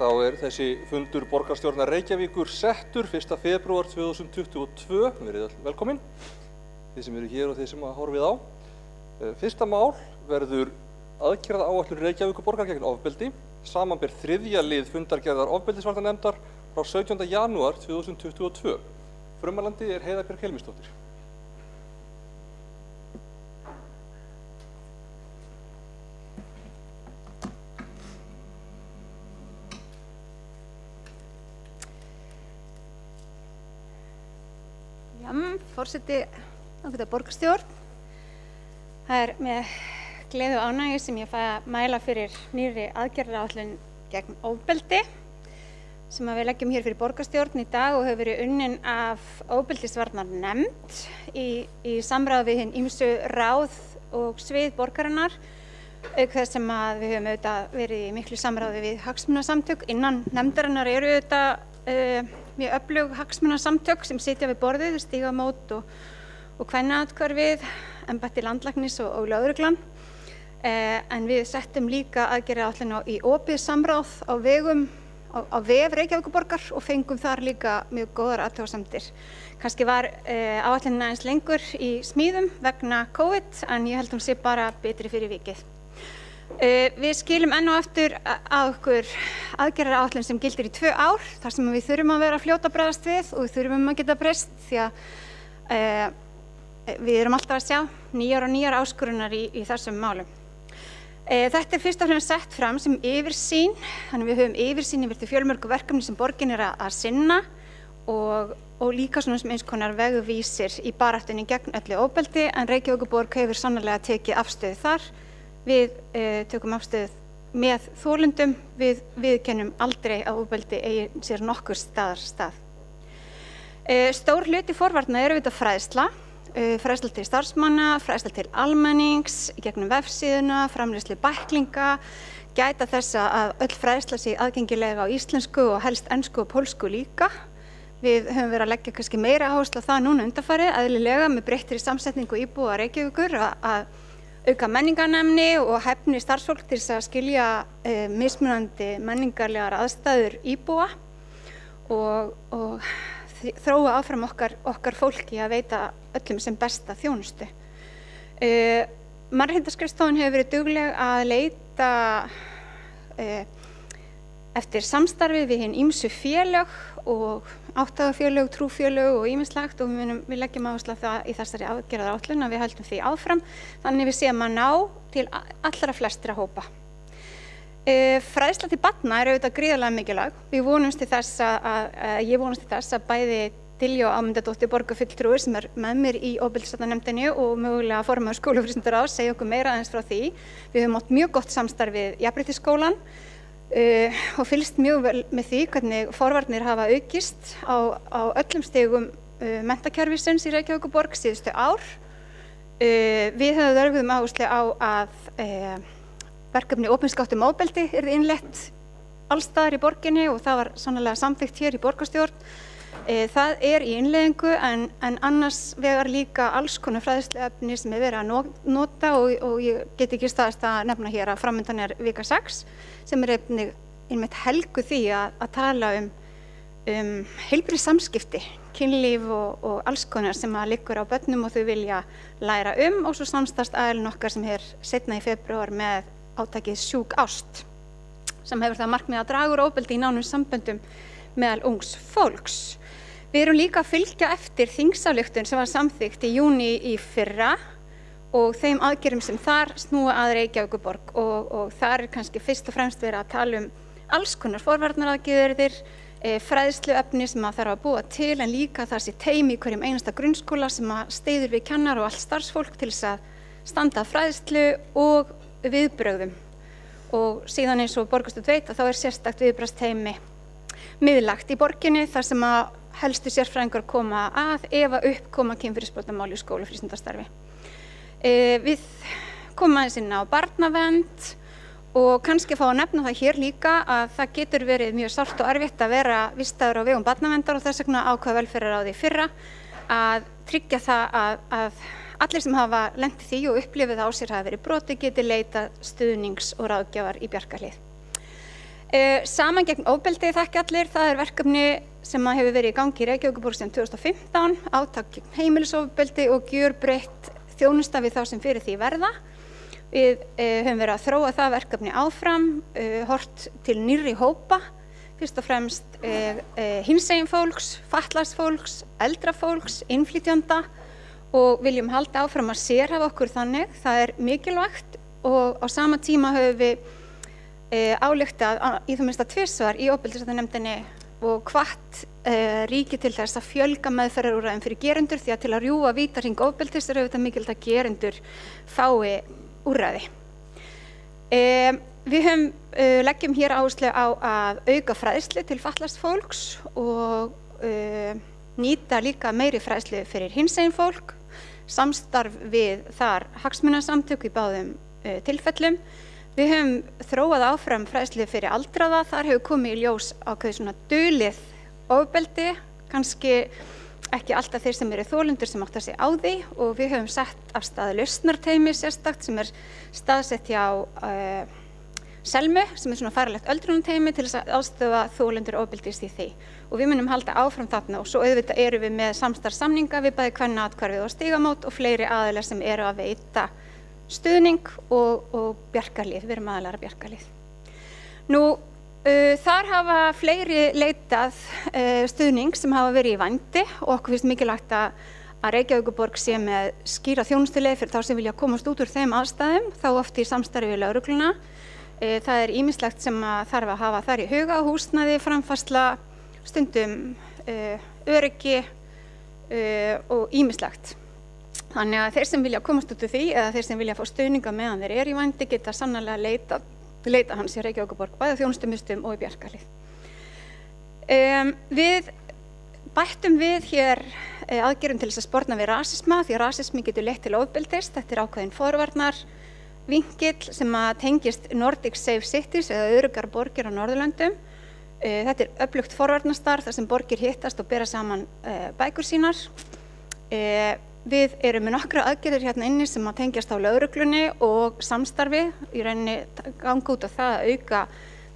þá þessi fundur borgarstjórnar Reykjavíkur settur 1. febrúar 2022. Verið öll velkomin, þið sem eru hér og þið sem horfið á. Fyrsta mál verður aðgerðaáætlun Reykjavíkurborgar gegn ofbeldi, samanber 3. lið fundargerðar ofbeldisvarnarnefndar frá 17. janúar 2022. Frummælandi Heiða Björg Helmisdóttir. Forseti ágæta borgarstjórn. Það með gleði og ánægju sem ég fæ að mæla fyrir nýrri aðgerðaáætlun gegn ofbeldi sem við leggjum hér fyrir borgarstjórn í dag og hefur verið unnin af ofbeldisvarnarnefnd í samráði við hin ýmsu ráð og svið borgarinnar, auk þess sem við höfum auðvitað verið í miklu samráði við hagsmunasamtök. Innan nefndarinnar eru auðvitað mjög öflug hagsmunasamtök sem sitja við borðið, Stígamót og Kvennaathvarfið, embætti landlæknis og lögreglan. En við settum líka aðgerðaáætlun í opið samráð á vef Reykjavíkurborgar og fengum þar líka mjög góðar athugasemdir. Kannski var áætlunin aðeins lengur í smíðum vegna COVID, en ég held hún sé bara betri fyrir vikið. Við skilum enn og aftur að okkur aðgerðaáætlun sem gildir í 2 ár, þar sem við þurfum að vera fljót að bregðast við og við þurfum að geta breyst því að við erum alltaf að sjá nýjar og nýjar áskorunar í þessum málum. Þetta fyrst og fremst sett fram sem yfirsýn, þannig við höfum yfirsýn yfir þau fjölmörgu verkefni sem borgin að sinna og líka svona sem eins konar vegvísir í baráttunni gegn öllu ofbeldi, en Reykjavíkurborg hefur sannarlega tekið afstöðu þar. Við tökum afstöðu með þolendum, við viðurkennum aldrei að ofbeldi eigi sér nokkur stað. Stór hluti forvarna eru auðvitað fræðsla til starfsmanna, fræðsla til almennings, gegnum vefsíðuna, framleiðslu bæklinga, gæta þess að öll fræðsla sé aðgengilega á íslensku og helst ensku og pólsku líka. Við höfum verið að leggja kannski meira áherslu á það núna undanfarið, eðlilega með breyttri samsetningu íbúa Reykjavíkur að auka menningarnæmni og hæfni starfsfólk til þess að skilja mismunandi menningarlegar aðstæður íbúa og þróa áfram okkar fólki að veita öllum sem besta þjónustu. Mannréttindaskrifstofan hefur verið dugleg að leita eftir samstarfi við hin ýmsu félög og áttagafélög, trúfélög og ýmislegt, og við leggjum áherslu á það í þessari aðgerðaáætlun að við höldum því áfram, þannig við séum að ná til allra flestra hópa. Fræðsla til barna er auðvitað gríðarlega mikilvæg. Ég vonast til þess að bæði Diljá Ámundadóttir borgarfulltrúi sem með mér í ofbeldisvarnarnefndinni og mögulega formaður skólafrístundaráðs segja okkur meira aðeins frá því. Við höfum átt mjög gott samstarf við Jafnréttisskólann og fylgst mjög vel með því hvernig forvarnir hafa aukist á öllum stigum menntakerfisins í Reykjavíkurborg síðustu ár. Við höfum lögðum áherslu á að verkefni opinskátt ofbeldi yrði innleitt alls staðar í borginni og það var sannarlega samþykkt hér í borgarstjórn. Það er í innleiðingu en annars vegar líka alls konar fræðsluefni sem verið að nota og ég get ekki staðist að nefna hér að framundan vika 6 sem einmitt helgu því að tala um heilbrigð samskipti, kynlíf og alls konar sem liggur á börnum og þau vilja læra og svo samstarfst aðilinn okkar sem seinna í febrúar með átakið Sjúk ást sem hefur það markmið að draga úr ofbeldi í nánum samböndum meðal ungs fólks. Við erum líka að fylgja eftir þingsályktun sem var samþykkt í júní í fyrra og þeim aðgerðum sem þar snúa að Reykjavíkurborg og þar kannski fyrst og fremst verið að tala alls konar forvarnaraðgerðir, fræðsluefni sem þarf að búa til, en líka þessi teymi í hverjum einasta grunnskóla sem styður við kennar og allt starfsfólk til þess að standa að fræðslu og viðbrögðum. Og síðan eins og borgarstjórn veit að þá sérstakt viðbragðsteymi miðlægt í borginni þar sem helstu sérfræðingar koma að ef upp koma kynferðisbrotamál í skólafrístundastarfi. Við komum aðeins inn á barnavernd og kannski fá að nefna það hér líka að það getur verið mjög sárt og erfitt að vera vistaður á vegum barnaverndar og þess vegna ákvað velferðarráð í fyrra að tryggja það að allir sem hafa lent í því og upplifið á sér hafa verið brotið geti leitað stuðnings og ráðgjafar í Bjarkarhlíð. Saman gegn ofbeldi þekki allir, það verkefni sem hefur verið í gangi í Reykjavíkurborg síðan 2015, átak gegn heimilisofbeldi og gjörbreytt þjónusta við þá sem fyrir því verða. Við höfum verið að þróa það verkefni áfram, hort til nýrri hópa, fyrst og fremst hinsegin fólks, fatlaðs fólks, eldra fólks, innflytjenda og viljum halda áfram að sérhæfa okkur þannig. Það mikilvægt og á sama tíma höfum við ályktað í það minnsta tvisvar í ofbeldisnefndinni og hvatt ríki til þess að fjölga meðferðarúrræðum fyrir gerendur því að til að rjúfa vítahring ofbeldis auðvitað mikilvægt að gerendur fái úrræði. Við leggjum hér áherslu á að auka fræðslu til fatlaðs fólks og nýta líka meiri fræðslu fyrir hinsegin fólk, samstarf við þar hagsmunasamtök í báðum tilfellum. Við höfum þróað áfram fræðslu fyrir aldraða, þar hefur komið í ljós ákveðið svona dulið ofbeldi, kannski ekki alltaf þeir sem eru þolendur sem átta sig á því og við höfum sett af stað lausnarteymi sérstakt sem staðsett hjá Selmu sem svona færanlegt öldrunarteymi til þess að aðstoða þolendur ofbeldis í því og við munum halda áfram þarna og svo auðvitað erum við með samstarfssamninga við bæði Kvennaathvarfið og Stígamót og fleiri aðilar sem eru að veita stuðning og bjargarlið, við erum aðilar að bjargarlið. Þar hafa fleiri leitað stuðning sem hafa verið í vændi og okkur finnst mikilvægt að Reykjavíkurborg sé með skýra þjónustuleið fyrir þá sem vilja komast út úr þeim aðstæðum, þá oft í samstarfi við lögregluna. Það ýmislegt sem þarf að hafa þar í huga, húsnæði, framfærsla, stundum öryggi og ýmislegt. Þannig að þeir sem vilja komast út úr því eða þeir sem vilja fá stuðninga meðan þeir eru í vændi geta sannarlega leita hans í Reykjavíkurborg, bæði á þjónustumistum og í bjargarlið. Við bættum við hér aðgerðum til þess að sporna við rasisma, því að rasismi getur leitt til ofbeldis. Þetta ákveðin forvarnarvinkill sem tengist Nordic Safe Cities eða öruggar borgir á Norðurlöndum. Þetta öflugt forvarnarstarf þar sem borgir hittast og bera saman bækur sínar. Við erum með nokkra aðgerðir hérna inni sem tengjast á lögreglunni og samstarfi, í rauninni ganga út á það að auka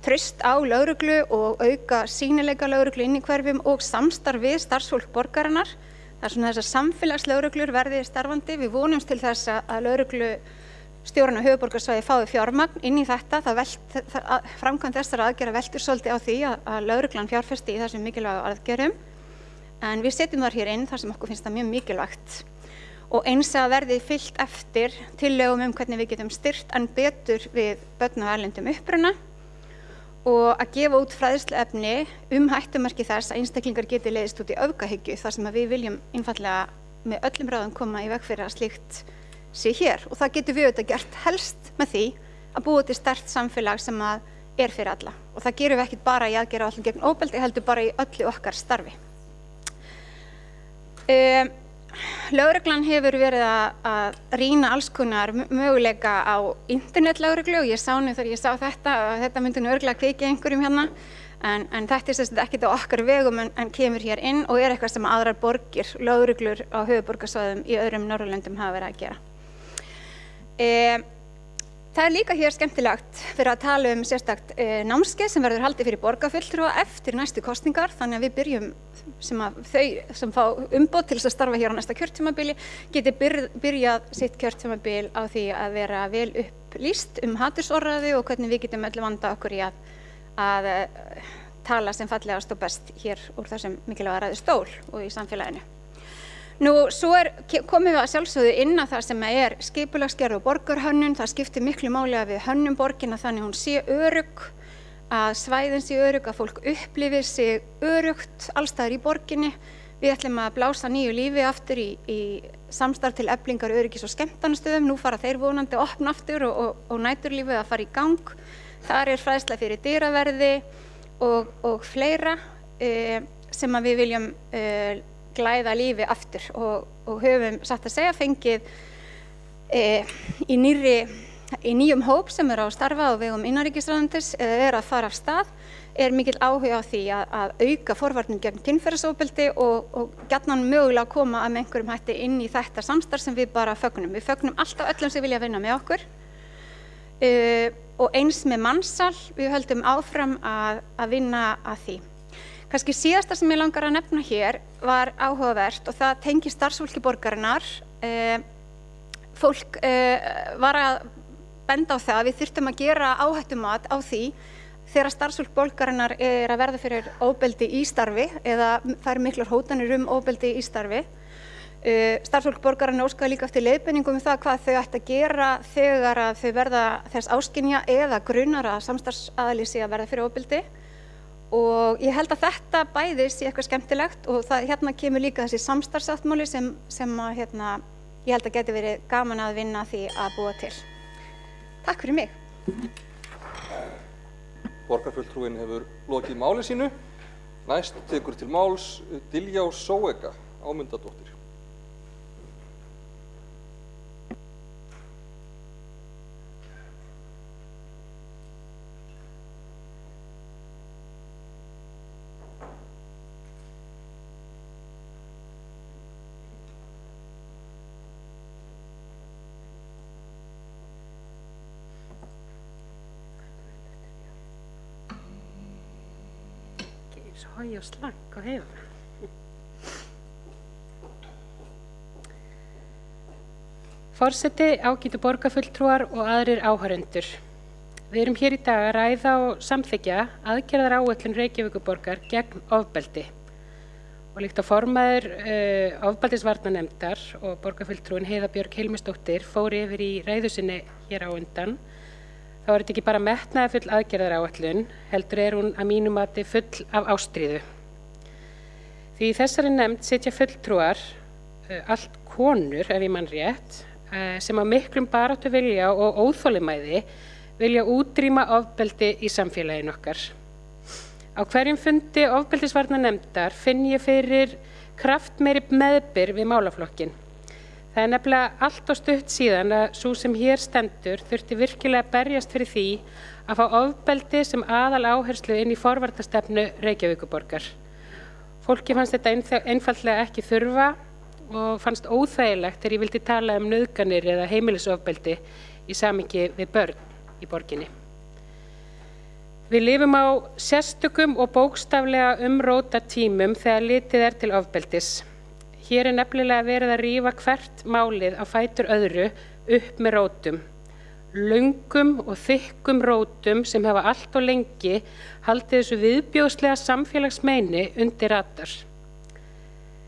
traust á lögreglu og auka sýnileika lögreglu inn í hverfum og samstarf við starfsfólk borgarinnar. Það svona þessar samfélagslögreglur verði starfandi. Við vonumst til þess að lögreglustjórinn á höfuðborgarsvæði fái fjármagn inn í þetta. Framkvæmd þessara aðgerða veltur svolítið á því að lögreglan fjárfesti í þessum mikilvægu aðgerðum. En við setjum þar hér inn þar sem okkur finnst það mjög mikilvægt. Og eins að verði fylgt eftir tillögum hvernig við getum styrkt enn betur við börn af erlendum uppruna og að gefa út fræðsluefni hættumerki þess að einstaklingar geti leiðist út í öfgahyggju þar sem að við viljum einfaldlega með öllum ráðum koma í veg fyrir að slíkt sé hér. Og það getum við auðvitað gert helst með því að búa til sterkt samfélag sem að fyrir alla. Og það gerum við ekkert bara í aðgerðaáætlun gegn ofbeldi, heldur bara í öllu okkar starfi. Lögreglan hefur verið að rýna alls konar möguleika á internetlögreglu og ég sá nú þegar ég sá þetta að þetta myndi nú örugglega kveikja einhverjum hérna en þetta sem sagt ekkert á okkar vegum en kemur hér inn og eitthvað sem aðrar borgir, lögreglur á höfuðborgarsvæðum í öðrum Norðurlöndum hafa verið að gera. Það líka hér skemmtilegt fyrir að tala sérstakt námskeið sem verður haldið fyrir borgarfulltrúa eftir næstu kosningar þannig að við byrjum þau sem fá umboð til þess að starfa hér á næsta kjörtímabili geti byrjað sitt kjörtímabil á því að vera vel upplýst hatursorðræðu og hvernig við getum öll vanda okkur í að tala sem fallegast og best hér úr þessum mikilvæga ræðustól og í samfélaginu. Svo komum við að sjálfsögðu inn að það sem skipulagsgerð og borgarhönnun, það skiptir miklu máli að við hönnum borgina þannig hún sé örugg, að svæðin sé örugg, að fólk upplifi sig öruggt allstaðar í borginni. Við ætlum að blása nýju lífi aftur í samstarf til eflingar öryggis- og skemmtanastöðum. Nú fara þeir vonandi að opna aftur og næturlífið að fara í gang. Þar fræðsla fyrir dyraverði og fleira sem að við viljum glæða lífi aftur og höfum satt að segja fengið í nýjum hóp sem á starfa á vegum innanríkisráðuneytis eða að fara af stað mikill áhuga á því að auka forvarnir gegn kynferðisofbeldi og gjarnan mögulega að koma með einhverjum hætti inn í þetta samstarf sem við bara fögnum. Við fögnum alltaf öllum sem vilja vinna með okkur. og eins með mansal, við höldum áfram að vinna að því. Kannski síðasta sem ég langar að nefna hér var áhugavert og það tengi starfsfólki borgarinnar. Fólk var að benda á það að við þurftum að gera áhættumat á því þegar starfsfólk borgarinnar að verða fyrir ofbeldi í starfi eða fær miklar hótanir ofbeldi í starfi. Starfsfólk borgarinnar óskaði líka eftir leiðbeiningum það hvað þau ættu að gera þegar að þau verða þess áskynja eða grunar að samstarfsaðili sé að verða fyrir ofbeldi. Og ég held að þetta bæði sé eitthvað skemmtilegt og hérna kemur líka þessi samstarfsáttmáli sem ég held að geti verið gaman að vinna því að búa til. Takk fyrir mig. Borgarfulltrúinn hefur lokið máli sínu. Næst tekur til máls Diljá Sóega, Ámundadóttir. Svo hæg og slank og hefur. Forseti, ágætu borgarfulltrúar og aðrir áhorfendur. Við erum hér í dag að ræða og samþykkja aðgerðaráætlun Reykjavíkurborgar gegn ofbeldi. Og líkt á formaður ofbeldisvarnanefndar og borgarfulltrúin Heiða Björg Hilmisdóttir fór yfir í ræðu sinni hér á undan, þá er þetta ekki bara metnaðarfull aðgerðaráætlun, heldur hún að mínu mati full af ástríðu. Því í þessari nefnd sitja fulltrúar, allt konur ef ég man rétt, sem á miklum baráttu vilja og óþolinmæði vilja útrýma ofbeldi í samfélaginu okkar. Á hverjum fundi ofbeldisvarnanefndar finn ég fyrir kraftmeiri meðbyr við málaflokkinn. Það er nefnilega allt og stutt síðan að sú sem hér stendur þurfti virkilega að berjast fyrir því að fá ofbeldi sem aðal áherslu inn í forvarnastefnu Reykjavíkurborgar. Fólki fannst þetta einfaldlega ekki þurfa og fannst óþægilegt þegar ég vildi tala nauðganir eða heimilisofbeldi í samhengi við börn í borginni. Við lifum á sérstökum og bókstaflega umróta tímum þegar litið er til ofbeldis. Hér er nefnilega verið að rífa hvert málið á fætur öðru upp með rótum. Löngum og þykkum rótum sem hafa allt og lengi haldið þessu viðbjóðslega samfélagsmeini undir radar.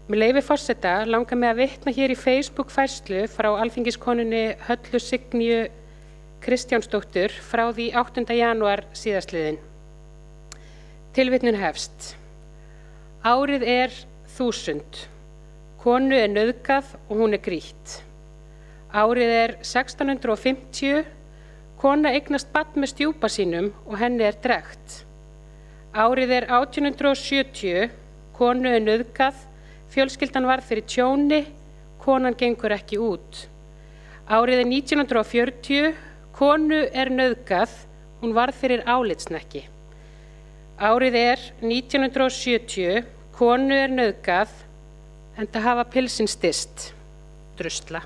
Með leyfi forseta langar mig að vitna hér í Facebook-færslu frá alþingiskonunni Höllu Signýju Kristjánsdóttur frá því 8. janúar síðastliðinn. Tilvitnun hefst. Árið er 1000. Konu er nauðgað og hún er grýtt. Árið er 1650, kona eignast barn með stjúpa sínum og henni er drekkt. Árið er 1870, konu er nauðgað, fjölskyldan varð fyrir tjóni, konan gengur ekki út. Árið er 1940, konu er nauðgað, hún varð fyrir álitssnekki. Árið er 1970, konu er nauðgað, enda hafa pilsin styst, drusla.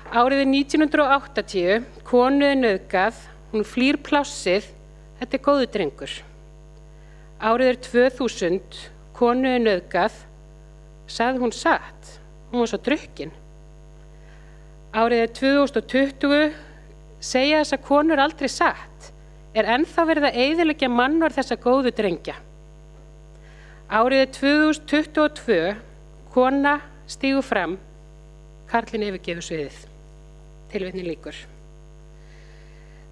Árið er 1980, konu er nauðgað, hún flýr plássið, þetta er góður drengur. Árið er 2000, konu er nauðgað, sagði hún satt, hún var svo drukkin. Árið er 2020, segja þessa konur aldrei satt, er ennþá verið að eyðileggja mannorð þessa góðu drengja. Árið er 2022, kona stígur fram, karlinn yfirgefur sviðið. Tilvitnun lýkur.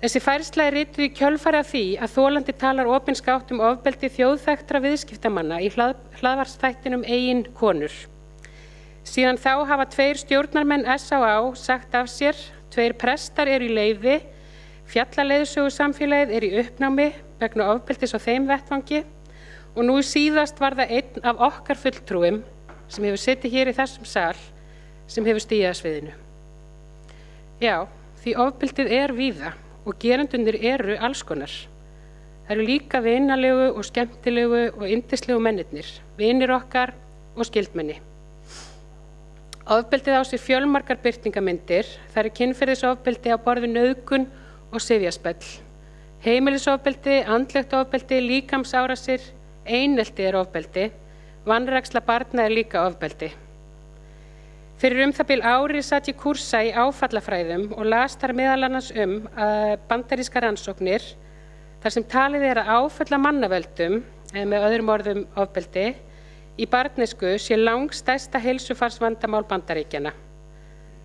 Þessi færsla er rituð í kjölfari af því að þolandi talar opinskátt ofbeldi þjóðþekktra viðskiptamanna í hlaðvarpsþættinum Eigin konur. Síðan þá hafa 2 stjórnarmenn SÁÁ sagt af sér, 2 prestar eru í leyfi, fjallaleiðsögusamfélagið er í uppnámi vegna ofbeldis á þeim vettvangi og nú síðast var það einn af okkar fulltrúum sem hefur setið hér í þessum sal sem hefur stigið að sviðinu. Já, því ofbeldið er víða og gerendurnir eru alls konar. Það eru líka vinalegu og skemmtilegu og yndislegu mennirnir, vinir okkar og skyldmenni. Ofbeldið á sér fjölmargar birtingamyndir, það eru kynferðisofbeldi á borð við nauðgun og sifjaspell. Heimilisofbeldi, andlegt ofbeldi, líkamsárásir, einelti ofbeldi, vanræksla barna líka ofbeldi. Fyrir það bil ári satt ég kúrsa í áfallafræðum og las þar meðal annars bandarískar rannsóknir þar sem talið að áföll af mannavöldum, með öðrum orðum ofbeldi, í barnæsku sé langstærsta heilsufarsvandamál Bandaríkjanna.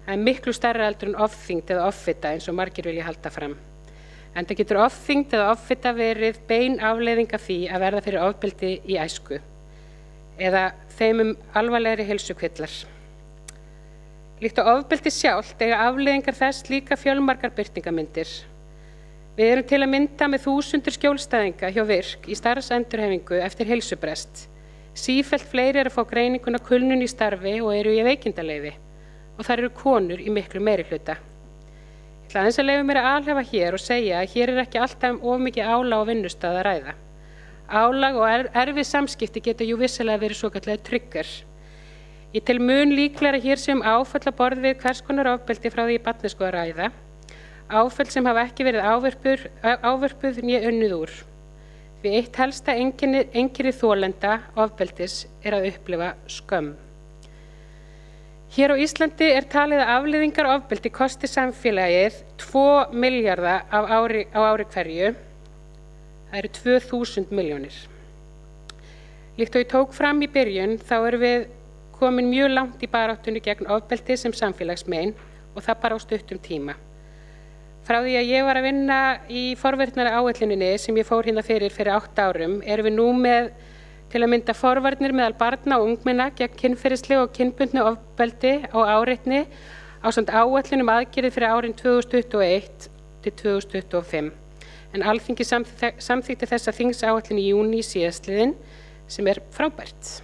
Það miklu stærra heldur en ofþyngd eða offita eins og margir vilja halda fram. Enda getur ofþyngd eða offita verið bein afleiðing af því að verða fyrir ofbeldi í æsku eða þeim alvarlegri heilsukvillar. Líkt og ofbeldi sjálft eiga afleiðingar þess líka fjölmargar birtingamyndir. Við erum til að mynda með 1000 skjólstæðinga hjá VIRK í starfsendurhæfingu eftir heilsubrest. Sífellt fleiri að fá greininguna kulnun í starfi og eru í veikindaleyfi og þar eru konur í miklu meirihluta. Ég ætla aðeins að leyfa mér að alhæfa hér og segja að hér ekki alltaf of mikið álag á vinnustað að ræða. Álag og erfið samskipti geta vissilega verið svokallaðir trigger. Ég tel mun líklega hér sem áföll að borð við hvers konar ofbeldi frá því í barnæsku að ræða. Áföll sem hafa ekki verið ávörpuð né unnið úr. Því eitt helsta einkenni þolenda ofbeldis að upplifa skömm. Hér á Íslandi talið að afleiðingar ofbeldi kosti samfélagið 2 milljarða á ári hverju. Það eru 2000 milljónir. Líkt og ég tók fram í byrjun þá erum við komin mjög langt í baráttunni gegn ofbeldi sem samfélagsmein og það bara á stuttum tíma. Frá því að ég var að vinna í forvarnaráætluninni sem ég fór hérna fyrir 8 árum erum við nú með til að mynda forvarnir meðal barna og ungmenna gegn kynferðislegu og kynbundnu ofbeldi og áreitni ásamt áætlun aðgerðir fyrir árin 2021 til 2025. En Alþingi samþykkti þessa þingsáætlun í júní síðastliðinn sem frábært.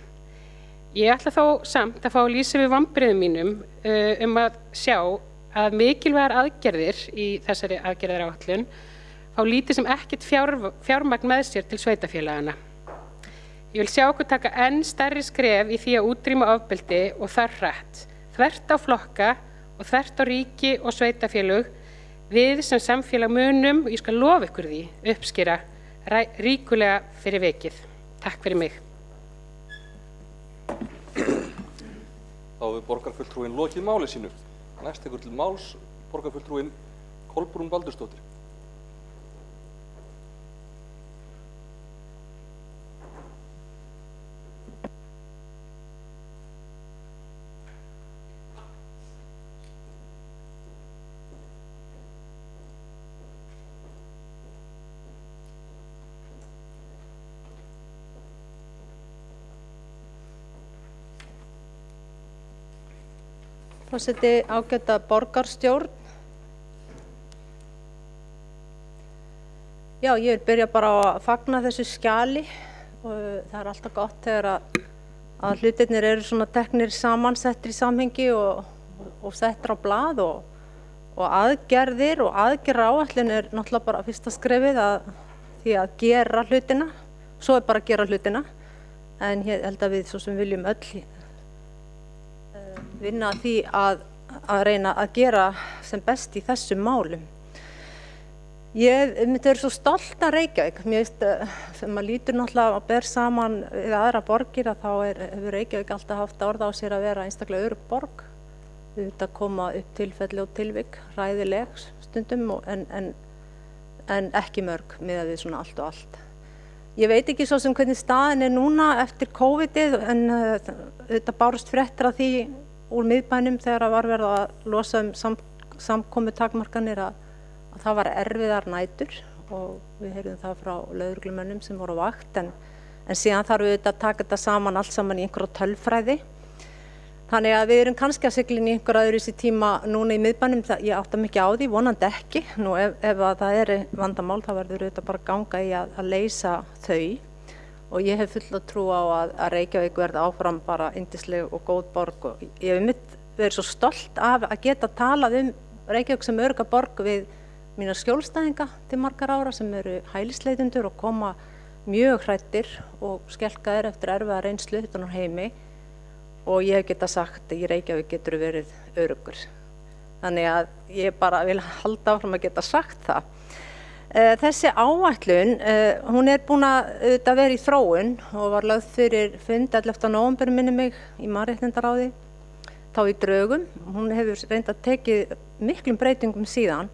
Ég ætla þó samt að fá að lýsa við vonbrigðum mínum að sjá að mikilvægar aðgerðir í þessari aðgerðaráætlun fá lítið sem ekkert fjármagn með sér til sveitarfélagana. Ég vil sjá okkur taka enn stærri skref í því að útrýma ofbeldi og það hratt, þvert á flokka og þvert á ríki og sveitarfélög. Við sem samfélag munum, og ég skal lofa ykkur því, uppskera ríkulega fyrir vikið. Takk fyrir mig. Þá hefur borgarfulltrúinn lokið máli sínu. Næst tekur til máls borgarfulltrúinn Kolbrún Baldursdóttir. Forseti, ágæta borgarstjórn. Já, ég vil byrja bara á að fagna þessu skjali og það alltaf gott þegar að hlutirnir eru svona teknir saman, settir í samhengi og settir á blað og aðgerðir og aðgerðaráætlun náttúrulega bara fyrsta skrefið því að gera hlutina, svo bara að gera hlutina, en ég held að við svo sem viljum öll vinna að því að reyna að gera sem best í þessum málum. Ég myndi vera svo stolt að Reykjavík. Mér veist, þegar maður lítur náttúrulega að ber saman við aðra borgir að þá hefur Reykjavík alltaf haft orð á sér að vera einstaklega örugg borg. Þetta koma upp tilfelli og tilvik, hræðileg stundum en ekki mörg miðað við svona allt og allt. Ég veit ekki svo sem hvernig staðin núna eftir COVID-ið en þetta bárust fréttir af því úr miðbænum þegar var verið að losa samkomutakmarkanir að það var erfiðar nætur og við heyrðum það frá lögreglumönnum sem voru á vakt en síðan þarf við að taka þetta saman allt saman í einhverja tölfræði. Þannig að við erum kannski að sigla inn í einhver öðruvísi tíma núna í miðbænum, ég átta mikið á því, vonandi ekki. Nú ef það er vandamál þá verður þetta bara ganga í að leysa þau og ég hef fulla trú á að Reykjavík verði áfram bara yndisleg og góð borg og ég hef verið svo stolt af að geta talað Reykjavík sem örugga borg við mína skjólstæðinga til margar ára sem eru hælisleitendur og koma mjög hræddir og skelkaðir eftir erfiða reynslu utan úr heimi og ég hef getað sagt að í Reykjavík getur verið öruggur. Þannig að ég bara vil halda áfram að geta sagt það. Þessi áætlun, hún búin að vera í þróun og var lögð fyrir fund 11. nóvember minni mig í mannréttindaráði, þá í Drögum. Hún hefur reyndar tekið miklum breytingum síðan.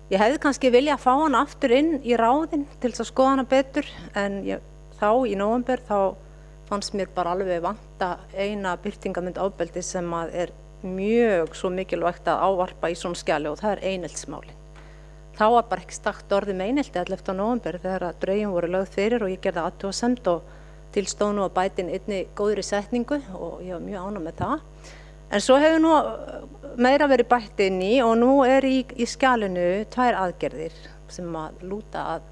Ég hefði kannski viljað fá hana aftur inn í ráðin til þess að skoða hana betur, en þá í nóvember þá fannst mér bara alveg vanta eina birtingarmynd ofbeldi sem að mjög svo mikilvægt að ávarpa í svona skjali, og það eineltismálin. Þá var bara ekki stakt orðið með einelti 11. nóvember þegar að drögin voru lögð fyrir og ég gerði athugasemd og tilstóð nú að bæta inn einni góðri setningu og ég var mjög ánægð með það. En svo hefur nú meira verið bætt inn í og nú í skjalinu 2 aðgerðir sem að lúta að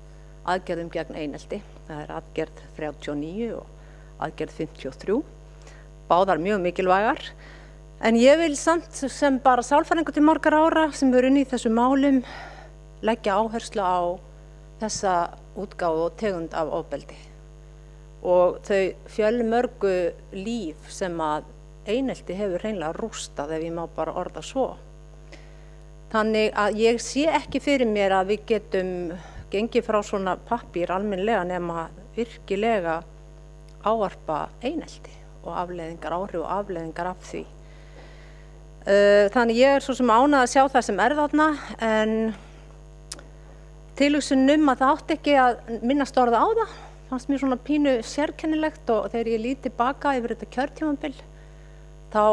aðgerðum gegn einelti. Það aðgerð 39 og aðgerð 53. Báðar mjög mikilvægar. En ég vil samt sem bara sálfræðingur til margar ára sem unnið í þessum málum leggja áherslu á þessa útgáfu og tegund af ofbeldi. Og þau fjölmörgu líf sem að einelti hefur hreinlega rústað, ef ég má bara orða svo. Þannig að ég sé ekki fyrir mér að við getum gengið frá svona pappír almennilega nema virkilega ávarpa einelti og afleiðingar, áhrif og afleiðingar af því. Þannig ég svo sem ánægð að sjá það sem þarna, en tilhugsun að það átti ekki að minnast orða á það, fannst mér svona pínu sérkennilegt, og þegar ég lít tilbaka yfir þetta kjörtímabil, þá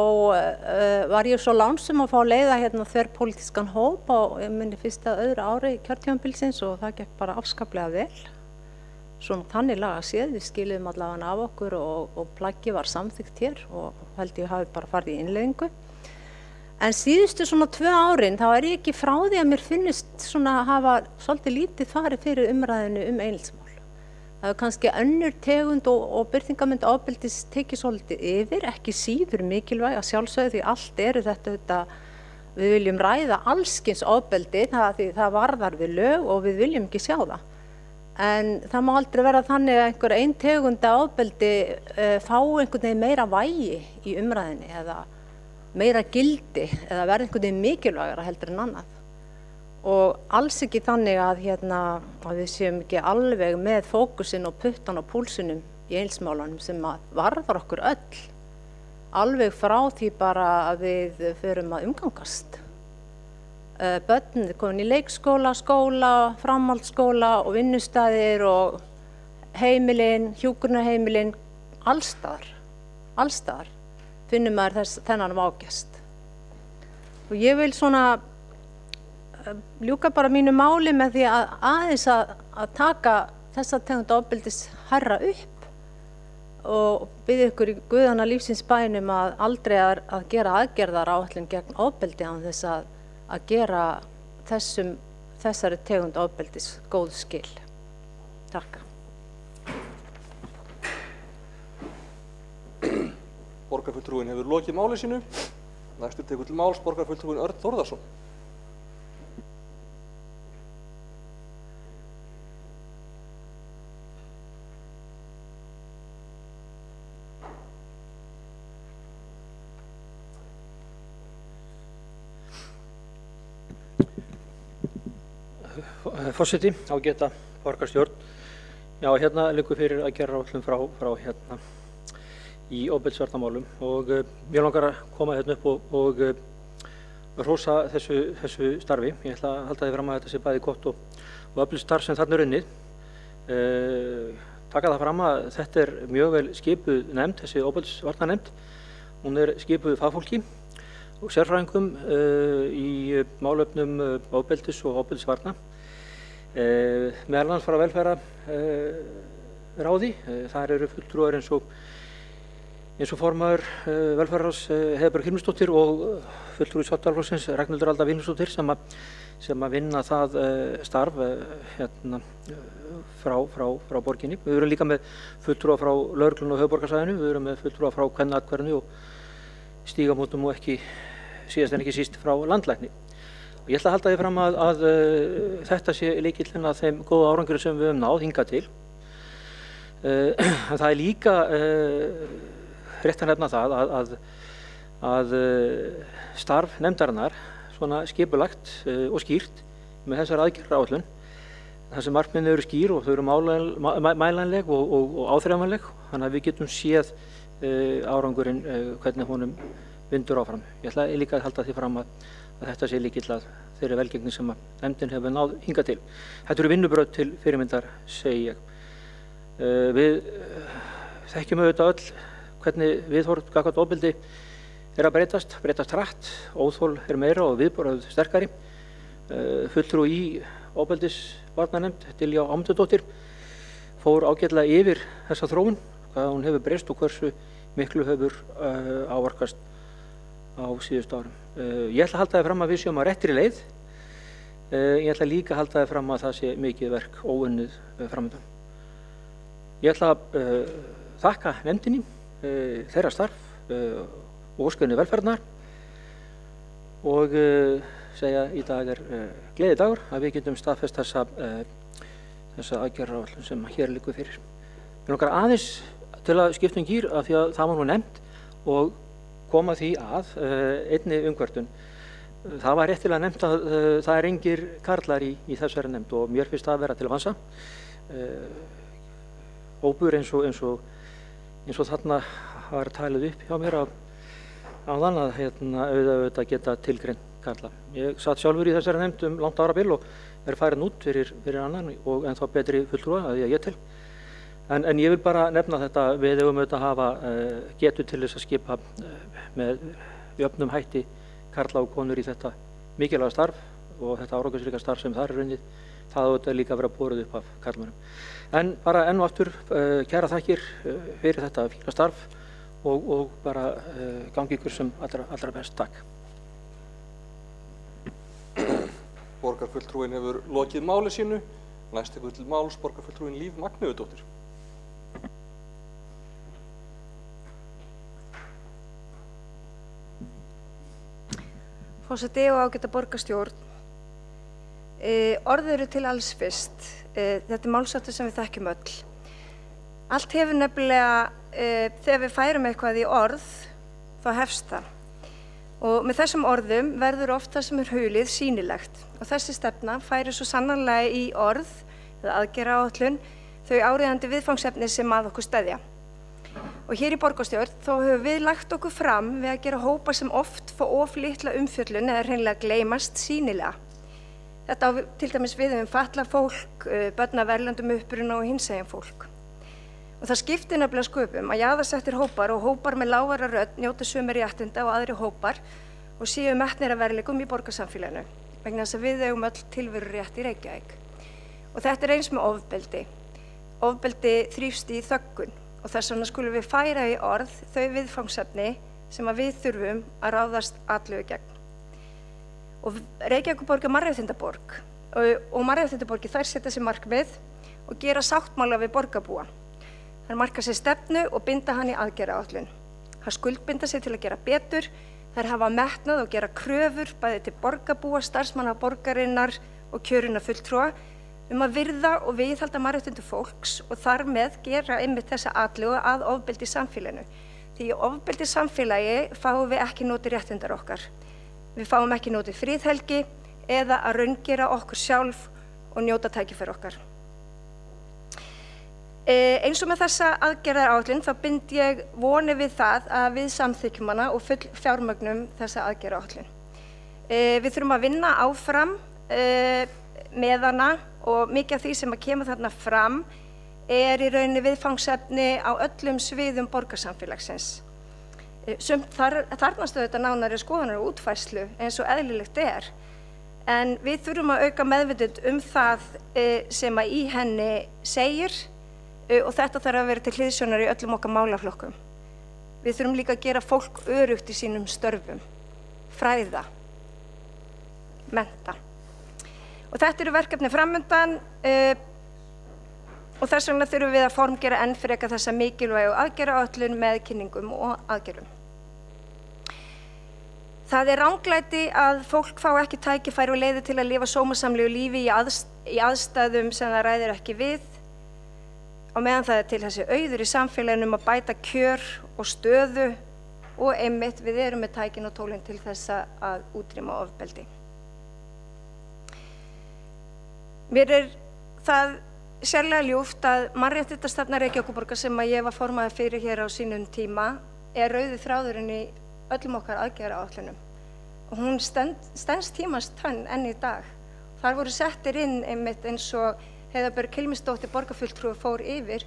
var ég svo lánsum að fá að leiða hérna þverpólitískan hóp á minni fyrsta öðru ári kjörtímabilsins og það gekk bara afskaplega vel. Svona þannig laga séð, við skiluðum allavega af okkur og plaggi var samþykkt hér og held ég hafi bara farið í innleiðingu. En síðustu svona 2 árin þá ég ekki frá því að mér finnist svona hafa svolítið lítið farið fyrir umræðinu eineltismál. Það hefur kannski önnur tegund og birtingarmynd ofbeldis tekið svolítið yfir, ekki síður mikilvæg að sjálfsögðu því allt þetta, við viljum ræða allskyns ofbeldi, því það varðar við lög og við viljum ekki sjá það. En það má aldrei vera þannig að einhver ein tegund af ofbeldi fái einhvern veginn meira vægi í umræðinni eða meira gildi eða verði einhvern veginn mikilvægara heldur en annað. Og alls ekki þannig að við séum ekki alveg með fókusinn og puttan og púlsinum í eineltismálunum sem að varðar okkur öll. Alveg frá því bara að við förum að umgangast. Börn komin í leikskóla, skóla, framhaldsskóla og vinnustaðir og heimilin, hjúkrunarheimilin, allstaðar finnum maður þennan vágjast. Og ég vil svona ljúka bara mínu máli með því að aðeins að taka þessa tegund ofbeldis hærra upp og biðja ykkur í guðanna lífsins bænum að aldrei að gera aðgerðaráætlun gegn ofbeldi án þess að gera þessari tegund ofbeldis góð skil. Takk. Borgarfulltrúinn hefur lokið máli sínu. Næstur tekur til máls borgarfulltrúinn Örn Þórðarson. Forseti, ágæta borgarstjórn. Já, hérna liggur fyrir aðgerðaráætlun frá í ofbeldisvarnarmálum og mér langar að koma hérna upp og hrósa þessu starfi. Ég ætla að halda því fram að þetta sé bæði gott og öflugt starf sem þarna unnið. Taka það fram að þetta mjög vel skipuð nefnd, þessi ofbeldisvarnarnefnd. Hún skipuð fagfólki og sérfræðingum í málefnum ofbeldis og ofbeldisvarna. Meðal annars frá velferðarráði. Þar eru fulltrúar eins og formaður velferðarráðs Heiðbjörg Hilmisdóttir og fulltrúi Sjálfstæðisflokksins Ragnhildur Alda Vilhjálmsdóttir sem að vinna það starf frá borginni. Við erum líka með fulltrúa frá lögreglunni og höfuðborgarsvæðinu, við erum með fulltrúa frá Kvennaathvarfinu og Stígamótum og ekki síðast en ekki síst frá landlækni. Og ég ætla að halda því fram að þetta sé lykillinn að þeim góða árangri sem við höfum náð hingað til. Það er líka rétt að nefna það að starf nefndarinnar, svona skipulagt og skýrt með þessar aðgerðaráætlun. Þar sem markmiðin eru skýr og þau eru mælanleg og áþreifanleg, þannig að við getum séð árangurinn hvernig honum vindur áfram. Ég ætla líka að halda því fram að þetta sé lykill að þeirri velgengni sem að nefndin hefur náð hingað til. Þetta eru vinnubrögð til fyrirmyndar, segi ég. Við þekkjum auðvitað öll hvernig viðhorf gagnvart ofbeldi að breytast hratt, óþol meira og viðbrögð sterkari. Fulltrúi í ofbeldisvarnarnefnd, Diljá Ámundadóttir, fór ágætlega yfir þessa þróun, hvað hún hefur breyst og hversu miklu hefur áorkast á síðustu árum. Ég ætla að halda það fram að við séum á réttri leið. Ég ætla líka að halda það fram að það sé mikið verk óunnið framöndan. Ég ætla að þakka nefndinni þeirra starf og óska henni velferðar og segja í dag gleðidagur að við getum staðfest þessa aðgerðaráætlun sem hér liggur fyrir. Mig langar aðeins til að skipta gír af því að það var nú nefnt og koma því að einni umkvörtun. Það var réttilega nefnt að það er engir karlar í þessari nefnd og mér finnst það að vera til vansa. Hópur eins og þarna var talið upp hjá mér áðan að auðvitað geta tilgreint karla. Ég satt sjálfur í þessari nefnd langt árabil og farin út fyrir annan og ennþá betri fulltrúa að ég til. En ég vil bara nefna þetta, við eigum auðvitað að hafa getu til þess að skipa með jöfnum hætti karla og konur í þetta mikilvæga starf og þetta árangursríka starf sem þar unnið, það auðvitað líka að vera borið upp af karlmönnum. En bara enn og aftur kæra þakkir fyrir þetta fína starf og bara gangi ykkur sem allra best. Takk. Borgarfulltrúin hefur lokið máli sínu. Næst tekur til máls borgarfulltrúin Líf Magnúðardóttir. Forseti og ágæta borgarstjórn. Orð eru til alls fyrst. Þetta er málsháttur sem við þekkjum öll. Allt hefur nefnilega, þegar við færum eitthvað í orð, þá hefst það. Og með þessum orðum verður oft það sem er hulið sýnilegt. Og þessi stefna færir svo sannarlega í orð, eða aðgerðaáætlun, þau áríðandi viðfangsefni sem að okkur steðja. Og hér í borgarstjórn þá höfum við lagt okkur fram við að gera hópa sem oft fá of litla umfjöllun eða hreinlega gleymast sýnilega. Þetta á til dæmis við fatlað fólk, börn af erlendum uppruna og hinsegin fólk. Og það skiptir nefnilega sköpum að jaðarsettir hópar og hópar með lágværa rödd njóta sömu réttinda og aðri hópar og séu metnir að veruleikum í borgarsamfélaginu, vegna þess að við eigum öll tilveru rétt í Reykjavík. Og þetta er eins með ofbeldi. Ofbeldi þrífst í þöggun og þess vegna skulum við færa í orð þau viðfangsefni sem að við þurfum að ráðast allu gegn. Og Reykjavíkurborg er mannréttindaborg og mannréttindaborgir þær setja sér markmið og gera sáttmála við borgarbúa. Þær marka sér stefnu og binda hann í aðgerðaáætlun. Þær skuldbinda sér til að gera betur, þær hafa metnað og gera kröfur bæði til borgarbúa, starfsmanna borgarinnar og kjörinna fulltrúa að virða og viðhalda mannréttindi fólks og þar með gera einmitt þessa atlögu að ofbeldi í samfélaginu. Því í ofbeldi í samfélagi fáum við ekki notið réttindar okkar. Við fáum ekki notið friðhelgi eða að raungera okkur sjálf og njóta tækifæri okkar. Eins og með þessa aðgerðaráætlun þá bind ég vonir við það að við samþykkjum hana og full fjármögnum þessa aðgerðaráætlun. Við þurfum að vinna áfram með hana og mikið af því sem að kemur þarna fram er í rauninni viðfangsefni á öllum sviðum borgarsamfélagsins. Sumt þarfnast auðvitað nánari skoðunar og útfærslu eins og eðlilegt er, en við þurfum að auka meðvitund það sem að í henni segir og þetta þarf að vera til hliðsjónar í öllum okkar málaflokkum. Við þurfum líka að gera fólk öruggt í sínum störfum, fræða, mennta. Og þetta eru verkefni framundan og þess vegna þurfum við að formgera enn frekar þessa mikilvægu aðgerðaáætlun með kynningum og aðgerðum. Það er ranglæti að fólk fá ekki tækifæri og leiðir til að lifa sómasamlegu lífi í aðstæðum sem það ræður ekki við, á meðan það er til þessi auður í samfélaginu að bæta kjör og stöðu og einmitt við erum með tækin og tólin til þess að útrýma ofbeldi. Mér það sérlega ljúft að mannréttindastefna Reykjavíkurborgar sem ég var formaður fyrir hér á sínum tíma rauði þráðurinn í öllum okkar aðgerðaáætlunum. Og hún stenst tímans tönn enn í dag. Þar voru settir inn einmitt eins og Heiða Björg Hilmisdóttir borgarfulltrúi fór yfir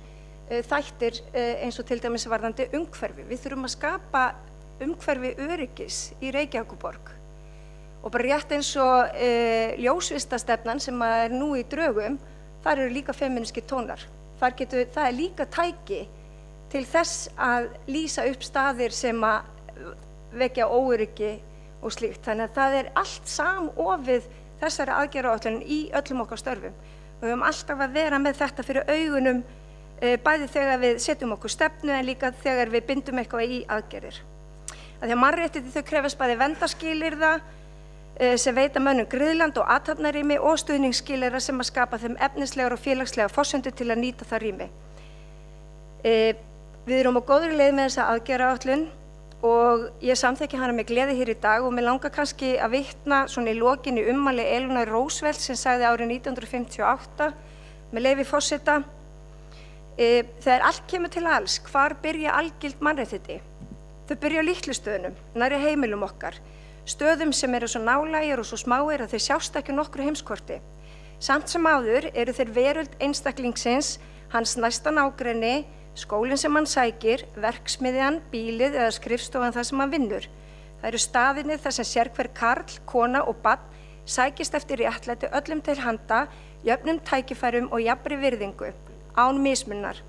þættir eins og til dæmis varðandi umhverfi. Við þurfum að skapa umhverfi öryggis í Reykjavíkurborg. Og bara rétt eins og ljósvistastefnan sem nú í drögum, þar eru líka femínískir tónar. Það líka tæki til þess að lýsa upp staðir sem að vekja óöryggi og slíkt. Þannig að það allt samofið þessari aðgerðaáætlun í öllum okkar störfum. Við höfum alltaf að vera með þetta fyrir augunum, bæði þegar við setjum okkur stefnu en líka þegar við bindum eitthvað í aðgerðir. Því að mannréttindi þau krefast bæði verndarskilyrða sem veita mönnum griðland og athafnarými og stuðningsskilyrða sem að skapa þeim efnislegar og félagslegar forsendur til að nýta það rými. Við erum á góðri leið með þessa aðgerðaáætlun og ég samþykki hana með gleði hér í dag og mig langar kannski að vitna svona í lokinni ummæli Eleanor Roosevelt sem sagði árið 1958 með leyfi forseta: þegar allt kemur til alls, hvar byrja algild mannréttindi? Þau byrja á litlu stöðunum, nærri heimilum okkar, stöðum sem eru svo nálægir og svo smáir að þeir sjást ekki á nokkru heimskorti. Samt sem áður eru þeir veröld einstaklingsins, hans næsta nágrenni, skólinn sem hann sækir, verksmiðjan, bílið eða skrifstofan þar sem hann vinnur. Það eru staðirnir þar sem sérhver karl, kona og barn sækist eftir réttlæti öllum til handa, jöfnum tækifærum og jafnri virðingu, án mismunnar.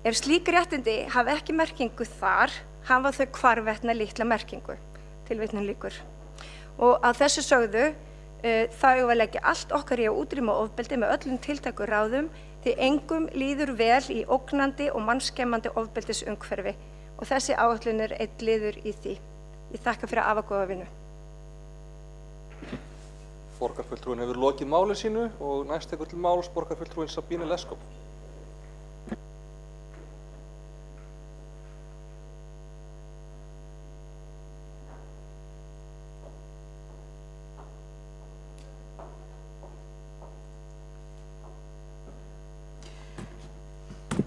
Ef slík réttindi hafa ekki merkingu þar, hafa þau hvarvetna litla merkingu. Tilvitnun lýkur. Og að þessu sögðu, þá eigum við að leggja allt okkar í að útrýma ofbeldi með öllum tiltækum ráðum, því engum líður vel í ógnandi og mannskemmandi ofbeldisumhverfi og þessi áætlun einn liður í því. Ég þakka fyrir afgóða vinnu. Borgarfulltrúin hefur lokið máli sínu og næst tekur til máls borgarfulltrúin Sabine Leskop.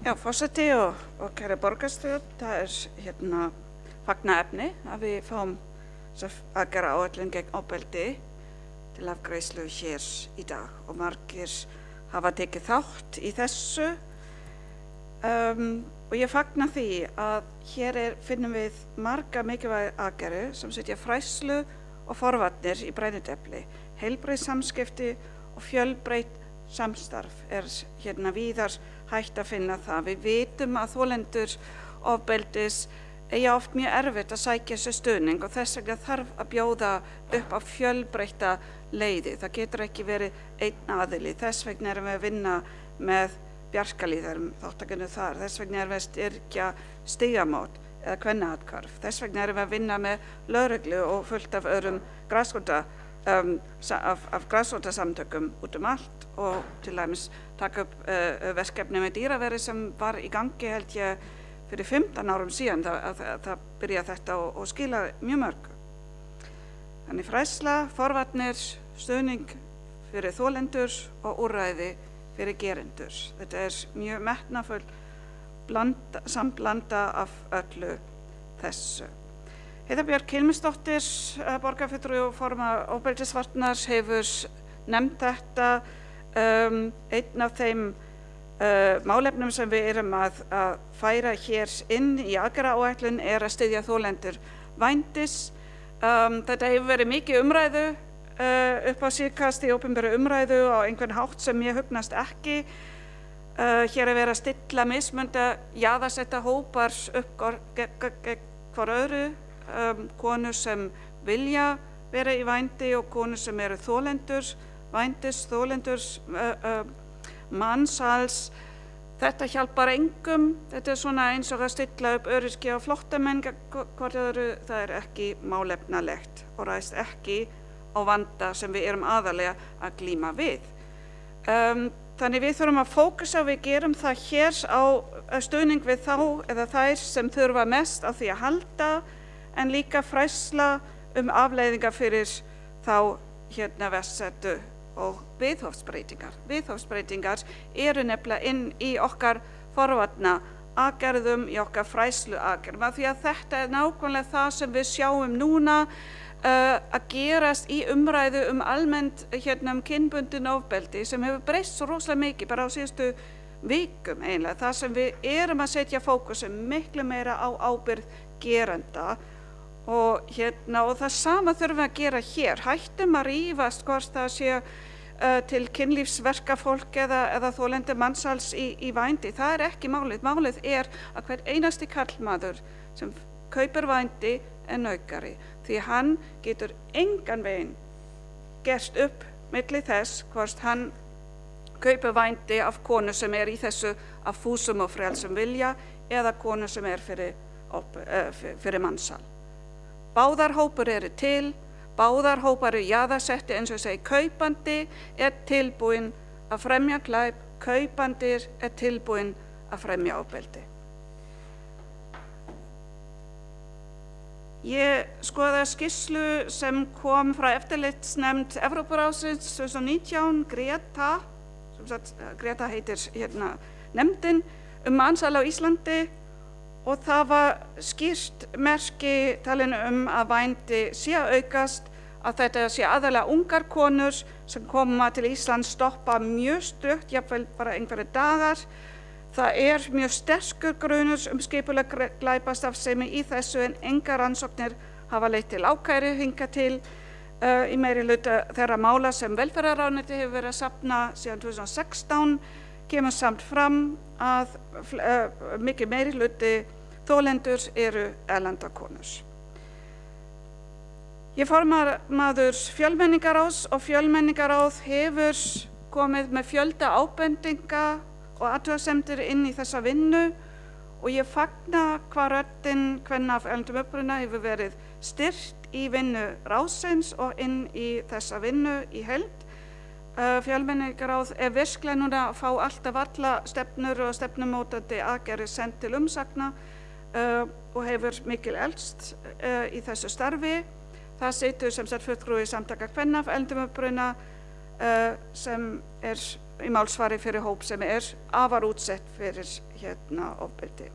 Já, forseti og kæra borgarstjórn, það fagnaefni að við fáum að gera áætlun gegn ofbeldi til afgreiðslu hér í dag og margir hafa tekið þátt í þessu og ég fagna því að hér finnum við marga mikilvæg aðgerðir sem setja fræðslu og forvarnir í brennidepli, heilbrigð samskipti og fjölbreytt samstarf víðar hægt að finna það. Við vitum að þolendur ofbeldis eiga oft mjög erfitt að sækja sér stuðning og þess vegna þarf að bjóða upp á fjölbreytta leiði. Það getur ekki verið einn aðili. Þess vegna erum við að vinna með bjarkarlíðarum, þáttakendur þar. Þess vegna erum við að styrkja stigamót eða kvennaathvarf. Þess vegna erum við að vinna með lögreglu og fullt af öðrum grasrótarsamtökum út allt og til dæmis taka upp verkefni með dýraverði sem var í gangi held ég fyrir 15 árum síðan það byrja þetta og skila mjög mörg. Þannig fræðsla, forvarnir, stuðning fyrir þolendur og úrræði fyrir gerendur. Þetta mjög metnafull samblanda af öllu þessu. Heiða Björg Hilmisdóttir, borgarfulltrúi og formaður ofbeldisvarnar hefur nefnt þetta. Einn af þeim málefnum sem við erum að færa hér inn í aðgerðaáætlun að styðja þolendur vændis. Þetta hefur verið mikið umræðu upp á síðkast í opinberri umræðu á einhvern hátt sem ég hugnast ekki. Hér verið að stilla mismunandi jaðarsetta hópar upp gegn hvor öðru, konur sem vilja vera í vændi og konur sem eru þolendur vændis, þolendur mansals. Þetta hjálpar engum. Þetta svona eins og að stilla upp öryrkja og flóttamenn hvort öðru. Það ekki málefnalegt og ræðst ekki á vanda sem við erum aðalega að glíma við. Þannig við þurfum að fókusa, við gerum það hér á stuðning við þá eða þær sem þurfa mest á því að halda. en líka fræðsla afleiðingar fyrir þá verstsettu og viðhorfsbreytingar. Viðhorfsbreytingar eru nefnilega inn í okkar forvarna aðgerðum, í okkar fræðslu aðgerðum, af því að þetta nákvæmlega það sem við sjáum núna að gerast í umræðu almennt kynbundin ofbeldi sem hefur breyst svo rosalega mikið bara á síðustu vikum eiginlega. Það sem við erum að setja fókusum miklu meira á ábyrgð gerenda og það sama þurfum við að gera hér. Hættum að rífast hvort það sé til kynlífsverkafólk eða þolendur mansals í vændi. Það er ekki málið. Málið er að hver einasti karlmaður sem kaupir vændi er nauðgari, því hann getur engan veginn gerst upp milli þess hvort hann kaupir vændi af konu sem er í þessu af fúsum og frjálsum vilja eða konu sem er fyrir mansal. Báðar hópur eru til, báðar hópar eru jaðarsetti, eins og ég segi, kaupandi er tilbúinn að fremja glæp, kaupandir er tilbúinn að fremja ofbeldi. Ég skoðaði skýrslu sem kom frá eftirlitsnefnd Evrópuráðsins 2019, Greta heitir nefndin, mansal á Íslandi, og það var skýrt merki talin að vændi sé að aukast, að þetta sé aðalega ungar konur sem koma til Íslands stoppa mjög stutt, jafnvel bara einhverjir dagar. Það er mjög sterkur grunur skipulega glæpastarfsemi í þessu en engar rannsóknir hafa leitt til ákæru hingað til í meiri hluta þeirra mála sem velferðarráðuneytið hefur verið að safna síðan 2016 kemur samt fram að mikið meiri hluti þolendur eru erlendar konur. Ég formaður fjölmenningarráðs og fjölmenningarráð hefur komið með fjölda ábendinga og athugasemdir inn í þessa vinnu og ég fagna hvað röddin kvenna af erlendum uppruna hefur verið styrkt í vinnu ráðsins og inn í þessa vinnu í heild. Fjölmenningarráð er virkilega núna að fá alltaf alla stefnur og stefnumótandi aðgerðir sent til umsagna og hefur mikil elst í þessu starfi. Það situr sem sagt fulltrúi samtaka kvenna af erlendum uppruna sem er í málsvari fyrir hóp sem er afar útsett fyrir ofbeldi.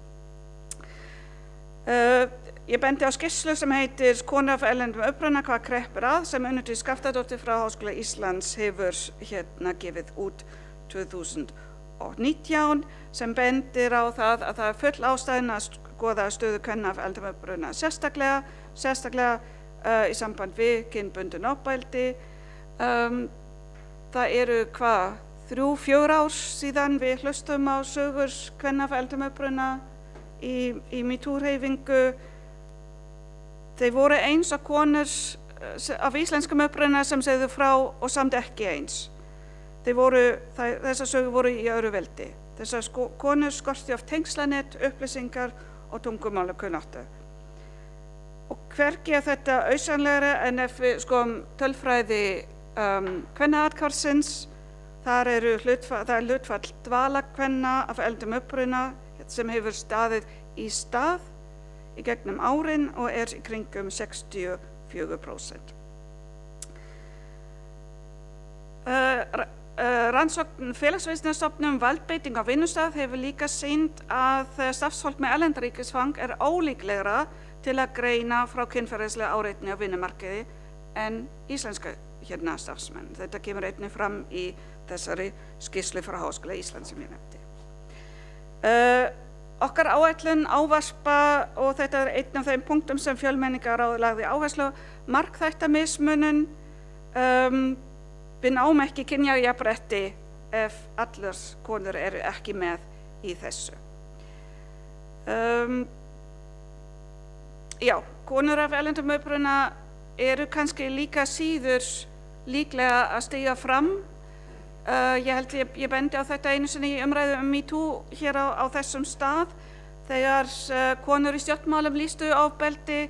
Ég bendi á skýrslu sem heitir Konur af erlendum uppruna, hvað kreppir að, sem Unnur Skaftadóttir frá Háskóla Íslands hefur gefið út 2019 sem bendir á það að það er full ástæðan að skoða stöðu kvenna af erlendum uppruna sérstaklega í samband við kynbundin ofbeldi. Það eru 3-4 ár síðan við hlustum á sögur kvenna af erlendum uppruna í MeToo-hreyfingu. Þeir voru eins og konur af íslenskum uppruna sem segðu frá og samt ekki eins. Þessar sögur voru í öðru veldi. Þessar konur skorti af tengslanett, upplýsingar og tungumálakunnáttu. Og hvergi er þetta auðsannlegra en ef við skoðum tölfræði kvennaathvarfsins, það er hlutfall dvalarkvenna af erlendum uppruna sem hefur staðið í stað í gegnum árin og er í kringum 64%. Rannsókn Félagsvísindastofnunar valdbeiting á vinnustað hefur líka sýnt að starfsfólk með erlenda ríkisfang er ólíklegra til að greina frá kynferðislega áreitni á vinnumarkaði en íslenska starfsmenn. Þetta kemur einnig fram í þessari skýrslu frá Háskóla Íslands sem ég nefndi. Okkar áætlun ávarpa, og þetta er einn af þeim punktum sem fjölmenningarráð lagði áherslu á, margþættamismunun. Við náum ekki kynjajafnrétti ef allar konur eru ekki með í þessu. Konur af erlendum uppruna eru kannski líka síður líklega að stíga fram. Ég bendi á þetta einu sinni í umræðu MeToo hér á þessum stað. Þegar konur í stjórnmálum lýstu ofbeldi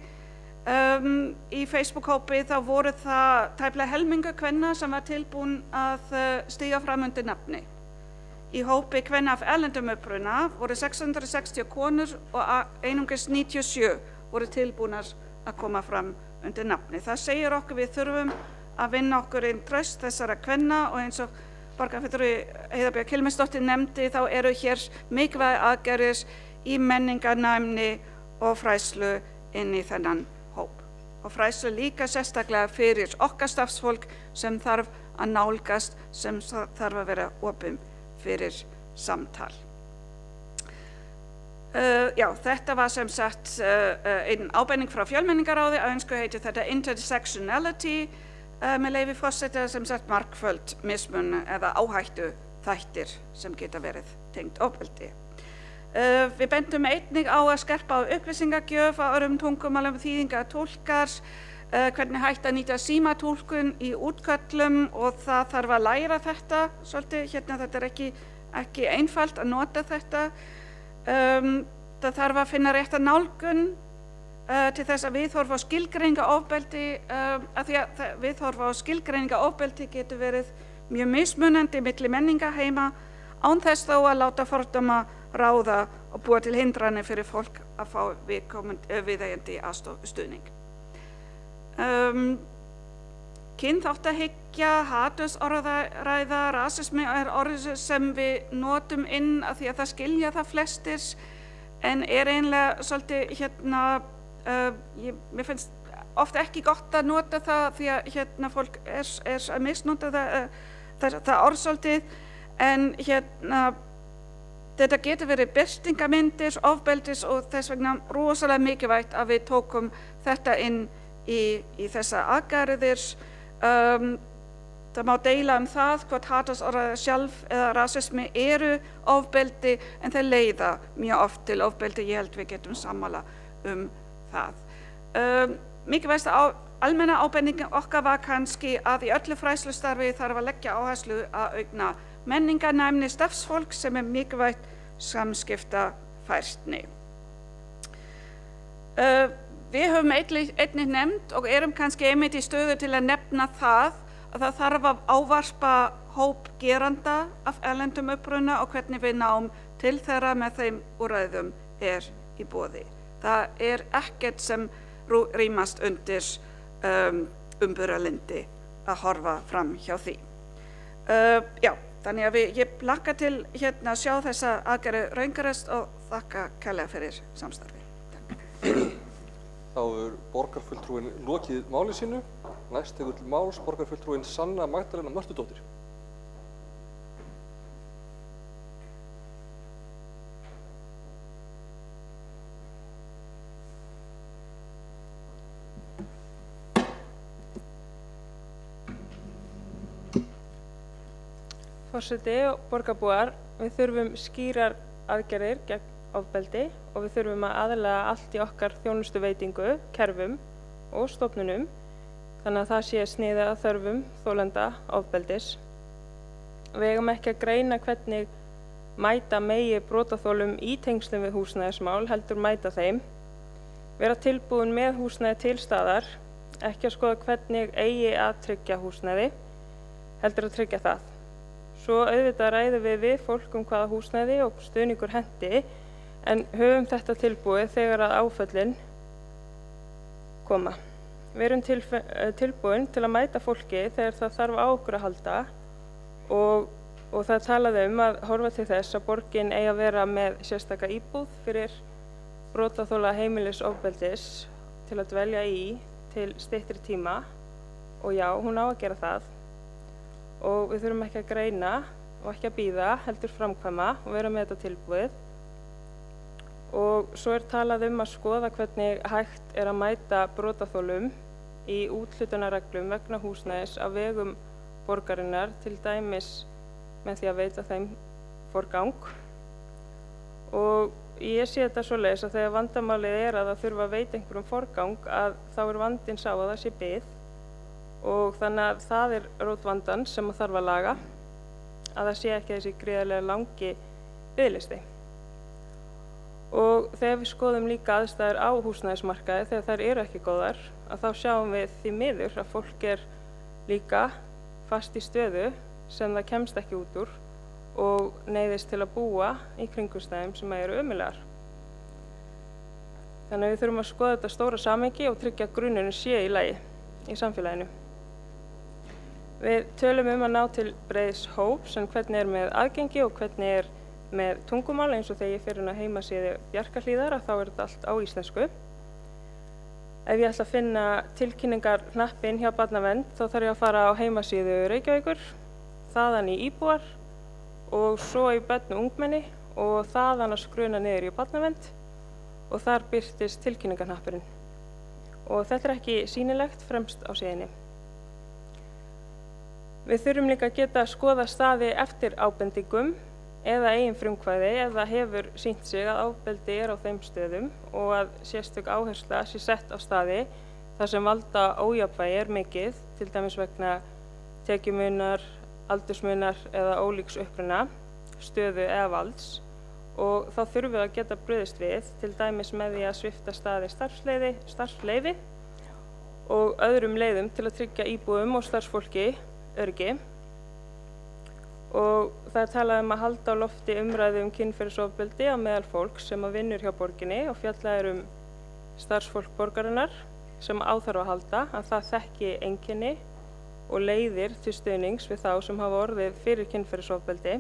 í Facebook-hópi þá voru það tæplega helmingur kvenna sem var tilbúin að stíga fram undir nafni. Í hópi kvenna af erlendum uppruna voru 660 konur og einungis 97 voru tilbúnar að koma fram undir nafni. Það segir okkur við þurfum að vinna okkur inn traust þessara kvenna og eins og borgarfulltrúi Heiða Björk Hilmisdóttir nefndi þá eru hér mikilvæg aðgerðir í menningarnæmni og fræðslu inn í þennan hóp. Og fræðslu líka sérstaklega fyrir okkar starfsfólk sem þarf að nálgast, sem þarf að vera opin fyrir samtal. Já, þetta var sem sagt einn ábending frá fjölmenningaráði á ensku heitir þetta intersectionality með leyfi forseta sem sagt margföld mismun eða áhættu þættir sem geta verið tengt ofbeldi. Við bendum einnig á að skerpa á upplýsingagjöf á öðrum tungumálum, þýðingar, túlkar, hvernig hægt að nýta símatúlkun í útköllum og það þarf að læra þetta svolítið, hérna þetta er ekki einfalt að nota þetta. Það þarf að finna rétta nálgun til þess að viðhorfa á skilgreininga ofbeldi, að því að viðhorfa á skilgreininga ofbeldi getur verið mjög mismunandi milli menningaheima án þess þó að láta fordóma ráða og búa til hindranir fyrir fólk að fá viðeigandi stuðning. Kynþáttahyggja, hatursorðræða, rasismi er orð sem við notum inn af því að það skilja það flestir en er einlega svolítið mér finnst oft ekki gott að nota það því að fólk er að misnota það orð svolítið en þetta getur verið birtingamyndir, ofbeldis og þess vegna rosalega mikilvægt að við tókum þetta inn í þessa aðgerðir. Það má deila það hvort hatursorðræða sjálf eða rasismi eru ofbeldi en þeir leiða mjög oft til ofbeldi, ég held við getum sammála það. Mikilvægsta almenna ábending okkar var kannski að í öllu fræðslustarfi þarf að leggja áherslu að aukna menningarnæmni starfsfólk sem er mikilvægt samskiptafærni. Við höfum einnig nefnt og erum kannski einmitt í stöðu til að nefna það að það þarf að ávarpa hóp geranda af erlendum uppruna og hvernig við náum til þeirra með þeim úrræðum er í boði. Það er ekkert sem rýmast undir umburðarlyndi að horfa fram hjá því. Já, þannig að ég hlakka til að sjá þessa aðgerð raungerast og þakka kærlega fyrir samstarfi. Takk. Þá er borgarfulltrúin lokið máli sínu. Næst tekur til máls borgarfulltrúin Sanna Magdalena Mörtudóttir. Forseti og borgarbúar, við þurfum skýrar aðgerðir gegn ofbeldi og við þurfum að aðlaga allt í okkar þjónustuveitingu, kerfum og stofnunum þannig að það sé sniðið að þörfum þolenda ofbeldis. Við eigum ekki að greina hvernig mæta megi brotaþolum í tengslum við húsnæðismál, heldur mæta þeim. Vera tilbúin með húsnæði til staðar, ekki að skoða hvernig eigi að tryggja húsnæði, heldur að tryggja það. Svo auðvitað ræðum við fólk hvaða húsnæði og stuðningur henti, en höfum þetta tilbúið þegar að áföllin koma. Við erum tilbúin til að mæta fólki þegar það þarf á okkur að halda og það talaði að horfa til þess að borgin eigi að vera með sérstaka íbúð fyrir brotaþola heimilisofbeldis til að dvelja í til styttri tíma og já, hún á að gera það og við þurfum ekki að greina og ekki að bíða, heldur framkvæma og vera með þetta tilbúið. Og svo er talað að skoða hvernig hægt er að mæta brotaþolum í úthlutunarreglum vegna húsnæðis á vegum borgarinnar, til dæmis með því að veita þeim forgang. Og ég sé þetta svoleiðis að þegar vandamálið er að það þurfa að veita einhverjum forgang að þá er vandinn sá að það sé bið og þannig að það er rót vandans sem þarf að laga, að það sé ekki þessi gríðarlega langi biðlisti. Og þegar við skoðum líka aðstæður á húsnæðismarkaði þegar þær eru ekki góðar, að þá sjáum við því miður að fólk er líka fast í stöðu sem það kemst ekki út úr og neyðist til að búa í kringumstæðum sem eru ömurlegar. Þannig að við þurfum að skoða þetta stóra samhengi og tryggja að grunnurinn sé í lagi í samfélaginu. Við tölum að ná til breiðs hóps, en hvernig með aðgengi og hvernig með tungumál, eins og þegar ég fer inn á heimasíðu Bjarkarhlíðar, þá þetta allt á íslensku. Ef ég ætla að finna tilkynningarhnappinn hjá Barnavernd, þá þarf ég að fara á heimasíðu Reykjavíkur, þaðan í íbúar og svo í börn og ungmenni og þaðan að skruna niður í Barnavernd og þar birtist tilkynningarhnappurinn. Og þetta ekki sýnilegt fremst á síðunni. Við þurfum líka að geta að skoða staði eftir ábendingum eða eigin frumkvæði ef það hefur sýnt sig að ofbeldi á þeim stöðum og að sérstök áhersla sé sett á staði þar sem valda ójafnvægi mikið, til dæmis vegna tekjumunnar, aldursmunnar eða ólíks uppruna, stöðu eða valds, og þá þurfum við að geta brugðist við, til dæmis með því að svipta staði starfsleyfi og öðrum leiðum til að tryggja íbúum og starfsfólki öryggi. Og það talað að halda á lofti umræðu kynferðisofbeldi á meðal fólks sem vinnur hjá borginni og fjallað starfsfólk borgarinnar sem á þarf að halda, að það þekki einkenni og leiðir til stuðnings við þá sem hafa orðið fyrir kynferðisofbeldi.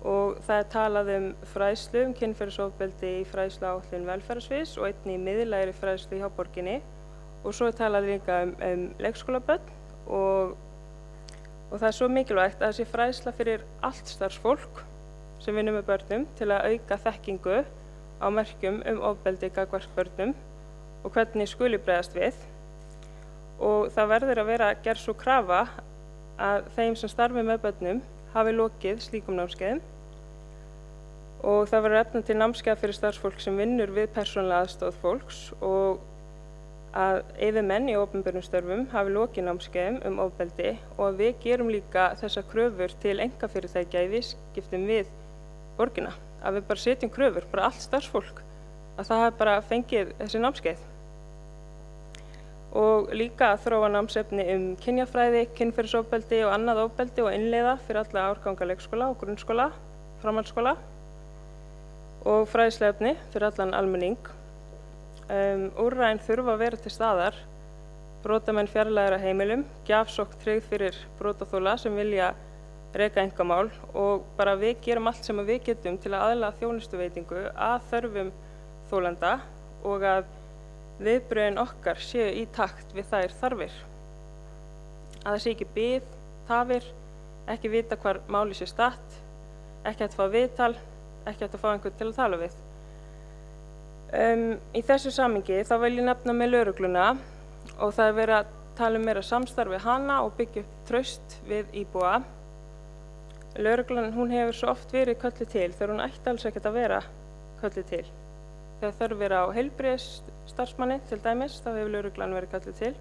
Og það talað fræðslu kynferðisofbeldi í fræðsluáætlun velferðarsviðs og einnig í miðlægri fræðslu hjá borginni. Og svo talað líka leikskólabörn og það svo mikilvægt að það sé fræðsla fyrir allt starfsfólk sem vinnur með börnum til að auka þekkingu á merkjum ofbeldi gagnvart börnum og hvernig skuli bregðast við. Og það verður að vera gerð svo krafa að þeim sem starfi með börnum hafi lokið slíkum námskeiðum og það verður efna til námskeið fyrir starfsfólk sem vinnur við persónulega aðstoð fólks og að yfirmenn í opinberum störfum hafi lokið námskeiðum ofbeldi og að við gerum líka þessar kröfur til einkafyrirtækja í viðskiptum við borgina. Að við bara setjum kröfur, bara allt starfsfólk, að það hafi bara fengið þessi námskeið. Og líka að þróa námsefni kynjafræði, kynferðisofbeldi og annað ofbeldi og innleiða fyrir alla árganga leikskóla og grunnskóla, framhaldsskóla og fræðsluefni fyrir allan almenning. Úrræðin þurfa að vera til staðar, brotamenn fjarlægðir af heimilum, gjafsókn tryggð fyrir brotaþola sem vilja reka einkamál og bara við gerum allt sem við getum til að aðlaga þjónustuveitingu að þörfum þolenda og að viðbrögðin okkar séu í takt við þær þarfir. Að það sé ekki bið, tafir, ekki vita hvar máli sé statt, ekki hægt að fá viðtal, ekki hægt að fá einhvern til að tala við. Í þessu samhengi þá vil ég nefna með lögregluna og það verið að tala meira samstarf við hana og byggja upp traust við íbúa. Lögreglan hefur svo oft verið kölluð til þegar hún ætti alls ekkert að vera kölluð til. Þegar þörf á heilbrigðisstarfsmanni til dæmis, þá hefur lögreglan verið kölluð til.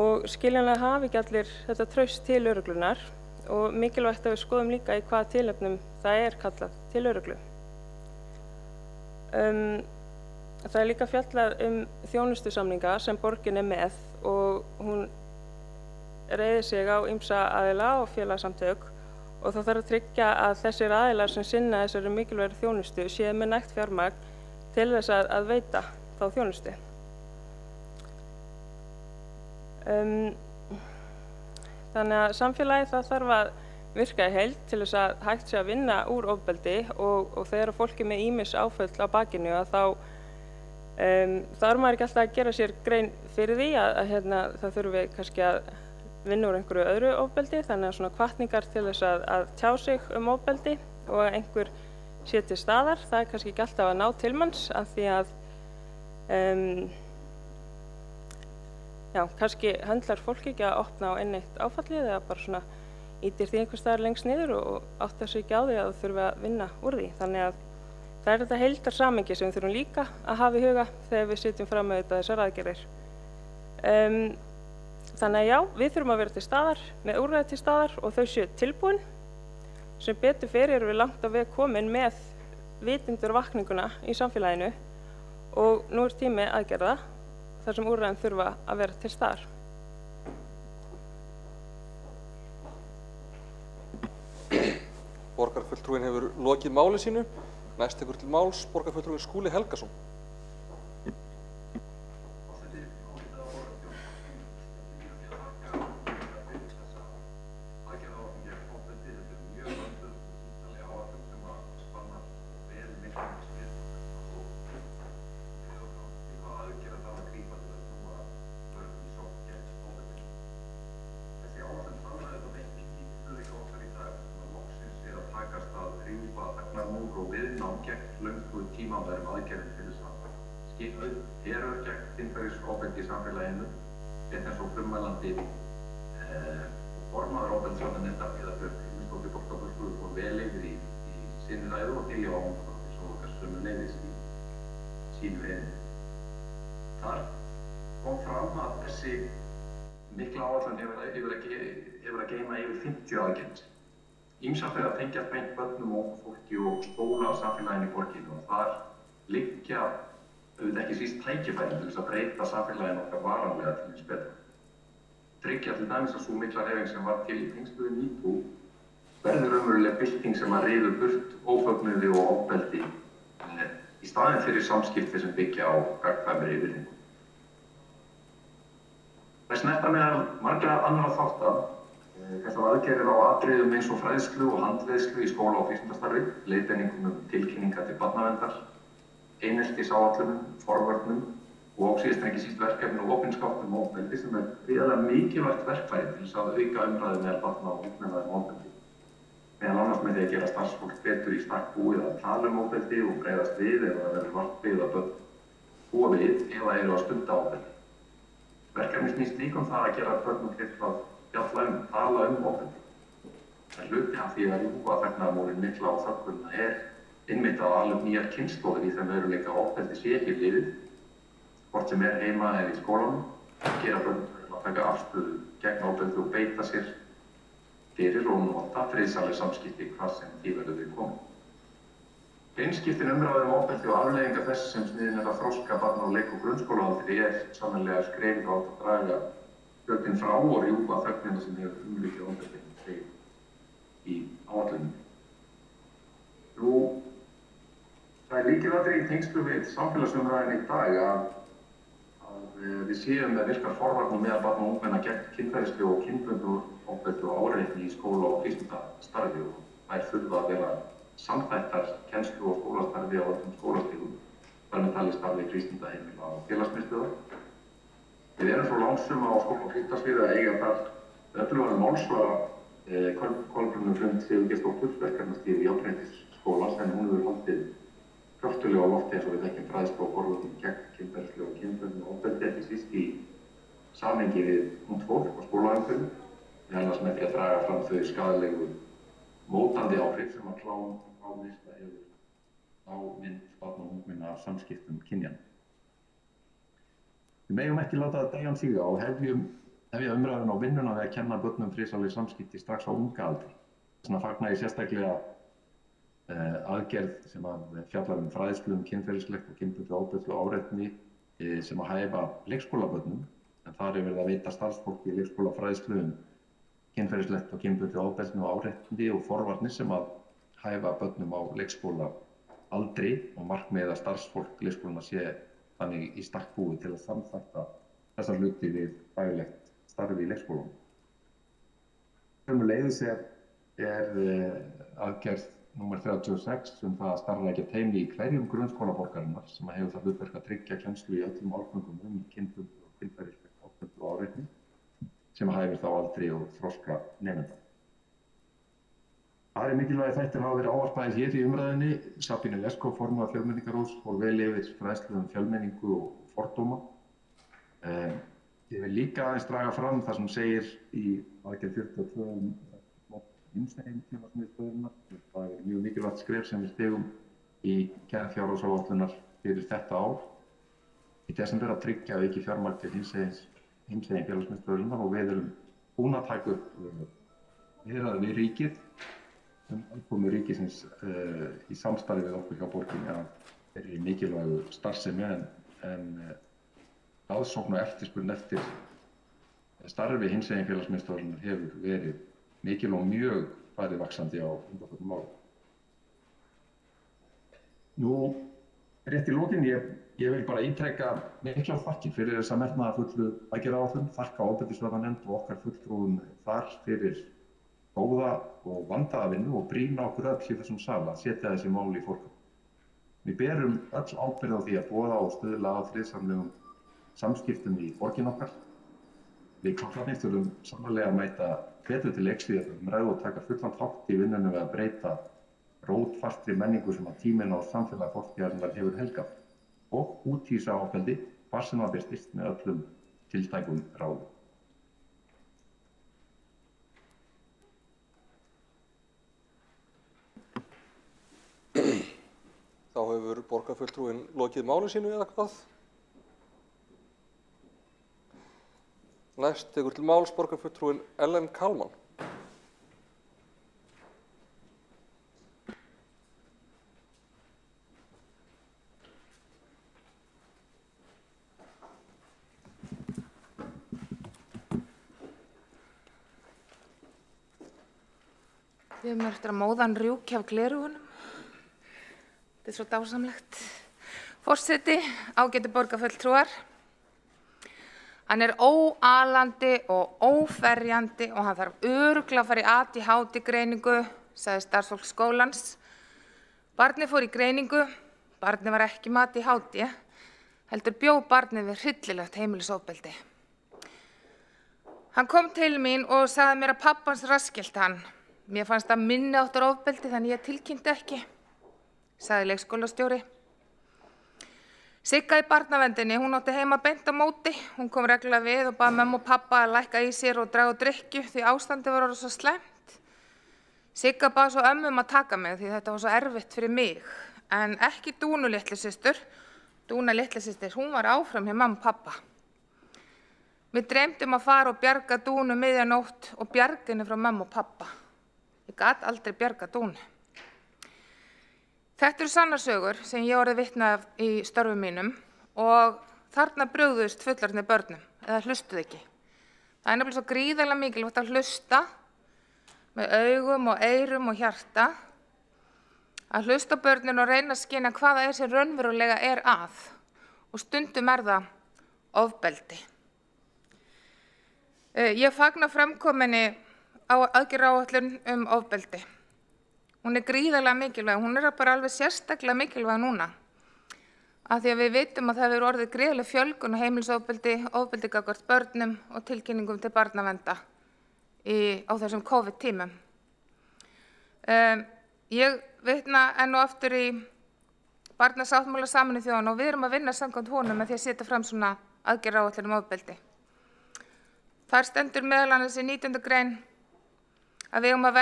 Og skiljanlega hafi ekki allir þetta traust til lögreglunar og mikilvægt að við skoðum líka í hvaða tilefnum það kallað til lögreglu. Það líka fjallað þjónustusamninga sem borgin með og hún reiðir sig á ýmsa aðila og félagasamtök og það þarf að tryggja að þessir aðilar sem sinna þessari mikilvægri þjónustu séu með nægt fjármagn til þess að veita þá þjónustu. Þannig að samfélagið það þarf að virka í heild til þess að hægt sé að vinna úr ofbeldi og þegar fólki með ýmis áföll á bakinu að þá er maður ekki alltaf að gera sér grein fyrir því að það þurfi kannski að vinna úr einhverju öðru ofbeldi, þannig að svona hvatningar til þess að tjá sig ofbeldi og að einhver sé til staðar, það kannski ekki alltaf að ná til manns af því að kannski höndlar fólk ekki að opna á eitt áfallið eða bara svona ítir því einhvers staðar lengst niður og áttar sig ekki á því að það þurfi að vinna úr því. Þannig að það þetta heildarsamhengi sem við þurfum líka að hafa í huga þegar við sitjum fram með þessar aðgerðir. Þannig að já, við þurfum að vera til staðar, með úrræði til staðar og þau séu tilbúin. Sem betur fyrir erum við langt á veg komin með vitundurvakninguna í samfélaginu og nú tími aðgerða þar sem úrræðin þurfa að vera til staðar. Borgarfulltrúinn hefur lokið máli sínu. Næst tekur til máls borgarfulltrúinn Skúli Helgason. eru gegn kynferðisofbeldi í samfélaginu, rétt eins og frummælandi formaður ofbeldisvarnarnefndar Heiða Björk Hilmisdóttir borgarfulltrúi fór vel yfir í sinni ræðu og Diljá Árnadóttir svo sömuleiðis í sínu erindi. Þar kom fram að þessi mikla áætlun hefur að geyma yfir 50 aðgerðir. Ýmsar þeirra tengjast beint börnum og fólki og skóla og samfélaginu í borginni og þar liggja auðvitað ekki síst tækifæri til þess að breyta samfélaginu okkar varanlega til hins betra. Tryggja til dæmis að sú mikla hreyfing sem var til í tengslum við MeToo verður raunveruleg bylting sem að ryður burt ófögnuði og ofbeldi í staðinn fyrir samskipti sem byggja á gagnkvæmri virðingu. Það snerta meðal margra annarra þátta þessar aðgerðir á atriðum eins og fræðslu og handleiðslu í skóla- og vísindastarfi, leiðbeiningum tilkynninga til barnaverndar, eineltisáætlunum, forvörnum og síðast en ekki síst verkefni og opinskátt ofbeldi sem gríðarlega mikilvægt verkfæri til þess að auka umræðu meðal barna og ungmenna ofbeldi. Meðal annars með því að gera starfsfólk betur í stakk búið að tala ofbeldi og bregðast við ef það verður vart við að búa við eða eru að stunda ofbeldi. Verkefni snýst líka það að gera börnum kleift að tala ofbeldi. Það hluti af því að rjúfa þagnaðarmúrinn mikla á þöggunina einmitt að ala upp nýjar kynslóðir í þeim veruleika að ofbeldi sé ekki liðið, hvort sem heima eða í skólanum, gera börn að taka afstöðu gegn ofbeldi og beita sér fyrir og nota friðsamleg samskipti hvar sem því verður við komið. Hreinskiptin umræðu ofbeldi og afleiðingar þess sem sniðin að þroska barna á leik- og grunnskólaaldri sannarlega skrefið á að draga fjöldin frá og rjúfa þögnina sem hefur umlykið ofbeldi í áætlunum. Það lykilatriði í tengslum við samfélagsumræðunni í dag að við séum með virkar forvarnir meðal barna og ungmenna gegn kynferðislu og kynbundnu ofbeldi og áreitni í skóla- og vísindastarfi og þær þurfa að vera samþættar kennslu- og skólastarfi á öllum skólastigum, þar með talið starfi frístundaheimila og félagsmiðstöðvar. Við erum svo lánsum á skóla- og frístundarsviði að eiga þar öflugan málsvara Kolbrúnu Hrund Sigurgeirsdóttur, verkefnastýri jafnréttisskólans, en hún hefur haldið kröftulega á lofti eins og við þekkjum fræðslu og forvörnum gegn kynferðislu og kynbundnu ofbeldi, ekki síst í samhengi við ungt fólk og skólaumhverfi, meðal annars með því að draga fram þau skaðlegu mótandi áhrif sem að klámneysla hefur á mynd barna og ungmenna af samskiptum kynjanna. Við megum ekki láta þetta degjan síga og hefja umræðuna á vinnuna við að kenna börnum friðsamleg samskipti strax á unga aldri. Þess vegna fagna ég sérstaklega aðgerð sem að fjallar fræðslu kynferðislegt og kynbundnu ofbeldi og áreitni sem að hæfa leikskólabörnum, en þar verið að veita starfsfólki í leikskólafræðslu kynferðislegt og kynbundnu ofbeldi og áreitni og forvarnir sem að hæfa börnum á leikskólaaldri og markmiðið að starfsfólk leikskólana sé þannig í stakk búið til að samþætta þessa hluti við daglegt starfi í leikskólum. Sömuleiðis aðgerð númer 36 það að starfrækja teymi í hverjum grunnskólaborgarinnar sem hefur það hlutverk að tryggja kennslu í öllum málföngum kynbundnu og kynferðislegt ofbeldi og áreitni sem hæfir þá aldri og þroska nemenda. Aðrir mikilvægir þættir hafa verið ávarpaðir hér í umræðunni. Sabine Leskov, formaður Fjölmenningarráðs, fór vel yfir fræðslu fjölmenningu og fordóma. Ég vil líka aðeins draga fram það sem segir í aðgerð 42 hinsegin félagsmiðstöðvarnar. Það mjög mikilvægt skref sem við stigum í kjaraþjárhagsáætlunar fyrir þetta ár. Í desember að tryggja aukið fjármagn til hinsegin félagsmiðstöðvarnar og við erum búin að taka upp viðræður við ríkið aðkomu ríkisins í samstarfi við okkur hjá borginni að þeirri mikilvægu starfsemi en aðsókn og eftirspurn eftir starfi hinsegin félagsmiðstöðvarinnar hefur verið mikil og mjög farið vaxandi á undanförnum árum. Rétt í lokin, ég vil bara ítreka miklar þakkir fyrir þessa metnaðarfullu aðgerðaáætlun, þakka ofbeldisvarnarnefnd og okkar fulltrúum þar fyrir góða og vandaða vinnu og brýna okkur öll í þessum sal að setja þessi mál í forgang. Við berum öll ábyrgð á því að boða og stuðla að friðsamlegum samskiptum í borgin okkar. Við krakkarnir þurfum sannarlega að mæta betur til leiks við umræðu og taka fullan þátt í vinnunni við að breyta rótfastri menningu sem að tíminn á samfélagi fortíðarinnar hefur helgað og úthýsa ofbeldi hvar sem það birtist með öllum tiltækum ráðum. Þá hefur borgarfulltrúinn lokið máli sínu eða hvað? Næst tekur til máls borgarfulltrúinn Ellen Kalman. Ég hef mér eftir að móðan rjúki af gleraugunum. Þetta er svo dásamlegt. Forseti, ágætu borgarfulltrúar. Hann er óalandi og óferjandi og hann þarf örugglega að fara í ADHD-greiningu, sagði starfsfólk skólans. Barnið fór í greiningu, barnið var ekki með ADHD, heldur bjó barnið við hryllilegt heimilisofbeldi. Hann kom til mín og sagði mér að pappans raskelt hann. Mér fannst það minni áttar ofbeldi þannig ég tilkynnti ekki, sagði leikskólastjóri. Sigga í barnaverndinni, hún átti heima beint á móti. Hún kom reglulega við og bað mömmu og pappa að lækka í sér og draga drykkju því ástandið var orðið svo slæmt. Sigga bað svo ömmu að taka mig því þetta var svo erfitt fyrir mig. En ekki Dúnu litlusystur. Dúna litlusystir, hún var áfram hjá mamma og pappa. Við dreymdum að fara og bjarga Dúnu miðjanótt og bjarga henni frá mamma og pappa. Ég gat aldrei bjarga Dúnu. Þetta eru sannarsögur sem ég orðið vitni af í störfum mínum og þarna brugðust fullorðnir börnum, eða hlustuðu ekki. Það er nefnilega svo gríðarlega mikilvægt að hlusta með augum og eyrum og hjarta, að hlusta á börnin og reyna að skynja hvað það er sem raunverulega er að og stundum er það ofbeldi. Ég fagna framkominni aðgerðaáætlun ofbeldi. Hún er gríðarlega mikilvæg, hún er bara alveg sérstaklega mikilvæg núna. Af því að við vitum að það hefur orðið gríðarleg fjölgun á heimilisofbeldi, ofbeldi gagnvart börnum og tilkynningum til barnaverndar á þessum COVID-tímum. Ég vitna enn og aftur í barnasáttmála Sameinuðu þjóðanna og við erum að vinna samkvæmt honum með því að setja fram svona aðgerðaáætlun ofbeldi. Þar stendur meðal annars í 19. grein að við eigum að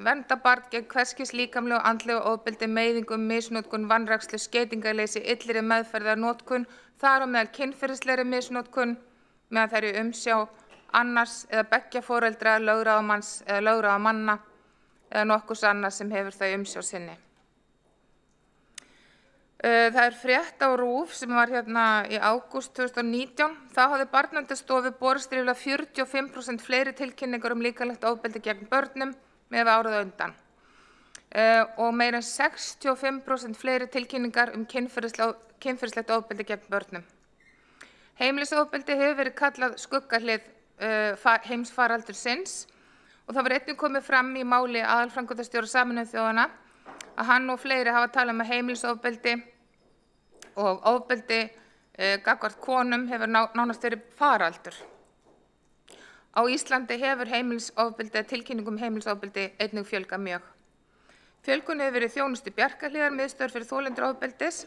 vernda barn gegn hverskis líkamlegu og andlegu ofbeldi, meiðingum, misnotkun, vanrækslu, skeytingarleysi, illri meðferðar notkun, þar á meðal kynferðislegri misnotkun, meðan þær eru umsjá annars eða beggja foreldra, lögráðamanns eða lögráðamanna eða nokkurs annars sem hefur þau umsjá sinni. Það er frétt á RÚV sem var hérna í ágúst 2019. Þá hafði Barnaverndarstofu borist ríflega 45% fleiri tilkynningar líkamlegt ofbeldi gegn börnum með árið á undan. Og meira en 65% fleiri tilkynningar kynferðislegt ofbeldi gegn börnum. Heimilisofbeldi hefur verið kallað skuggahlið heimsfaraldursins og það var einnig komið fram í máli aðalframkvæmdastjóra Sameinuðu þjóðanna að hann og fleiri hafa talað um að heimilisofbeldi og ofbeldi gagnvart konum hefur nánast verið faraldur. Á Íslandi hefur tilkynningum heimilisofbeldi einnig fjölgað mjög. Fjölgun hefur verið þjónustu Bjarkarhlíðar, miðstöð fyrir þolendur ofbeldis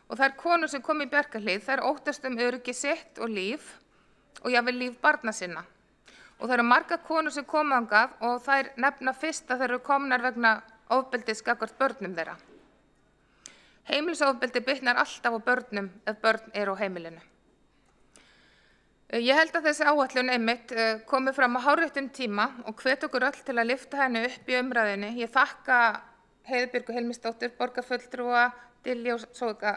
og þær konur sem kom í Bjarkarhlíð þær óttast öryggi sitt og líf og jafnvel líf barna sinna. Og það eru margar konur sem koma þangað og þær nefna fyrst að þær eru komnar vegna ofbeldis gagnvart börnum þeirra. Heimilisofbeldi bitnar alltaf á börnum ef börn eru á heimilinu. Ég held að þessi áætlun einmitt komi fram á hárréttum tíma og hvet okkur öll til að lyfta henni upp í umræðunni. Ég þakka Heiðbjörgu Hilmisdóttur, borgarfulltrúa, Diljá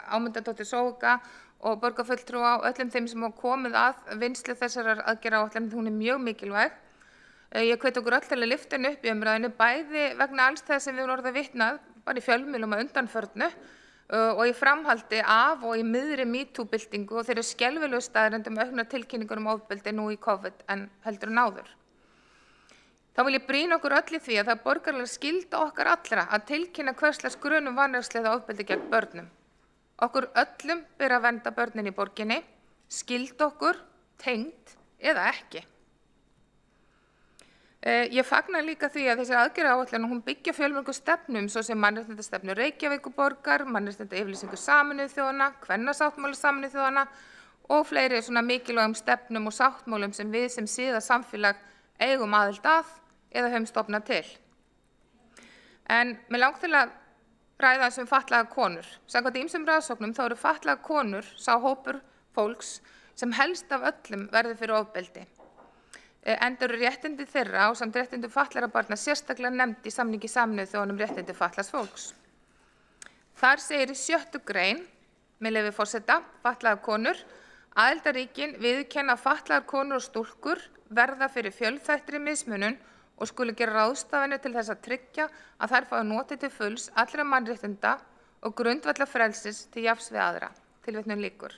Ámundadóttur Sóga og borgarfulltrúa og öllum þeim sem hafa komið að vinnslu þessarar aðgerðaáætlunar. Hún er mjög mikilvæg. Ég hvet okkur öll til að lyfta henni upp í umræðunni, bæði vegna alls þess sem við erum orðið vitnað, bara í fjölmiðlum að undanförnu og í framhaldi af og í miðri MeToo-byltingu og þeirri skelfilegu staðreyndum auknar tilkynningar ofbeldi nú í COVID en heldur en áður. Þá vil ég brýna okkur öll í því að það er borgaraleg skylda okkar allra að tilkynna hverslags grun vanrækslu eða ofbeldi gegn börnum. Okkur öllum ber að vernda börnin í borginni, skylda okkur, tengd eða ekki. Ég fagna líka því að þessi aðgerðaáætlun hún byggja fjölmörgum stefnum svo sem mannréttindastefnu Reykjavíkurborgar, mannréttindayfirlýsingu Sameinuðu þjóðanna, kvennasáttmála Sameinuðu þjóðanna og fleiri svona mikilvægum stefnum og sáttmálum sem við sem siðasamfélag eigum aðild að eða höfum stofnað til. En mig langar til að ræða um fatlaðar konur. Samkvæmt ýmsum rannsóknum þá eru fatlaðar konur sá hópur fólks sem helst af öllum verður fyrir ofbeldi. Enda eru réttindi þeirra ásamt réttindum fatlaðra barna sérstaklega nefnd í samningi Sameinuðu þjóðanna um réttindi fatlaðs fólks. Þar segir í 6. grein, með leyfi forseta, fatlaðar konur, aðildarríkin viðurkenna að fatlaðar konur og stúlkur verða fyrir fjölþættri mismunun og skulu gera ráðstafanir til þess að tryggja að þær fái notið til fulls allra mannréttinda og grundvallarfrelsis til jafns við aðra. Tilvitnun lýkur.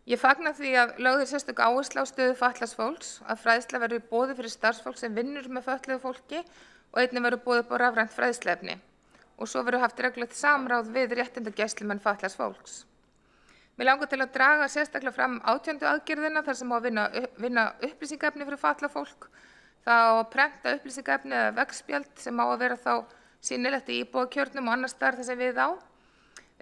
Ég fagna því að lögð sérstök áhersla á stöðu fatlaðs fólks, að fræðsla verður í boði fyrir starfsfólk sem vinnur með fötluðu fólki og einnig verður boðið upp á rafrænt fræðsluefni. Og svo verður haft reglulegt samráð við réttindagæslumenn fatlaðs fólks. Mig langar til að draga sérstaklega fram 18. aðgerðina þar sem á að vinna upplýsingaefni fyrir fatlað fólk. Það á að prenta upplýsingaefni eða veggspjald sem á að vera þá sýnilegt í íbúðakjörnum og annars staðar þar sem við á.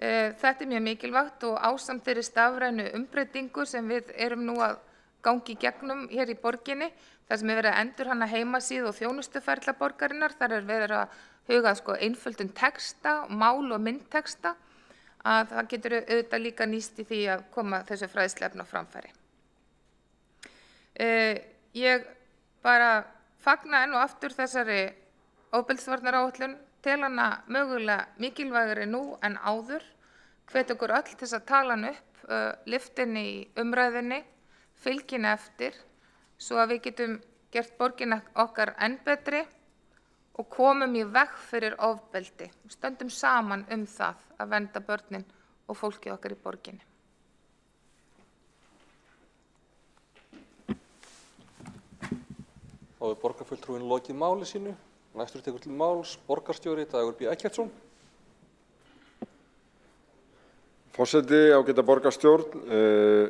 Þetta mjög mikilvægt og ásamt þeirri stafrænu umbreytingu sem við erum nú að gangi gegnum hér í borginni, þar sem verið að endurhanna heimasíðu og þjónustuferla borgarinnar, þar verið að huga einföldun texta, mál og myndtexta, að það getur auðvitað líka nýst í því að koma þessu fræðsluefni á framfæri. Ég bara fagna enn og aftur þessari ofbeldisvarnaráætlun, tel hana mögulega mikilvægari nú en áður, hvet okkur öll til þess að tala hann upp, lyfta henni í umræðunni, fylgja henni eftir, svo að við getum gert borgina okkar enn betri og komum í veg fyrir ofbeldi. Stöndum saman það að vernda börnin og fólkið okkar í borginni. Þá er borgarfulltrúinn lokið máli sínu. Næstur tekur til máls borgarstjóri Dagur B. Eggertsson. Forseti, ágæta borgarstjórn,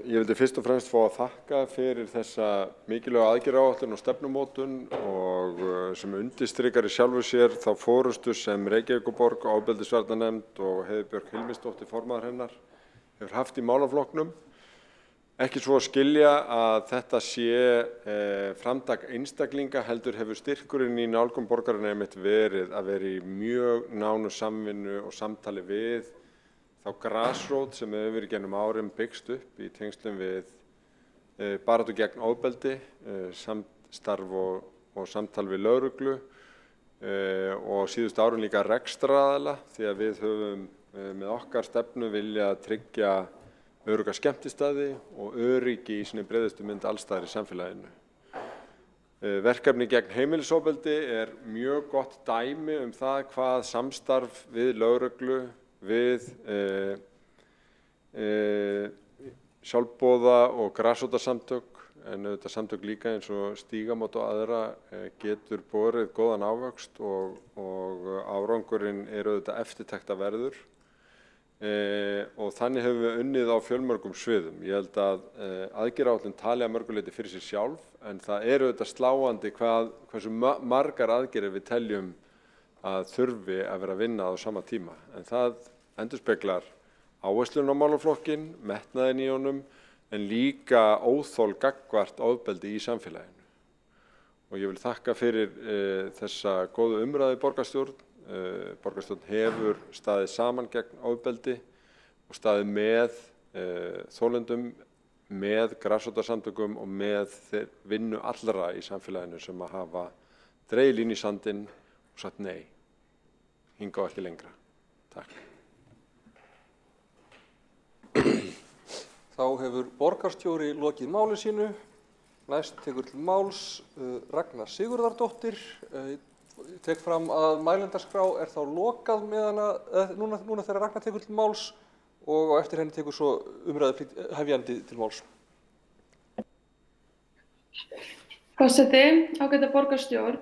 ég vildi fyrst og fremst fá að þakka fyrir þessa mikilvæga aðgerðaáætlun og stefnumótun og sem undirstrikar í sjálfu sér þá forystu sem Reykjavíkurborg, ofbeldisvarnarnefnd og Heiðu Björk Hilmisdóttir formaður hennar hefur haft í málaflokknum. Ekki svo að skilja að þetta sé framtak einstaklinga, heldur hefur styrkurinn í nálgun borgarinnar einmitt verið að vera í mjög nánu samvinnu og samtali við þá grasrót sem hefur verið gennum árum byggst upp í tengslum við baráttu gegn ofbeldi, samstarf og samtal við lögreglu og síðustu árum líka rekstraraðila því að við höfum með okkar stefnu vilja tryggja örugga skemmtistaði og öryggi í sinni breiðustu mynd allstaðar í samfélaginu. Verkefni gegn heimilisofbeldi mjög gott dæmi það hvað samstarf við lögreglu, við sjálfboða og grasrótarsamtök, en auðvitað samtök líka eins og Stígamót og aðra getur borið góðan ávöxt og árangurinn auðvitað eftirtektarverður. Og þannig höfum við unnið á fjölmörgum sviðum. Ég held að aðgerðaáætlun tali að mörgu leyti fyrir sig sjálf, en það auðvitað sláandi hversu margar aðgerðir við teljum að þurfi að vera að vinna á sama tíma. En það endurspeglar áherslun á málaflokkinn, metnaðinn í honum, en líka óþol gagnvart ofbeldi í samfélaginu. Og ég vil þakka fyrir þessa góðu umræðu borgarstjórn. Borgarstjórn hefur staðið saman gegn ofbeldi og staðið með þolendum, með grasrótarsamtökum og með vinnu allra í samfélaginu sem að hafa dregið línu í sandinn og sagt nei, hingað og ekki lengra. Takk. Þá hefur borgarstjóri lokið máli sínu. Næst tekur til máls Ragna Sigurðardóttir. Ég tek fram að mælendaskrá þá lokað með hana núna þegar Ragna tekur til máls og á eftir henni tekur svo umræðu hefjandi til máls. Forseti, ágæta borgarstjórn,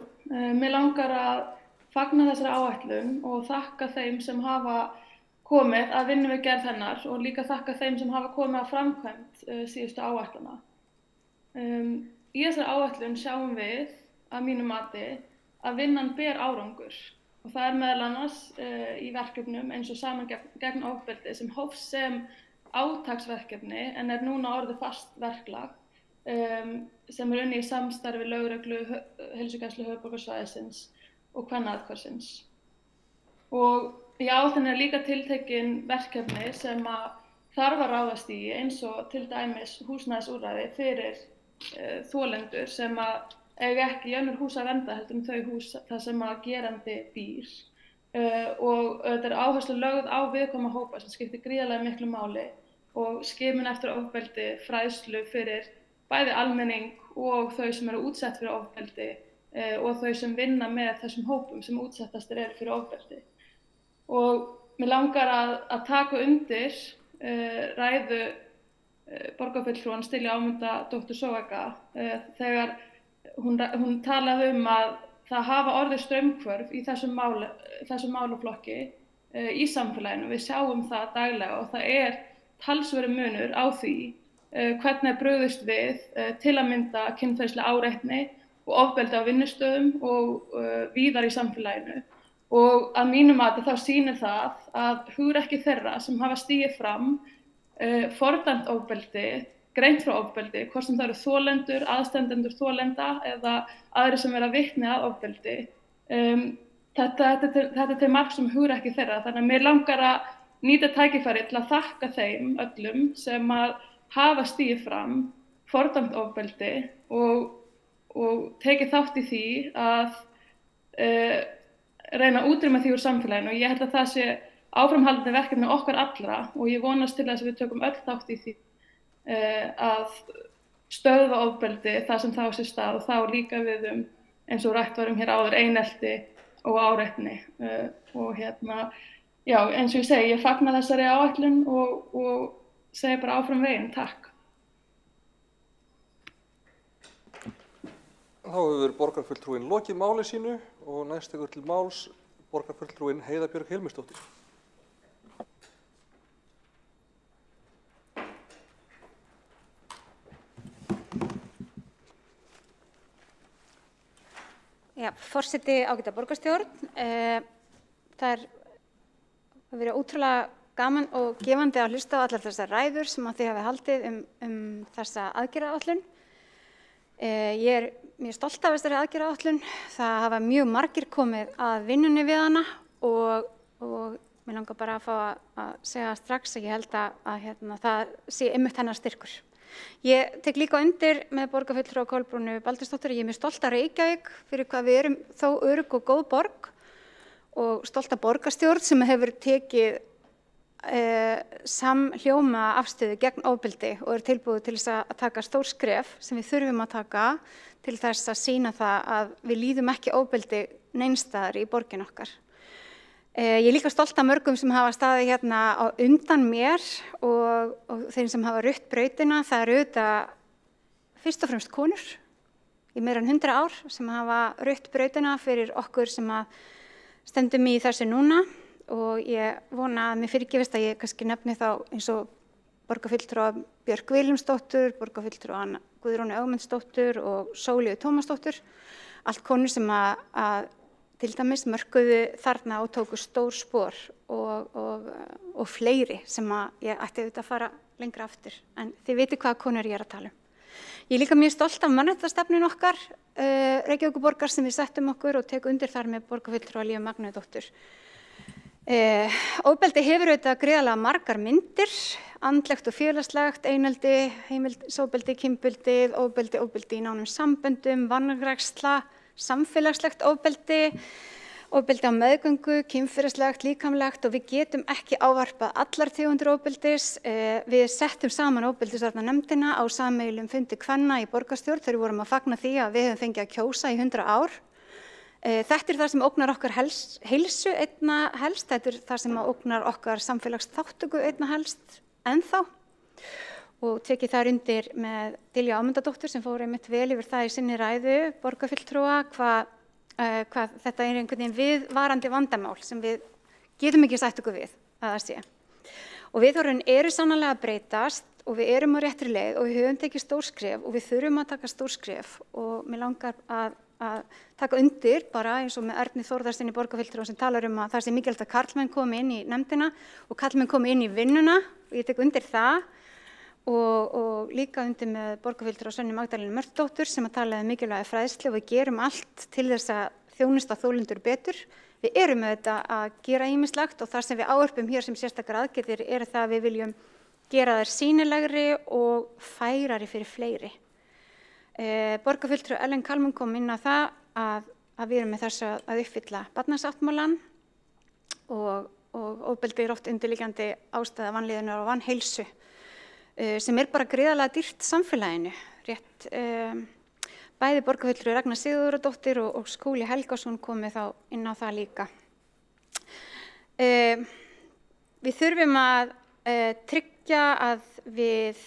mig langar að fagna þessari áætlun og þakka þeim sem hafa komið að vinna við gerð hennar og líka þakka þeim sem hafa komið að framkvæmd síðustu áætlana. Í þessari áætlun sjáum við að mínu mati, að vinnan ber árangur. Og það meðal annars í verkefnum eins og Saman gegn ofbeldi sem hófst sem átaksverkefni en núna orðið fast verklag sem unnið í samstarfi lögreglu, heilsugæslu höfuðborgarsvæðisins og Kvennaathvarfsins. Og í áætluninni líka tiltekin verkefni sem að þarf að ráðast í eins og til dæmis húsnæðisúrræði fyrir þolendur sem að eiga ekki í önnur hús að vernda heldur þau hús þar sem að gerandi býr. Og þetta áherslu lögð á viðkvæma hópa sem skiptir gríðarlega miklu máli og skimun eftir ofbeldi, fræðslu fyrir bæði almenning og þau sem eru útsett fyrir ofbeldi og þau sem vinna með þessum hópum sem útsettastir eru fyrir ofbeldi. Og mér langar að taka undir ræðu borgarfulltrúans Diljá Ámundadóttur Zoëga þegar hún talaði að það hafa orðið straumhvörf í þessum málaflokki í samfélaginu. Við sjáum það daglega og það talsverður munur á því hvernig brugðist við til að mynda kynferðislega áreitni og ofbeldi á vinnustöðum og víðar í samfélaginu. Og að mínu mati þá sýnir það að hugrekki þeirra sem hafa stigið fram fordæmt ofbeldi, greint frá ofbeldi, hvort sem það eru þolendur, aðstandendur þolenda eða aðrir sem vera vitni að ofbeldi. Þetta til marks hugrekki þeirra, þannig að mér langar að nýta tækifæri til að þakka þeim öllum sem að hafa stigið fram, fordæmt ofbeldi og tekið þátt í því að reyna að útrýma því úr samfélaginu. Og ég held að það sé áframhaldandi verkefni okkar allra og ég vonast til þess að við tökum öll þátt í því að stöðva ofbeldi það sem þá sér stað og þá líka við eins og rætt varum hér áður einelti og áreitni og já, eins og ég segi, ég fagna þessari áætlun og segi bara áfram veginn, takk. Þá hefur borgarfulltrúinn lokið máli sínu og næst tekur til máls borgarfulltrúinn Heiða Björg Hilmisdóttir. Já, forseti ágæta borgarstjórn. Það hefur verið ótrúlega gaman og gefandi að hlusta á allar þessar ræður sem þið hafi haldið þessa aðgerðaáætlun. Ég mjög stolt af þessari aðgerðaáætlun. Það hafa mjög margir komið að vinnunni við hana og mér langar bara að fá að segja strax að ég held að það sé einmitt hennar styrkur. Ég tek líka undir með borgarfulltrúa Kolbrúnu Baldursdóttur. Ég mjög stolt af Reykjavík fyrir hvað við erum þó örugg og góð borg og stolt af borgarstjórn sem hefur tekið samhljóma afstöðu gegn ofbeldi og tilbúið til þess að taka stór skref sem við þurfum að taka til þess að sýna það að við líðum ekki ofbeldi neins staðar í borgin okkar. Ég líka stolt af mörgum sem hafa staðið hérna á undan mér og þeim sem hafa rutt brautina. Það eru auðvitað fyrst og fremst konur í meira en 100 ár sem hafa rutt brautina fyrir okkur sem stöndum í þessu núna og ég vona að mér fyrirgefist að ég kannski nefni þá eins og borgarfulltrúa Björk Vilhelmsdóttur, borgarfulltrúa Guðrúnu Ögmundsdóttur og Sólíu Tómasdóttur. Allt konur sem að til dæmis mörkuðu þarna og tóku stór spor og fleiri sem ég ætti auðvitað að fara lengra aftur. En þið vitið hvaða konur ég að tala um. Ég er líka mjög stolt af mannréttindastefnunni okkar, Reykjavíkurborgar sem við settum okkur og tek undir þar með borgarfulltrúa Lífu Magnúsdóttur. Ofbeldi hefur auðvitað gríðarlega margar myndir, andlegt og félagslegt, einelti, heimilisofbeldi, kynbundið, ofbeldi í nánum samböndum, vanræksla, samfélagslegt ofbeldi, ofbeldi á meðgöngu, kynferðislegt, líkamlegt og við getum ekki ávarpað allar tegundir ofbeldis. Við settum saman ofbeldisvarnarnefndina á sameiginlegum fundi kvenna í borgarstjórn þegar við vorum að fagna því að við höfum fengið að kjósa í 100 ár. Þetta það sem ógnar okkar heilsu einna helst, þetta það sem ógnar okkar samfélagsþátttöku einna helst ennþá. Og tekið þar undir með Diljá Ámundadóttur sem fór einmitt vel yfir það í sinni ræðu borgarfulltrúa hvað þetta einhvern veginn viðvarandi vandamál sem við getum ekki sætt okkur við að það sé. Og viðhorfin eru sannarlega að breytast. og við erum á réttri leið og við höfum tekið stór skref og við þurfum að taka stór skref og mér langar að taka undir bara eins og með Erni Þórðarsyni borgarfulltrúa sem talar að það sé mikilvægt að karlmenn komi inn í nefndina og karlmenn komi inn í vinnuna og ég tek undir það og líka undir með borgarfulltrúa Sönnu Magdalenu Mörtudóttur sem að tala mikilvæga fræðslu og við gerum allt til þess að þjónusta þolendur betur. Við erum auðvitað að gera ýmislegt og það sem við áörpum hér sem sérstakar aðgerðir það að við viljum gera þær sýnilegri og færari fyrir fleiri. Borgarfulltrúi Ellen Kalman kom inn á það að við erum með þess að uppfylla barnasáttmálann og ofbeldi oft undirliggjandi ástæða vanlíðunar og vanheilsu sem bara gríðarlega dýrt samfélaginu. Rétt bæði borgarfulltrúi Ragna Sigurðardóttir og Skúli Helgason komið þá inn á það líka. Við þurfum að tryggja að við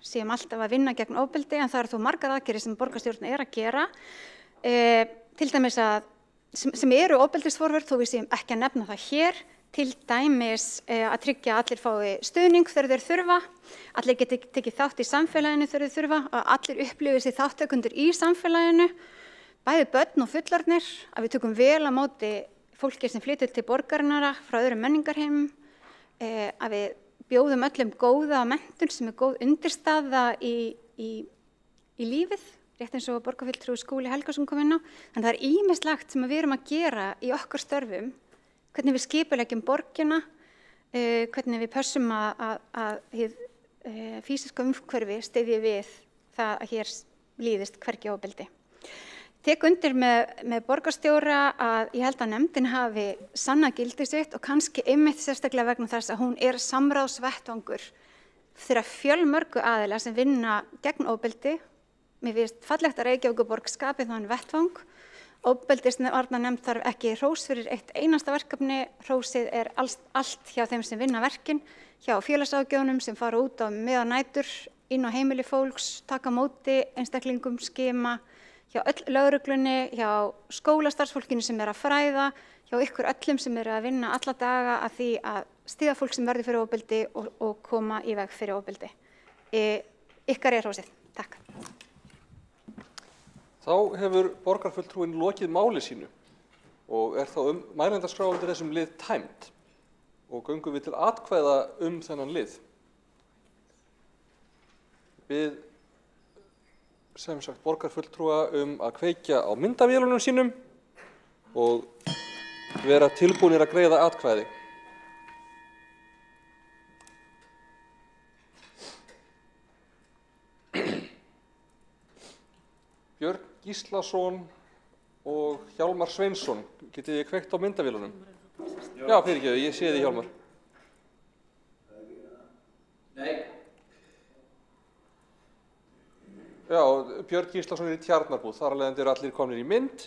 séum alltaf að vinna gegn ofbeldi en það þó margar aðgerðir sem borgarstjórn að gera. Til dæmis sem eru ofbeldisforvörð þó við séum ekki að nefna það hér. Til dæmis að tryggja að allir fái stuðning þegar þeir þurfa, allir geti tekið þátt í samfélaginu þegar þeir þurfa, að allir upplifi sig þátttakendur í samfélaginu, bæði börn og fullorðnir, að við tökum vel á móti fólki sem flytur til borgarinnar frá öðrum menningarheimum, að við bjóðum öllum góða menntun sem góð undirstaða í lífið, rétt eins og borgarfulltrúi Skúli Helgason kom inn á. Þannig það ýmislegt sem við erum að gera í okkar störfum, hvernig við skipuleggjum borgina, hvernig við pössum að hið físiska umhverfi styðji við það að hér líðist hvergi ofbeldi. Tek undir með borgarstjóra að ég held að nefndin hafi sannað gildi sitt og kannski einmitt sérstaklega vegna þess að hún samráðsvettvangur þeirra fjölmörgu aðila sem vinna gegn ofbeldi. Mér finnst fallegt að Reykjavíkurborg skapi þann vettvang. Ofbeldisvarnarnefnd þarf ekki hrós fyrir eitt einasta verkefni, hrósið allt hjá þeim sem vinna verkin, hjá félagsáðgjónum sem fara út á miðanætur, inn á heimili fólks, taka móti einstaklingum, skima, hjá öll lögreglunni, hjá skólastarfsfólkinu sem að fræða, hjá ykkur öllum sem að vinna alla daga að því að styðja fólk sem verður fyrir ofbeldi og koma í veg fyrir ofbeldi. Ykkar hrósið. Takk. Þá hefur borgarfulltrúin lokið máli sínu og þá mælendaskrá undir þessum lið tæmd og göngum við til atkvæða þennan lið. Við sem sagt borgarfulltrúa að kveikja á myndavélunum sínum og vera tilbúnir að greiða atkvæði. Björn Gíslason og Hjálmar Sveinsson, getið þið kveikt á myndavélunum? Já, fyrirgefðu, ég sé þið Hjálmar. Nei. Já, Björn Gíslason í Tjarnarbúð, þar af leiðandi eru allir komnir í mynd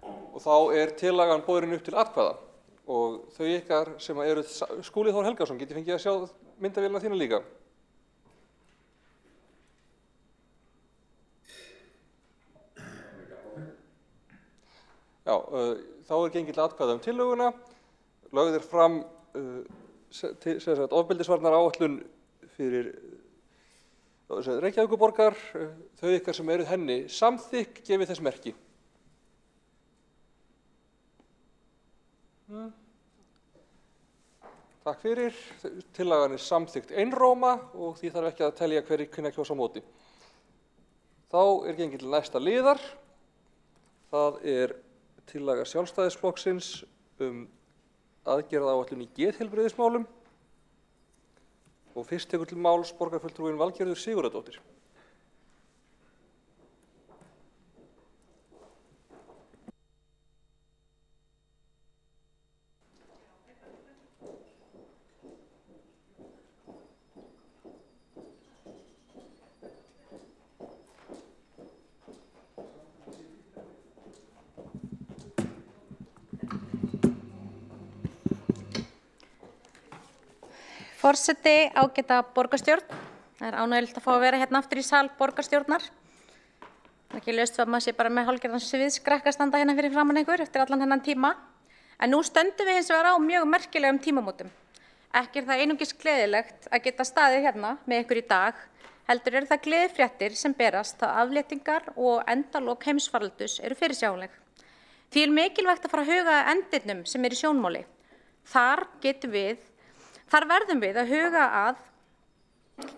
og þá tillagan boðin upp til atkvæða og þau ykkar sem eru Skúli Þór Helgason, getið fengið að sjá myndavéluna þína líka? Já, þá gengið til atkvæða tillöguna, lögð fram ofbeldisvarnaráætlun fyrir Reykjavíkurborgar, þau ykkar sem eru henni samþykk, gefið þess merki. Takk fyrir, tillagan samþykkt einróma og því þarf ekki að telja hverjir kunna kjósa á móti. Þá gengið til næsta liðar, það tillaga Sjálfstæðisflokksins aðgerðaáætlun í geðheilbrigðismálum og fyrst tekur til máls borgarfulltrúin Valgerður Sigurðardóttir. Forseti, ágæta borgarstjórn. Það ánægjulegt að fá að vera hérna aftur í sal borgarstjórnar. Það ekki laust að maður sé bara með hálfgerðan sviðskrekka að standa hérna fyrir framan einhver eftir allan þennan tíma. En nú stöndum við hins vegar á mjög merkilegum tímamótum. Ekki það einungis gleðilegt að geta staðið hérna með ykkur í dag, heldur það gleðifréttir sem berast að afléttingar og endalok heimsfaraldurs eru fyrirsjáanleg. Því mikilvægt að fara að huga að endirnum sem í sjónmáli. Þar verðum við að huga að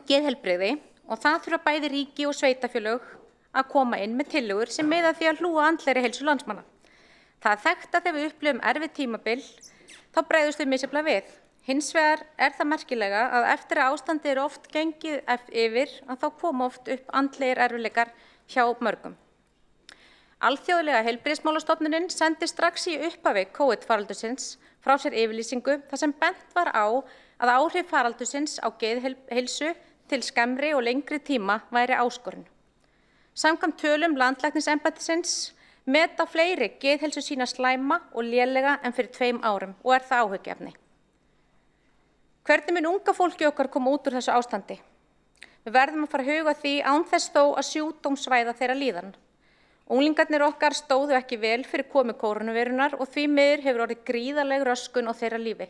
geðheilbrigði og það þurfa bæði ríki og sveitarfélög að koma inn með tillögur sem miða að því að hlúa að andlegri heilsu landsmanna. Það þekkt að þegar við upplifum erfið tímabil þá bregðumst við misjafnlega við. Hins vegar það merkilega að eftir að ástandið eru oft gengið yfir að þá koma oft upp andlegir erfiðleikar hjá mörgum. Alþjóðlega heilbrigðismálastofnunin sendi strax í upphafi COVID-faraldursins frá sér yfirlýsingu þar sem bent var á að áhrif faraldursins á geðheilsu til skemmri og lengri tíma væri áskorun. Samkvæmt tölum landlæknisembættisins meta fleiri geðheilsu sína slæma og lélega en fyrir 2 árum og það áhyggjuefni. Hvernig mun unga fólki okkar koma út úr þessu ástandi? Við verðum að fara að huga því án þess þó að sjúkdómsvæða þeirra líðan. Unglingarnir okkar stóðu ekki vel fyrir komu kórónuveirunar og því miður hefur orðið gríðarleg röskun á þeirra lífi.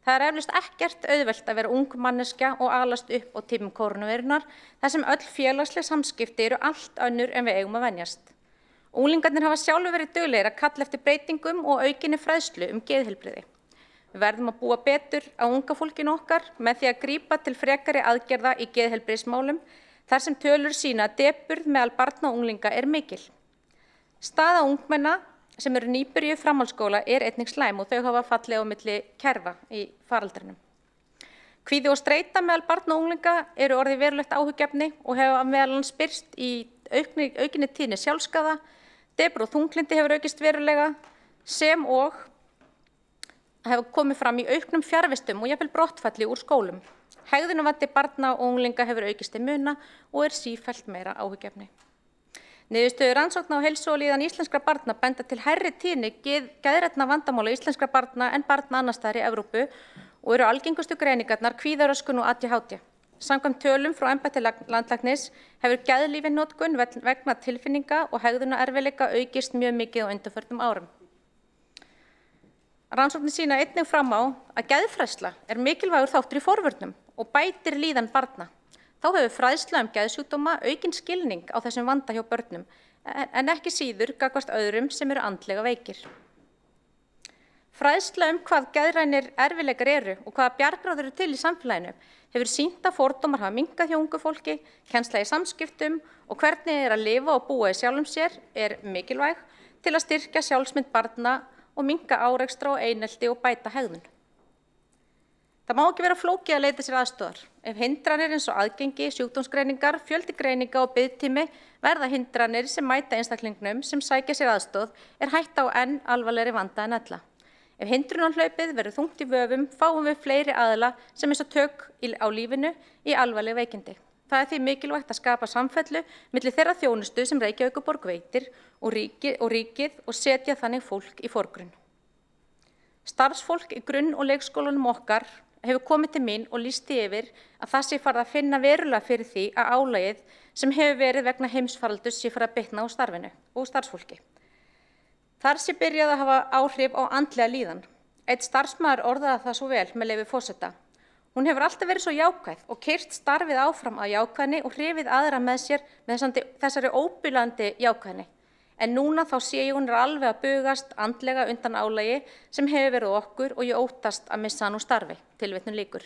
Það eflaust ekkert auðvelt að vera ung manneskja og alast upp á tímum kórónuveirunar þar sem öll félagsleg samskipti eru allt önnur en við eigum að venjast. Unglingarnir hafa sjálfur verið duglegir að kalla eftir breytingum og aukinni fræðslu geðheilbrigði. Við verðum að búa betur á unga fólkinu okkar með því að grípa til frekari aðgerða í geðheilbrigðismálum þar sem tölur sýna að depurð meðal barna og unglinga mikil. Staða ungmenna sem eru nýbyrjuð framhaldsskóla einnig slæm og þau hafa fallið á milli kerfa í faraldrinum. Kvíði og streita meðal barna og unglinga eru orðið verulegt áhyggjuefni og hefa meðal annars birst í aukinni tíðni sjálfsskaða, depurð og þunglyndi hefur aukist verulega sem og hefur komið fram í auknum fjarvistum og jafnvel brottfalli úr skólum. Hegðunarvandi barna og unglinga hefur aukist til muna og sífellt meira áhyggjuefni. Niðurstöður rannsókna á heilsu og líðan íslenskra barna benda til hærri tíðni geðrænna vandamála íslenskra barna en barna annars staðar í Evrópu og eru algengustu greiningarnar kvíðaröskun og ADHD. Samkvæmt tölum frá embætti landlæknis hefur geðlyfjanotkun vegna tilfinninga og hegðunarerfiðleika aukist mjög mikið á undanförnum árum. Rannsóknir sýna einnig fram á að geðfræðsla mikilvægur þáttur í forvörnum og bætir líðan barna. Þá hefur fræðsla geðsjúkdóma aukinn skilning á þessum vanda hjá börnum en ekki síður gagnvart öðrum sem eru andlega veikir. Fræðsla hvað geðrænir erfiðleikar eru og hvaða bjargráð eru til í samfélaginu hefur sýnt að fordómar hafa minnkað hjá ungu fólki, kennsla í samskiptum og hvernig að lifa og búa í sjálfum sér mikilvæg til að styrkja sjálfsmynd barna og minnka árekstra og einelti og bæta hegðun. Það má ekki vera flókið að leita sér aðstoðar. Ef hindranir eins og aðgengi, sjúkdómsgreiningar, fjöldi greininga og biðtími verða hindranir sem mæta einstaklingnum sem sækja sér aðstoð hætta á enn alvarlegri vanda en ella. Ef hindrunarhlaupið verður þungt í vöfum fáum við fleiri aðila sem eins og tök á lífinu í alvarleg veikindi. Það því mikilvægt að skapa samfellu milli þeirra þjónustu sem Reykjavíkurborg veitir og ríkið og setja þannig fólk í forgrunn. Starfsfólk í grunn- og leikskólanum okkar hefur komið til mín og lýst því yfir að það sé farið að finna verulega fyrir því að álagið sem hefur verið vegna heimsfaraldurs sé farið að bitna á starfinu og starfsfólki. Þar sé byrjað að hafa áhrif á andlega líðan. Einn starfsmaður orðaði það svo vel með leyfi forseta. Hún hefur alltaf verið svo jákvæð og keyrt starfið áfram á jákvæðni og hrifið aðra með sér með þessari óbilandi jákvæðni. En núna þá sé ég hún alveg að bugast andlega undan álagi sem hefur verið okkur og ég óttast að missa hann úr starfi, tilvitnun lýkur.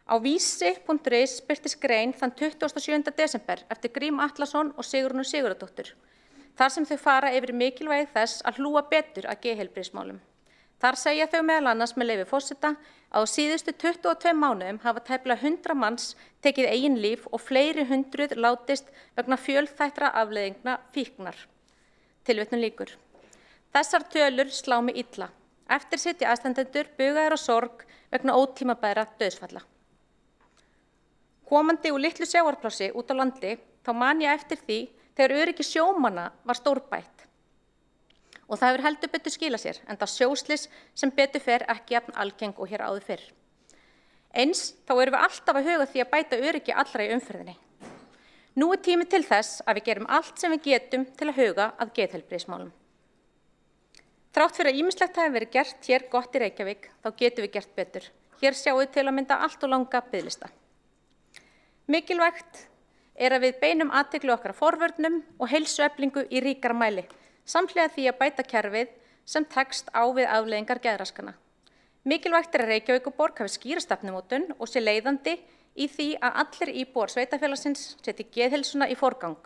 Á vísi.is birtist grein þann 27. desember eftir Grím Atlason og Sigrúnu Sigurðardóttur, þar sem þau fara yfir mikilvægi þess að hlúa betur að geðheilbrigðismálum. Þar segja þau meðal annars með leyfi forseta að á síðustu 22 mánuðum hafa tæplega 100 manns tekið eigin líf og fleiri hundruð látist vegna fjölþættra afleiðingna fíknar. Tilvitnun lýkur. Þessar tölur slá mig illa. Eftir sitja aðstandendur bugaðir á sorg vegna ótímabæra dauðsfalla. Komandi úr litlu sjávarplássi út á landi þá man ég eftir því þegar öryggi sjómanna var stórbætt. Og það hefur heldur betur skilað sér, enda sjóslys sem betur fer ekki jafn algeng og hér áður fyrr. Eins þá erum við alltaf að huga því að bæta öryggi allra í umferðinni. Nú tími til þess að við gerum allt sem við getum til að huga að geðheilbrigðismálum. Þrátt fyrir að ýmislegt hafi verið gert hér gott í Reykjavík, þá getum við gert betur. Hér sjáum við til að mynda allt og langa biðlista. Mikilvægt er að við beinum athygli okkar að forvörnum og heilsueflingu í ríkara mæli, samhliða því að bæta kerfið sem tekst á við afleiðingar geðraskana. Mikilvægt er að Reykjavíkurborg hafi skýra stefnumótun og sé leiðandi í því að allir íbúar sveitarfélagsins setji geðheilsuna í forgang.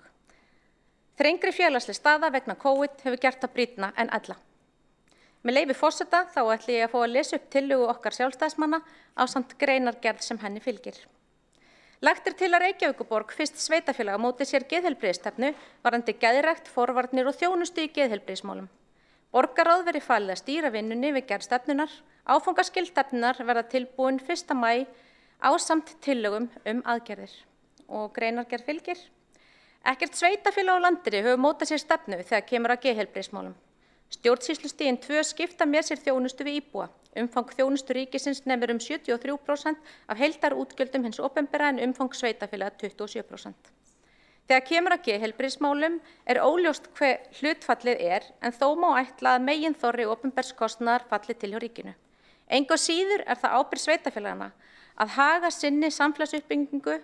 Þrengri félagsleg staða vegna COVID hefur gert það brýnna en ella. Með leyfi forseta þá ætla ég að fá að lesa upp tillögu okkar sjálfstæðismanna ásamt greinargerð sem henni fylgir. Lagt er til að Reykjavíkurborg fyrst sveitarfélag móti sér geðheilbrigðisstefnu varðandi geðrækt, forvarnir og þjónustu í geðheilbrigðismálum. Borgarráð verði falið að stýra vinnunni við gerð stefnunar, áfangaskil stefnunar verða tilbúin 1. maí ásamt tillögum aðgerðir. Og greinargerð fylgir. Ekkert sveitarfélag á landinu hefur mótað sér stefnu þegar kemur að geðheilbrigðismálum. Stjórnsýslustigin 2 skipta með sér þjónustu við íbúa. Umfang þjónustu ríkisins nemur 73% af heildarútgjöldum hins opinbera en umfang sveitarfélaga 27%. Þegar kemur að geðheilbrigðismálum er óljóst hve hlutfallið er en þó má ætla að meginþorri opinbers kostnaðar falli til hjá ríkinu. Engu að síður er það ábyrgð sveitarfélagana að haga sinni samfélagsuppbyggingu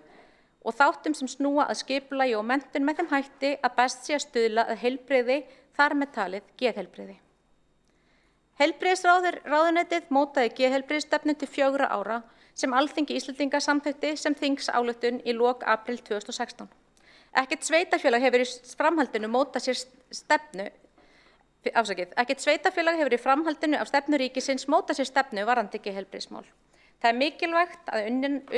og þáttum sem snúa að skipulagi og menntun með þeim hætti að best sé að stuðla að heilbrigði þar með talið geðheilbrigði. Heilbrigðisráðuneytið mótaði geðheilbrigðisstefnu til 4 ára sem Alþingi Íslendinga samþykkti sem þingsályktun í lok apríl 2016. Ekkert sveitafélag hefur í framhaldinu mótað sér stefnu, ekkert sveitafélag hefur í framhaldinu af stefnu ríkisins mótað sér stefnu varðandi geðheilbrigðismál. Það er mikilvægt að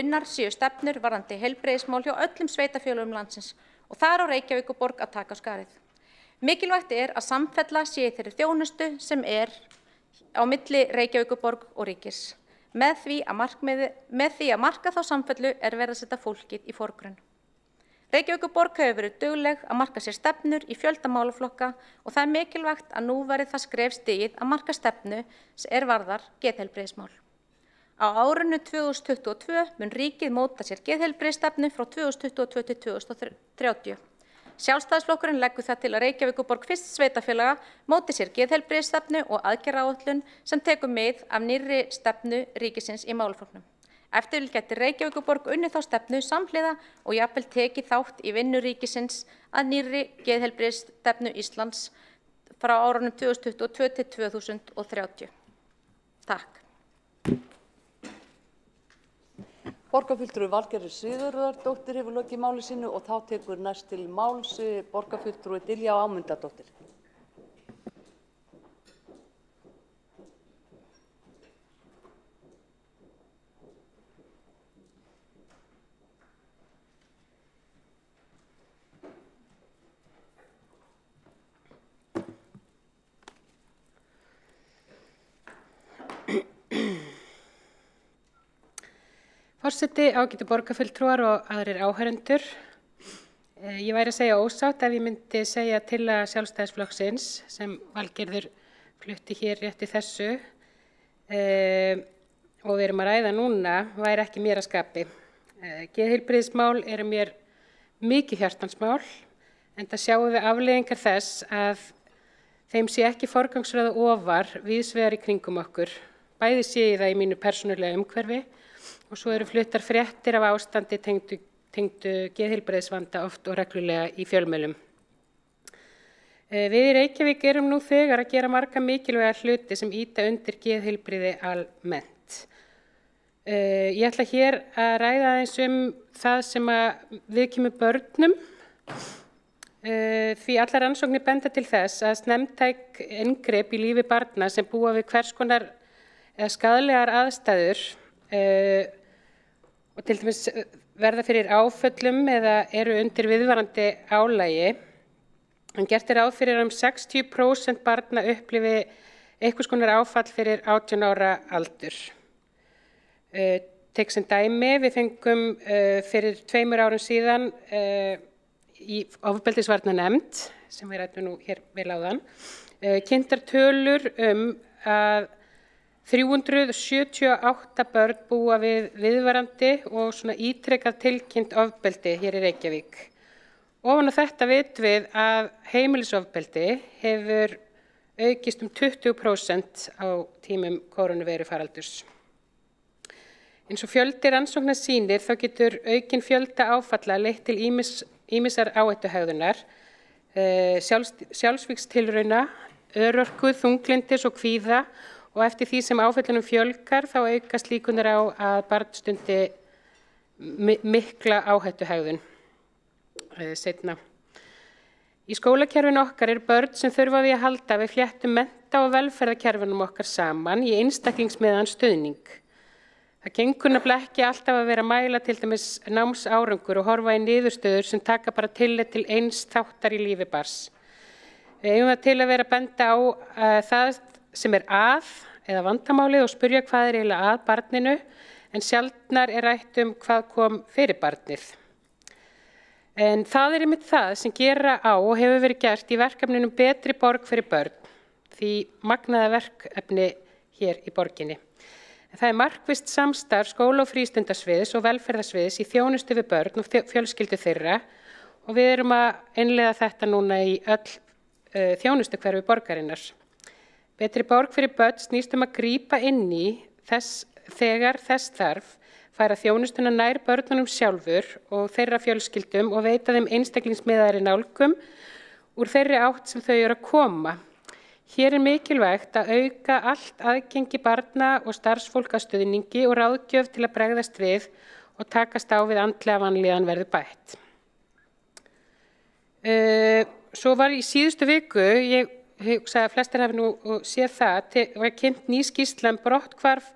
unnar séu stefnur varðandi heilbrigðismál hjá öllum sveitafélögum landsins og þar á Reykjavíkurborg að taka á skarið. Mikilvægt er að samfella sé í þeirri þjónustu sem er á milli Reykjavíkurborg og ríkis. Með því að marka þá samfellu er verið að setja fólkið í forgrunn. Reykjavíkurborg hefur verið dugleg að marka sér stefnur í fjölda málaflokka og það er mikilvægt að nú verði það skref stigið að marka stefnu sem er varðar geðheilbrigðismál. Á árinu 2022 mun ríkið móta sér geðheilbrigðisstefnu frá 2022 til 2030. Sjálfstæðisflokkurinn leggur það til að Reykjavíkurborg fyrst sveitafélaga móti sér geðheilbrigðisstefnu og aðgerðaáætlun sem tekur mið af nýrri stefnu ríkisins í málaflokknum. Eftir vil gæti Reykjavíkurborg unnið þá stefnu samhliða og jafnvel tekið þátt í vinnu ríkisins að nýrri geðheilbrigðisstefnu Íslands frá árunum 2022 til 2030. Takk. Borgarfulltrúi Valgerður Sigurðardóttir hefur lokið máli sínu og þá tekur næst til máls borgarfulltrúi Diljá Ámundadóttir. Forseti, ágætu borgarfulltrúar og aðrir áheyrendur. Ég væri að segja ósátt ef ég myndi segja tillaga Sjálfstæðisflokksins sem Valgerður flutti hér rétt í þessu og við erum að ræða núna væri ekki mér að skapi. Geðheilbrigðismál eru mér mikið hjartansmál enda sjáum við afleiðingar þess að þeim sé ekki forgangsröða ofar víðs vegar í kringum okkur. Bæði sé ég það í mínu persónulega umhverfi og svo eru fluttar fréttir af ástandi tengdu geðheilbrigðisvanda oft og reglulega í fjölmiðlum. Við í Reykjavík erum nú þegar að gera marga mikilvæga hluti sem ýta undir geðheilbrigði almennt. Ég ætla hér að ræða aðeins það sem viðkemur börnum. Því allar rannsóknir benda til þess að snemmtæk inngrip í lífi barna sem búa við hvers konar skaðlegar aðstæður og til dæmis verða fyrir áföllum eða eru undir viðvarandi álagi. En gert ráð fyrir 60% barna upplifi einhvers konar áfall fyrir 18 ára aldur. Tek sem dæmi, við fengum fyrir 2 árum síðan í ofbeldisvarnanefnd, sem við ræddum nú hér vel áðan, kynntar tölur að 378 börn búa við viðvarandi og svona ítrekað tilkynnt ofbeldi hér í Reykjavík. Ofan á þetta vitum við að heimilisofbeldi hefur aukist 20% á tímum kórónuveirufaraldurs. Eins og fjöldi rannsóknar sýnir þá getur aukin fjölda áfalla leitt til ýmissar áhættuhegðunar, sjálfsvígstilrauna, örorku, þunglindis og kvíða og eftir því sem áföllunum fjölgar þá aukast líkurnar á að barn stundi mikla áhættuhegðun seinna. Í skólakerfinu okkar börn sem þurfa á því að halda við fléttum mennta- og velferðarkerfinum okkar saman í einstaklingsmiðaðan stuðning. Það gengur nefnilega ekki alltaf að vera að mæla til dæmis námsárangur og horfa í niðurstöður sem taka bara tillit til eins þáttar í lífi barns. Við eigum það til að vera að benda á það sem að eða vandamálið og spyrja hvað eiginlega að barninu, en sjaldnar rætt hvað kom fyrir barnið. En það einmitt það sem gera á og hefur verið gert í verkefninu Betri borg fyrir börn, því magnaða verkefni hér í borginni. Það markvisst samstarf skóla- og frístundasviðs og velferðarsviðs í þjónustu við börn og fjölskyldu þeirra og við erum að innleiða þetta núna í öll þjónustuhverfi borgarinnar. Betri borg fyrir börn snýst að grípa inn í þegar þess þarf, færa þjónustuna nær börnunum sjálfur og þeirra fjölskyldum og veita þeim einstaklingsmiðaðri nálgun úr þeirri átt sem þau eru að koma. Hér mikilvægt að auka allt aðgengi barna og starfsfólk að stuðningi og ráðgjöf til að bregðast við og takast á við andlega vanlíðan verði bætt. Svo var í síðustu viku, ég hugsa að flestir hafi nú séð það, var kynnt ný skýrsla brotthvarf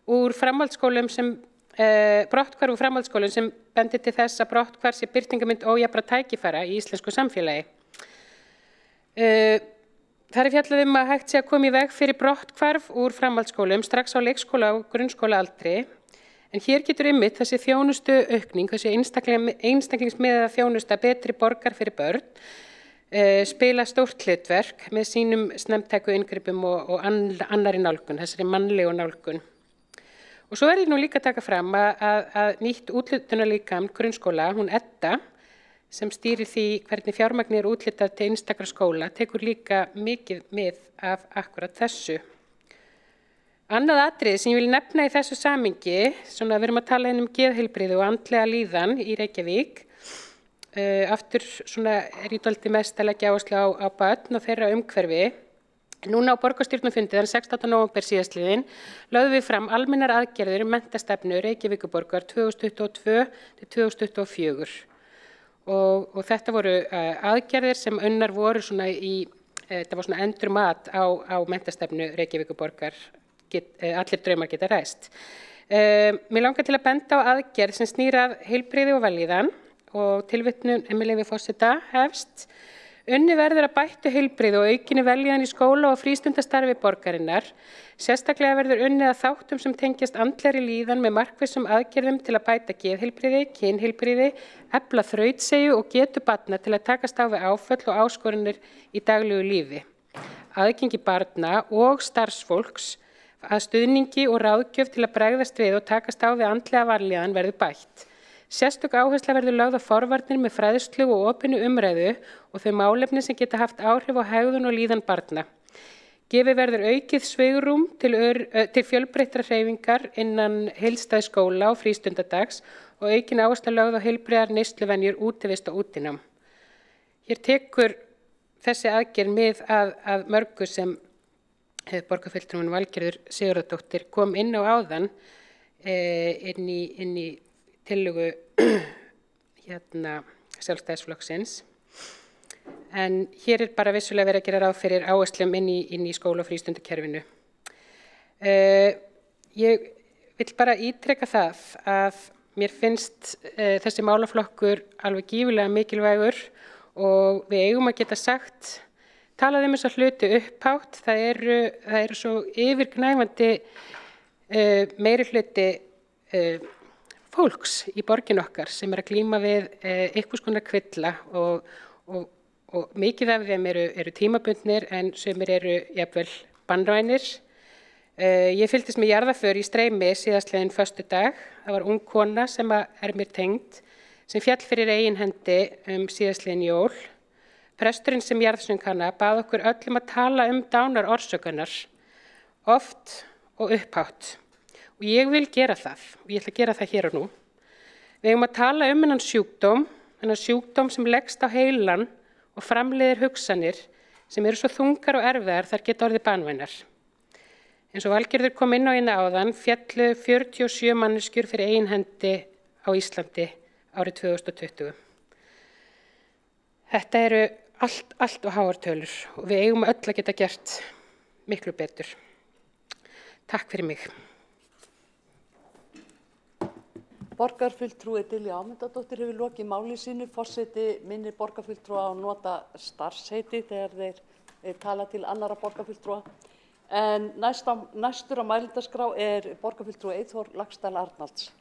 úr framhaldsskólum sem bendir til þess að brotthvarf sé birtingarmynd ójafnra tækifæra í íslensku samfélagi. Það fjallað að hægt sé að koma í veg fyrir brotthvarf úr framhaldsskólum strax á leikskóla og grunnskólaaldri, en hér getur einmitt þessi þjónustu aukning, þessi einstaklingsmiðaða þjónusta Betri borgar fyrir börn, spila stórt hlutverk með sínum snemmtæku inngripum og annarri nálgun, þessari mannlegu nálgun. Og svo ég nú líka að taka fram að nýtt úthlutunarlíkan grunnskóla, hún Edda, sem stýrir því hvernig fjármagn úthlutað til einstakra skóla, tekur líka mikið mið af akkurat þessu. Annað atriði sem ég vil nefna í þessu samhengi, við erum að tala um geðheilbrigði og andlega líðan í Reykjavík. Aftur ég dálítið mest að leggja áherslu á börn og þeirra umhverfi. Núna á borgarstjórnarfundi þann 16. nóvember síðastliðinn lögðum við fram almennar aðgerðir Menntastefnu Reykjavíkurborgar 2022 til 2024. Og þetta voru aðgerðir sem unnar voru þetta var endurmat á menntastefnu Reykjavíkurborgar, allir draumar geta ræst. Mér langar til að benda á aðgerð sem snýr að heilbrigði og vellíðan og tilvitnun með leyfi forseta hefst. Unnið verður að bættu heilbrigði og aukinni vellíðan í skóla- og frístundastarfi borgarinnar. Sérstaklega verður unnið að þáttum sem tengjast andlegri líðan með markvissum aðgerðum til að bæta geðheilbrigði, kynheilbrigði, efla þrautseigju og getu barna til að takast á við áföll og áskoranir í daglegu lífi. Aðgengi barna og starfsfólks að stuðningi og ráðgjöf til að bregðast við og takast á við andlega vanlíðan verður bætt. Sérstök áhersla verður lögð á forvarnir með fræðslu og opinni umræðu og þau málefni sem geta haft áhrif á hegðun og líðan barna. Gefið verður aukið svigrúm til fjölbreyttra hreyfingar innan heildstæðs skóla og frístundadags og aukin áhersla lögð á heilbrigðar neysluvenjur, útivist og útinám. Hér tekur þessi aðgerð mið að mörgu sem borgarfulltrúinn Valgerður Sigurðardóttir kom inn á áðan inn í tillögu Sjálfstæðisflokksins. En hér bara vissulega verið að gera ráð fyrir áherslum inn í skóla- og frístundakerfinu. Ég vil bara ítreka það að mér finnst þessi málaflokkur alveg gífurlega mikilvægur og við eigum að geta sagt, talað þessa hluti upphátt, það eru svo yfirgnæfandi meiri hluti fólks í borgin okkar sem að glíma við einhvers konar kvilla og mikið af þeim eru tímabundnir en sumir eru jafnvel banvænir. Ég fylgdist með jarðaför í Streymi síðastliðinn föstudag. Það var ung kona sem mér tengd sem fjall fyrir eigin hendi síðastliðin jól. Presturinn sem jarðsöng hana bað okkur öllum að tala dánar orsökunar, oft og upphátt. og ég vil gera það og ég ætla að gera það hér og nú. Við eigum að tala þennan sjúkdóm sem leggst á heilan og framleiðir hugsanir sem eru svo þungar og erfiðar þær geta orðið banvænar. Eins og Valgerður kom inn á áðan féllu 47 manneskjur fyrir eigin hendi á Íslandi árið 2020. Þetta eru allt og háar tölur og við eigum öll að geta gert miklu betur. Takk fyrir mig. Borgarfulltrúi Diljá Ámundadóttir hefur lokið máli sínu. Forseti minnir borgarfulltrúa að nota starfsheiti þegar þeir tala til annarra borgarfulltrúa. En næstur á mælendaskrá er borgarfulltrúi Eyþór Laxdal Arnalds.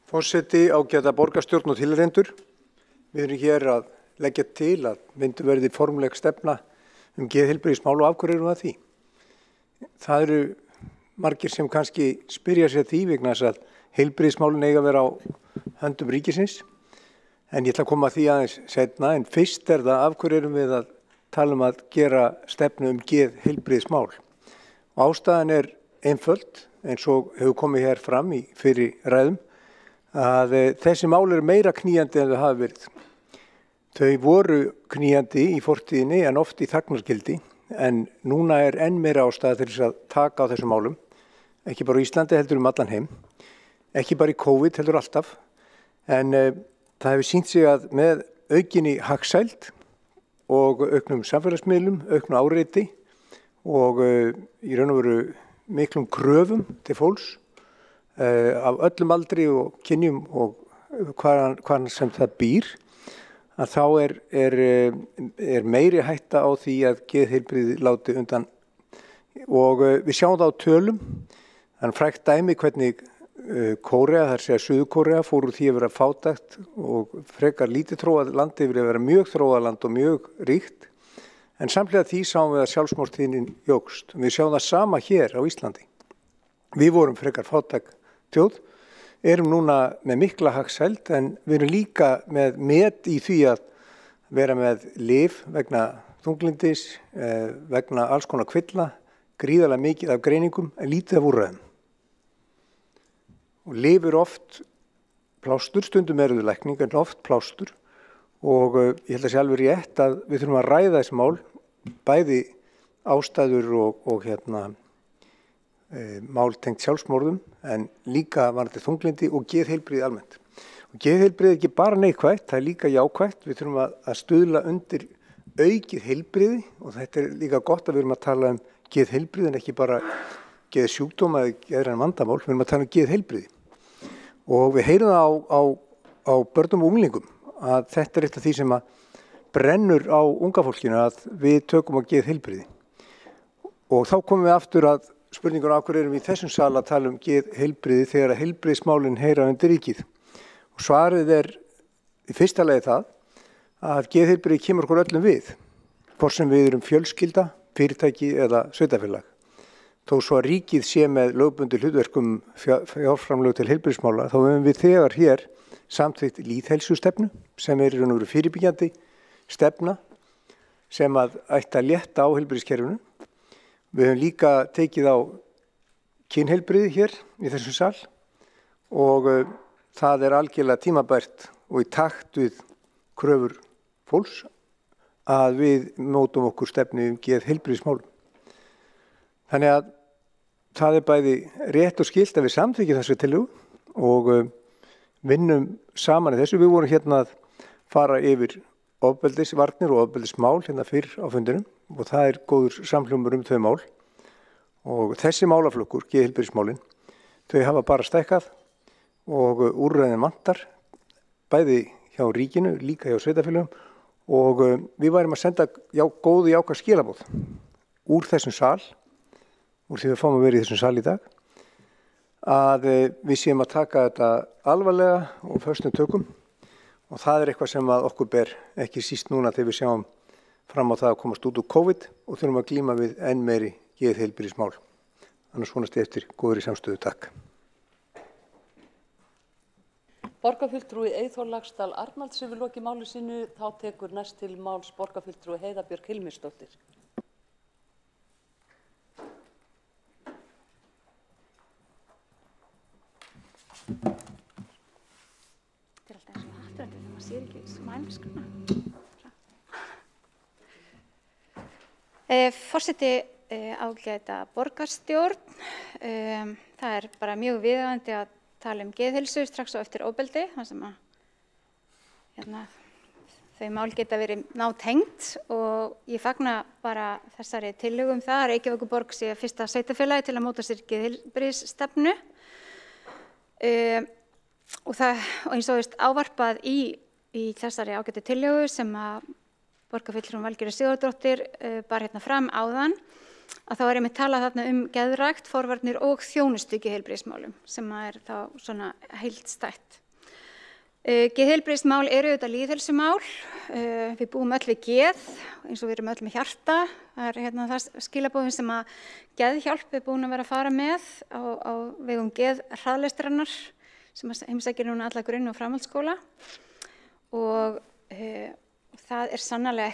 Forseti, ágæta borgarstjórn og tilreyndur. Við erum hér að leggja til að myndu verði formleg stefna geðheilbrigðismál og af hverju erum við að því. Það eru margir sem kannski spyrja sér því vegna þess að heilbrigðismálin eiga að vera á höndum ríkisins. En ég ætla að koma að því aðeins seinna, en fyrst það af hverju erum við að tala um að gera stefnu geðheilbrigðismál. Og ástæðan einföld, eins og hefur komið hér fram í fyrri ræðum, að þessi mál eru meira knýjandi en þau hafa verið. Þau voru knýjandi í fortíðinni en oft í þagnargildi, en núna enn meira ástæða til þess að taka á þessum málum, ekki bara á Íslandi heldur allan heim, ekki bara í COVID heldur alltaf, en það hefur sýnt sig að með aukinni hagsæld og auknum samfélagsmiðlum, auknu áreiti og í raun og veru miklum kröfum til fólks, af öllum aldri og kynjum og hvaðan sem það býr, að þá er meiri hætta á því að geðheilbrigði láti undan. Og við sjáum það á tölum, þannig frægt dæmi hvernig Kórea, þar segja Suður-Kórea, fór úr því að vera fátækt og frekar lítið þróað land yfir að vera mjög þróað land og mjög ríkt. En samhliða því sáum við að sjálfsmorðstíðnin jókst. Við sjáum það sama hér á Íslandi. Við vorum frekar fátæk þjóð, erum núna með mikla hagsæld en við erum líka með met í því að vera með lyf vegna þunglindis, vegna alls konar kvilla, gríðarlega mikið af greiningum en lítið af úrræðum. Og lyf oft plástur, stundum þau lækning en oft plástur og ég held að sé alveg rétt að við þurfum að ræða þessi mál, bæði ástæður og mál tengt sjálfsmorðum en líka varðandi þunglindi og geðheilbrigði almennt. Og geðheilbrigði ekki bara neikvætt, það líka jákvætt. Við þurfum að stuðla undir aukið heilbrigði og þetta líka gott að við erum að tala geðheilbrigði en ekki bara geðsjúkdóma eða geðræn vandamál, við erum að tala geðheilbrigði. Og við heyrum það á börnum og unglingum að þetta eitt af því sem að brennur á unga fólkinu að við tökum á geðheilbrigði. Og þá komum við aftur að spurningur af hverju erum við í þessum sal að tala geðheilbrigði þegar að heilbrigðismálin heyra undir ríkið. Og svarið í fyrsta lagi það að geðheilbrigði kemur okkur öllum við, hvort sem við erum fjölskylda, fyrirtæki eða sveitarfélag. Þó svo að ríkið sé með lögbundið hlutverkum fjárframlög til heilbrigðismála, þá höfum við þegar hér samþykkt lýðheilsustefnu sem í raun og veru fyrirbyggjandi stefna sem að ætti að létta á heilbrigðiskerfinu. Við höfum líka tekið á kynheilbrigði hér í þessum sal og það algjörlega tímabært og í takt við kröfur fólks að við mótum okkur stefnu geðheilbrigðismálum. Þannig að það bæði rétt og skylt að við samþykkjum þessu tillögu og vinnum saman í þessu. Við vorum hérna að fara yfir ofbeldisvarnir og ofbeldismál hérna fyrr á fundinum og það góður samhljómur þau mál og þessi málaflokkur, geðheilbrigðismálin, þau hafa bara stækkað og úrræðin vantar, bæði hjá ríkinu, líka hjá sveitarfélögum og við værum að senda góðu jákvæð skilaboð úr þessum sal, úr því við fáum að vera í þessum sal í dag, að við séum að taka þetta alvarlega og föstum tökum og það eitthvað sem að okkur ber ekki síst núna þegar við sjáum fram á það að komast út úr COVID og þurfum að glíma við enn meiri geðheilbrigðismál. Annars vonast ég eftir góðri samstöðu. Takk. Borgarfulltrúi Eyþór Laxdal Arnalds hefur lokið máli sínu, þá tekur næst til máls borgarfulltrúi Heiða Björk Hilmisdóttir. Þetta er alltaf eins og hatturandi þegar maður sér ekki smælskruna. Forseti ágæta borgarstjórn. Það er bara mjög viðeigandi að tala geðheilsu strax á eftir ofbeldi, þar sem að þau mál geta verið nátengd og ég fagna bara þessari tillögu það að Reykjavíkurborg sé fyrsta sveitarfélagi til að móta sér geðheilbrigðisstefnu og eins og ávarpað í þessari ágætu tillögu sem að borgarfulltrúin Valgerður Sigurðardóttir bar hérna fram áðan, að þá er einmitt talað þarna geðrækt, forvarnir og þjónustu geðheilbrigðismálum sem er þá svona heildstætt. Geðheilbrigðismál eru auðvitað lýðheilsumál, við búum öll við geð eins og við erum öll með hjarta, það er það skilaboðin sem að Geðhjálp er búin að vera að fara með á vegum geðhraðlestrannar sem heimsækir núna alla grunn- og framhaldsskóla og það er sannarlega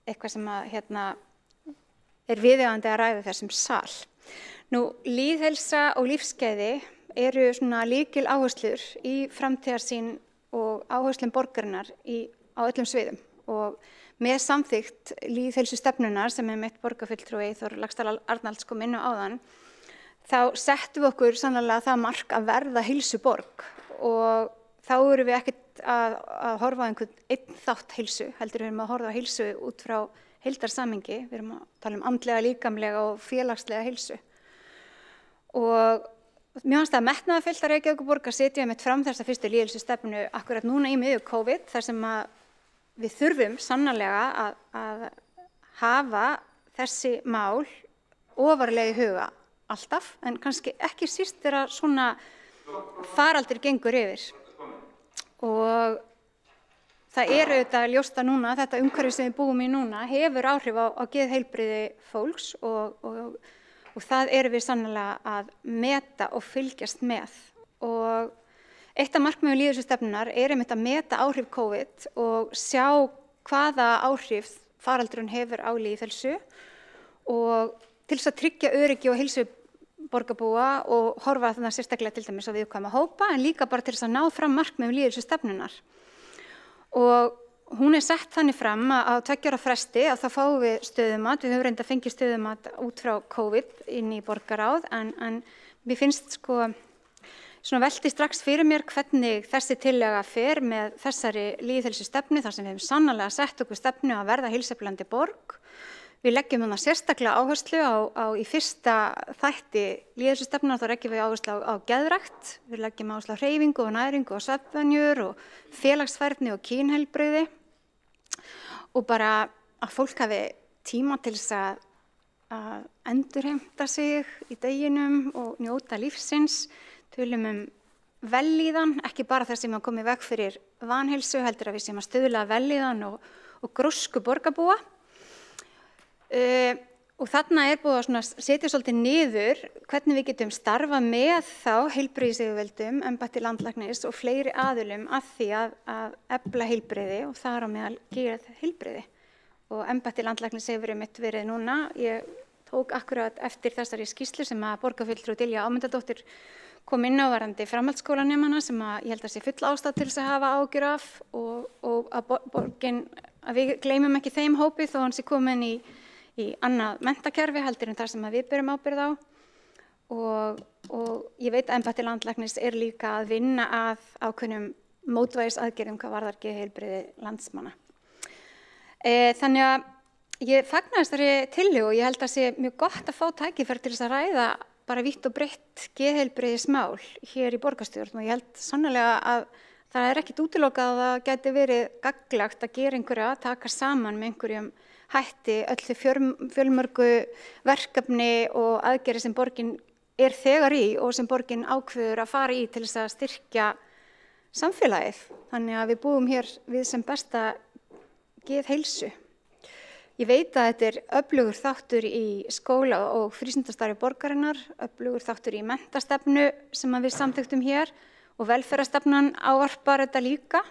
eitthvað sem er viðeigandi að ræða þessum sal. Nú, lýðheilsa og lífsgæði eru svona lykil áherslur í framtíðarsýn og áherslum borgarinnar á öllum sviðum og með samþykkt lýðheilsustefnunnar sem mitt borgarfulltrúi Eyþór Laxdal Arnalds kom inn á áðan, þá settum við okkur sannarlega það mark að verða heilsuborg og þá erum við ekkert að horfa á einhvern einn þátt heilsu, heldur við erum að horfa á heilsu út frá heildarsamhengi, við erum að tala andlega, líkamlega og félagslega heilsu. Og mér fannst það metnaðarfullt að Reykjavíkurborg að setja einmitt fram þessa fyrstu lýðheilsustefnu akkurat núna í miðju COVID, þar sem að við þurfum sannarlega að hafa þessi mál ofarlega í huga alltaf, en kannski ekki síst þegar svona faraldur gengur yfir. Og það auðvitað ljóst að núna, þetta umhverfi sem við búum í núna, hefur áhrif á geðheilbrigði fólks og það erum við sannarlega að meta og fylgjast með. Og eitt af markmiðum lýðheilsustefnunnar er einmitt að meta áhrif COVID og sjá hvaða áhrif faraldurinn hefur á lýðheilsu og til þess að tryggja öryggi og heilsu borgarbúa og horfa þarna sérstaklega til dæmis á viðkvæma hópa en líka bara til þess að ná fram markmiðum lýðheilsustefnunnar. Og hún er sett þannig fram að 2 ára fresti að þá fáum við stöðumat, við höfum reyndar fengið stöðumat út frá COVID inn í borgarráð en mér finnst svona velti strax fyrir mér hvernig þessi tillaga fer með þessari lýðheilsustefnu þar sem við höfum sannarlega sett okkur stefnu að verða heilsueflandi borg. Við leggjum þarna sérstaklega áherslu í fyrsta þætti lýðheilsustefnunnar, þá leggjum við áherslu á geðrækt, við leggjum áherslu á hreyfingu og næringu og svefnvenjur og félagsfærni og kynheilbrigði og bara að fólk hafi tíma til þess að endurheimta sig í deginum og njóta lífsins, tölum vellíðan, ekki bara þar sem að koma í veg fyrir vanheilsu, heldur að við séum að stuðla vellíðan og grósku borgarbúa. Og þarna er búið að setja svolítið niður hvernig við getum starfað með þá heilbrigðisyfirvöldum, embætti landlæknis og fleiri aðilum að því að efla heilbrigði og þar á meðal geðheilbrigði. Og embætti landlæknis hefur einmitt verið núna, ég tók akkurat eftir þessari skýrslu sem að borgarfulltrúi Diljá Ámundadóttir kom inn á varðandi framhaldsskólanemana sem að ég held að sé full ástæða til þess að hafa áhyggjur af og að við gleymum ekki þeim hópi þó hann sé komin í annað menntakerfi heldur en þar sem við berum ábyrgð á og ég veit að embætti landlæknis er líka að vinna að ákveðnum mótvægisaðgerðum hvað varðar geðheilbrigði landsmanna. Þannig að ég fagna þessari tillögu og ég held að sé mjög gott að fá tækifæri til þess að ræða bara vítt og breytt geðheilbrigðismál hér í borgarstjórn og ég held sannarlega að það er ekkit útilokað að það gæti verið gagnlegt að gera einhverja að taka saman með einhverjum hætti öll þau fjölmörgu verkefni og aðgerðir sem borgin er þegar í og sem borgin ákveður að fara í til þess að styrkja samfélagið. Þannig að við búum hér við sem besta geðheilsu. Ég veit að þetta er öflugur þáttur í skóla og frístundastarfi borgarinnar, öflugur þáttur í menntastefnu sem við samþykktum hér og velferðarstefnan ávarpar þetta líka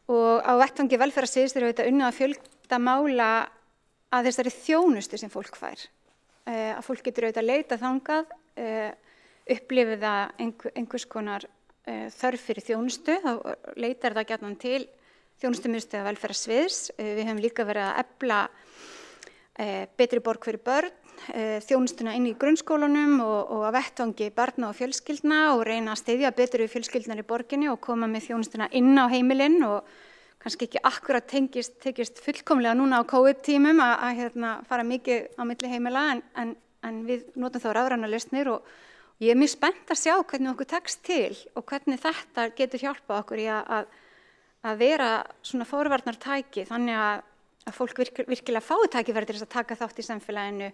og á vettvangi velferðarsviðs eru auðvitað unnið að fjölda mála að þessari þjónustu sem fólk fær. Að fólk getur auðvitað leitað þangað, upplifið það einhvers konar þörf fyrir þjónustu, þá leitar það gjarnan til þjónustumiðstöðva velferðarsviðs. Við höfum líka verið að efla betri borg fyrir börn, þjónustuna inn í grunnskólanum og að vettvangi barna og fjölskyldna og reyna að styðja betur við fjölskyldnar í borginni og koma með þjónustuna inn á heimilinn og kannski ekki akkurat tekist fullkomlega núna á COVID-tímum að fara mikið á milli heimila en við notum þá rafrænar lausnir og ég er mjög spennt að sjá hvernig okkur tekst til og hvernig þetta getur hjálpað okkur í að vera svona forvarnartæki þannig að fólk virkilega fái tækifæri til þess að taka þátt í samfélaginu,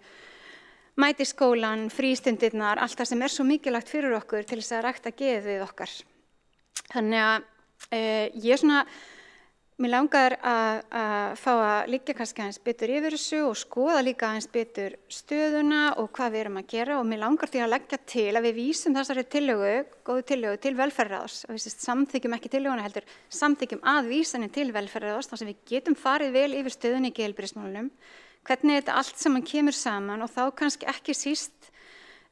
mæti skólan, frístundirnar, allt það sem er svo mikilvægt fyrir okkur til þess að rækta geðið okkar. Þannig að mér langar að fá að liggja kannski aðeins betur yfir þessu og skoða líka aðeins betur stöðuna og hvað við erum að gera og mér langar því að leggja til að við vísum þessari góðu tillögu til velferðarráðs og við samþykjum ekki tillöguna heldur, samþykjum að vísa henni til velferðarráðs þar sem við getum farið vel yfir stöðunni í geðheilbrigðismálunum, hvernig þetta allt saman kemur saman og þá kannski ekki síst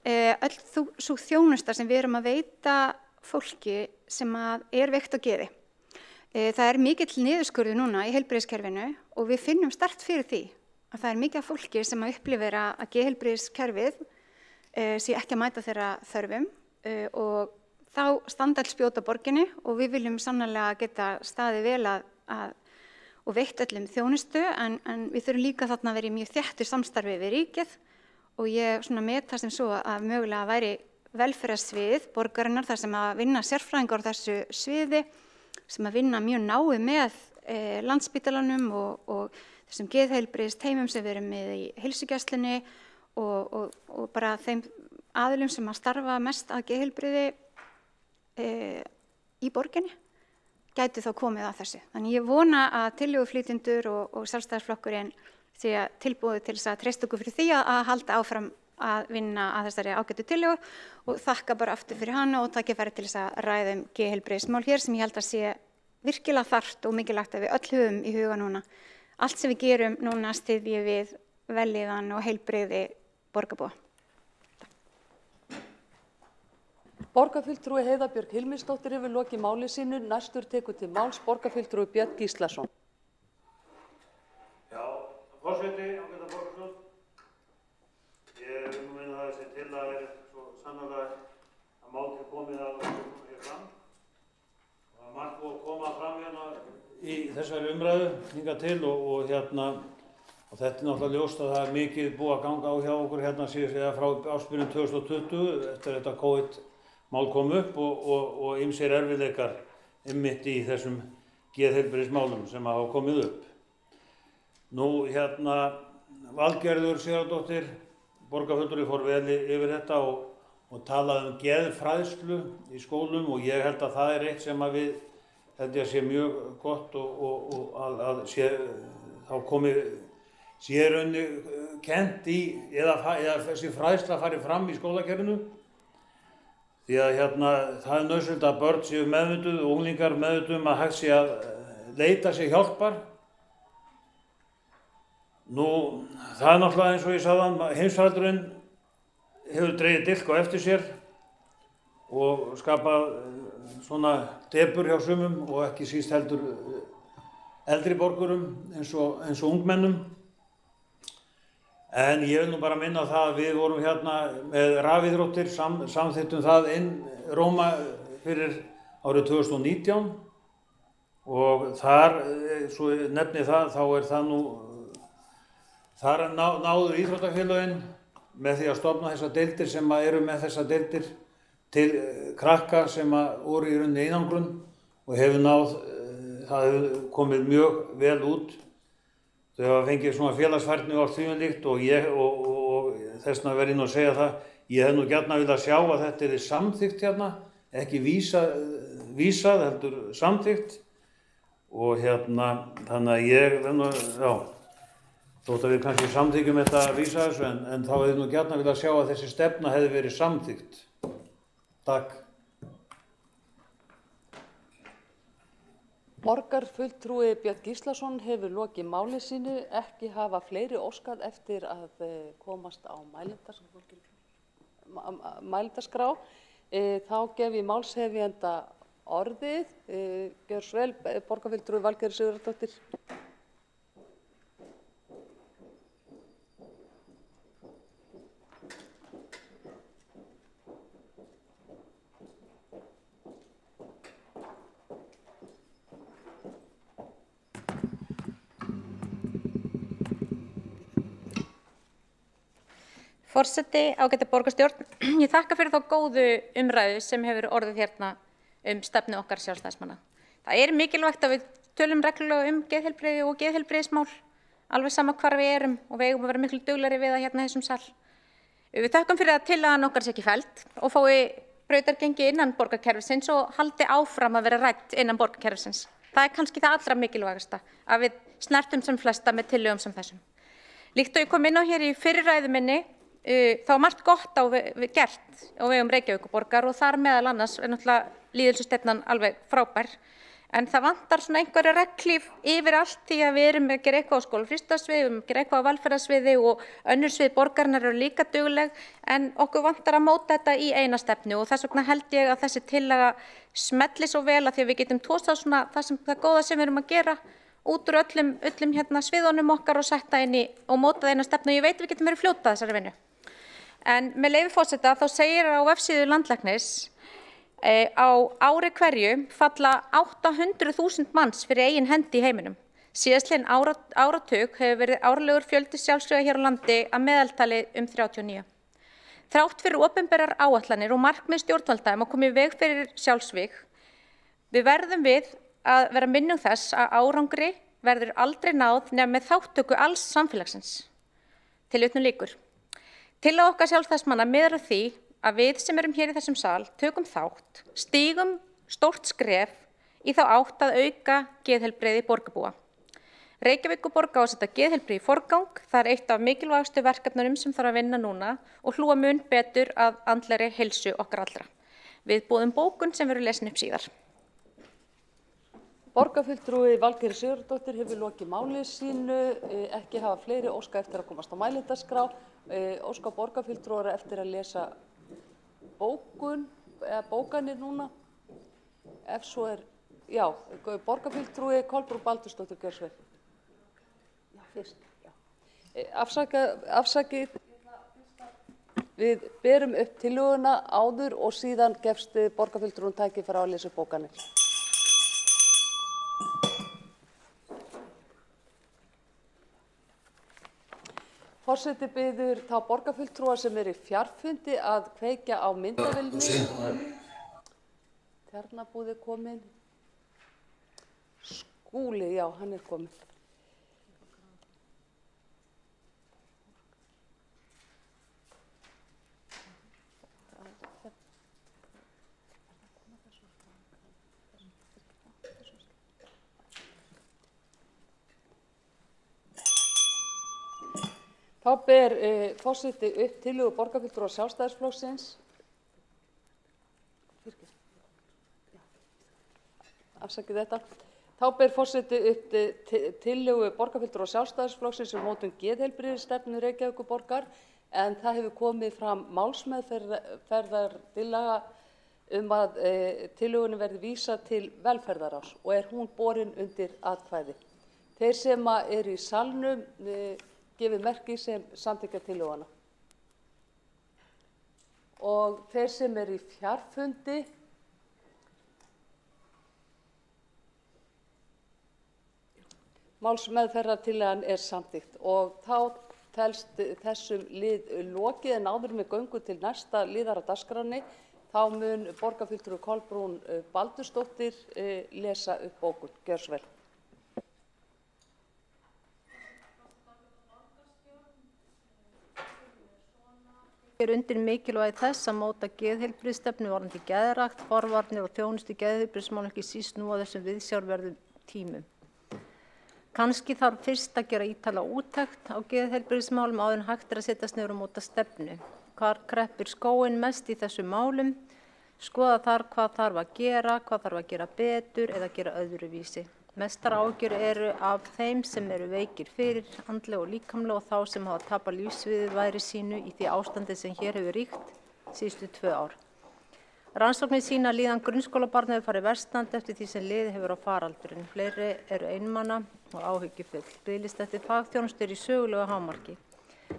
öll sú þjónusta sem við erum að veita fólki sem er veikt á geði. Það er mikill niðurskurður núna í heilbrigðiskerfinu og við finnum sterkt fyrir því að það er mikið af fólki sem upplifir að geðheilbrigðiskerfið sé ekki að mæta þeirra þörfum og þá standa all spjót á borginni og við viljum sannarlega geta staðið vel og veitt öllum þjónustu en við þurfum líka þarna að vera í mjög þéttu samstarfi við ríkið og ég meta sem svo að mögulega væri velferðarsvið borgarinnar þar sem að vinna sérfræðingar á þessu sviði sem að vinna mjög náið með Landspítalanum og þessum geðheilbrigðisteymum sem við erum með í heilsugæslunni og bara þeim aðilum sem að starfa mest að geðheilbrigði í borginni gætu þá komið að þessu. Þannig ég vona að tillöguflytjendur og Sjálfstæðisflokkurinn sé tilbúið til þess að treysta okkur fyrir því að halda áfram að vinna að þessari ágætu tillögu og þakka bara aftur fyrir hana og tækifæri til þess að ræða geðheilbrigðismál hér sem ég held að sé virkilega þarft og mikilvægt að við öll höfum í huga núna. Allt sem við gerum núna styðjum við vellíðan og heilbrigði borgarbúa. Borgarfulltrúi Heiða Björk Hilmisdóttir hefur lokið máli sínu. Næstur tekur til máls borgarfulltrúi Björn Gíslason. Já, forseti, ágæta borgarstjórn. Ég vil nú meina það til að vera svo sannarlega að mál til komið að hér fram. Og að margt búið að koma fram hérna í þessari umræðu hingað til og þetta er náttúrulega ljóst að það er mikið búið að ganga á hjá okkur hérna síðast eða frá ársbyrjun 2020 eftir þetta COVID-mál kom upp og ýmsir erfiðleikar einmitt í þessum geðheilbrigðismálum sem hafa komið upp. Nú Valgerður Sigurðardóttir borgarfulltrúi fór vel yfir þetta og talaði geðfræðslu í skólum og ég held að það er eitt sem að við held ég að sé mjög gott og að sé þá komið sé raunni kennt í eða þessi fræðsla fari fram í skólakerfinu því að það er nauðsynlegt að börn séu meðvituð og unglingar meðvituð að hægt sé að leita sér hjálpar. Nú, það er náttúrulega eins og ég sagði að heimsfaraldurinn hefur dregið dilk á eftir sér og skapað svona depur hjá sumum og ekki síst heldur eldri borgurum eins og ungmennum. En ég vil nú bara minna á það að við vorum hérna með rafíþróttir, samþykktum það inn Róma fyrir árið 2019 og þar, svo nefni það, þá er það nú þar náðu íþróttafélögin með því að stofna þessar deildir sem eru með þessar deildir til krakka sem voru í rauninni einangrun og það hefur komið mjög vel út. Þau hafa fengið svona félagsfærni og allt því líkt og þess vegna verð ég nú að segja það. Ég hef nú gjarna viljað sjá að þetta er samþykkt hérna, ekki vísað heldur samþykkt og þannig að ég verð nú, já. Þótt að við kannski samþykjum þetta að vísa þessu en þá hefði nú gjarna viljað sjá að þessi stefna hefði verið samþykkt. Takk. Borgarfulltrúi Björn Gíslason hefur lokið máli sínu. Ekki hafa fleiri óskað eftir að komast á mælendaskrá. Þá gef ég málshefjanda orðið. Gjörðu svo vel, borgarfulltrúi Valgerður Sigurðardóttir. Forseti, ágæta borgarstjórn, ég þakka fyrir þá góðu umræðu sem hefur orðið hérna stefnu okkar sjálfstæðismanna. Það mikilvægt að við tölum reglulega geðheilbrigði og geðheilbrigðismál, alveg sama hvar við erum og við eigum að vera miklu duglegri við það hérna í þessum sal. Við þakkum fyrir að tillagan okkar sé ekki felld og fái brautargengi innan borgarkerfisins og haldi áfram að vera rædd innan borgarkerfisins. Það kannski það allra mikilvægasta, að við snertum sem flesta með tillögum sem þessum. Líkt og ég kom inn á hér í fyrri ræðu minni, þá margt gott gert á vegum Reykjavíkurborgar og þar meðal annars náttúrulega lýðheilsustefnan alveg frábær. En það vantar svona einhverja reglíf yfir allt því að við erum að gera eitthvað á skólafrístundasviði, við erum að gera eitthvað á velferðarsviði og önnur svið borgarinnar eru líka dugleg en okkur vantar að móta þetta í eina stefnu og þess vegna held ég að þessi tillaga smelli svo vel að því að við getum tóstað svona það góða sem við erum að gera út úr öllum sviðunum okkar og setta inn í og móta það eina stefnu og ég veit við getum verið fljótað þessari vinnu. En með leyfi forseta þá segir á vefsíðu landlæknis á ári hverju falla 800.000 manns fyrir eigin hendi í heiminum. Síðastliðinn áratug hefur verið árlegur fjöldi sjálfsvíga hér á landi að meðaltali 39. Þrátt fyrir opinberar áætlanir og markmið stjórnvalda að koma í veg fyrir sjálfsvíg, við verðum að vera minnug þess að árangri verður aldrei náð nema með þátttöku alls samfélagsins. Tilvitnun lýkur. Tillaga okkar sjálfstæðismanna miðar að því að við sem erum hér í þessum sal tökum þátt, stígum stórt skref í þá átt að auka geðheilbrigði borgarbúa. Reykjavíkurborg á að setja geðheilbrigði í forgang, það eitt af mikilvægustu verkefnunum sem þarf að vinna núna og hlúa mun betur að andlegri heilsu okkar allra. Við boðum bókun sem verður lesin upp síðar. Borgarfulltrúi Valgerður Sigurðardóttir hefur lokið máli sínu, ekki hafa fleiri óska eftir að komast á mælendaskrá, óska borgarfulltrúar eftir að lesa bókanir núna, ef svo já, borgarfulltrúi Kolbrún Baldursdóttir, gjörðu svo vel. Já, fyrst, já. Afsakið, við berum upp tillöguna áður og síðan gefst borgarfulltrúum tækifæri á að lesa upp bókanir. Forseti biður þá borgarfulltrúa sem eru í fjarfundi að kveikja á myndavélni. Tjarnabúði kominn. Skúli, já, hann kominn. Þá ber forseti upp tillögu borgarfulltrúa Sjálfstæðisflokksins. Afsakið þetta. Þá ber forseti upp tillögu borgarfulltrúa Sjálfstæðisflokksins um mótun geðheilbrigðisstefnu Reykjavíkurborgar en það hefur komið fram málsmeðferðartillaga að tillögunni verði vísað til velferðarráðs og hún borin undir atkvæði. Þeir sem eru í salnum gefið merki sem samþykkja tillöguna. Og þeir sem eru í fjarfundi málsmeðferðartillagan samþykkt og þá telst þessum lið lokið en áður með göngu til næsta liðar á dagskránni þá mun borgarfulltrúi Kolbrún Baldursdóttir lesa upp bókun. Gjörðu svo vel. Undir mikilvægi þess að móta geðheilbrigðisstefnu varðandi geðrækt, forvarnir og þjónustu geðheilbrigðismál ekki síst nú á þessum viðsjárverðum tímum. Kannski þarf fyrst að gera ítarlega úttekt á geðheilbrigðismálum áður en hægt að setjast niður og móta stefnu. Hvar kreppir skóinn mest í þessum málum? Skoða þar hvað þarf að gera betur eða gera öðruvísi. Mestar áhyggjur eru af þeim sem eru veikir fyrir andlega og líkamlega og þá sem hafa tapað lífsviðurværi sínu í því ástandi sem hér hefur ríkt síðustu 2 ár. Rannsóknir sýna að líðan grunnskólabarna hefur farið versnandi eftir því sem liðið hefur á faraldurinn. Fleiri eru einmana og áhyggjufull. Biðlisti eftir fagþjónustu í sögulegu hámarki.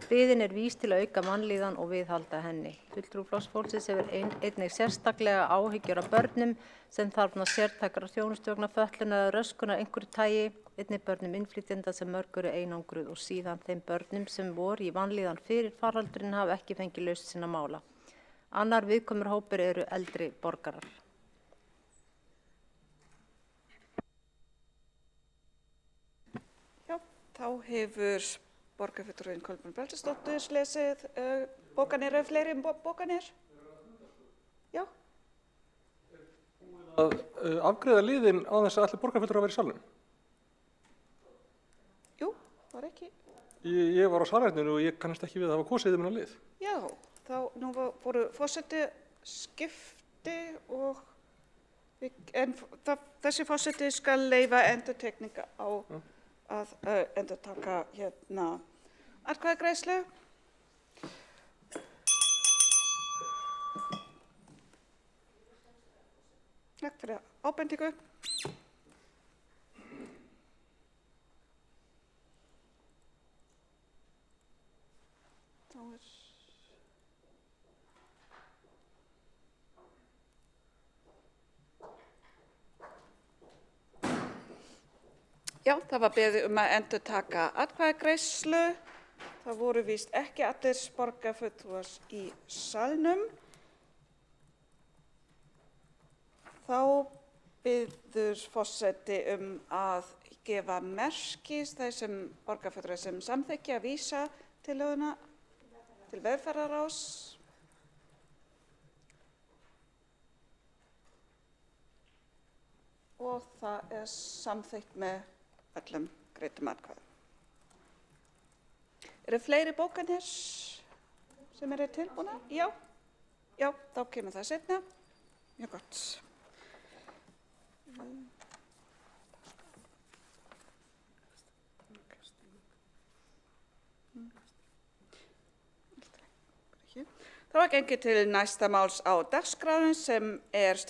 Biðin vís til að auka mannlíðan og viðhalda henni. Fulltrúi Flokks fólksins hefur einnig sérstaklega áhyggjur af börnum sem þarfnast sértækrar þjónustu vegna fötlunar eða röskunar einhverju tagi, einnig börnum innflytjenda sem mörg eru einangruð og síðan þeim börnum sem voru í vanlíðan fyrir faraldurinn hafa ekki fengið lausn sinna mála. Annar viðkvæmur hópur eru eldri borgarar. Já, þá hefur borgarfulltrúinn Kolbrún Baldursdóttir lesið bókanir eða fleiri bókanir? Já. Að afgreiða liðin á þess að allir borgarfulltrúar vera í salnum? Jú, var ekki. Ég var á salerninu og ég kannast ekki við að hafa kosið um hennar lið. Já, þá nú voru forseti skipti og þessi forseti skal leyfa endurtekninga á að endurtaka hérna atkvæðagreiðslu. Takk fyrir ábendingu. Já, það var beðið að endurtaka atkvæðagreiðslu. Það voru víst ekki allir borgarfulltrúar í salnum. Þá biður forseti að gefa merkis þessum borgarfulltrúar sem samþykkja að vísa tillöguna til velferðarráðs. Og það samþykkt með öllum greiddum atkvæðum. Eru fleiri bókanir sem eru tilbúna? Já, þá kemur það seinna. Mjög gott. Þá gengið til næsta máls á dagskráin sem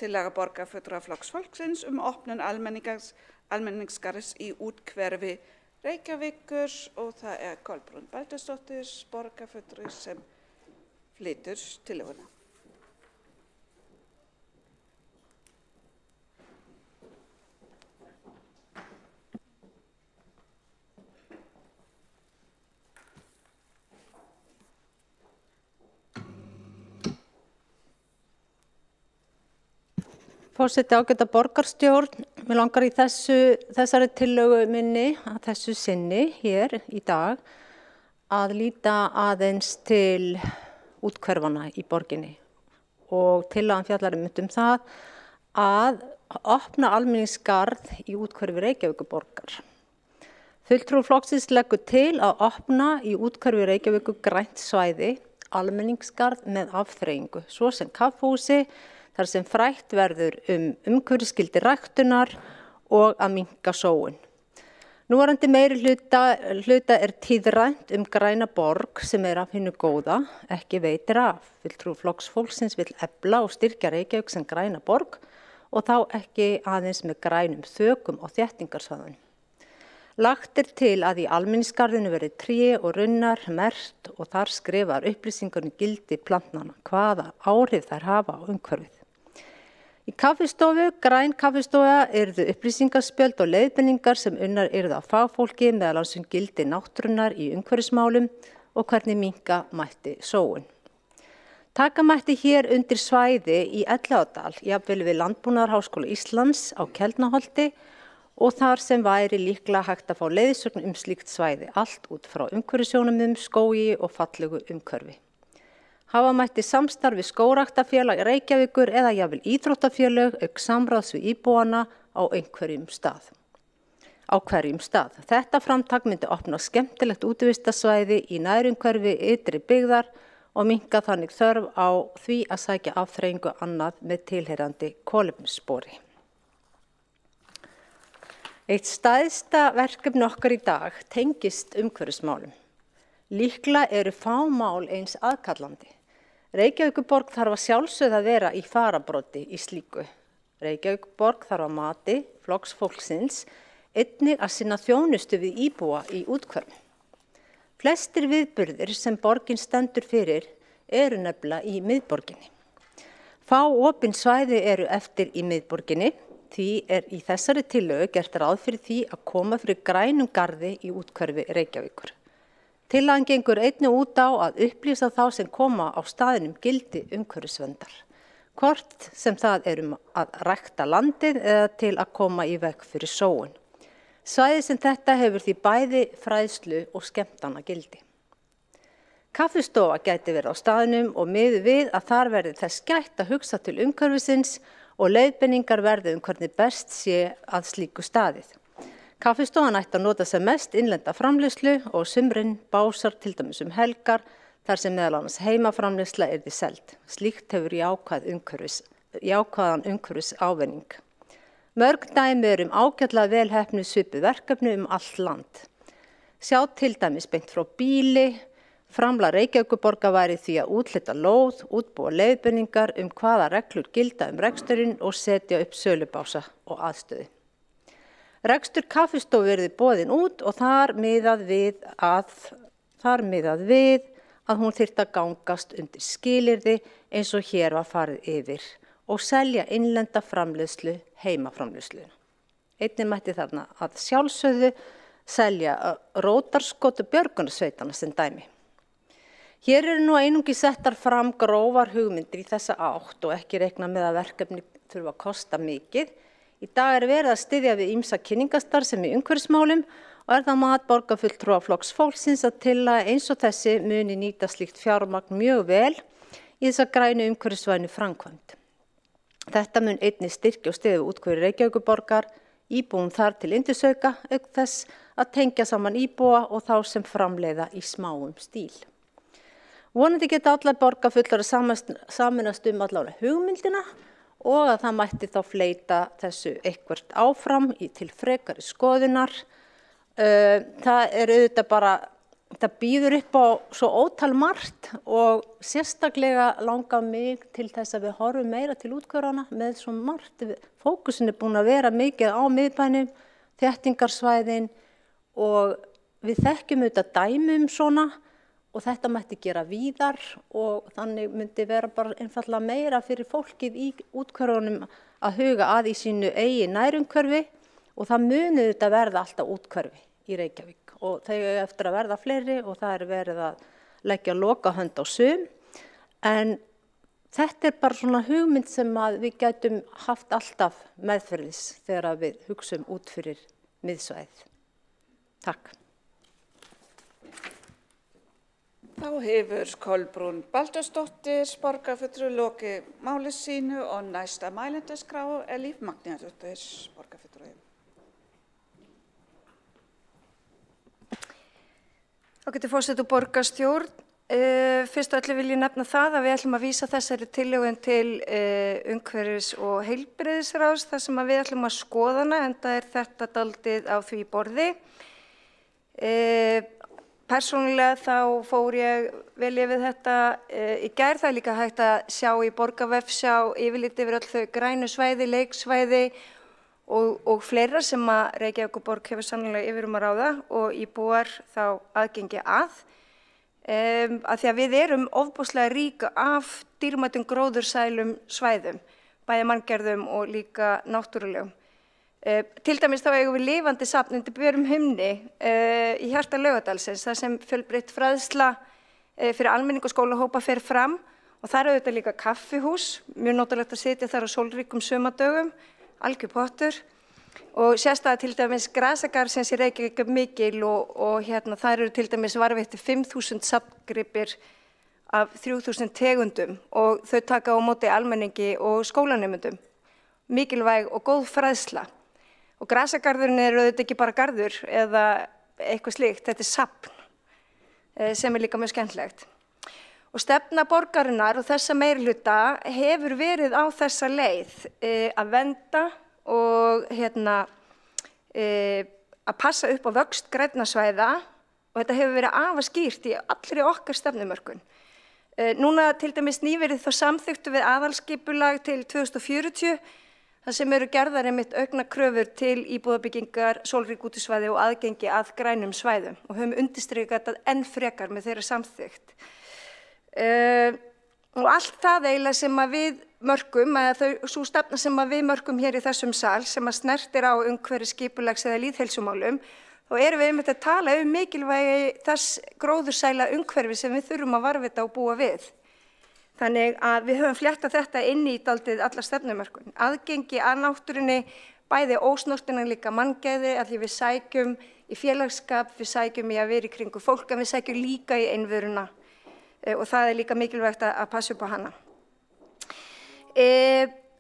tillaga borgarfulltrúa Flokks fólksins opnun almenningsgarðs í úthverfi Reykjavíkur og það Kolbrún Baldursdóttir, borgarfulltrúi sem flytur tillöguna. Forseti, ágæta borgarstjórn, mig langar í þessari tillögu minni að þessu sinni hér í dag að líta aðeins til úthverfanna í borginni og tillagan fjallar það að opna almenningsgarð í úthverfi Reykjavíkurborgar. Fulltrúi flokksins leggur til að opna í úthverfi Reykjavíkur grænt svæði almenningsgarð með afþreyingu, svo sem kaffihúsi, þar sem frætt verður umhverfisgildi ræktunar og að minnka sóun. Núverandi meiri hluta tíðrænt græna borg sem af hinu góða, ekki veitir af. Fulltrúi Flokks fólksins vill efla og styrkja Reykjavík sem græna borg og þá ekki aðeins með grænum þökum og þéttingarsvæðum. Lagt til að í almenningsgarðinu verði tré og runnar merkt og þar skrifar upplýsingar gildi plantnanna, hvaða áhrif þær hafa á umhverfið. Í kaffistofu, græn kaffistofa, yrðu upplýsingaspjöld og leiðbeiningar sem unnar yrðu af fagfólki meðal annars gildi náttúrunnar í umhverfismálum og hvernig minnka mætti sóun. Taka mætti hér undir svæði í Elliðaárdal, jafnvel við Landbúnaðarháskóla Íslands á Keldnaholti og þar sem væri líklega hægt að fá leiðsögn slíkt svæði, allt út frá umhverfissjónarmiðum, skógi og fallegu umhverfi. Hafa mætti samstarf við skógræktarfélag Reykjavíkur eða jafnvel íþróttafélög auk samráðs við íbúana á hverjum stað. Þetta framtak myndi opna skemmtilegt útivistarsvæði í nærumhverfi ytri byggðar og minnka þannig þörf á því að sækja afþreyingu annað með tilheyrandi kolefnisspori. Eitt stærsta verkefni okkar í dag tengist umhverfismálum. Líklega eru fá mál eins aðkallandi. Reykjavíkurborg þarf að sjálfsögðu að vera í fararbroddi í slíku. Reykjavíkurborg þarf að mati Flokks fólksins einnig að sinna þjónustu við íbúa í úthverfum. Flestir viðburðir sem borgin stendur fyrir eru nefnilega í miðborginni. Fá opin svæði eru eftir í miðborginni, því í þessari tillögu gert ráð fyrir því að koma fyrir grænum garði í úthverfi Reykjavíkur. Tillagan gengur einnig út á að upplýsa þá sem koma á staðinum gildi umhverfisverndar, hvort sem það að rækta landið eða til að koma í veg fyrir sóun. Svæði sem þetta hefur því bæði fræðslu og skemmtana gildi. Kaffistofa gæti verið á staðnum og miður við að þar verði þess gætt að hugsa til umhverfisins og leiðbeiningar verði hvernig best sé að slíku staðið. Kaffistofan ætti að nota sem mest innlenda framleiðslu og sumrin básar til dæmis helgar þar sem meðal annars heimaframleiðsla yrði seld. Slíkt hefur jákvæðan umhverfis ávinning. Mörg dæmi ágætlega vel heppnuð svipuð verkefni allt land. Sjá til dæmis beint frá bíli, framlag Reykjavíkurborgar væri því að úthlita lóð, útbúa leiðbeiningar hvaða reglur gilda reksturinn og setja upp sölubása og aðstöðu. Rekstur kaffistofu yrði boðin út og þar miðað við að hún þyrfti að gangast undir skilyrði eins og hér var farið yfir og selja innlenda framleiðslu heimaframleiðslu. Einnig mætti þarna að sjálfsögðu selja rótarskotu björgunarsveitanna sem dæmi. Hér eru nú einungis settar fram grófar hugmyndir í þessa átt og ekki reikna með að verkefni þurfa að kosta mikið. Í dag verið að styðja við ýmsa kynningastarfsemi í umhverfismálum og það mat borgarfulltrúa Flokks fólksins að tillaga eins og þessi muni nýta slíkt fjármagn mjög vel í þessa grænu umhverfisvænu framkvæmd. Þetta mun einnig styrkja og styðja við úthverfi Reykjavíkurborgar, íbúum þar til yndisauka, auk þess að tengja saman íbúa og þá sem framleiða í smáum stíl. Vonandi geta allar borgarfullar sameinast allavega hugmyndina og að það mætti þá fleyta þessu eitthvert áfram til frekari skoðunar. Það auðvitað bara, það býður upp á svo ótal margt og sérstaklega langar mig til þess að við horfum meira til úthverfanna með svo margt. Fókusin búin að vera mikið á miðbænum, þéttingarsvæðin og við þekkjum auðvitað dæmi svona og þetta mætti gera víðar og þannig myndi vera bara einfallega meira fyrir fólkið í úthverfunum að huga að í sínu eigin nærumhverfi og það muni þetta verða alltaf úthverfi í Reykjavík og þau eftir að verða fleiri og það verið að leggja lokahönd á sum en þetta bara svona hugmynd sem að við gætum haft alltaf meðferðis þegar við hugsum út fyrir miðsvæðið. Takk. Þá hefur Kolbrún Baldursdóttir borgarfulltrúi lokið máli sínu og næsta mælendaskrá Líf Magnúsdóttir borgarfulltrúi. Ágæti forseti og borgarstjórn. Fyrst og öllu vil ég nefna það að við ætlum að vísa þessari tillögu til umhverfis- og heilbrigðisráðs þar sem við ætlum að skoða hana enda þetta daldið á því borði. Persónulega þá fór ég vel yfir þetta í gær. Það líka hægt að sjá í borgarvefsjá yfirlit yfir öll þau grænu svæði, leiksvæði og fleira sem að Reykjavíkurborg hefur sannlega yfir að ráða og íbúar þá aðgengi að. Af því að við erum ofboðslega rík af dýrmætum gróðursælum svæðum, bæði manngerðum og líka náttúrulegum. Til dæmis þá eigum við lifandi safn undir berum himni í hjarta Laugardalsins, þar sem fjölbreytt fræðsla fyrir almenning og skólahópa fer fram og þar er auðvitað líka kaffihús, mjög notalegt að sitja þar á sólríkum sumardögum, algjör pottur og sérstæða til dæmis grasagarðsins í Reykjavík mikil og þar eru til dæmis varðveitti 5.000 safngripir af 3.000 tegundum og þau taka á móti almenningi og skólanemendum. Mikilvæg og góð fræðsla. Og grasagarðurinn er auðvitað ekki bara garður eða eitthvað slíkt, þetta er safn sem er líka mjög skemmtilegt. Og stefna borgarinnar og þessa meirihluta hefur verið á þessa leið að vernda og að passa upp á vöxt grænna svæða og þetta hefur verið afar skýrt í allri okkar stefnumörkun. Núna til dæmis nýverið þá samþykktum við aðalskipulag til 2040 þar sem eru gerðar einmitt auknar kröfur til íbúðabyggingar, sólrík útisvæði og aðgengi að grænum svæðum og höfum undirstrikað þetta enn frekar með þeirra samþykkt. Og allt það eiginlega sem að við mörkum, eða sú stefna sem að við mörkum hér í þessum sal sem að snertir á umhverfis skipulags eða lýðheilsumálum, þá erum við einmitt að tala mikilvægi þess gróðursæla umhverfi sem við þurfum að varðveita og búa við. Þannig að við höfum fléttað þetta inn í dálítið alla stefnumörkun. Aðgengi að náttúrunni, bæði ósnortinnan líka manngæði, að því við sækjum í félagsskap, við sækjum í að vera í kringu fólk, en við sækjum líka í einvöruna. Og það líka mikilvægt að passa upp á hana.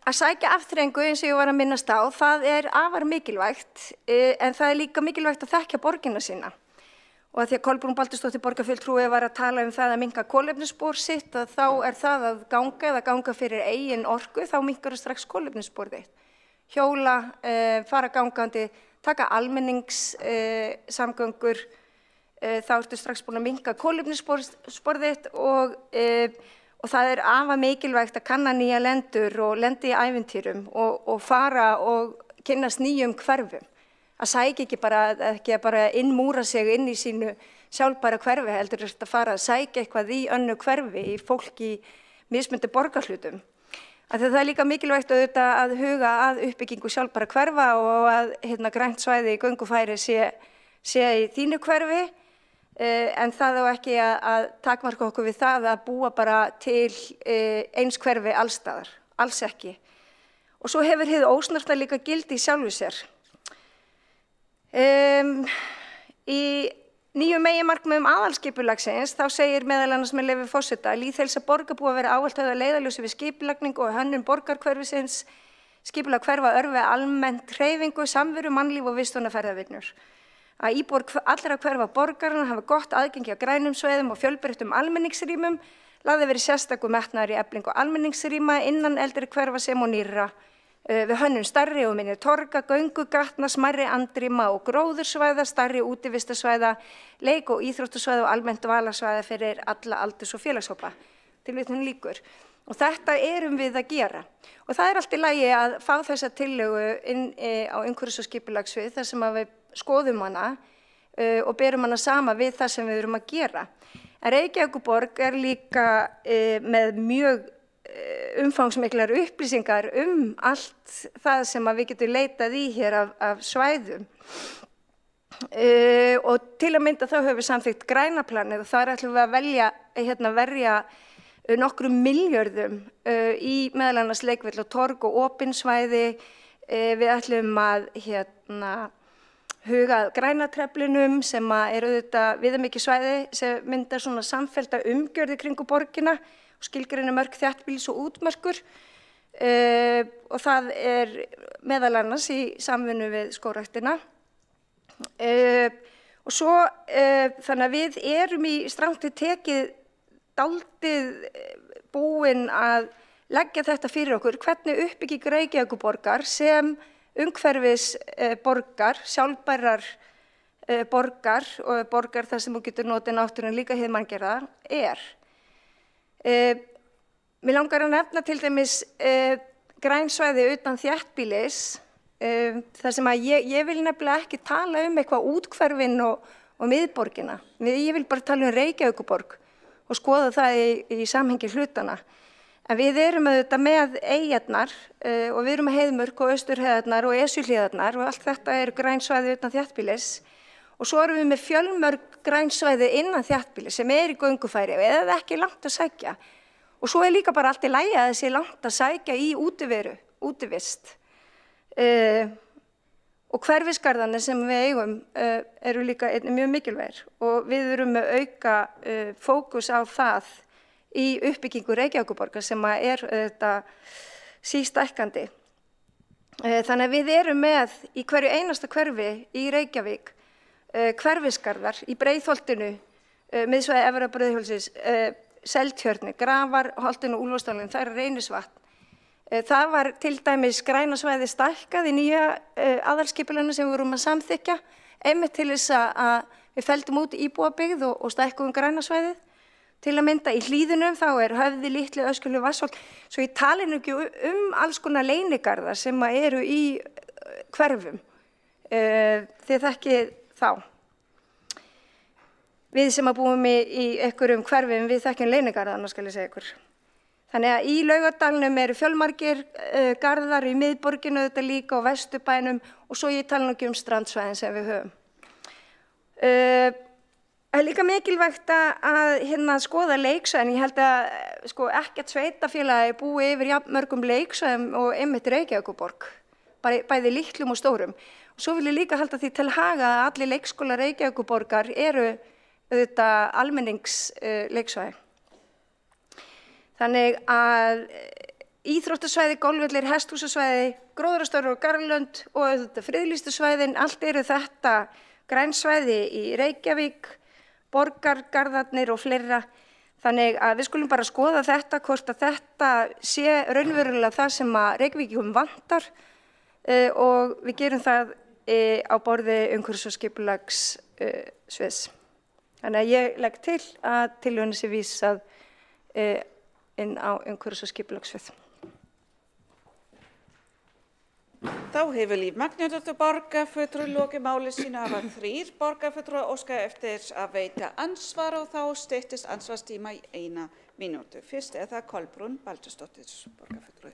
Að sækja afþreyingu eins og ég var að minnast á, það afar mikilvægt, en það líka mikilvægt að þekkja borgina sína. Og að því að Kolbrún Baldursdóttir borgarfulltrúi var að tala það að minnka kolefnisspor sitt, að þá það að ganga eða ganga fyrir eigin orku, þá minnkar strax kolefnisspor þitt. Hjóla, fara gangandi, taka almenningssamgöngur, þá ertu strax búin að minnka kolefnisspor þitt og það afar mikilvægt að kanna nýja lendur og lendi í ævintýrum og fara og kynnast nýjum hverfum. Að sækja ekki bara innmúra sig inn í sínu sjálfbæra hverfi, heldur að fara að sækja eitthvað í önnu hverfi, í fólk í mismunandi borgarhlutum. Það líka mikilvægt að huga að uppbyggingu sjálfbæra hverfa og að grænt svæði í göngufæri sé í þínu hverfi. En það á ekki að takmarka okkur við það að búa bara til eins hverfi allstaðar, alls ekki. Og svo hefur hið ósnortna líka gildi í sjálfu sér. Í nýjum meginmarkmiðum aðalskipulagsins þá segir meðal annars með leyfi forseta að lýðheilsa borgarbúa verði ávallt höfð að leiðarljósi við skipulagningu og hönnun borgarhverfisins, skipulag hverfa örvi almennt hreyfingu, samveru, mannlíf og vistunarferðavinnur. Að íbúar allra hverfa borgarna hafa gott aðgengi á grænum svæðum og fjölbreyttum almenningsrýmum, lagði verið sérstakur metnaður í eflingu almenningsrýma innan eldri hverfa sem og nýrra, við hönnun stærri og minni torga, göngugatna, smærri andrýma og gróðursvæða, stærri útivistarsvæða, leik- og íþróttasvæða og almennt valarsvæða fyrir alla aldurs- og félagshópa. Tilvitnun lýkur. Og þetta erum við að gera. Og það allt í lagi að fá þessa tillögu inn á umhverfis- og skipulagssvið þar sem að við skoðum hana og berum hana sama við það sem við erum að gera. En Reykjavíkurborg líka með mjög umfangsmiklar upplýsingar allt það sem að við getum leitað í hér af svæðum. Og til að mynda þá höfum við samþykkt grænaplanið og þar ætlum við að verja nokkrum milljörðum í meðal annars leikvöll og torg og opinsvæði. Við ætlum að huga að grænatreflinum sem auðvitað viðamikið svæði sem myndar svona samfellda umgjörð í kringu borgina og skilgreina mörk þéttbýlis og útmörkur og það meðal annars í samvinnu við skógræktina. Og svo þannig að við erum í strangt við tekið dálítið búin að leggja þetta fyrir okkur, hvernig uppbygging Reykjavíkurborgar sem umhverfis borgar, sjálfbærar borgar og borgar þar sem þú getur notið náttúrunni líka hið manngerða Mér langar að nefna til dæmis grænsvæði utan þéttbýlis, þar sem að ég vil nefnilega ekki tala eitthvað úthverfin og miðborgina. Ég vil bara tala Reykjavíkurborg og skoða það í samhengi hlutana. En við erum auðvitað með eyjarnar og við erum með Heiðmörk og Austurheiðarnar og Esjuhlíðarnar og allt þetta eru grænsvæði utan þéttbýlis. Og svo erum við með fjölmörg grænsvæði innan þéttbýlis sem í göngufæri eða ekki langt að sækja. Og svo líka bara allt í lagi að þessi langt að sækja í útiveru, útivist. Og hverfisgarðarnir sem við eigum eru líka mjög mikilvægir og við erum með auka fókus á það í uppbyggingu Reykjavíkurborgar sem þetta sístækkandi. Þannig að við erum með í hverju einasta hverfi í Reykjavík hverfisgarðar í Breiðholtinu, miðsvæði Efra Breiðholtsins, Seltjörni, Grafar, Holtinu, Úlfarsdalinn, það er Reynisvatn. Það var til dæmis græna svæði stækkað í nýja aðalskipulaginu sem við vorum að samþykkja, einmitt til þess að við feldum út íbúabyggð og stækkuðum græna svæðið. Til að mynda í Hlíðunum þá er Höfði, Litli, Öskjuhlíð, Vatnsholt, svo ég tali nú ekki alls konar leynigarðar sem eru í hverfum. Þið þekkið þá. Við sem að búum í einhverjum hverfum, við þekkjum leynigarðarna, skal ég segja ykkur. Þannig að í Laugardalnum eru fjölmargir garðar í miðborginu þetta líka og Vesturbænum og svo ég tala nú ekki strandsvæðin sem við höfum. Það er líka mikilvægt að skoða leiksvæðin. Ég held að ekkert sveitarfélagi búi yfir jafn mörgum leiksvæðum og einmitt Reykjavíkurborg, bæði litlum og stórum. Og svo vil ég líka halda því til haga að allir leikskólar Reykjavíkurborgar eru auðvitað almenningsleiksvæði. Þannig að íþróttasvæði, golfvellir, hesthúsasvæði, gróðrastöðvar og garðlönd og auðvitað friðlýstu svæðin, allt eru þetta grænsvæði í Reykjavík, borgargarðarnir og fleira. Þannig að við skulum bara skoða þetta, hvort að þetta sé raunverulega það sem að Reykjavíkum vantar og við gerum það á borði umhverfis- og skipulagssviðs. Þannig að ég legg til að tillögunni sé vísað inn á umhverfis- og skipulagssvið. Þá hefur Líf Magnúsdóttir borgarfulltrúi lokið máli sínu. Hafa 3 borgarfulltrúar óskað eftir að veita ansvar og þá styttist ansvarstíma í 1 mínútu. Fyrst er það Kolbrún Baldursdóttir, borgarfulltrúi.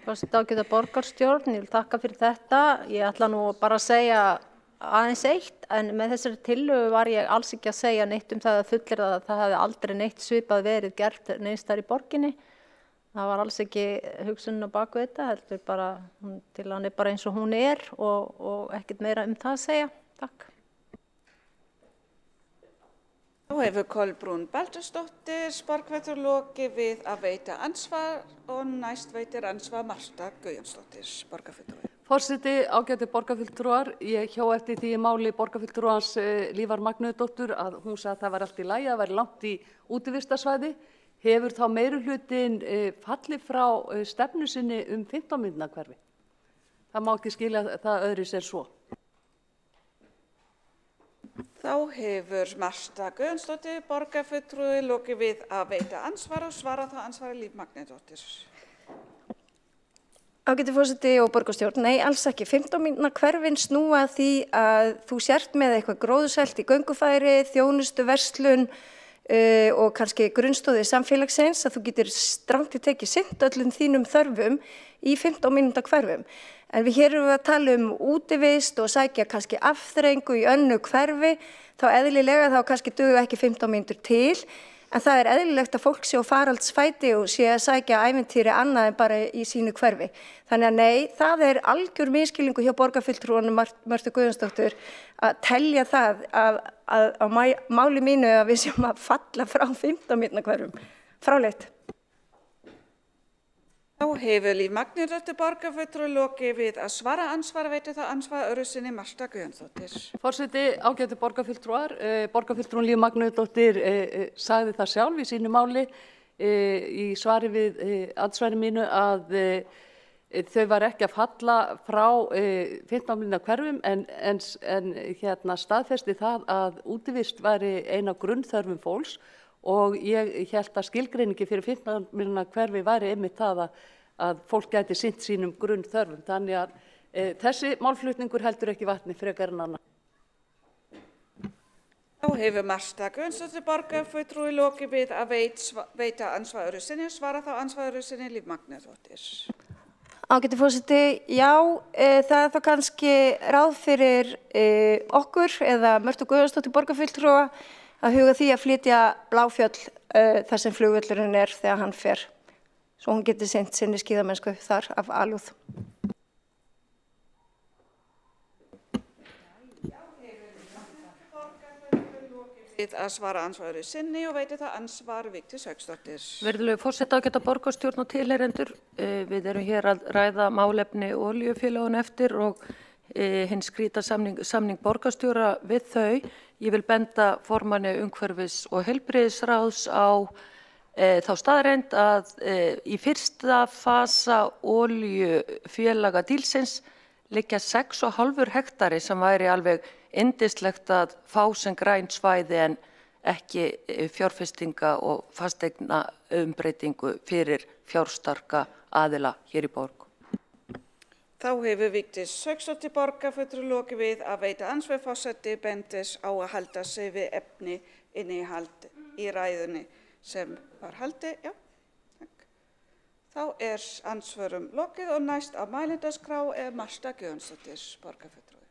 Forseti ágæta borgarstjórn, ég vil þakka fyrir þetta. Ég ætla nú bara að segja aðeins eitt, en með þessari tillögu var ég alls ekki að segja neitt það að fullyrða að það hefði aldrei neitt svipað verið gert neins þar í borginni. Það var alls ekki hugsunin á baku þetta, heldur bara til hann er bara eins og hún er og ekkert meira það að segja. Takk. Þá hefur Kolbrún Baldursdóttir borgarfulltrúi lokið við að veita ansvar og næst veitir ansvar Marta Guðjónsdóttir, borgarfulltrúi. Forseti, ágæti borgarfulltrúar, ég hjó eftir því í máli borgarfulltrúans Lífar Magnúsdóttur að hún sagði að það var allt í lagi, að væri langt í útivistarsvæði. Hefur þá meirihlutin fallið frá stefnu sinni 15 mínútna hverfi? Það má ekki skilja það öðru sér svo. Þá hefur Marta Guðjónsdóttir, borgarfulltrúi, lokið við að veita ansvar og svara þá ansvari Líf Magnúsdóttir. Ágæti forseti og borgarstjórn, nei alls ekki. 15 mínútna hverfin snúa að því að þú sért með eitthvað gróðurselt í göngufæri, þjónustu, verslun og kannski grunnstóði samfélagsins að þú getur strangt í tekið sinnt öllum þínum þörfum í 15 mínútna hverfum. En við hér erum við að tala útivist og sækja kannski afþrengu í önnu hverfi, þá eðlilega þá kannski dugu ekki 15 mínútur til. En það er eðlilegt að fólk sé á faraldsfæti og sé að sækja ævintýri annað en bara í sínu hverfi. Þannig að nei, það er algjör misskilningu hjá borgarfulltrúanum Mörtu Guðjónsdóttur að telja það á máli mínu að við séum að falla frá 15 mínútna hverfum. Fráleitt. Þá hefur Líf Magnúsdóttir borgarfulltrúi lokið við að svara ansvar og veitir það ansvar öðru sinni Marta Guðjónsdóttir. Forseti, ágæti borgarfulltrúar, borgarfulltrúin Líf Magnúsdóttir sagði það sjálf í sínu máli í svari við andsvari mínu að þau var ekki að falla frá 15 mínútna hverfum en staðfesti það að útivist væri ein af grunnþörfum fólks. Og ég held að skilgreiningi fyrir 15 mínútna hverfi væri einmitt það að fólk gæti sinnt sínum grunnþörfum. Þannig að þessi málflutningur heldur ekki vatni frekar en annað. Þá hefur Marta Guðjónsdóttir borgarfulltrúi lokið við að veita ansvar öðru sinni og svara þá ansvar öðru sinni Líf Magnúsdóttir. Ágæti forseti, já, það er þá kannski ráð fyrir okkur eða Mörtu Guðjónsdóttir borgarfulltrúa að huga því að flytja Bláfjöll þar sem flugvöllurinn er þegar hann fer, svo hún geti sinnt sinni skíðamennsku þar af alúð. Að svara ansvaru sinni og veitir það ansvar Vigdís Hauksdóttir. Virðulegur forseti, ágæta borgarstjórn og tilheyrendur, við erum hér að ræða málefni olíufélaganna eftir og hinn skrýta samning borgarstjóra við þau. Ég vil benda formanni umhverfis- og heilbrigðisráðs á þá staðreynd að í fyrsta fasa olíufélaga dílsins liggja 6,5 hektari sem væri alveg yndislegt að fá sem græn svæði en ekki fjárfestinga og fasteigna umbreytingu fyrir fjárstarka aðila hér í borg. Þá hefur Vigdís Hauksdóttir borgarfulltrúi lokið við að veita andsvar forseti bendis á að halda sig við efni innihald í ræðunni sem var haldið. Já, takk. Þá andsvörum lokið og næst á mælendaskrá Marta Guðjónsdóttir borgarfulltrúi.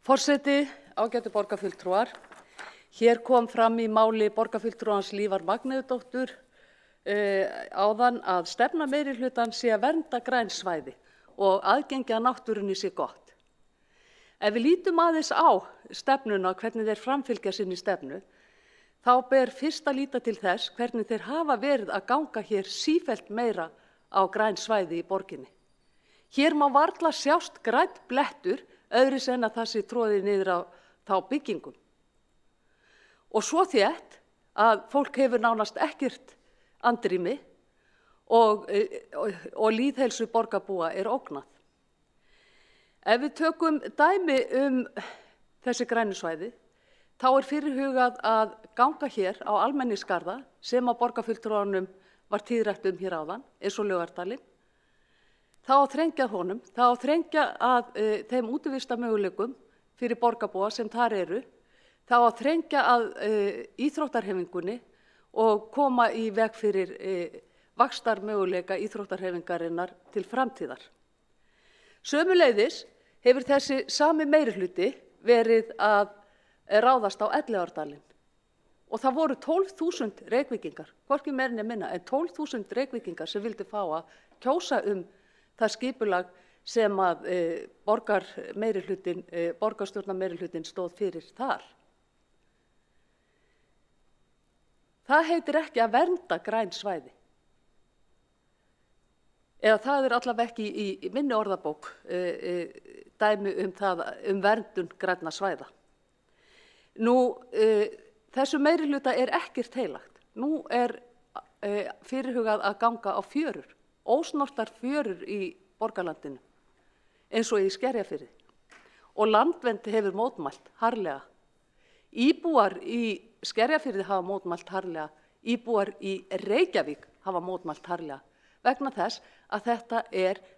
Forseti, ágætu borgarfulltrúar, hér kom fram í máli borgarfulltrúans Lífar Magneuðdóttur áðan að stefna meirihlutans sé að vernda græn svæði og aðgengi að náttúrunni sé gott. Ef við lítum aðeins á stefnuna, hvernig þeir framfylgja sinni stefnu, þá ber fyrst að líta til þess hvernig þeir hafa verið að ganga hér sífellt meira á græn svæði í borginni. Hér má varla sjást grænn blettur öðruvísi en að það sé troðið niður á þá byggingum. Og svo þétt að fólk hefur nánast ekkert andrými og lýðheilsu borgarbúa ógnað. Ef við tökum dæmi þessi grænu svæði, þá fyrirhugað að ganga hér á almenningsgarða sem að borgarfulltrúanum var tíðrætt hér áðan, eins og Laugardalinn. Það á að þrengja honum, það á að þrengja að þeim útivistarmöguleikum fyrir borgarbúa sem þar eru, það á að þrengja að íþróttarhefingunni og koma í veg fyrir vaxtarmöguleika íþróttarhefingarinnar til framtíðar. Sömuleiðis hefur þessi sami meirihluti verið að ráðast á Elliðaárdalinn og það voru 12.000 Reykvíkingar, hvorki meira né minna, en 12.000 Reykvíkingar sem vildu fá að kjósa það skipulag sem að borgarstjórnarmeirihlutin stóð fyrir þar. Það heitir ekki að vernda græn svæði. Eða það allavega ekki í minni orðabók dæmi verndun grænna svæða. Nú, þessu meirihluta ekkert heilagt. Nú fyrirhugað að ganga á fjörur. Ósnortar fjörur í borgarlandinu, eins og í Skerjafirði. Og Landvernd hefur mótmælt harðlega. Íbúar í Skerjafirði hafa mótmælt harðlega, íbúar í Reykjavík hafa mótmælt harðlega, vegna þess að þetta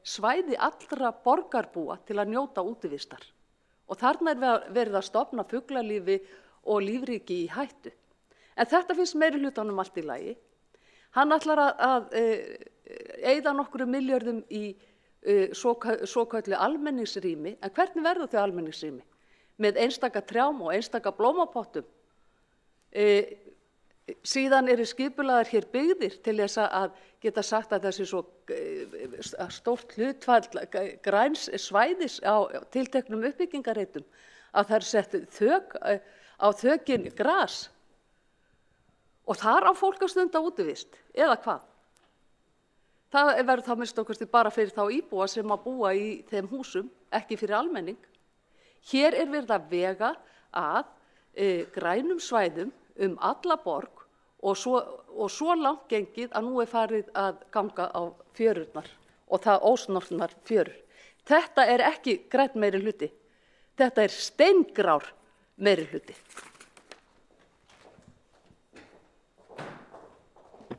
svæði allra borgarbúa til að njóta útivistar. Og þarna verið að stofna fuglalífi og lífríki í hættu. En þetta finnst meirihlutanum allt í lagi. Hann ætlar að eyða nokkrum milljörðum í svoköllu almenningsrými, en hvernig verður þau almenningsrými? Með einstaka trjám og einstaka blómapottum. Síðan skipulagðar hér byggðir til þess að geta sagt að þessi svo stórt hlutfall græns svæðis á tilteknum uppbyggingarreitum, að það sett þök á þökin gras. Og þar á fólk að stunda útivist, eða hvað? Það verður þá minnst okkur bara fyrir þá íbúa sem að búa í þeim húsum, ekki fyrir almenning. Hér verið að vega að grænum svæðum alla borg og svo langt gengið að nú farið að ganga á fjörurnar og það ósnortnar fjörur. Þetta ekki grænn meirihluti, þetta steingrár meirihluti.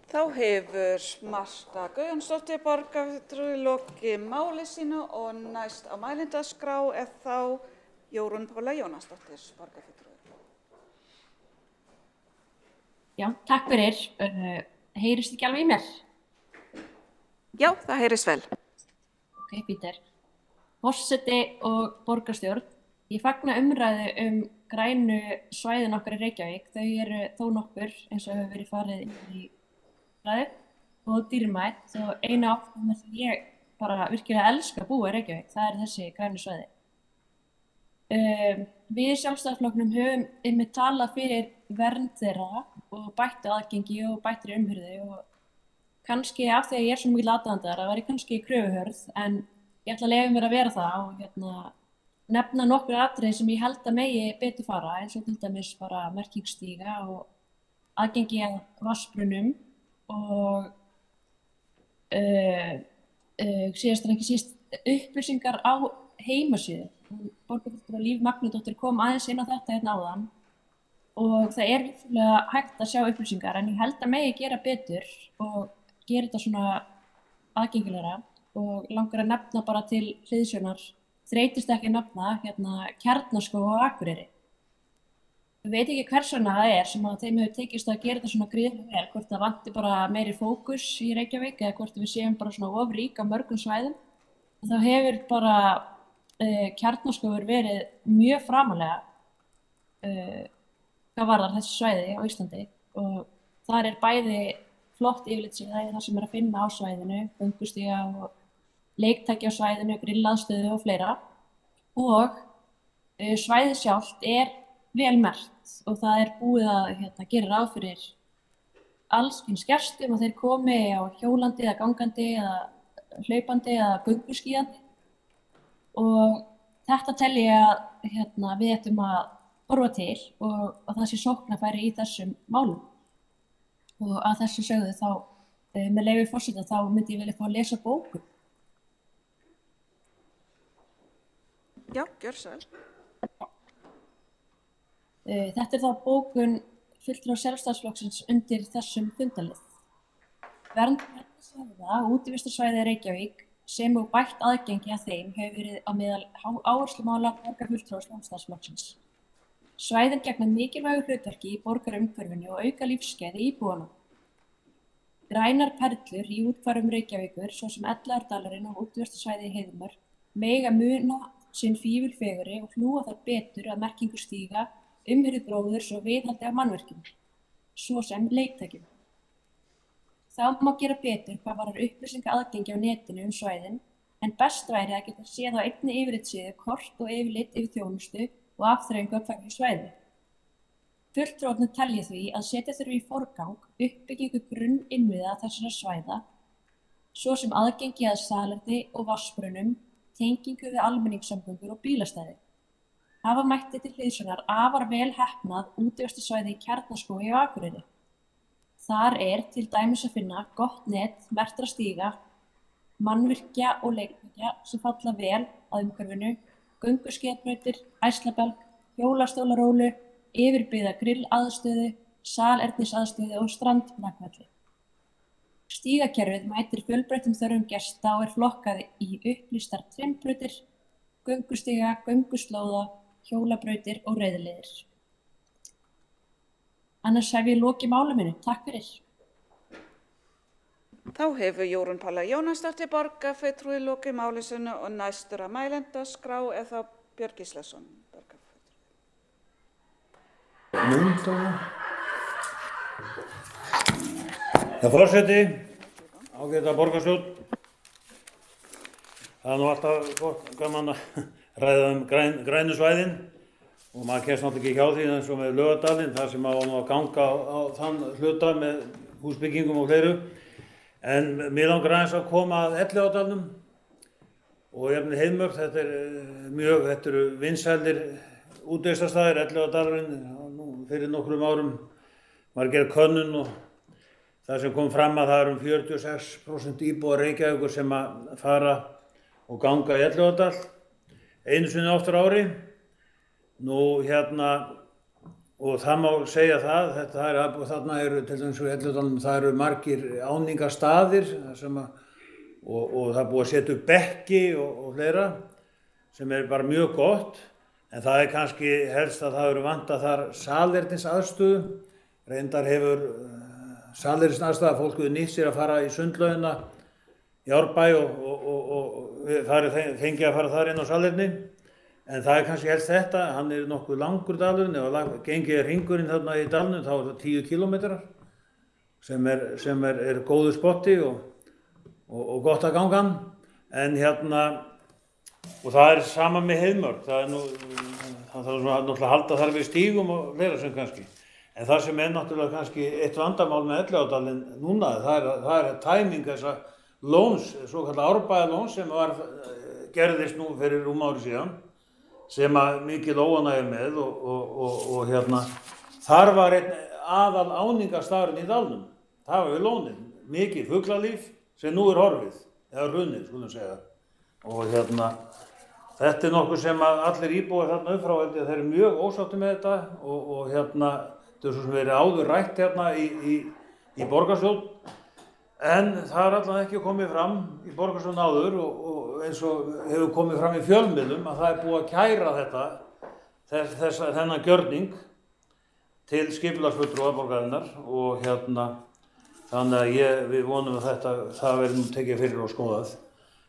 Þá hefur Marta Guðjónsdóttir borgarfulltrúi lokið máli sínu og næst á mælendaskrá þá Jórunn Pála Jónasdóttir borgarfulltrúi. Já, takk fyrir. Heyrist ekki alveg í mér? Já, það heyrist vel. Ok, Pítur. Forseti og borgarstjórn, ég fagna umræðu grænu svæðin okkar í Reykjavík. Þau þó nokkur, eins og hefur verið farið í og dýrmætt og eina ástæðan sem ég bara virkilega elska að búa í Reykjavík, það er þessi grænu svæði. Við í Sjálfstæðisflokknum höfum einmitt talað fyrir vernd þeirra og bættu aðgengi og bættri umhirðu og kannski af því að ég er svo mikil aðdáandi þar, það væri kannski kröfuhörð, en ég ætla að leyfa mér að vera það og nefna nokkur atriði sem ég held að megi betur fara, eins og til dæmis bara merkingstíga og aðgengi að vatnsbrunum og síðast en ekki síst upplýsingar á heimasíðu. Borgarfulltrúi Líf Magnúsdóttir kom aðeins inn á þetta hérna áðan og það er virkilega hægt að sjá upplýsingar, en ég held að megi gera betur og gera þetta svona aðgengilegra og langar að nefna bara til hliðsjónar, þreytist ekki að nefna Kjarnaskóg og Akureyri. Ég veit ekki hvers vegna það er sem að þeim hefur tekist að gera þetta svona gríðarlega vel, hvort það vanti bara meiri fókus í Reykjavík eða hvort við séum bara svona of rík á mörgum svæðum. Þá hefur bara Kjarnaskógur verið mjög framalega hvað varðar þessi svæði á Íslandi og þar er bæði flott yfirlitssíða það sem er að finna á svæðinu, göngustíga og leiktæki á svæðinu, grillaðstöðu og fleira og svæðið sjálft er vel merkt og það er búið að gera ráð fyrir alls kyns gestum og þeir komi á hjólandi eða gangandi eða hlaupandi eða gönguskíðandi og þetta tel ég að við ættum að horfa til og það sé sóknarfæri í þessum málum. Og að þessu sögðu þá, með leyfi forseta, þá myndi ég vilja fá að lesa bókun. Já, gjör svo vel. Þetta er þá bókun fulltrúa Sjálfstæðisflokksins undir þessum fundalið. Vernd svæða og útivistarsvæði Reykjavík sem og bætt aðgengi að þeim hefur verið á meðal áherslumála borgarfulltrúa Sjálfstæðisflokksins. Svæðin gegna mikilvægu hlutverki í borgarumhverfinu og auka lífsgæði íbúanna. Grænar perlur í úthverfum Reykjavíkur, svo sem Elliðaárdalurinn og útivistarsvæði í Heiðmörk, mega muna sinn fífilfegurri og hlúa þar betur að merkingu stíga, umhirðu gróðurs og viðhaldi af mannvirkjum, svo sem leiktækjum. Þá má gera betur hvað varðar upplýsinga aðgengi á netinu svæðin, en best væri að geta séð á einni yfirlitssíðu kort og yfirlit yfir þjónustu og afþreyingu á hverju svæði. Fulltrúarnir telja því að setja þurfi í forgang uppbyggingu grunninnviða þessara svæða, svo sem aðgengi að salerni og vatnsbrunum, tengingu við almenningssamgöngur og bílastæði. Hafa mætti til hliðsjónar afar vel heppnað útivistarsvæði í Kjarnaskógi og Akureyri. Þar er til dæmis að finna gott net, merktra stíga, mannvirkja og leiktækja sem falla vel að umhverfinu, gönguskíðabrautir, æslabelg, hjólastólarólu, yfirbyggða grillaðstöðu, salernisaðstöðu og strandmarkvelli. Stígakerfið mætir fjölbreyttum þörfum gesta og er flokkað í upplýstar trimbrautir, göngustíga, gönguslóða, hjólabrautir og reiðleiðir. Annars hef ég lokið máli mínu. Takk fyrir. Þá hefur Jórunn Pála Jónasdóttir borgarfulltrúi lokið máli sínu og næstur á mælendaskrá er þá Björn Gíslason, borgarfulltrúi. Forseti, ágæta borgarstjórn. Það er nú alltaf gott gaman að ræða grænu svæðin og maður kemst náttúrulega ekki hjá því eins og með Laugardalinn, þar sem á að ganga á þann hluta með húsbyggingum og fleiru. En mér langar aðeins að koma að Elliðaárdalnum og jafnvel Heiðmörk. Þetta eru vinsælir útivistarstaðir, Elliðaárdalurinn. Fyrir nokkrum árum var gerð könnun og það sem kom fram að það eru 46% íbúa Reykjavíkur sem að fara og ganga í Elliðaárdal einu sinni oftar á ári. Og það má segja það, þarna eru til dæmis í Elliðaárdalnum, það eru margir áningarstaðir og það er búið að setja upp bekki og fleira sem er bara mjög gott, en það er kannski helst að það eru vantað þar salernisaðstöðu. Reyndar hefur salernisaðstöða, fólk hefur nýtt sér að fara í sundlaugina í Árbæ og fengið að fara þar inn á salerni. En það er kannski helst þetta, hann er nokkuð langur dalurinn, ef gengið hringurinn þarna í dalnum þá er það 10 kilometrar sem er góður spotti og gott að ganga hann. En og það sama með Heiðmörk, það þarf náttúrulega að halda þar við stígum og fleira sem kannski. En það sem náttúrulega kannski eitt vandamál með Elliðaárdalinn núna, það tæming þessa lóns, svo kallar Árbæjarlóns sem gerðist nú fyrir ári síðan, sem mikil óánægja með og þar var einn aðal áningarstaðurinn í dalnum. Það var við lónin, mikið fuglalíf sem nú horfið, eða runnið, skulum segja. Og þetta nokkuð sem allir íbúar þarna upp frá, þeir eru mjög ósáttir með þetta og þetta er svo sem verið áður rætt í borgarstjórn, en það allan ekki komið fram í borgarstjórn áður og eins og hefur komið fram í fjölmiðlum að það er búið að kæra þennan gjörning til skipulagsfulltrúa borgarinnar og þannig að við vonum að það verður nú tekið fyrir og skoðað.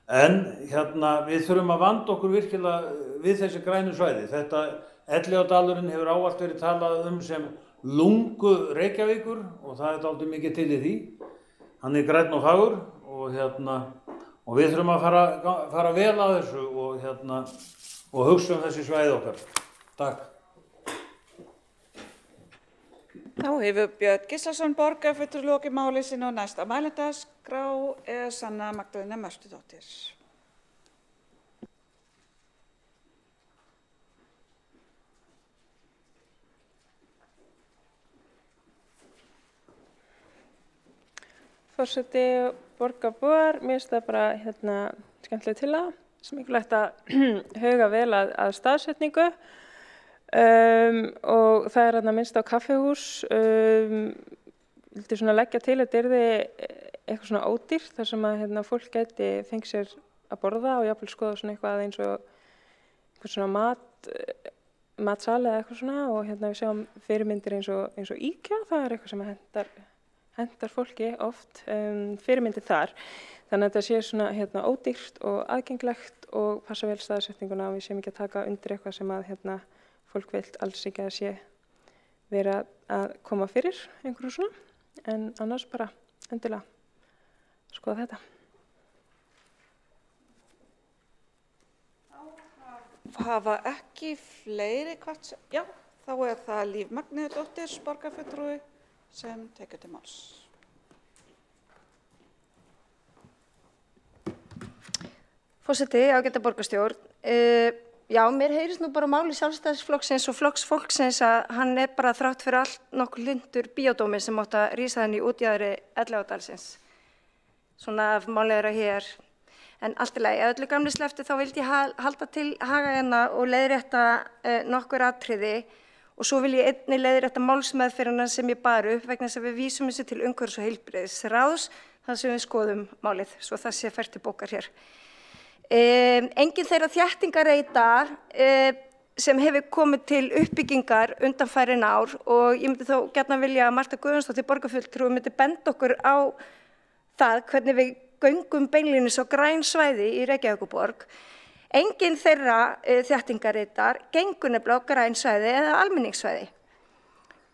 En við þurfum að vanda okkur virkilega við þessi grænu svæði. Þetta Elliðaárdalurinn hefur ávallt verið talað sem lungu Reykjavíkur og það er dálítið mikið til í því. Hann er grænn og fagur og við þurfum að fara vel að þessu og hugsa þessi svæði okkar. Takk. Þá hefur Björn Gíslason borgarfulltrúi lokið máli sínu og næsta mælendaskrá Sanna Magdalena Mörtudóttir. Forseti borgarbúar, mér finnst það bara skemmtileg tillaga, sem mikilvægt að huga vel að staðsetningu. Og það er minnst á kaffihús, vildi svona leggja til að þetta yrði eitthvað svona ódýrt þar sem að fólk gæti fengið sér að borða og jafnvel skoða svona eitthvað eins og eitthvað svona matsali eða eitthvað svona og við sjáum fyrirmyndir eins og IKEA, það er eitthvað sem hendar fólki oft fyrirmyndir þar. Þannig að þetta sé svona ódýrt og aðgengilegt og passa vel staðsetninguna og við séum ekki að taka undir eitthvað sem að fólk vill alls ekki að sé vera að koma fyrir einhverju svona, en annars bara endilega skoða þetta. Hafa ekki fleiri hvort, já, þá er það Líf Magnúsdóttir, borgarfulltrúi, sem tekur til máls. Forseti, ágæta borgarstjórn, já, mér heyrist nú bara máli Sjálfstæðisflokksins og Flokks fólksins að hann er bara þrátt fyrir allt nokkuð lundur bíódómi sem átti að rísa henni í útjaðri Elliðaárdalsins. Svona af málegra hér. En allt í lagi, ef öllu gamni sleppti þá vildi ég halda til haga hérna og leiðrétta nokkur atriði og svo vil ég einnig leiðrétta málsmeðferðina sem ég bar upp vegna þess að við vísum þessu til umhverfis- og heilbrigðisráðs þar sem við skoðum málið, svo það sé fært til bókar hér. Engin þeirra þéttingarreitar sem hefur komið til uppbyggingar undanfærin ár og ég myndi þó gjarnan vilja að Marta Guðjónsdóttir borgarfulltrúi myndi benda okkur á það hvernig við göngum beinlínis á græn svæði í Reykjavíkurborg. Engin þeirra þéttingarreitar gengur nefnilega á græn svæði eða almenningssvæði.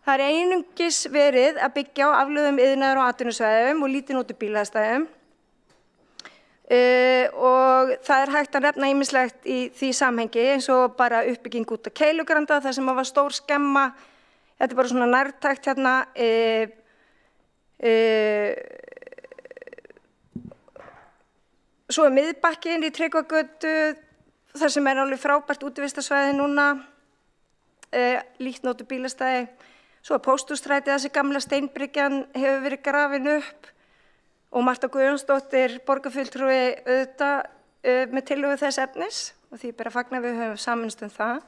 Það er einungis verið að byggja á aflöðum iðnaðar- og atvinnusvæðum og lítinn út úr bílastæðum. Og það er hægt að nefna ýmislegt í því samhengi eins og bara uppbygging út á Keilugranda þar sem var stór skemma, þetta er bara svona nærtækt hérna, svo er miðbakkinn í Tryggvagötu þar sem er alveg frábært útivistarsvæði núna, lítinn út úr bílastæði, svo er Pósthússtræti þessi gamla steinbryggjan hefur verið grafin upp og Marta Guðjónsdóttir borgarfulltrúi auðvitað með tillögu þess efnis og því ber að fagna við höfum sameinst það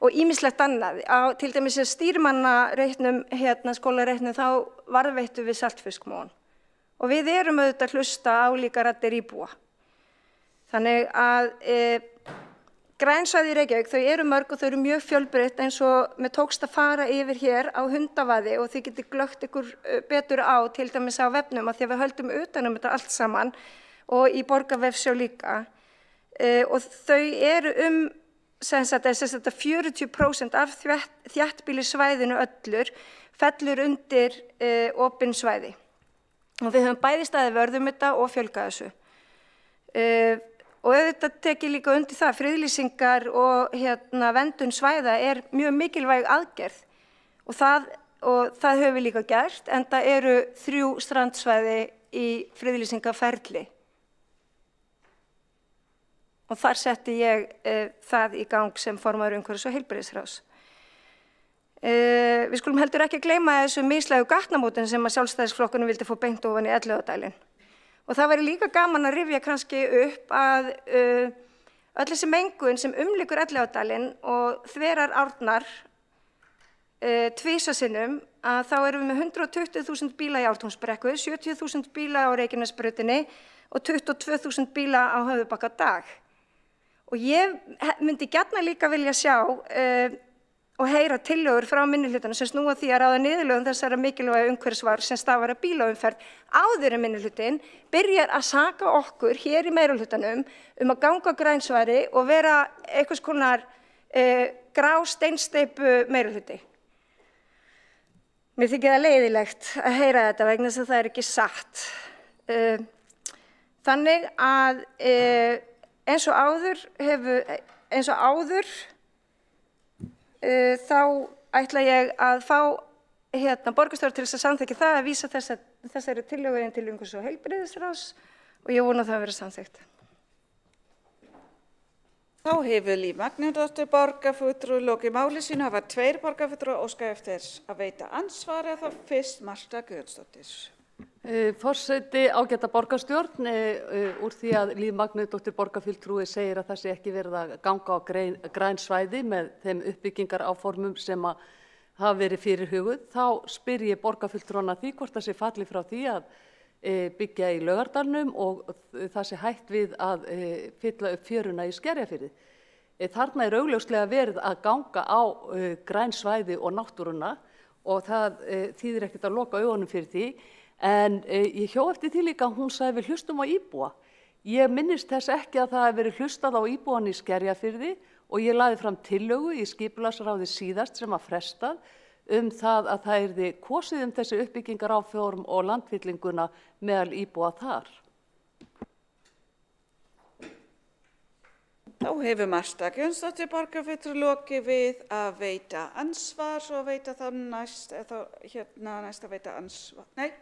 og ýmislegt annað. Til dæmis stýrimannareitnum, skólareitnum þá varðveittum við Saltfiskmóan og við erum auðvitað að hlusta á líka raddir íbúa. Þannig að grænsvæði í Reykjavík, þau eru mörg og þau eru mjög fjölbreytt eins og mér tókst að fara yfir hér á Hundavaði og þið getið glöggt ykkur betur á, til dæmis á vefnum að því að við höldum utan þetta allt saman og í borgarvefsjá líka. Og þau eru sem sagt 40% af þéttbýlissvæðinu öllur fellur undir opin svæði. Og við höfum bæði staðið vörð þetta og fjölgað þessu. Og auðvitað tek ég líka undir það, friðlýsingar og verndun svæða mjög mikilvæg aðgerð og það höfum við líka gert, en það eru 3 strandsvæði í friðlýsingaferli. Og þar setti ég það í gang sem formaður umhverfis- og heilbrigðisráðs. Við skulum heldur ekki að gleyma þessu mislægu gatnamótin sem að Sjálfstæðisflokkurinn vildi fá beint ofan í Elliðaárdalinn. Og það væri líka gaman að rifja kannski upp að öll þessi mengun sem umlykur Elliðaárdalinn og þverar árnar tvisasinnum, að þá erum við með 120.000 bíla í Ártúnsbrekku, 70.000 bíla á Reykjanesbrautinni og 22.000 bíla á Höfðubakka á dag. Og ég myndi gjarnan líka vilja sjá og heyra tillögur frá minnihlutanum sem snúa því að ráða niðurlögum þessara mikilvæga umhverfisvar sem stafar af bílaumferð áður en minnihlutinn byrjar að saka okkur hér í meirihlutanum að ganga grænsværi og vera einhvers konar grá steinsteypu meirihluti. Mér þykir það leiðilegt að heyra þetta vegna þess að það ekki satt. Þannig að eins og áður þá ætla ég að fá borgarstjóra til þess að samþykkja það að vísa þessari tillögu inn til umhverfis- og heilbrigðisráðs og ég vona það að vera samþykkt. Þá hefur Líf Magnúsdóttir borgarfulltrúi lokið máli sínu. Það var 2 borgarfulltrúar óska eftir að veita ansvari, þá fyrst Marta Guðjónsdóttir. Forseti, ágæta borgarstjórn, úr því að Líf Magnúsdóttir borgarfulltrúi segir að það sé ekki verið að ganga á græn svæði með þeim uppbyggingaráformum sem hafa verið fyrirhuguð, þá spyr ég borgarfulltrúana því hvort það sé fallið frá því að byggja í Laugardalnum og það sé hætt við að fylla upp fjöruna í Skerjafirði. Þarna er augljóslega verið að ganga á græn svæði og náttúruna og það þýðir ekkert að loka augunum fyrir því. En ég hjó eftir því líka að hún sagði við hlustum á íbúa. Ég minnist þess ekki að það hefur verið hlustað á íbúan í Skerjafirði og ég lagði fram tillögu í skipulagsráði síðast sem að frestað það að það yrði kosið þessi uppbyggingaráform og landfyllinguna meðal íbúa þar. Þá hefur Marta Guðjónsdóttir borgarfulltrúi lokið við að veita ansvar og veita þá næst að veita ansvar. Nei.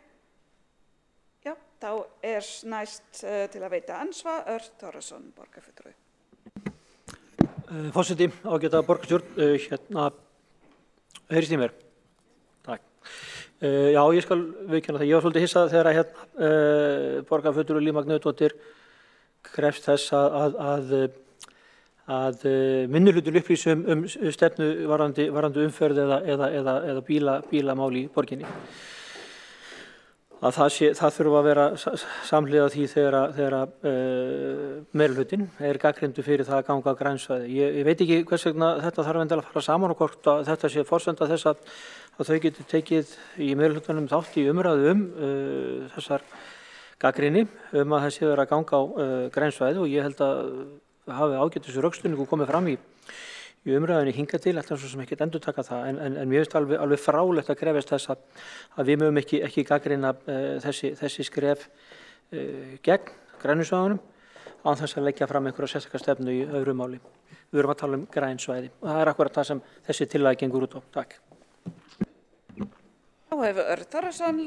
Já, þá næst til að veita ansvar Örn Þórðarson borgarfulltrúi. Forseti, ágæta borgarstjórn, heyrist í mér? Takk. Já, ég skal viðurkenna það. Ég var svolítið hissað þegar borgarfulltrúi Líf Magnúsdóttir krefst þess að minnihlutinn upplýsi stefnu varðandi umferð eða bílamál í borginni. Það þurfa að vera samhliða því þegar meirihlutinn gagnrýndur fyrir það að ganga á grænsvæði. Ég veit ekki hvers vegna þetta þarf endilega að fara saman og hvort að þetta sé forsenda þess að þau geti tekið í meirihlutanum þátt í umræðu þessar gagnrýni að það sé verið að ganga á grænsvæði og ég held að hafi ágætis rökstuðningur komið fram í umræðinni hingað til, alltaf svo sem ekki endurtaka það, en mér finnst alveg frálegt að krefjast þess að við mögum ekki gagnrýna þessi skref gegn grænusvæðunum án þess að leggja fram einhverja sérstaka stefnu í öðru máli. Við erum að tala græn svæði og það akkurat það sem þessi tillaga gengur út á. Takk. Þá hefur Örn Þórðarson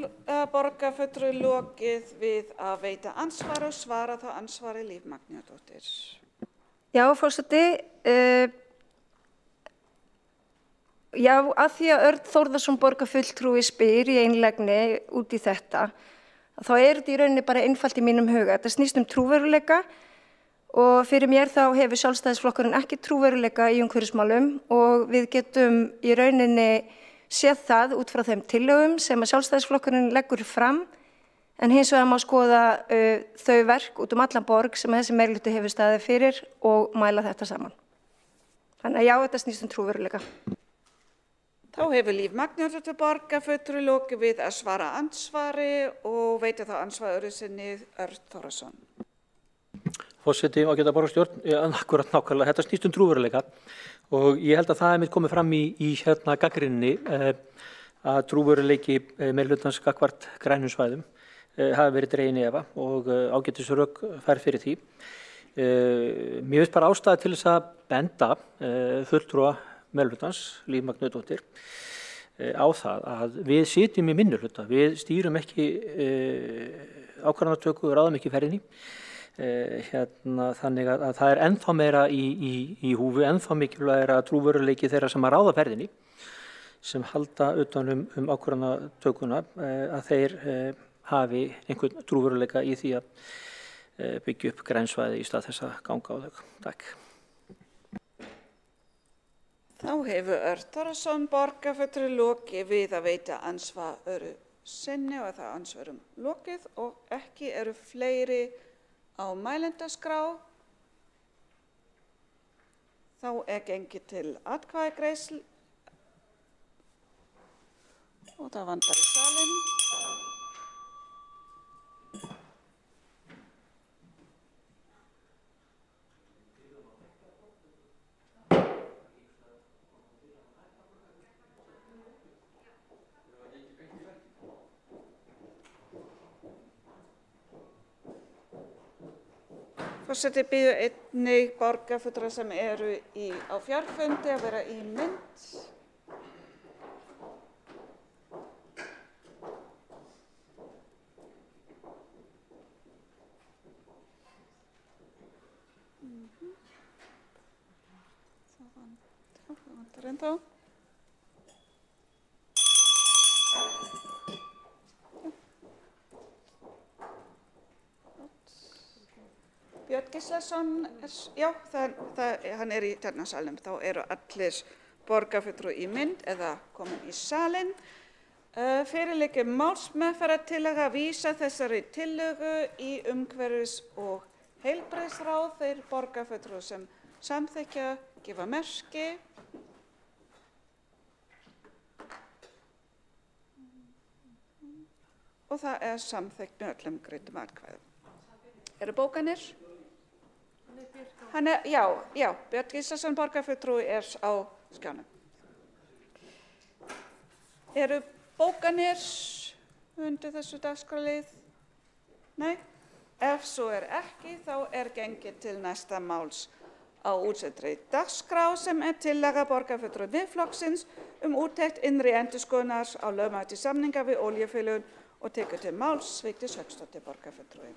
borgarfulltrúi lokið við að veita ansvar og svara þá ansvari Líf Magnúsdóttir. Já, forseti, já, að því að Örn Þórðarson borgarfulltrúi spyr í einlægni út í þetta, þá þetta í rauninni bara einfalt í mínum huga. Þetta snýst trúveruleika og fyrir mér þá hefur Sjálfstæðisflokkurinn ekki trúveruleika í umhverfismálum og við getum í rauninni séð það út frá þeim tillögum sem að Sjálfstæðisflokkurinn leggur fram, en hins vegar má skoða þau verk út allan borg sem þessi meirihluti hefur staðið fyrir og mæla þetta saman. Þannig að já, þetta snýst trúveruleika. Þá hefur Líf Magnúsdóttir borgarfulltrúi lokið við að svara ansvari og veita þá ansvar öðru sinni Örn Þórðarson. Forseti, ágæta borgarstjórn, akkurat nákvæmlega, þetta snýst trúveruleika og ég held að það er komið fram í gagnrýninni að trúveruleiki meirihlutans gagnvart grænum svæðum hafi verið dregin í efa og ágætis rök fær fyrir því. Mér finnst bara ástæða til þess að benda fulltrúa meirihlutans, Líf Magnúsdóttir, á það að við sitjum í minnihluta, við stýrum ekki ákvarðanatöku, ráðum ekki ferðinni. Þannig að það er ennþá meira í húfi, ennþá mikilvægara trúveruleiki þeirra sem að ráða ferðinni, sem halda utan ákvarðanatökuna, að þeir hafi einhvern trúveruleika í því að byggja upp grænsvæði í stað þess að ganga á þau. Takk. Þá hefur Örn Þórðarson borgarfulltrúi lokið við að veita andsvari sinni og það andsvörum lokið og ekki eru fleiri á mælendaskrá. Þá gengið til atkvæðagreiðslu og það vantar í salinn. Forseti biður einnig borgarfulltrúa sem eru á fjarfundi að vera í mynd. Það vantar ennþá. Björn Gíslason, hann í salnum, þá eru allir borgarfulltrúar í mynd eða komin í salinn. Fyrir liggur málsmeðferðartillaga að vísa þessari tillögu í umhverfis- og heilbrigðisráð. Þeir borgarfulltrúar sem samþykkja gefa merki. Og það samþykkt með öllum greiddum atkvæðum. Eru bókanir? Björn Gíslason borgarfulltrúi á skjánum. Eru bókanir undir þessu dagskrárlið? Nei? Ef svo ekki, þá gengið til næsta máls á útsettri dagskrá sem tillaga borgarfulltrúa Miðflokksins úttekt innri endurskoðunar á lögmæti samninga við olíufélögin og tekur til máls Vigdís Hauksdóttir borgarfulltrúi.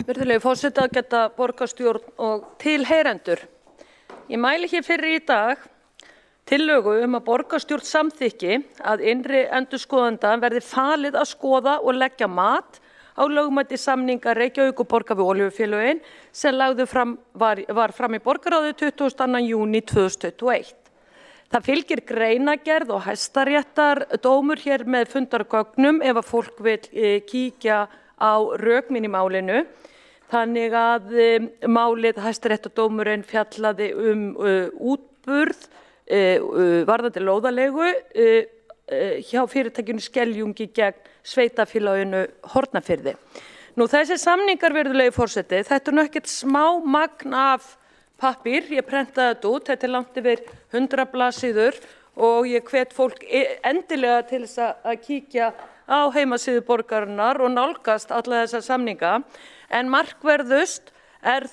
Virðulegi forseti, ágæta borgarstjórn og tilheyrendur. Ég mæli hér fyrir í dag tillögu að borgarstjórn samþykki að innri endurskoðanda verði falið að skoða og leggja mat á lögmæti samninga Reykjavíkurborgar við olíufélögin sem var fram í borgarráði 22. júní 2021. Það fylgir greinagerð og hæstaréttardómur hér með fundargögnum ef að fólk vil kíkja á rök mín í málinu. Þannig að málið hæstaréttardómurinn fjallaði útburð varðandi lóðarleigu hjá fyrirtækinu Skeljungi gegn sveitafélaginu Hornafirði. Þessi samningar, virðulegi forseti, þetta nú ekkert smá magn af pappír, ég prentaði þetta út, þetta langt yfir 100 blaðsíður og ég hvet fólk endilega til þess að kíkja á heimasíðu borgarinnar og nálgast alla þessa samninga, en markverðust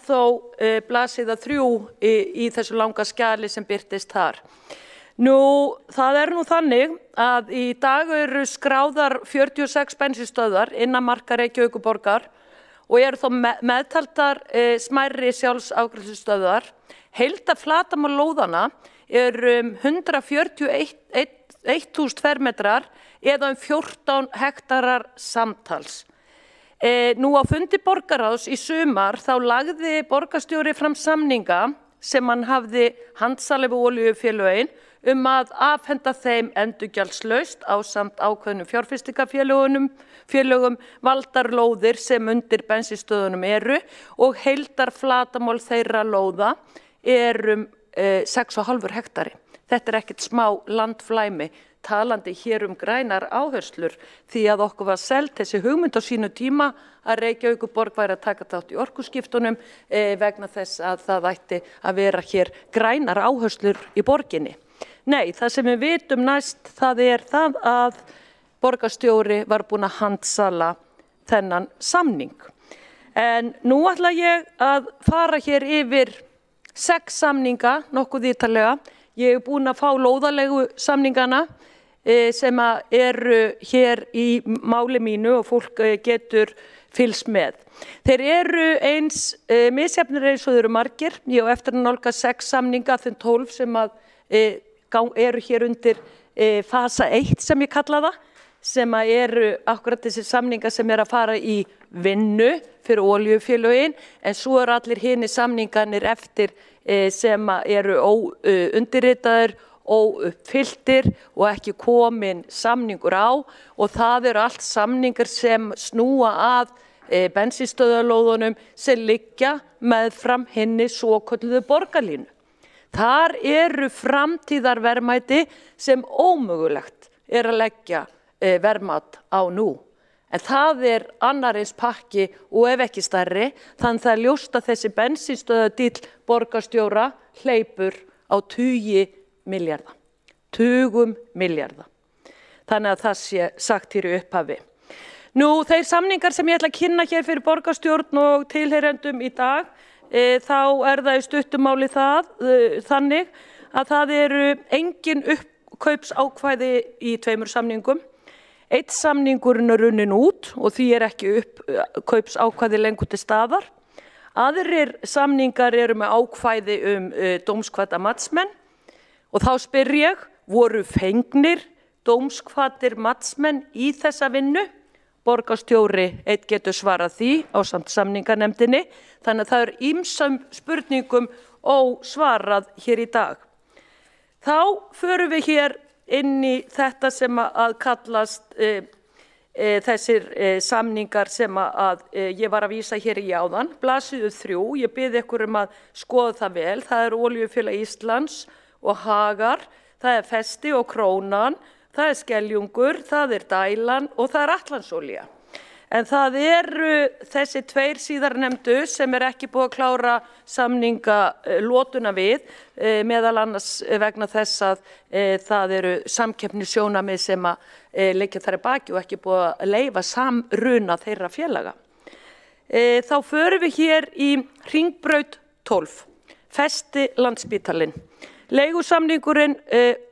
þó blaðsíða 3 í þessu langa skjali sem birtist þar. Það nú þannig að í dag eru skráðar 46 bensínstöðvar innan marka Reykjavíkurborgar og eru þó meðtaldar smærri sjálfsafgreiðslustöðvar. Heildarflatarmál lóðanna 141.000 fermetrar eða 14 hektarar samtals. Nú á fundi borgarráðs í sumar þá lagði borgarstjóri fram samninga sem hann hafði handsalið við olíufélögin að afhenda þeim endurgjaldslaust ásamt ákveðnum fjárfestingafélögum valdarlóðir sem undir bensínstöðunum eru og heildarflatarmál þeirra lóða 6,5 hektari. Þetta ekkert smá landflæmi, talandi hér grænar áherslur því að okkur var selt þessi hugmynd á sínu tíma að Reykjavíkurborg væri að taka þátt í orkuskiptunum vegna þess að það ætti að vera hér grænar áherslur í borginni. Nei, það sem við vitum næst það það að borgarstjóri var búinn að handsala þennan samning. En nú ætla ég að fara hér yfir 6 samninga, nokkuð ítarlega. Ég búinn að fá lóðalegu samningana sem eru hér í máli mínu og fólk getur fylgst með. Þeir eru eins misjafnir eins og þeir eru margir. Ég á eftir að nálgast 6 samninga, þeim 12 sem eru hér undir fasa 1 sem ég kalla það, sem eru akkurat þessi samningar sem að fara í vinnu fyrir olíufélögin, en svo eru allir hinir samningarnir eftir sem eru óundirritaðir, óuppfylltir og ekki komin samningur á, og það eru allt samningar sem snúa að bensínstöðvarlóðunum sem liggja meðfram hinni svokölluðu borgarlínu. Þar eru framtíðarverðmæti sem ómögulegt að leggja verðmat á nú. En það annar eins pakki og ef ekki stærri, þannig það ljóst að þessi bensínstöðvadíll borgarstjóra hleypur á tugi milljarða. Tugum milljarða. Þannig að það sé sagt hér í upphafi. Nú, þeir samningar sem ég ætla að kynna hér fyrir borgarstjórn og tilheyrendum í dag, þá það í stuttumáli þannig að það eru engin uppkaupsákvæði í 2 samningum. Einn samningurinn runnin út og því ekki uppkaupsákvæði lengur til staðar. Aðrir samningar eru með ákvæði dómkvadda matsmenn og þá spyr ég, voru fengnir dómkvaddir matsmenn í þessa vinnu? Borgarstjóri einn getur svarað því ásamt samninganefndinni, þannig að það ýmsum spurningum ósvarað hér í dag. Þá förum við hér inn í þetta sem að kallast þessir samningar sem að ég var að vísa hér í áðan, blaðsíðu 3, ég bið ykkur að skoða það vel, það Olíufélag Íslands og Hagar, það Festi og Krónan, það Skeljungur, það Dælan og það Atlantsolía. En það eru þessi 2 síðarnefndu sem ekki búið að klára samninga lotuna við, meðal annars vegna þess að það eru samkeppnissjónarmið sem liggja þar í baki og ekki búið að leyfa samruna þeirra félaga. Þá förum við hér í Hringbraut 12, Festi Landspítalinn. Leigusamningurinn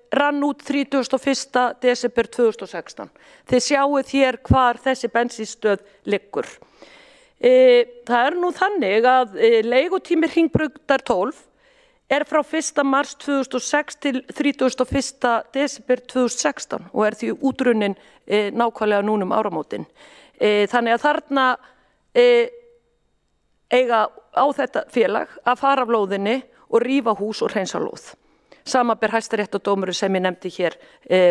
rann út 31. desember 2016. Þið sjáuð hér hvar þessi bensínstöð liggur. Það nú þannig að leigutími Hringbrautar 12 frá 1. mars 2006 til 31. desember 2016 og því útrunnin nákvæmlega núna áramótin. Þannig að þarna eiga á þetta félag að fara af lóðinni og rífa hús og hreinsa lóð. Samanber Hæstaréttardómurinn sem ég nefndi hér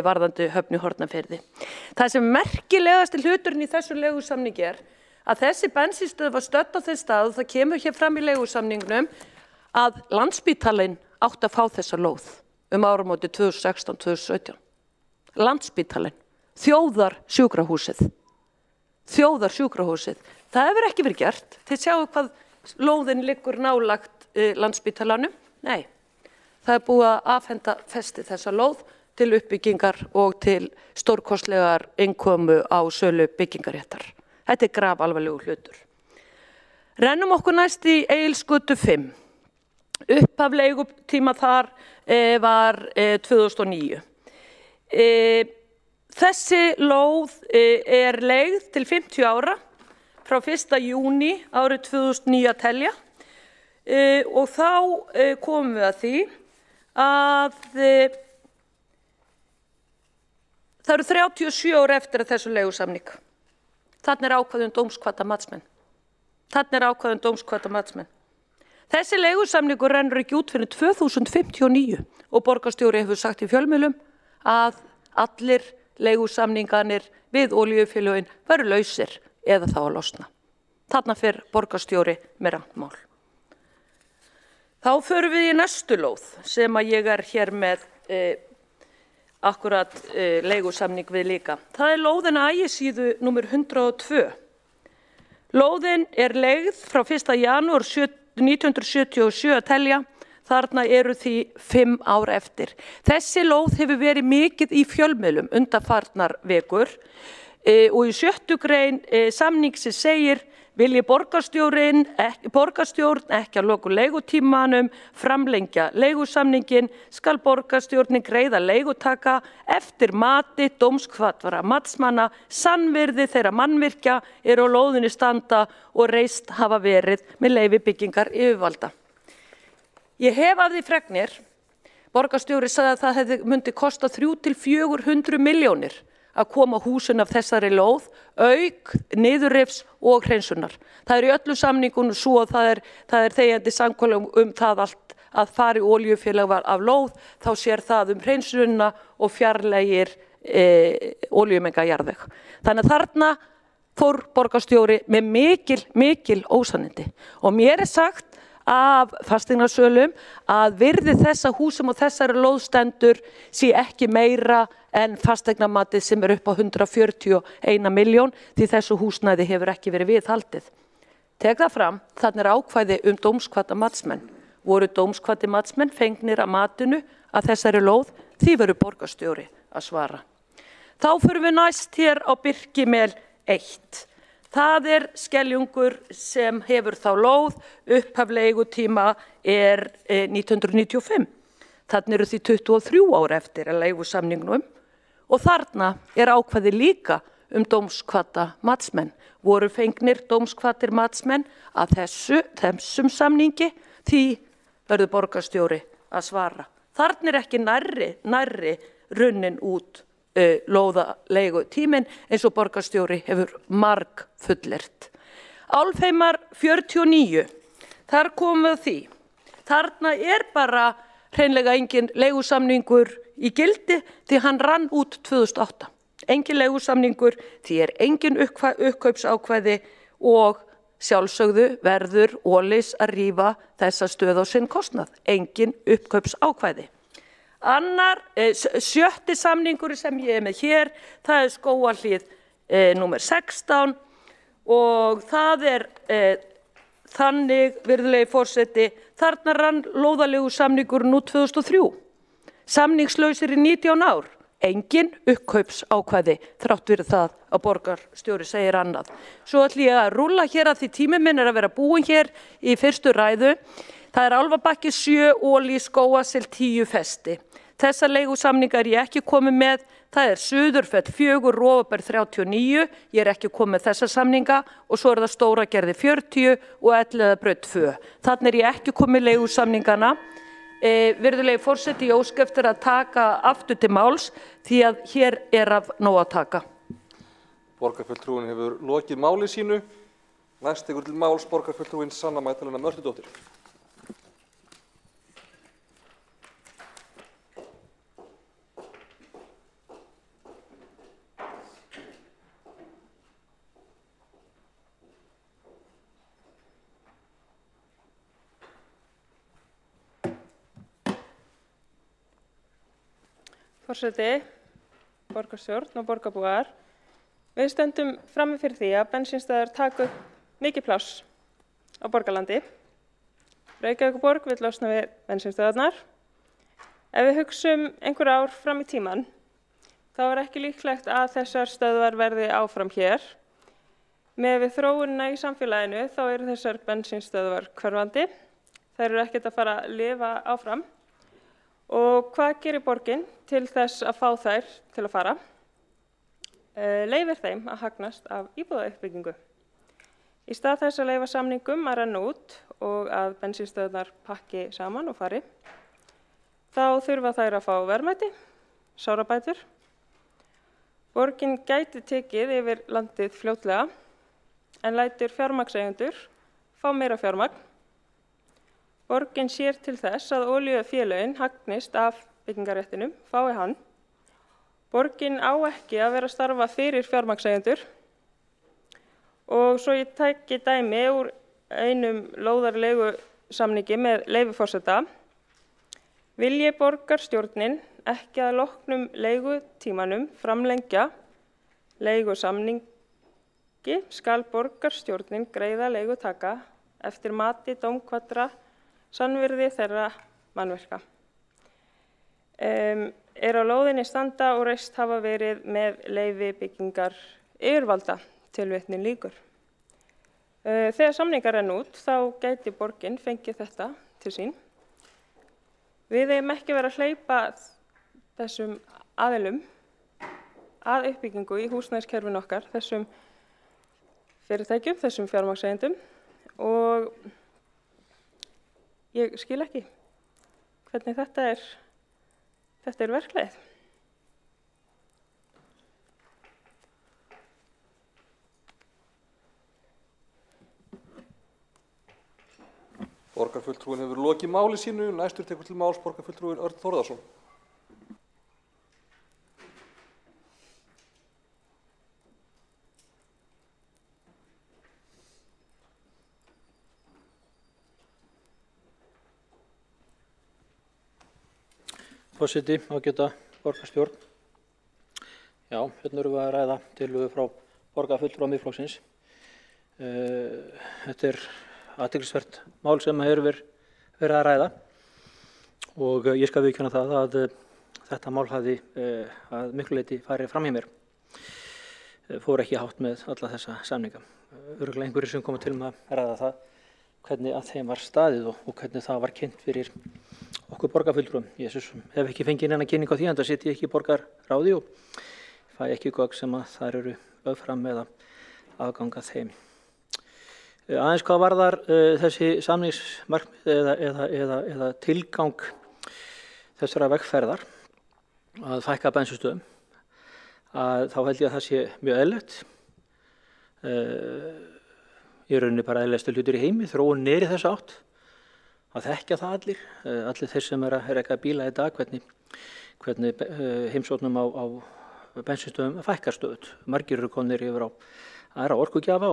varðandi Höfn í Hornafirði. Það sem merkilegasti hluturinn í þessu leigusamningi að þessi bensínstöð var stödd á þeim stað og það kemur hér fram í leigusamningnum að Landspítalinn átti að fá þessa lóð áramóti 2016-2017. Landspítalinn, þjóðarsjúkrahúsið. Það hefur ekki verið gert. Þið sjáu hvað lóðin liggur nálagt Landspítalanum? Nei. Það búið að afhenda Festi þessa lóð til uppbyggingar og til stórkostlegar innkomu á sölu byggingaréttar. Þetta grafalvarlegur hlutur. Rennum okkur næst í Egilsgötu 5. Upphaf leigutíma þar var 2009. Þessi lóð leigð til 50 ára frá 1. júní árið 2009 að telja og þá komum við að því að það eru 37 ár eftir að þessu leigusamning. Þarna ákvæði dómkvadda matsmenn. Þessi leigusamningur rennur ekki út fyrir 2059 og borgarstjóri hefur sagt í fjölmiðlum að allir leigusamningarnir við olíufélögin veru lausir eða þá að losna. Þarna fer borgarstjóri með rangt mál. Þá förum við í næstu lóð sem að ég hér með akkurat leigusamning við líka. Það lóðin Ægisíðu númer 102. Lóðin leigð frá 1. janúar 1977 að telja. Þarna eru því 5 ár eftir. Þessi lóð hefur verið mikið í fjölmiðlum undanfarnar vekur og í 6. grein samningsins segir vilji borgarstjórn ekki að loka leigutímanum, framlengja leigusamningin, skal borgarstjórnin greiða leigutaka eftir mati dómkvaddra matsmanna, sannvirði þeirra mannvirkja eru á lóðinni standa og reist hafa verið með leyfi byggingar yfirvalda. Ég hef af því fregnir, borgarstjóri sagði að það myndi kosta 300 til 400 milljónir að koma húsin af þessari lóð, auk, niðurrifs og hreinsunar. Það í öllu samningunum svo að það er þegjandi samkomulag það allt að fari olíufélag af lóð, þá sér það hreinsunna og fjarlægir olíumenga jarðveg. Þannig að þarna fór borgarstjóri með mikil ósannindi og mér sagt af fasteignasölum að virði þessa húsum og þessari lóðstendur sé ekki meira en fasteignamatið sem upp á 141 milljón því þessu húsnæði hefur ekki verið viðhaldið. Tek það fram, þannig ákvæði dómkvadda matsmenn. Voru dómkvaddir matsmenn fengnir að matinu að þessari lóð, því veru borgarstjóri að svara. Þá förum við næst hér á Birkimel 1. Það Skeljungur sem hefur þá lóð, upphaf leigutíma 1995. Þannig eru því 23 ár eftir að leigusamningnum og þarna ákvæði líka dómkvadda matsmenn. Voru fengnir dómkvaddir matsmenn að þessum samningi, því verður borgarstjóri að svara. Þarna ekki nærri runnin út lóðaleigutíminn eins og borgarstjóri hefur marg fullyrt. Álfheimar 49, þar komum við því. Þarna bara hreinlega engin leigusamningur í gildi því hann rann út 2008. Engin leigusamningur því engin uppkaupsákvæði og sjálfsögðu verður Ólís að rífa þessa stöð á sinn kostnað. Engin uppkaupsákvæði. Annar, 7. samningur sem ég með hér, það Skógahlíð númer 16 og það þannig, virðulegi forseti, þarna rann lóðalegu samningur nú 2003. Samningslausir í 19 ár, engin uppkaupsákvæði, þrátt fyrir það að borgarstjóri segir annað. Svo ætlum ég að rúlla hér að því tími minn að vera búin hér í fyrstu ræðu. Það Álfabakki 7, Ólís, Skógasil 10 festi. Þessa leigusamningar ég ekki komið með, það Suðurfell 4, Rófaberg 39, ég ekki komið með þessa samninga og svo það Stóragerði 40 og Elliðabraut 2. Þannig ég ekki komið leigusamningana. Virðulegi forseti, ég óska eftir að taka aftur til máls því að hér af nóg að taka. Borgarfulltrúin hefur lokið máli sínu. Næst tekur til máls borgarfulltrúin Sanna Magdalena Mörtudóttir. Forseti, borgarstjórn og borgarbúar, við stöndum frammi fyrir því að bensínstæðar taka upp mikið pláss á borgarlandi. Reykjavíkurborg vill losna við bensínstöðvarnar. Ef við hugsum einhver ár fram í tíman, þá ekki líklegt að þessar stöðvar verði áfram hér. Með við þróunina í samfélaginu þá eru þessar bensínstöðvar hverfandi. Þær eru ekkert að fara að lifa áfram. Og hvað gerir borgin til þess að fá þær til að fara? Leyfir þeim að hagnast af íbúðauppbyggingu. Í stað þess að leyfa samningum að renna út og að bensínstöðvarnar pakki saman og fari, þá þurfa þær að fá verðmæti, sárabætur. Borgin gæti tekið yfir landið fljótlega en lætur fjármagnseigendur fá meira fjármagn. Borgin sér til þess að olíufélögin hagnist af byggingaréttinum, fái hann. Borgin á ekki að vera að starfa fyrir fjármagnseigendur. Og svo ég tæki dæmi úr einum lóðarlegu samningi með leyfi forseta. Vilji borgarstjórnin ekki að loknum leigutímanum framlengja leigusamningi skal borgarstjórnin greiða leigutaka eftir mati dómkvaddra sannvirði þeirra mannverka. Er á lóðinni standa og reist hafa verið með leyfi byggingar yfirvalda, tilvitnun lýkur. Þegar samningar renna út þá gæti borgin fengið þetta til sín. Við eigum ekki vera að hleypa þessum aðilum að uppbyggingu í húsnæðiskerfinu okkar, þessum fyrirtækjum, þessum fjármagnseigendum, og ég skil ekki hvernig þetta er verklagið. Borgarfulltrúin hefur lokið máli sínu. Næstur tekur til máls borgarfulltrúin Örn Þórðarson. Forseti, ágæta borgarstjórn. Já, hérna erum við að ræða tillögu frá borgarfulltrúa Miðflokksins. Þetta er athyglisvert mál sem hefur verið að ræða og ég skal viðurkenna það að þetta mál hafði að miklu leyti farið fram hjá mér. Fór ekki hátt með alla þessa samninga. Örugglega einhverjir sem koma til með að ræða það hvernig að þeim var staðið og hvernig það var kynnt fyrir okkur borgarfulltrúum. Ég hef ekki fengið neina kynning á því, enda sit ég ekki í borgarráði og fæ ekki gögn sem að þar eru lögð fram eða aðgang að þeim. Aðeins hvað varðar þessi samningsmarkmið eða tilgang þessara vegferðar að fækka bensínstöðvum, að þá held ég að það sé mjög eðlilegt. Í rauninni bara eðlilegasti hlutur í heimi, þróunin er í þessa átt. Það þekkja það allir þeir sem er að reka bíla í dag, hvernig heimsóknum á bensínstöðvum fækkar stöðugt. Margir eru komnir yfir á aðra orkugjafa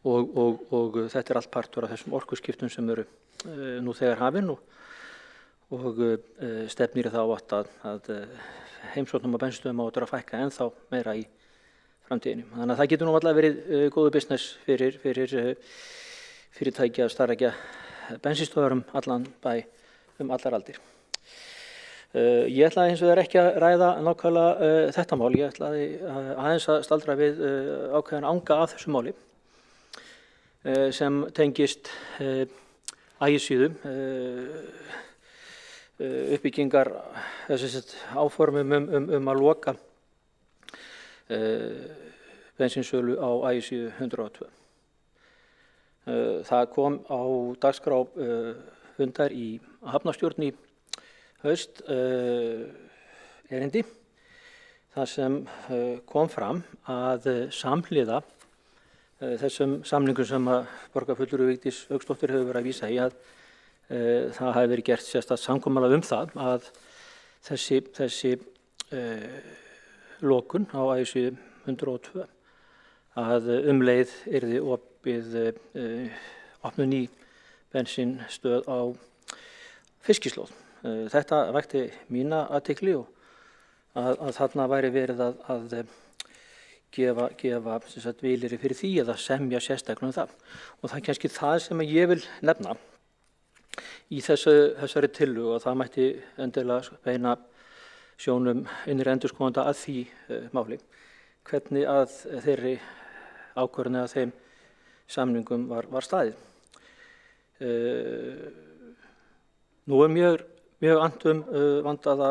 og þetta er allt partur af þessum orkuskiptum sem eru nú þegar hafin og stefnir í þá átt að heimsóknum á bensínstöðvum á að fækka ennþá meira í framtíðinni. Þannig að það getur nú allavega verið góðu business fyrir fyrirtæki að starfrækja bensínstöðvar allan bæ allar aldir. Ég ætlaði hins vegar ekki að ræða nákvæmlega þetta mál. Ég ætlaði aðeins að staldra við ákveðin anga af þessu máli sem tengist ægisíðum, uppbyggingar áformum að loka bensínsölu á ægisíðu 102. Það kom á dagskrá fundar í hafnarstjórn í haust erindi þar sem kom fram að samhliða þessum samningum sem að borgarfulltrúi Vigdís Hauksdóttir hefur verið að vísa í að það hafi verið gert sérstakt samkomulag það að þessi lokun á ægisíðu 102 að leið yrði opnuð ný bensínstöð á Fiskislóð. Þetta vakti mína athygli og að þarna væri verið að gefa vilyrði fyrir því eða semja sérstaklega það. Og það er kannski það sem ég vil nefna í þessari tillögu og það mætti endilega beina sjónum innri endurskoðanda að því máli. Hvernig að þeirri ákvörðun eða þeim samningum var staðið. Nú er mjög annt vandaða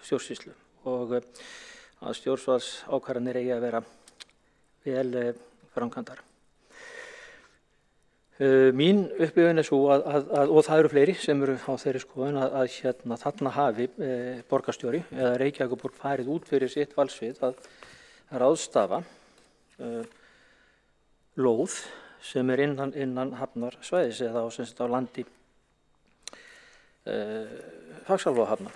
stjórnsýslu og að stjórnvaldsákvarðanir eigi að vera vel framkvæmdar. Mín upplifun er svo og það eru fleiri sem eru á þeirri skoðun að þarna hafi borgarstjóri eða Reykjavíkurborg farið út fyrir sitt valdsvið að ráðstafa lóð sem er innan hafnarsvæðis eða á landi Faxaflóahafnar.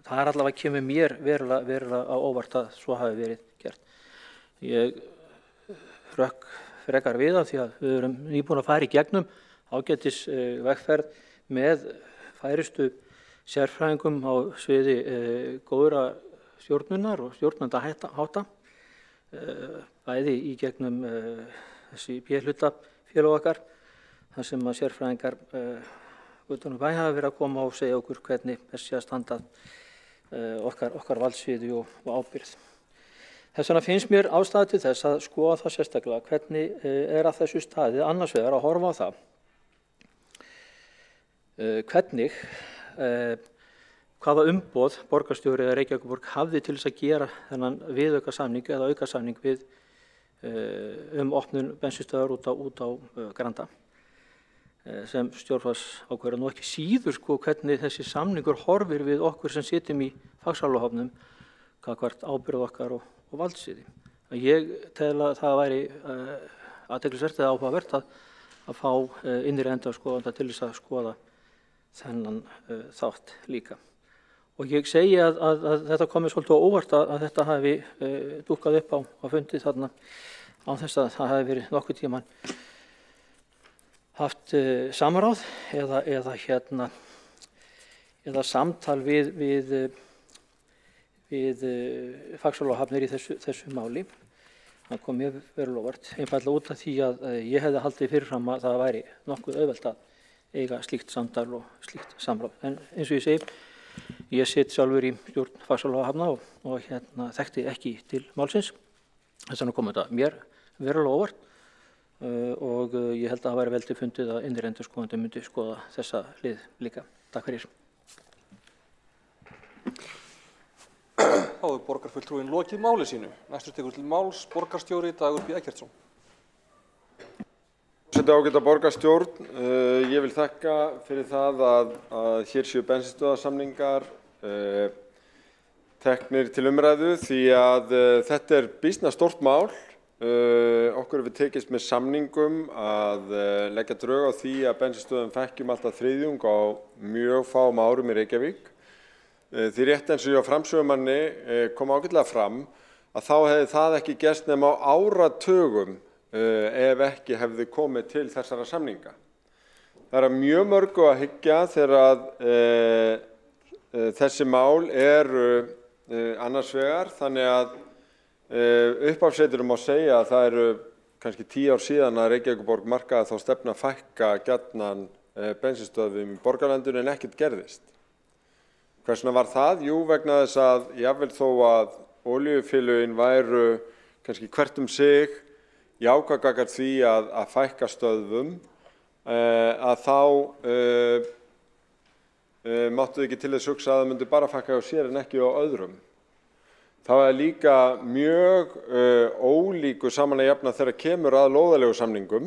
Það er allavega kemur mér verulega á óvart að svo hafi verið gert. Ég hrökk frekar við af því að við erum nýbúin að fara í gegnum ágætis vegferð með færustu sérfræðingum á sviði góðra stjórnunar og stjórnendahátta, bæði í gegnum þessi B-hlutafélög okkar, þar sem að sérfræðingar utan bæ hafa verið að koma og segja okkur hvernig þessi að standa okkar valdsviði og ábyrgð. Þess vegna finnst mér ástæða til þess að skoða það sérstaklega hvernig að þessu staðið annars vegar að horfa á það hvernig hvaða umboð borgarstjóri eða Reykjavíkurborg hafði til þess að gera þennan viðaukasamning eða aukasamning við opnun bensínstöðvar út á Granda sem stjórnvaldsákvörðun og ekki síður hvernig þessi samningur horfir við okkur sem sitjum í fagsalahofnum gagnvart ábyrgð okkar og valdsviði. Ég tel að það væri athyglisvert eða áhugavert að fá innri endurskoðanda til þess að skoða þennan þátt líka. Og ég segi að þetta komið svolítið á óvart að þetta hafi dúkkað upp á fundi þarna á þess að það hafi verið nokkuð tíman haft samráð eða samtal við fagsalahafnir í þessu máli. Það kom mér verulega óvart, einfaldlega út af því að ég hefði haldið fyrirfram að það væri nokkuð auðvelt að eiga slíkt samtal og slíkt samráð. En eins og ég segi, ég sitt sjálfur í stjórn fagsalahafna og þekkti ekki til málsins. Þess vegna kom þetta mér verulega óvart og ég held að það væri vel til fundið að innri endurskoðandi myndi skoða þessa hlið líka. Takk fyrir. Þá hefur borgarfulltrúinn lokið máli sínu. Næstur tekur til máls borgarstjóri Dagur B. Eggertsson. Forseti, ágæta borgarstjórn, ég vil þakka fyrir það að hér séu bensínstöðvarsamningar teknir til umræðu því að þetta er býsna stórt mál. Okkur hefur tekist með samningum að leggja drög á því að bensínstöðvum fækkjum alltaf þriðjung á mjög fáum árum í Reykjavík. Því rétt eins og ég á framsögumanni kom ágætlega fram að þá hefði það ekki gerst nema á áratugum ef ekki hefði komið til þessara samninga. Það er mjög mörgu að hyggja þegar að þessi mál eru annars vegar, þannig að upphafsveiturum má segja að það eru kannski 10 ár síðan að Reykjavíkurborg markaði þá stefna að fækka gjarnan bensínstöðvum í borgarlandinu en ekkert gerðist. Hvers vegna var það? Jú, vegna þess að jafnvel þó að olíufélögin væru kannski hvert sig jákvæð gagnvart því að fækka stöðvum, að þá máttu ekki til þess hugsa að það myndi bara fækka á sér en ekki á öðrum. Það er líka mjög ólíku saman að jafna þegar kemur að lóðalegu samningum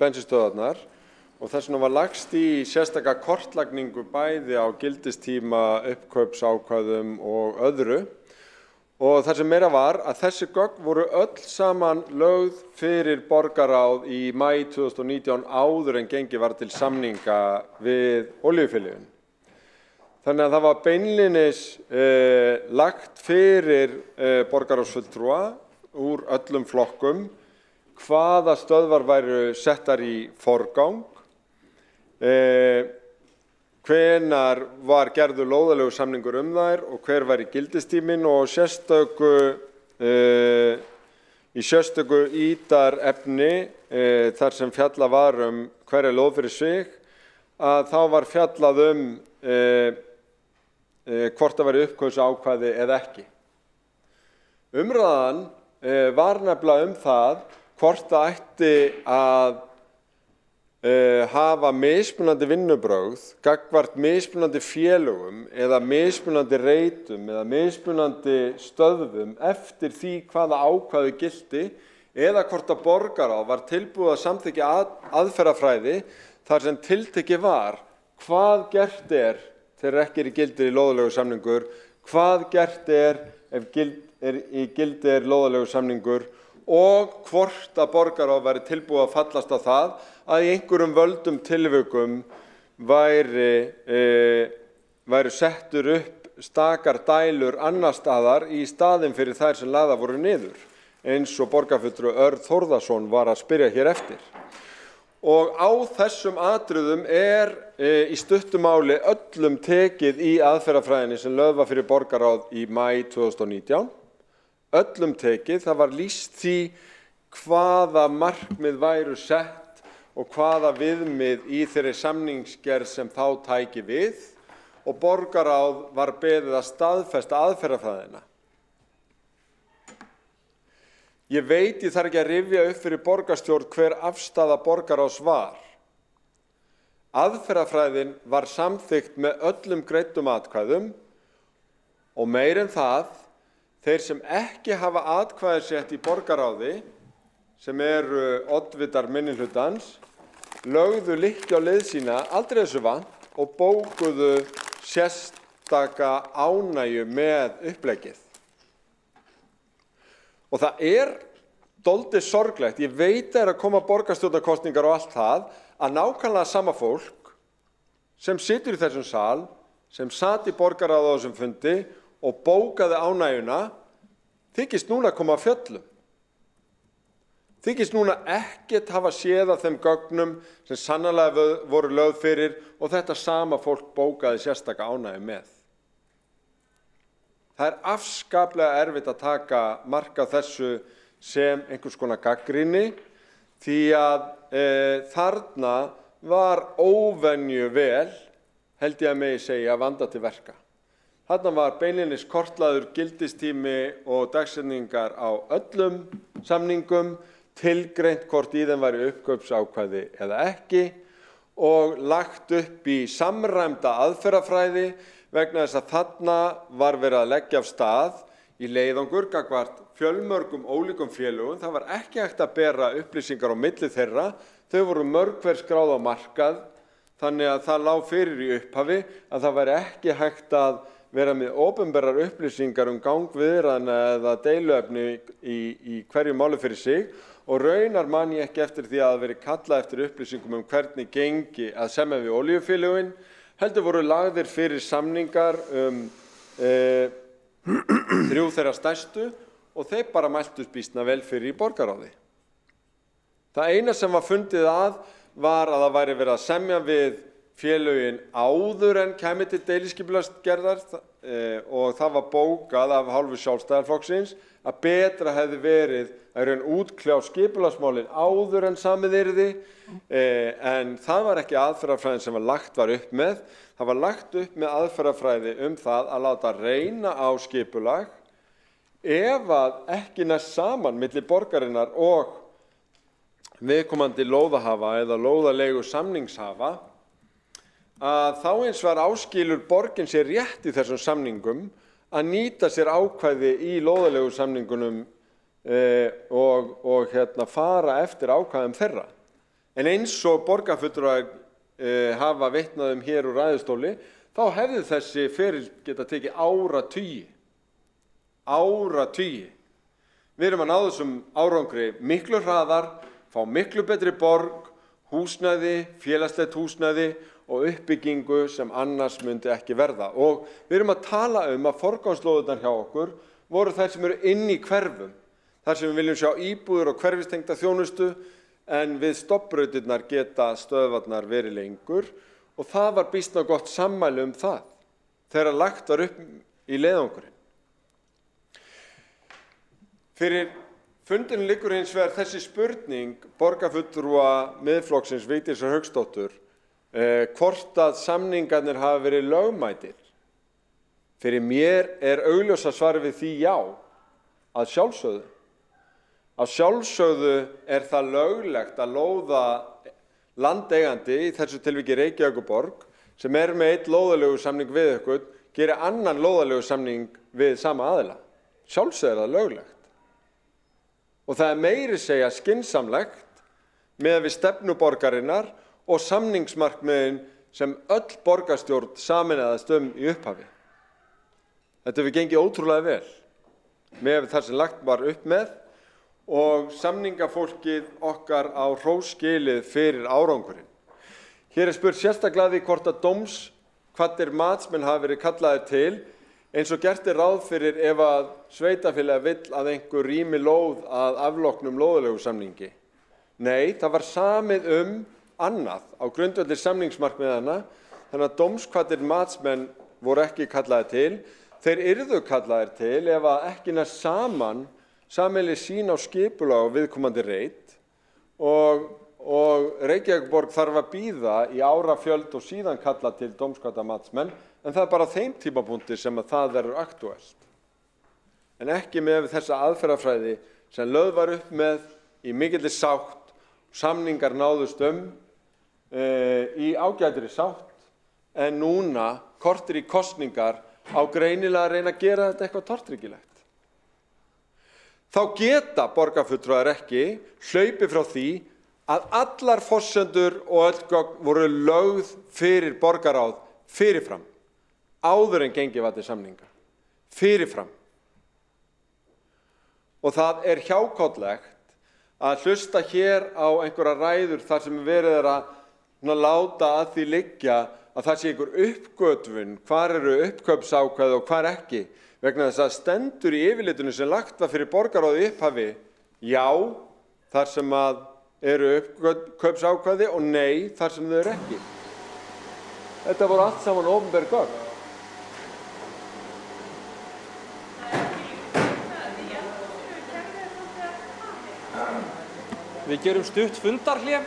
bensínstöðvarnar. Og þess vegna var lagst í sérstaka kortlagningu bæði á gildistíma, uppkaupsákvæðum og öðru. Og það sem meira var að þessi gögn voru öll saman lögð fyrir borgarráð í maí 2019 áður en gengið var til samninga við olíufélögin. Þannig að það var beinlínis lagt fyrir borgarráðsfulltrúa úr öllum flokkum hvaða stöðvar væru settar í forgang, hvenær var gerður lóðalegu samningur þær og hver var í gildistíminn og í sérstöku ítarefni þar sem fjallað var hverja lóð fyrir sig að þá var fjallað hvort það væri uppkaupsákvæði eða ekki. Umræðan var nefnilega það hvort það ætti að hafa mismunandi vinnubrögð gagnvart mismunandi félögum eða mismunandi reitum eða mismunandi stöðvum eftir því hvaða ákvæði gilti eða hvort að borgarráð var tilbúið að samþykkja aðferðafræði þar sem tiltekið var hvað gert þegar ekki í gildi lóðalegu samningur, hvað gert ef í gildi lóðalegu samningur og hvort að borgarráð væri tilbúið að fallast á það að í einhverjum völdum tilvikum væru settur upp stakar dælur annar staðar í staðinn fyrir þær sem lagðar voru niður. eins og borgarfulltrúi Örn Þórðarson var að spyrja hér eftir. Og á þessum atriðum í stuttu máli öllum tekið í aðferðafræðinni sem lögð var fyrir borgarráð í maí 2019. Öllum tekið, það var lýst því hvaða markmið væru sett og hvaða viðmið í þeirri samningsgerð sem þá tæki við og borgarráð var beðið að staðfesta aðferðafræðina. Ég veit ég þarf ekki að rifja upp fyrir borgarstjórn hver afstaða borgarráðs var. Aðferðafræðin var samþykkt með öllum greiddum atkvæðum og meir en það, þeir sem ekki hafa atkvæðisrétt í borgarráði, sem eru oddvitar minnihlutans, lögðu lykkju á leið sína aldrei þessu vant og bókuðu sérstaka ánægju með uppleggið. Og það dálítið sorglegt, ég veit að koma borgarstjórnarkosningar og allt það, að nákvæmlega sama fólk sem situr í þessum sal, sem sat í borgarráði á þessum fundi og bókaði ánægjuna, þykist núna að koma að fjöllum. Þykist núna ekkert hafa séð af þeim gögnum sem sannarlega voru lögð fyrir og þetta sama fólk bókaði sérstaka ánægju með. Það afskaplega erfitt að taka mark á þessu sem einhvers konar gagnrýni því að þarna var óvenju vel, held ég að megi segja, vanda til verka. Þarna var beinlínis kortlaður gildistími og dagsetningar á öllum samningum, tilgreint hvort í þeim væri uppkaupsákvæði eða ekki og lagt upp í samræmda aðferðafræði vegna þess að þarna var verið að leggja af stað í leiðangur gagnvart fjölmörgum ólíkum félögum. Það var ekki hægt að bera upplýsingar á milli þeirra. Þau voru mörg hver skráð á markað, þannig að það lá fyrir í upphafi að það væri ekki hægt að vera með opinberar upplýsingar gangviðræðna eða deiluefni í hverju máli fyrir sig og raunar man ég ekki eftir því að það veri kallað eftir upplýsingum hvernig gengi að semja við olíufélögin. Heldur voru lagðir fyrir samningar þrjú þeirra stærstu og þeir bara mæltust býsna vel fyrir í borgarráði. Það eina sem var fundið að var að það væri verið að semja við félögin áður en kæmi til deiliskipulagsgerðar og það var bókað af hálfu Sjálfstæðisflokksins að betra hefði verið að útkljá skipulagsmálin áður en samið yrði en það var ekki aðferðafræðin sem lagt var upp með. Það var lagt upp með aðferðafræði það að láta reyna á skipulag ef að ekki næst saman milli borgarinnar og viðkomandi lóðahafa eða lóðalegu samningshafa að þá eins var áskilur borgin sér rétt í þessum samningum að nýta sér ákvæði í lóðalegu samningunum og fara eftir ákvæðum þeirra. En eins og borgarfulltrúar hafa vitnað hér úr ræðustóli, þá hefði þessi ferill geta tekið áratugi. Áratugi. Við erum að ná þessum árangri miklu hraðar, fá miklu betri borg, húsnæði, félagslegt húsnæði og uppbyggingu sem annars myndi ekki verða. Og við erum að tala að forgangslóðirnar hjá okkur voru þær sem eru inn í hverfum. Þar sem við viljum sjá íbúðir og hverfistengda þjónustu en við stoppbrautirnar geta stöðvarnar verið lengur og það var býsna gott sammæli það þegar lagt var upp í leiðangurinn. Fyrir fundinum liggur hins vegar þessi spurning borgarfulltrúa Miðflokksins Vigdísar Hauksdóttur hvort að samningarnir hafa verið lögmætir. Fyrir mér augljósa svarið við því já, að sjálfsögðu. Að sjálfsögðu það löglegt að lóða landeigandi, í þessu tilviki Reykjavíkurborg, sem með einn lóðalegu samning við ykkur, gerir annan lóðalegu samning við sama aðila. Sjálfsögðu það löglegt. Og það meiri segja skynsamlegt með við stefnu borgarinnar og samningsmarkmiðin sem öll borgarstjórn sameinaðist í upphafi. Þetta hefur gengið ótrúlega vel með það sem lagt var upp með og samningafólkið okkar á hrós skilið fyrir árangurinn. Hér spurt sérstaklega því hvort að dómskvaddir matsmenn hafi verið kallaðir til. eins og gert ráð fyrir ef að sveitarfélag vill að einhver rými lóð að afloknum lóðaleigusamningi. Nei, það var samið annað á grundvelli samningsmarkmiðanna, þannig að dómkvaddir matsmenn voru ekki kallaðir til. Þeir yrðu kallaðir til ef að ekki næst saman sameiginleg sýn á skipulag á viðkomandi reit og Reykjavíkurborg þarf að bíða í árafjöld og síðan kalla til dómkvaddamatsmenn, en það bara þeim tímapunkti sem að það verður aktuelt. En ekki með þessa aðferðafræði sem lögð var upp með í mikilli sátt, samningar náðust í ágætri sátt, en núna kortir í kosningar á greinilega að reyna að gera þetta eitthvað tortryggilegt. Þá geta borgarfulltrúar ekki hlaupið frá því að allar forsendur og öll gögn voru lögð fyrir borgarráð fyrirfram, áður en gengið var til samninga, fyrirfram. Og það hjákátlegt að hlusta hér á einhverja ræður þar sem verið að láta að því liggja að það sé einhver uppgötvun, hvar eru uppkaupsákvæði og hvar ekki, vegna þess að stendur í yfirlitinu sem lagt var fyrir borgarráð í upphafi, já, þar sem að eru uppkaupsákvæði og nei, þar sem þau eru ekki. Þetta voru allt saman opinber gögn. Við gerum stutt fundarhlé.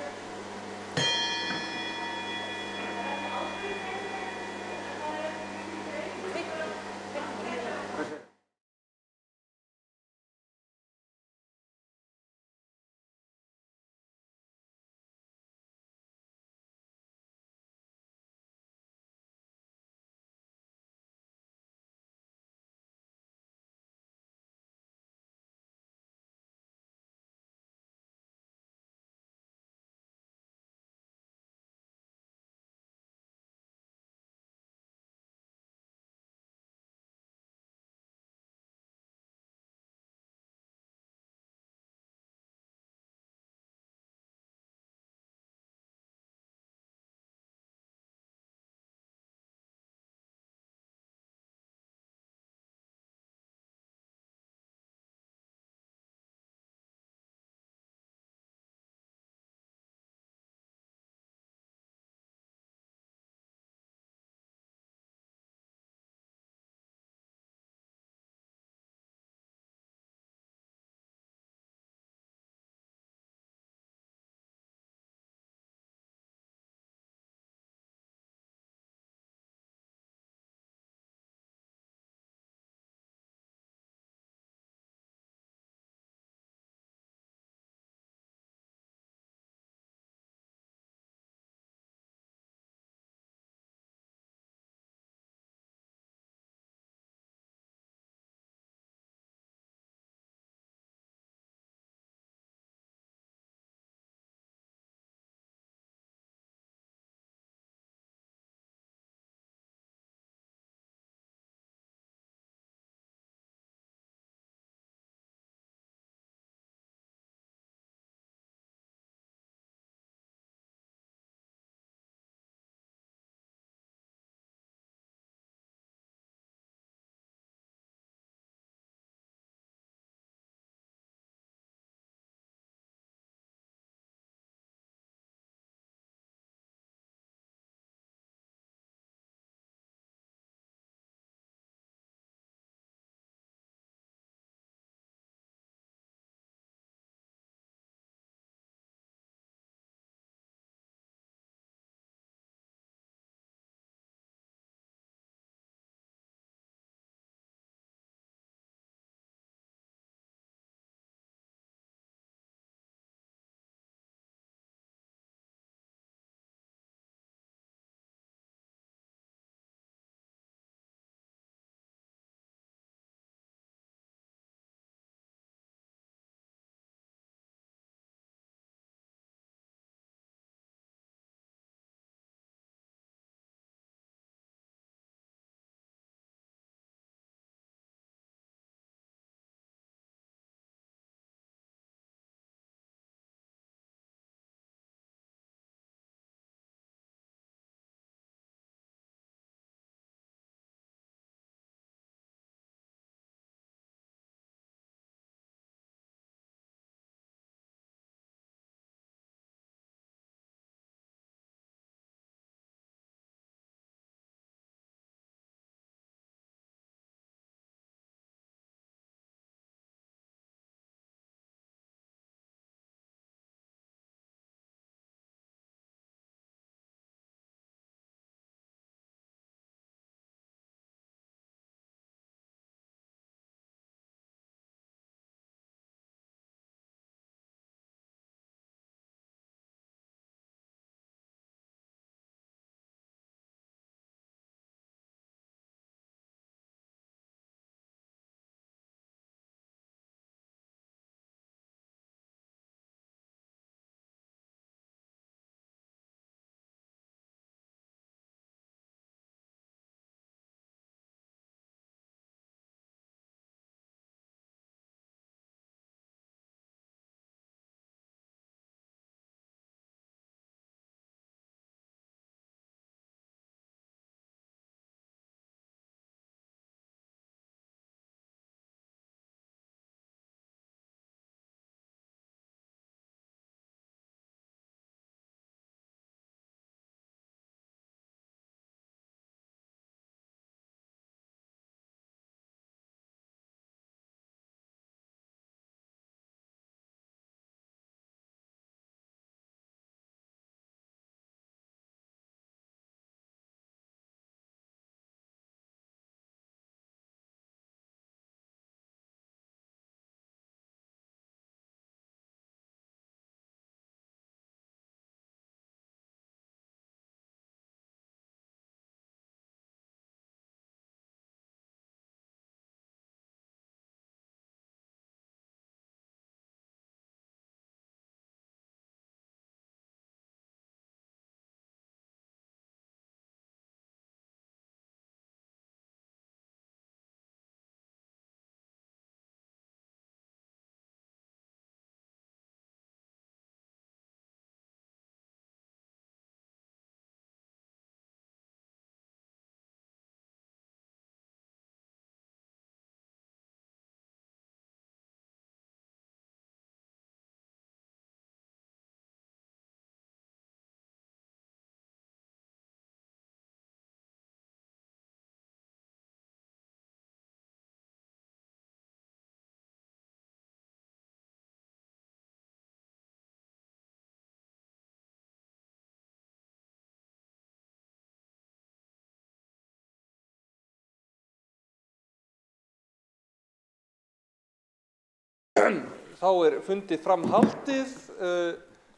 Þá fundið fram haldið.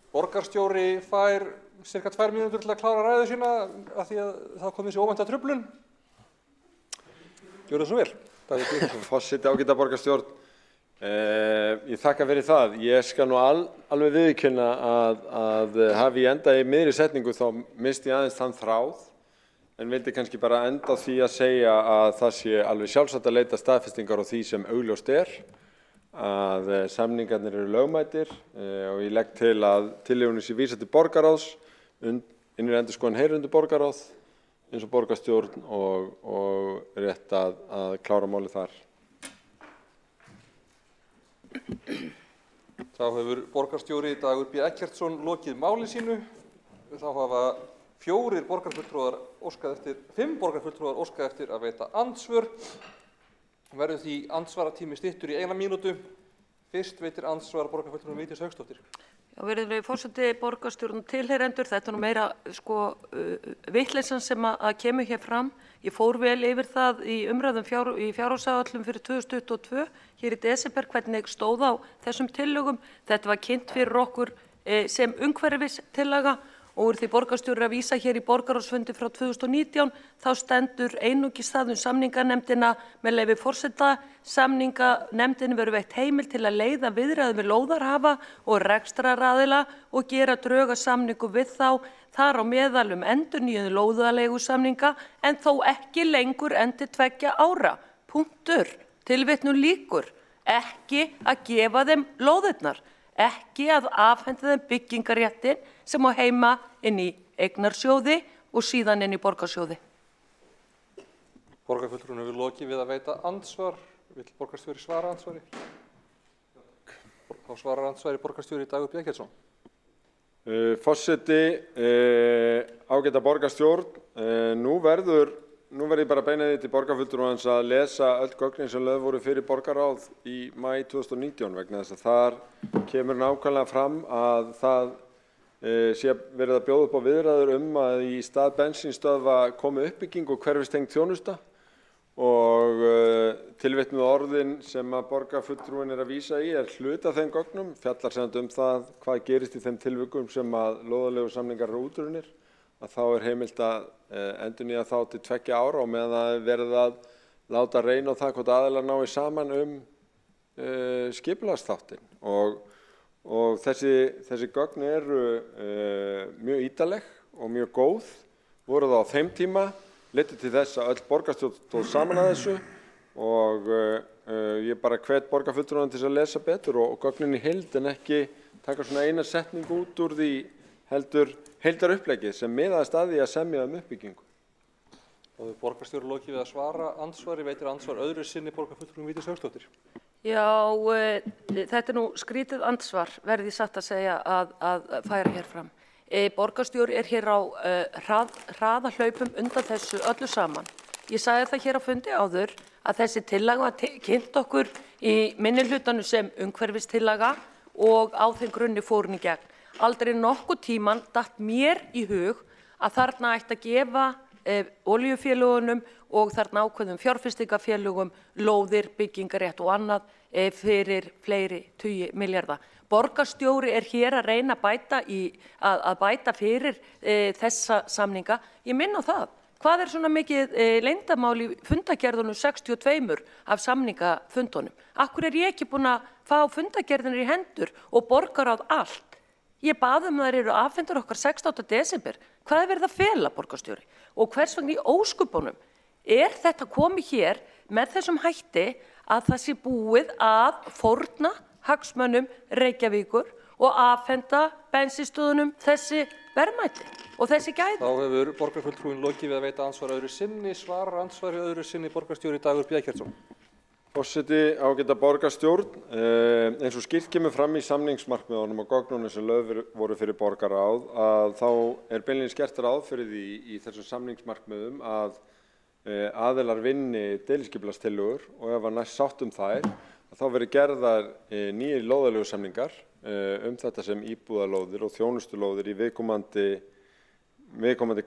Borgarstjóri fær cirka 2 mínútur til að klára ræðu sína af því að það kom þessi óvænta truflun. Gjörðu það svo vel. Forseti, ágæta borgarstjórn. Ég þakka fyrir það. Ég skal nú alveg viðurkenna að hafi ég endað í miðri setningu þá misti ég aðeins þann þráð, en vildi kannski bara enda á því að segja að það sé alveg sjálfsagt að leita staðfestingar á því sem augljóst að samningarnir eru lögmætir og ég legg til að tillögunni sé vísað til borgarráðs, innri endurskoðun heyrir undir borgarráð eins og borgarstjórn og rétt að klára málið þar. Þá hefur borgarstjóri Dagur B. Eggertsson lokið máli sínu. Þá hafa 5 borgarfulltrúar óskað eftir að veita andsvör. Verður því andsvaratími styttur í 1 mínútu. Fyrst veitir andsvar borgarfulltrúin Vigdís Hauksdóttir. Já, virðulegi forseti, borgarstjórn tilheyrendur, þetta nú meira vitleysan sem að kemur hér fram. Ég fór vel yfir það í umræðum í fjárhagsáætlun fyrir 2022 hér í desember hvernig stóð á þessum tillögum. Þetta var kynnt fyrir okkur sem umhverfistillaga og úr því borgarstjóri að vísa hér í borgarráðsfundi frá 2019 þá stendur einungis það samninganefndina með leyfi forseta. Samninganefndinni verður veitt heimild til að leiða viðræður við lóðarhafa og rekstraraðila og gera drög að samningu við þá, þar á meðal endurnýjun lóðaleigusamninga en þó ekki lengur en til 2 ára. Punktur. Tilvitnun lýkur. Ekki að gefa þeim lóðirnar. Ekki að afhenda þeim byggingaréttin sem á heima inn í eignarsjóði og síðan inn í borgarsjóði. Borgarfulltrúin hefur lokið við að veita andsvar. Vill borgarstjóri svara andsvari? Þá svarar andsvari borgarstjóri Dagur B. Eggertsson. Forseti, ágæta borgarstjórn, nú verð ég bara beina því til borgarfulltrúans að lesa öll gögnin sem lögð voru fyrir borgarráð í maí 2019 vegna þess að þar kemur nákvæmlega fram að það sé verið að bjóða upp á viðræður að í stað bensínstöðva komi uppbygging og hverfistengd þjónusta og tilvitnuð orðin sem að borgarfulltrúin að vísa í hluti af þeim gögnum, fjallar sem það hvað gerist í þeim tilvikum sem að lóðaleigusamningar eru útrunnir, að þá heimilt að endurnýja þá til 2 ára og meðan það verið að láta reyna á það hvort aðilar nái saman skipulagsþáttinn og þessi gögn eru mjög ítarleg og mjög góð, voru það á þeim tíma, leiddi til þess að öll borgarstjórn stóð saman að þessu og ég bara hvet borgarfulltrúann til að lesa betur og gögnin í heild en ekki taka svona eina setningu út úr því heldur heildaruppleggið sem miðaðist að því að semja uppbyggingu. Og hefur borgarstjóri lokið við að svara andsvari, veitir andsvar öðru sinni borgarfulltrúin Vigdís Hauksdóttir. Já, þetta nú skrítið andsvar, verði satt að segja að færa hér fram. Borgarstjóri hér á hraðahlaupum undan þessu öllu saman. Ég sagði það hér á fundi áður að þessi tillaga var kynnt okkur í minnihlutanum sem umhverfistillaga og á þeim grunni fór hún í gegn. Aldrei nokkuð tíman datt mér í hug að þarna ætti að gefa olíufélögunum og þarna ákveðum fjárfestingafélögum lóðir, byggingarétt og annað fyrir fleiri tugi milljarða. Borgarstjóri hér að reyna að bæta fyrir þessa samninga. Ég minni á það. Hvað svona mikið leyndamál í fundagerðunum 62 af samningafundunum? Akkur ég ekki búin að fá fundagerðinir í hendur og borgarráð allt? Ég bað þær eru afhentar okkar 16. desember. Hvað verið að fela, borgarstjóri? Og hvers vegna í ósköpunum þetta komið hér með þessum hætti að það sé búið að fórna hagsmunum Reykjavíkur og afhenda bensínstöðvunum þessi verðmæti og þessi gæði? Þá hefur borgarfulltrúin lokið við að veita andsvar öðru sinni, svarar ansvari öðru sinni borgarstjóri Dagur B. Eggertsson. Forseti, ágæta borgarstjórn, eins og skýrt kemur fram í samningsmarkmiðunum og gögnunum sem lögð voru fyrir borgarráð að þá beinlínis gert ráð fyrir því í þessum samningsmarkmiðum að aðilar vinni deiliskipulagstillögur og ef að næst sátt þær þá verði gerðar nýir lóðaleigusamningar þetta sem íbúðalóðir og þjónustulóðir í viðkomandi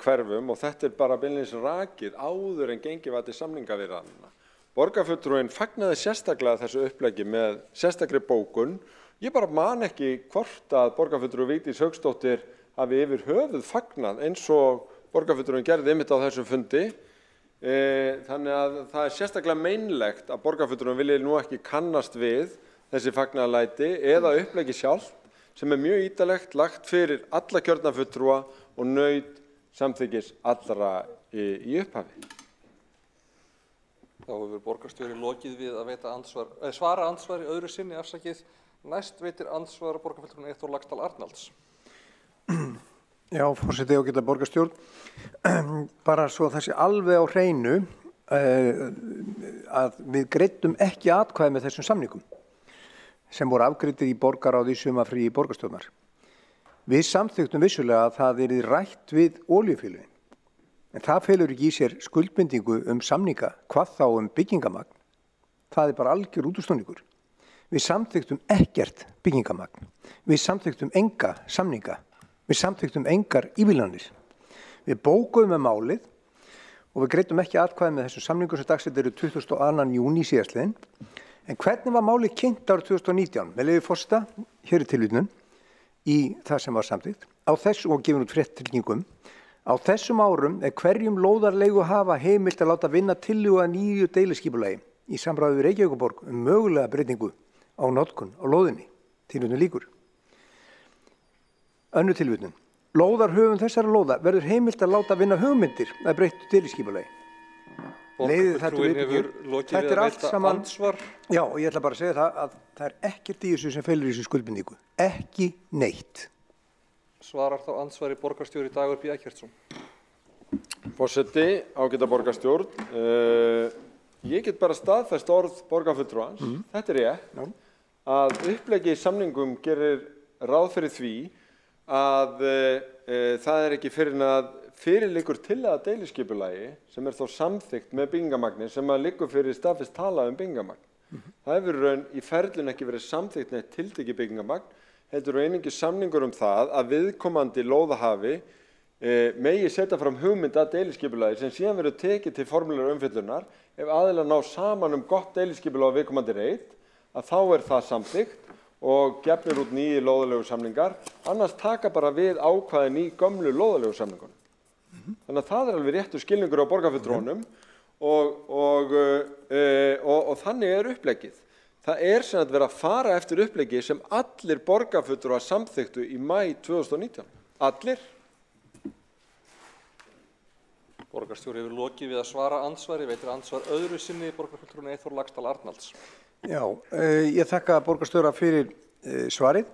hverfum og þetta bara beinlínis rakið áður en gengið var til samningaviðræðna. Borgarfulltrúinn fagnaði sérstaklega þessu uppleggi með sérstakri bókun. Ég bara man ekki hvort að borgarfulltrúi Vigdís Hauksdóttir hafi yfir höfuð fagnað eins og borgarfulltrúinn gerði einmitt á þessum fundi. Þannig að það er sérstaklega meinlegt að borgarfulltrúinn vilji nú ekki kannast við þessi fagnaðarlæti eða uppleggi sjálft sem er mjög ítarlegt lagt fyrir alla kjörna fulltrúa og naut samþykkis allra í upphafi. Þá hefur borgarstjóri lokið við að svara andsvar í öðru sinni afsakið. Næst veitir andsvar borgarfulltrúinn Eyþór Laxdal Arnalds. Já, forseti ágæta borgarstjórn. Bara svo það sé alveg á hreinu að við greiddum ekki atkvæði með þessum samningum sem voru afgreiddir í borgarráði í sumarfríi borgarstjórnar. Við samþykktum vissulega að það yrði rætt við olíufélögin. En það felur ekki í sér skuldbindingu samninga, hvað þá byggingamagn. Það er bara algjör útúrsnúningur. Við samþykktum ekkert byggingamagn. Við samþykktum enga samninga. Við samþykktum engar ívilnanir. Við bókuðum með málið og við greiddum ekki atkvæði með þessum samningum sem dagsett eru 22. júní síðastliðinn. En hvernig var málið kynnt árið 2019? Með leyfi forseta, hér er tilvitnun í það sem var samþykkt. Á þessu og gefin út fréttatryggingum. Á þessum árum hverjum lóðarleiguhafa heimilt að láta vinna tillögu að nýju deiliskipulagi í samráði við Reykjavíkurborg mögulega breytingu á notkun á lóðinni. Tilvitnun lýkur. Önnur tilvitnun. Lóðarhöfum þessara lóða verður heimilt að láta vinna hugmyndir að breyttu deiliskipulagi. Þetta er allt saman ansvar. Já, og ég ætla bara að segja það að það er ekkert í þessu sem felur í þessu skuldbindingu. Ekki neitt. Svarar þá andsvari borgarstjóri Dagur B. Eggertsson. Forseti, ágæta borgarstjórn. Ég get bara staðfest orð borgarfulltrúans. Þetta er rétt að uppleggi í samningum gerir ráð fyrir því að það er ekki fyrir að fyrirliggur tillaga deiliskipulagi sem er þó samþykkt með byggingamagni sem að liggur fyrir staðfest tala byggingamagn. Það hefur raun í ferlun ekki verið samþykkt neitt tiltekið byggingamagn, heldur einungis samningur það að viðkomandi lóðahafi megi setja fram hugmynd að deiliskipulagi sem síðan verður tekið til formulegar umfjöllunar ef aðilar ná saman gott deiliskipulag á viðkomandi reit, að þá er það samþykkt og gefnir út nýju lóðalegu samningar, annars taka bara við ákvæðin í gömlu lóðalegu samningunum. Þannig að það er alveg réttur skilningur á borgarfulltrúanum og þannig er uppleggið. Það er sem að vera að fara eftir uppleggi sem allir borgarfulltrúar samþykktu í maí 2019. Allir. Borgarstjóri hefur lokið við að svara andsvari, veitir andsvar öðru sinni borgarfulltrúinn Eyþór Laxdal Arnalds. Já, ég þakka borgarstjóra fyrir svarið.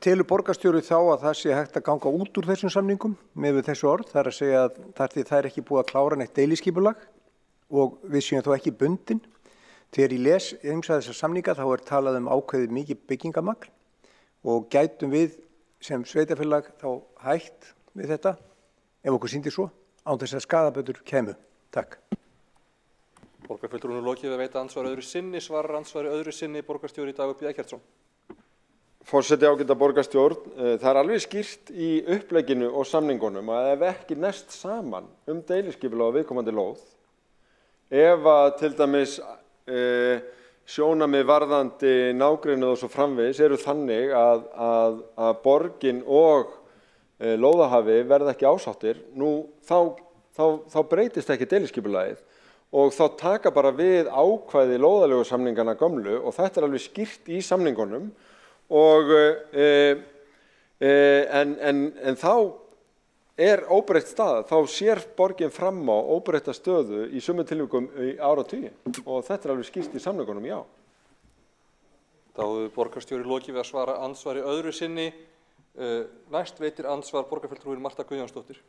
Telur borgarstjóri þá að það sé hægt að ganga út úr þessum samningum með þessu orð, það er að segja að það er ekki búið að klára neitt deiliskipulag og við séum þó ekki bundin. Þegar ég les þessar samninga þá er talað ákveðið mikið byggingamagn og gætum við sem sveitarfélag þá hægt við þetta ef okkur sýndir svo án þess að skaðabætur kæmu. Takk. Borgarfulltrúinn lokið við að veita andsvar öðru sinni, svarar ansvari öðru sinni borgarstjóri Dagur B. Eggertsson. Forseti ágæta borgarstjórn, það er alveg skýrt í upplegginu og samningunum að ef ekki næst saman deiliskipulag á viðkomandi lóð, ef að til dæmis sjónarmið varðandi nágrennið og svo framvegis eru þannig að borgin og lóðahafi verða ekki ásáttir, þá breytist ekki deiliskipulagið og þá taka bara við ákvæði lóðalegu samningana gömlu og þetta er alveg skýrt í samningunum. En þá er óbreytt staða, þá sér borgin fram á óbreytta stöðu í sumum tilvikum í áratugi og þetta er alveg skýrt í samningunum, já. Þá hefur borgarstjóri lokið við að svara andsvari öðru sinni. Næst veitir andsvar borgarfulltrúinn Marta Guðjónsdóttir.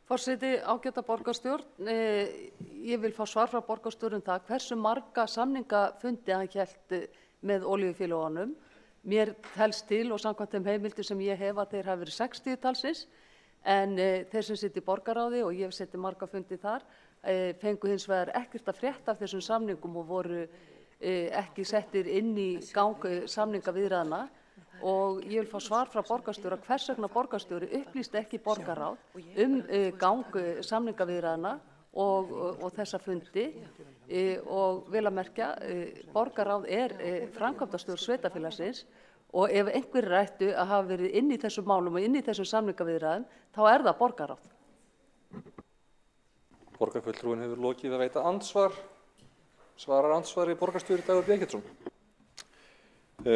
Forseti, ágæta borgarstjórn, ég vil fá svar frá borgarstjórn það hversu marga samningafundi hann hélt með olíufélögunum. Mér telst til og samkvæmt þeim heimildum sem ég hef að þeir hafi verið 60 talsins en þeir sem sitt í borgarráði og ég hef sett marga fundi þar fengu hins vegar ekkert að frétta af þessum samningum og voru ekki settir inn í gang samningaviðræðna og ég vil fá svar frá borgarstjóra hvers vegna borgarstjóri upplýsti ekki borgarráð gang samningaviðræðna og þessa fundi og vel að merkja, borgarráð framkvæmdastjórn sveitarfélagsins og ef einhverjir ættu að hafa verið inn í þessum málum og inn í þessum samningaviðræðum, þá það borgarráð. Borgarfulltrúinn hefur lokið að veita andsvar. Svarar andsvari borgarstjóri Dagur B. Eggertsson.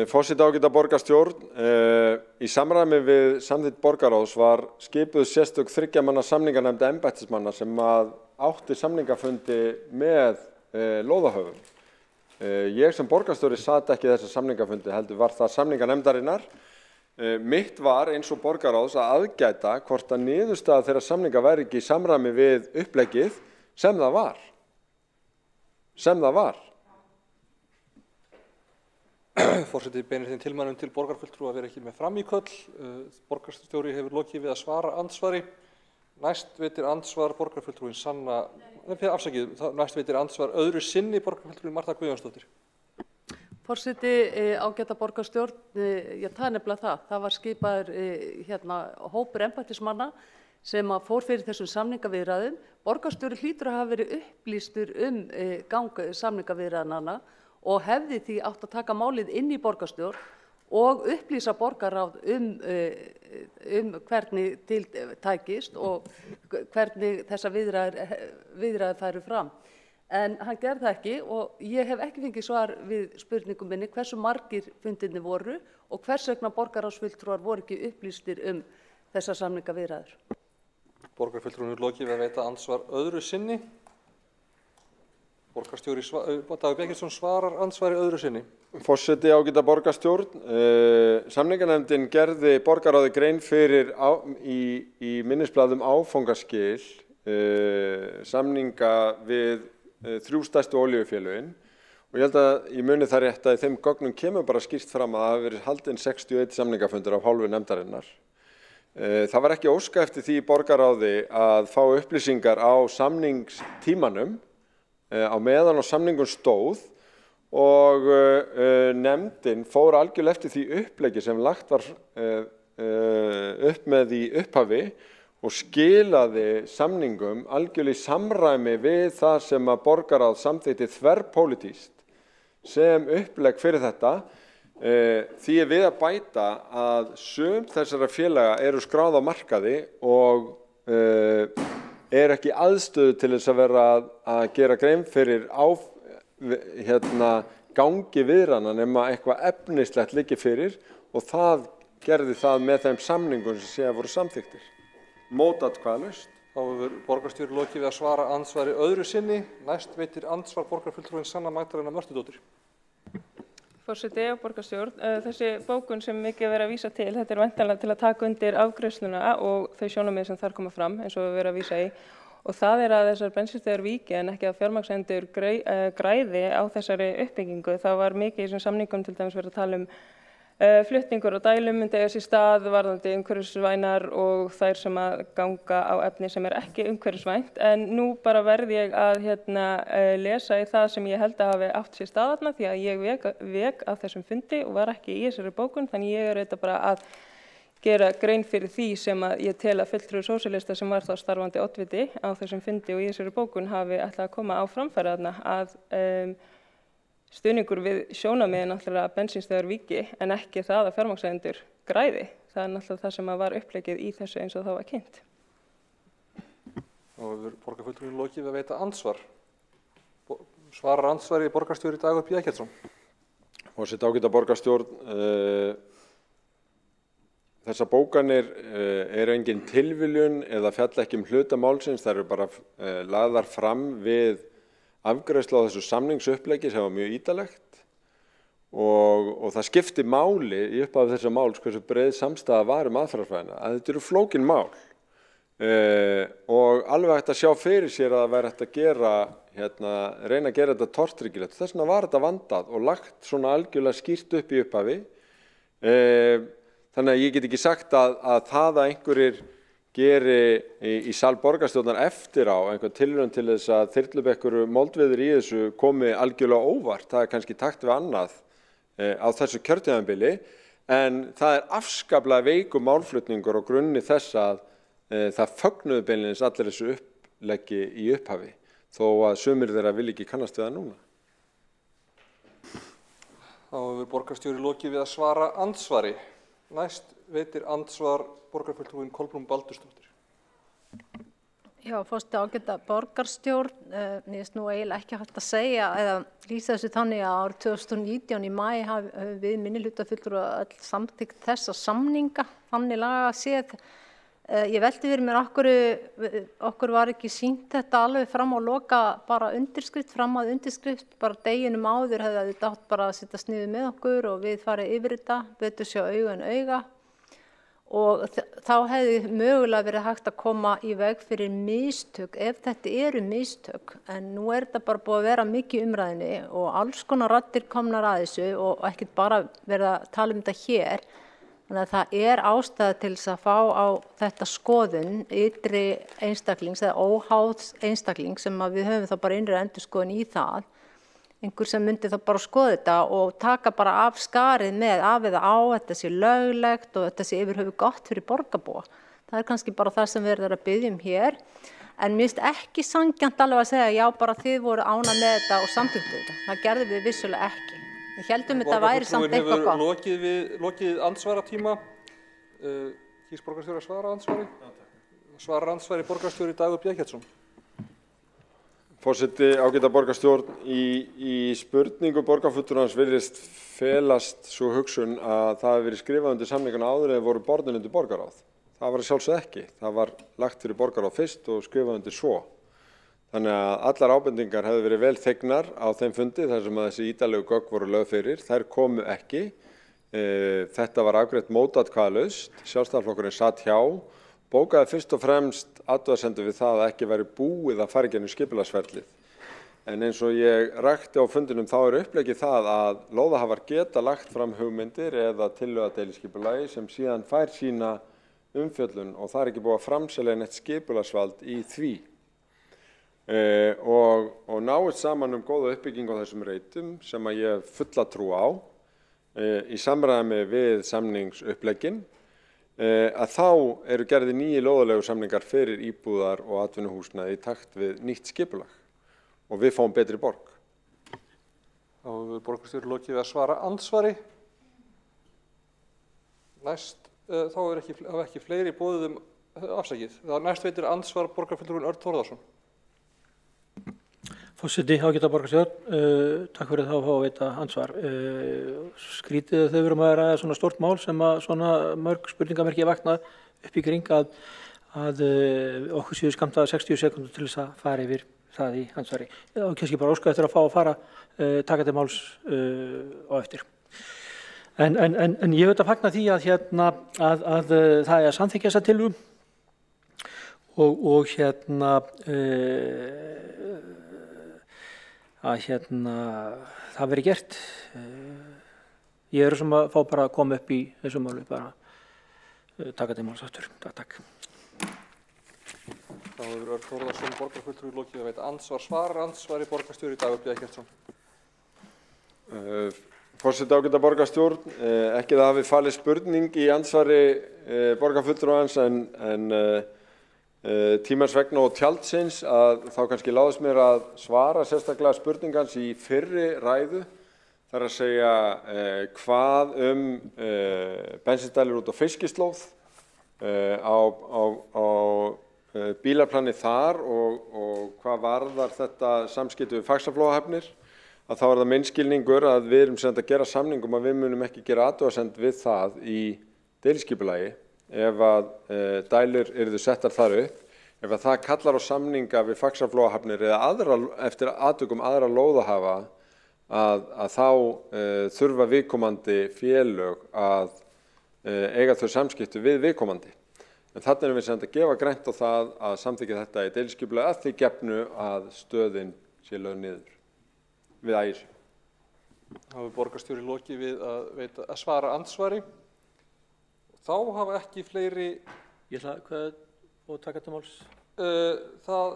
Forseti ágæta borgarstjórn, í samræmi við samþykkt borgarráðs var skipuð sérstök 3 manna samninganefnd embættismanna sem átti samningafundi með lóðahöfum. Ég sem borgarstjóri sat ekki þessa samningafundi, heldur var það samninganefndarinnar. Mitt var eins og borgarráðs að aðgæta hvort að niðurstaða þeirra samninga væri ekki í samræmi við uppleggið sem það var. Forseti beinir þeim tilmælum til borgarfulltrúa að vera ekki með framíköll. Borgarstjóri hefur lokið við að svara andsvari. Næst veitir andsvar borgarfulltrúin næst veitir andsvar öðru sinni borgarfulltrúin Marta Guðjónsdóttir. Forseti ágæta borgarstjórn, það nefnilega það. Það var skipaður hópur embættismanna sem fór fyrir þessum samningaviðræðum. Borgarstjóri hlýtur að hafa verið upplýstur gang samningaviðræðnanna og hefði því átt að taka málið inn í borgarstjórn og upplýsa borgarráð hvernig til tækist og hvernig þessa viðræður færu fram. En hann gerði það ekki og ég hef ekki fengið svar við spurningum minni hversu margir fundirnir voru og hvers vegna borgarráðsfulltrúar voru ekki upplýstir þessar samningaviðræður. Borgarfulltrúinn lokið við að veita andsvar öðru sinni. Borgarstjóri Dagur B. Eggertsson svarar andsvari öðru sinni. Forseti ágæta borgarstjórn, samninganefndin gerði borgarráði grein fyrir í minnisblaðum áfangaskil samninga við 3 stærstu olíufélögin og ég held að ég muni það rétt að í þeim gögnum kemur bara skýrt fram að það hafi verið haldinn 61 samningafundur af hálfu nefndarinnar. Það var ekki óska eftir því í borgarráði að fá upplýsingar á samningstímanum á meðan á samningum stóð og nefndin fór algjörlega eftir því uppleggi sem lagt var upp með í upphafi og skilaði samningum algjörlega í samræmi við það sem að borgarráð samþykkti þverpólitískt sem upplegg fyrir þetta. Því við að bæta að sum þessara félaga eru skráð á markaði og ekki aðstöðu til þess að vera að gera grein fyrir gangi viðræðna nema eitthvað efnislegt liggi fyrir og það gerði það með þeim samningum sem síðan voru samþykktir. Mótatkvæðalaust. Þá hefur borgarstjóri lokið við að svara andsvari öðru sinni. Næst veitir andsvar borgarfulltrúin Sanna Magdalena Mörtudóttir. Forseti og borgarstjórn, þessi bókun sem mikið verið að vísa til, þetta væntanlega til að taka undir afgreiðsluna og þau sjónarmið sem þar koma fram eins og við verið að vísa í. Og það að þessar bensínstöðvar víki en ekki að fjármagnseigendur græði á þessari uppbyggingu. Það var mikið í þessum samningum til dæmis verið að tala flutningur og dælum myndi eiga sér stað varðandi umhverfisvænar og þær sem að ganga á efni sem ekki umhverfisvænt. En nú bara verð ég að lesa í það sem ég held að hafi átt sér stað þarna því að ég vek af þessum fundi og var ekki í þessari bókun. Þannig ég auðvitað bara að gera grein fyrir því sem að ég tel að fulltrúi sósíalista sem var þá starfandi oddviti á þessum fundi og í þessari bókun hafi ætlað að koma á framfæri þarna að stuðningur við sjónarmiðin náttúrulega að bensínstöðvar víki en ekki það að fjármagnseigendur græði. Það náttúrulega það sem var uppleggið í þessu eins og það var kynnt. Nú hefur borgarfulltrúin lokið við að veita andsvar. Svarar andsvari borgarstjóri Dagur B. Eggertsson. Forseti ágæta borgarstjórn, þessar bókanir engin tilviljun eða fjalla ekki hluta málsins, þær eru bara lagðar fram við afgreiðslu á þessu samningsuppleggi sem var mjög ítarlegt og það skipti máli í upphafi þessa máls hversu breið samstaða var aðferðafræðina, að þetta eru flókin mál og alveg hægt að sjá fyrir sér að það væri hægt að reyna að gera þetta tortryggilegt. Þess vegna var þetta vandað og lagt svona algjörlega skýrt upp í upphafi. Þannig að ég get ekki sagt að það að einhverjir geri í sal borgarstjórnar eftir á einhvern tilraun til þess að þyrlubekkur moldviður í þessu komi algjörlega óvart. Það kannski takt við annað á þessu kjörtímabili en það afskaplega veikur málflutningur á grunni þess að það fögnuðu beinlínis allir þessu uppleggi í upphafi. þó að sumir þeirra vil ekki kannast við það núna. Þá hefur borgarstjóri lokið við að svara andsvari. Næst veitir andsvar borgarfulltrúinn Kolbrún Baldursdóttir. Já, forseti ágæta borgarstjórn, mér finnst nú eiginlega ekki hægt að segja eða lýsa þessu þannig að árið 2019 í maí höfum við minnihlutafulltrúar öll samþykkt þessa samninga, þannig laga séð. Ég velti fyrir mér okkur var ekki sýnt þetta alveg fram á loka bara undirskrift, fram að undirskrift, bara deginum áður hefði þetta átt bara að sittast niður með okkur og við farið yfir þetta, betur sjá auga en auga. Og þá hefði mögulega verið hægt að koma í veg fyrir mistök, ef þetta eru mistök. En nú þetta bara búið að vera mikið umræðinni og alls konar raddir komnar að þessu og ekkert bara verið að tala um þetta hér. Þannig að það ástæða til þess að fá á þetta skoðun ytri einstaklings eða óháðs einstaklings sem að við höfum þá bara innri endurskoðun í það. Einhver sem myndi þá bara skoða þetta og taka bara af skarið með af eða á, þetta sé löglegt og þetta sé yfir höfuð gott fyrir borgarbúa. Það kannski bara það sem við erum að biðja um hér. En mér finnst ekki sanngjarnt alveg að segja já bara þið voru ánægð með þetta og samþykktu þetta. Það gerðum við vissulega ekki. Við heldum þetta væri samt eitthvað gott. Borgarfulltrúinn hefur lokið andsvaratíma. Kýs borgarstjóri að svara andsvari? Svarar andsvari borgarstjóri Dagur Bjarkjarðsson. Forseti ágæta borgarstjórn, í spurningu borgarfulltrúans virðist felast svo hugsun að það hefur verið skrifað undir samningana áður eða voru borðin undir borgarráð. Það var sjálfsögðu ekki. Það var lagt fyrir borgarráð fyrst og skrifað undir svo. Þannig að allar ábendingar hefðu verið vel þegnar á þeim fundi þar sem að þessi ítarlegu gögn voru lögð fyrir. Þær komu ekki. Þetta var afgreitt mótatkvæðalaust. Sjálfstæðisflokkurinn satt hjá. Bókaði fyrst og fremst athugasemdir við það að ekki væri búið að fara í gegnum skipulagsferlið. En eins og ég rakti á fundinum þá uppleggið það að lóðahafar geta lagt fram hugmyndir eða tillögu að deiliskipulagi sem síðan fær sína umfjöllun og það er ekki búið að framselja neitt skipulagsvald í því. Og náist saman góða uppbygging á þessum reitum sem að ég fulla trú á í samræmi við samningsupplegginn að þá eru gerðir nýju lóðalegu samningar fyrir íbúðar og atvinnuhúsnæði í takt við nýtt skipulag og við fáum betri borg. Þá hefur borgarstjóri lokið við að svara andsvari. Næst, þá hafa ekki fleiri boðið afsakið. Næst veitir andsvar borgarfulltrúinn Örn Þórðarson. Forseti ágæta borgarstjórn, takk fyrir þá að fá að veita ansvar. Skrítið þau verum að ræða svona stórt mál sem að svona mörg spurningamerki vakna upp í kring að okkur séu skammtað 60 sekúndur til þess að fara yfir það í ansvari. Og kannski bara óska eftir að fá að fara taka til máls á eftir. En ég veit að fagna því að að það er að samþykkja þessa tillögu og það verið gert. Ég sem að fá bara að koma upp í þessu máli, bara taka til máls aftur. Takk. Þá hefur Örn Þórðarson borgarfulltrúi lokið að veita andsvari borgarstjóri Dagur Bjarkjarðsson. Forseti ágæta borgarstjórn, ekki það hafi falið spurning í andsvari borgarfulltrúans en tímans vegna og tjaldsins að þá kannski láðist mér að svara sérstaklega spurningans í fyrri ræðu. Það er að segja hvað bensíndælir út á fiskislóð á bílaplani þar og hvað varðar þetta samskipti við Faxaflóahafnir. Að þá er það minn skilningur að við erum sem að gera samningum að við munum ekki gera athugasemd við það í deiliskipulagi ef að dælur yrðu settar þar upp, ef að það kallar á samninga við Faxaflóahafnir eða eftir atvikum aðra lóðahafa að þá þurfa viðkomandi félög að eiga þau samskipti við viðkomandi. En þarna erum við sem að gefa grænt á það að samþykkja þetta í deiliskipulagi að því gefnu að stöðin sé lögð niður við ægir. Þá hefur borgarstjóri lokið við að svara andsvari. Þá hafa ekki fleiri... Ég ætla að taka til máls. Það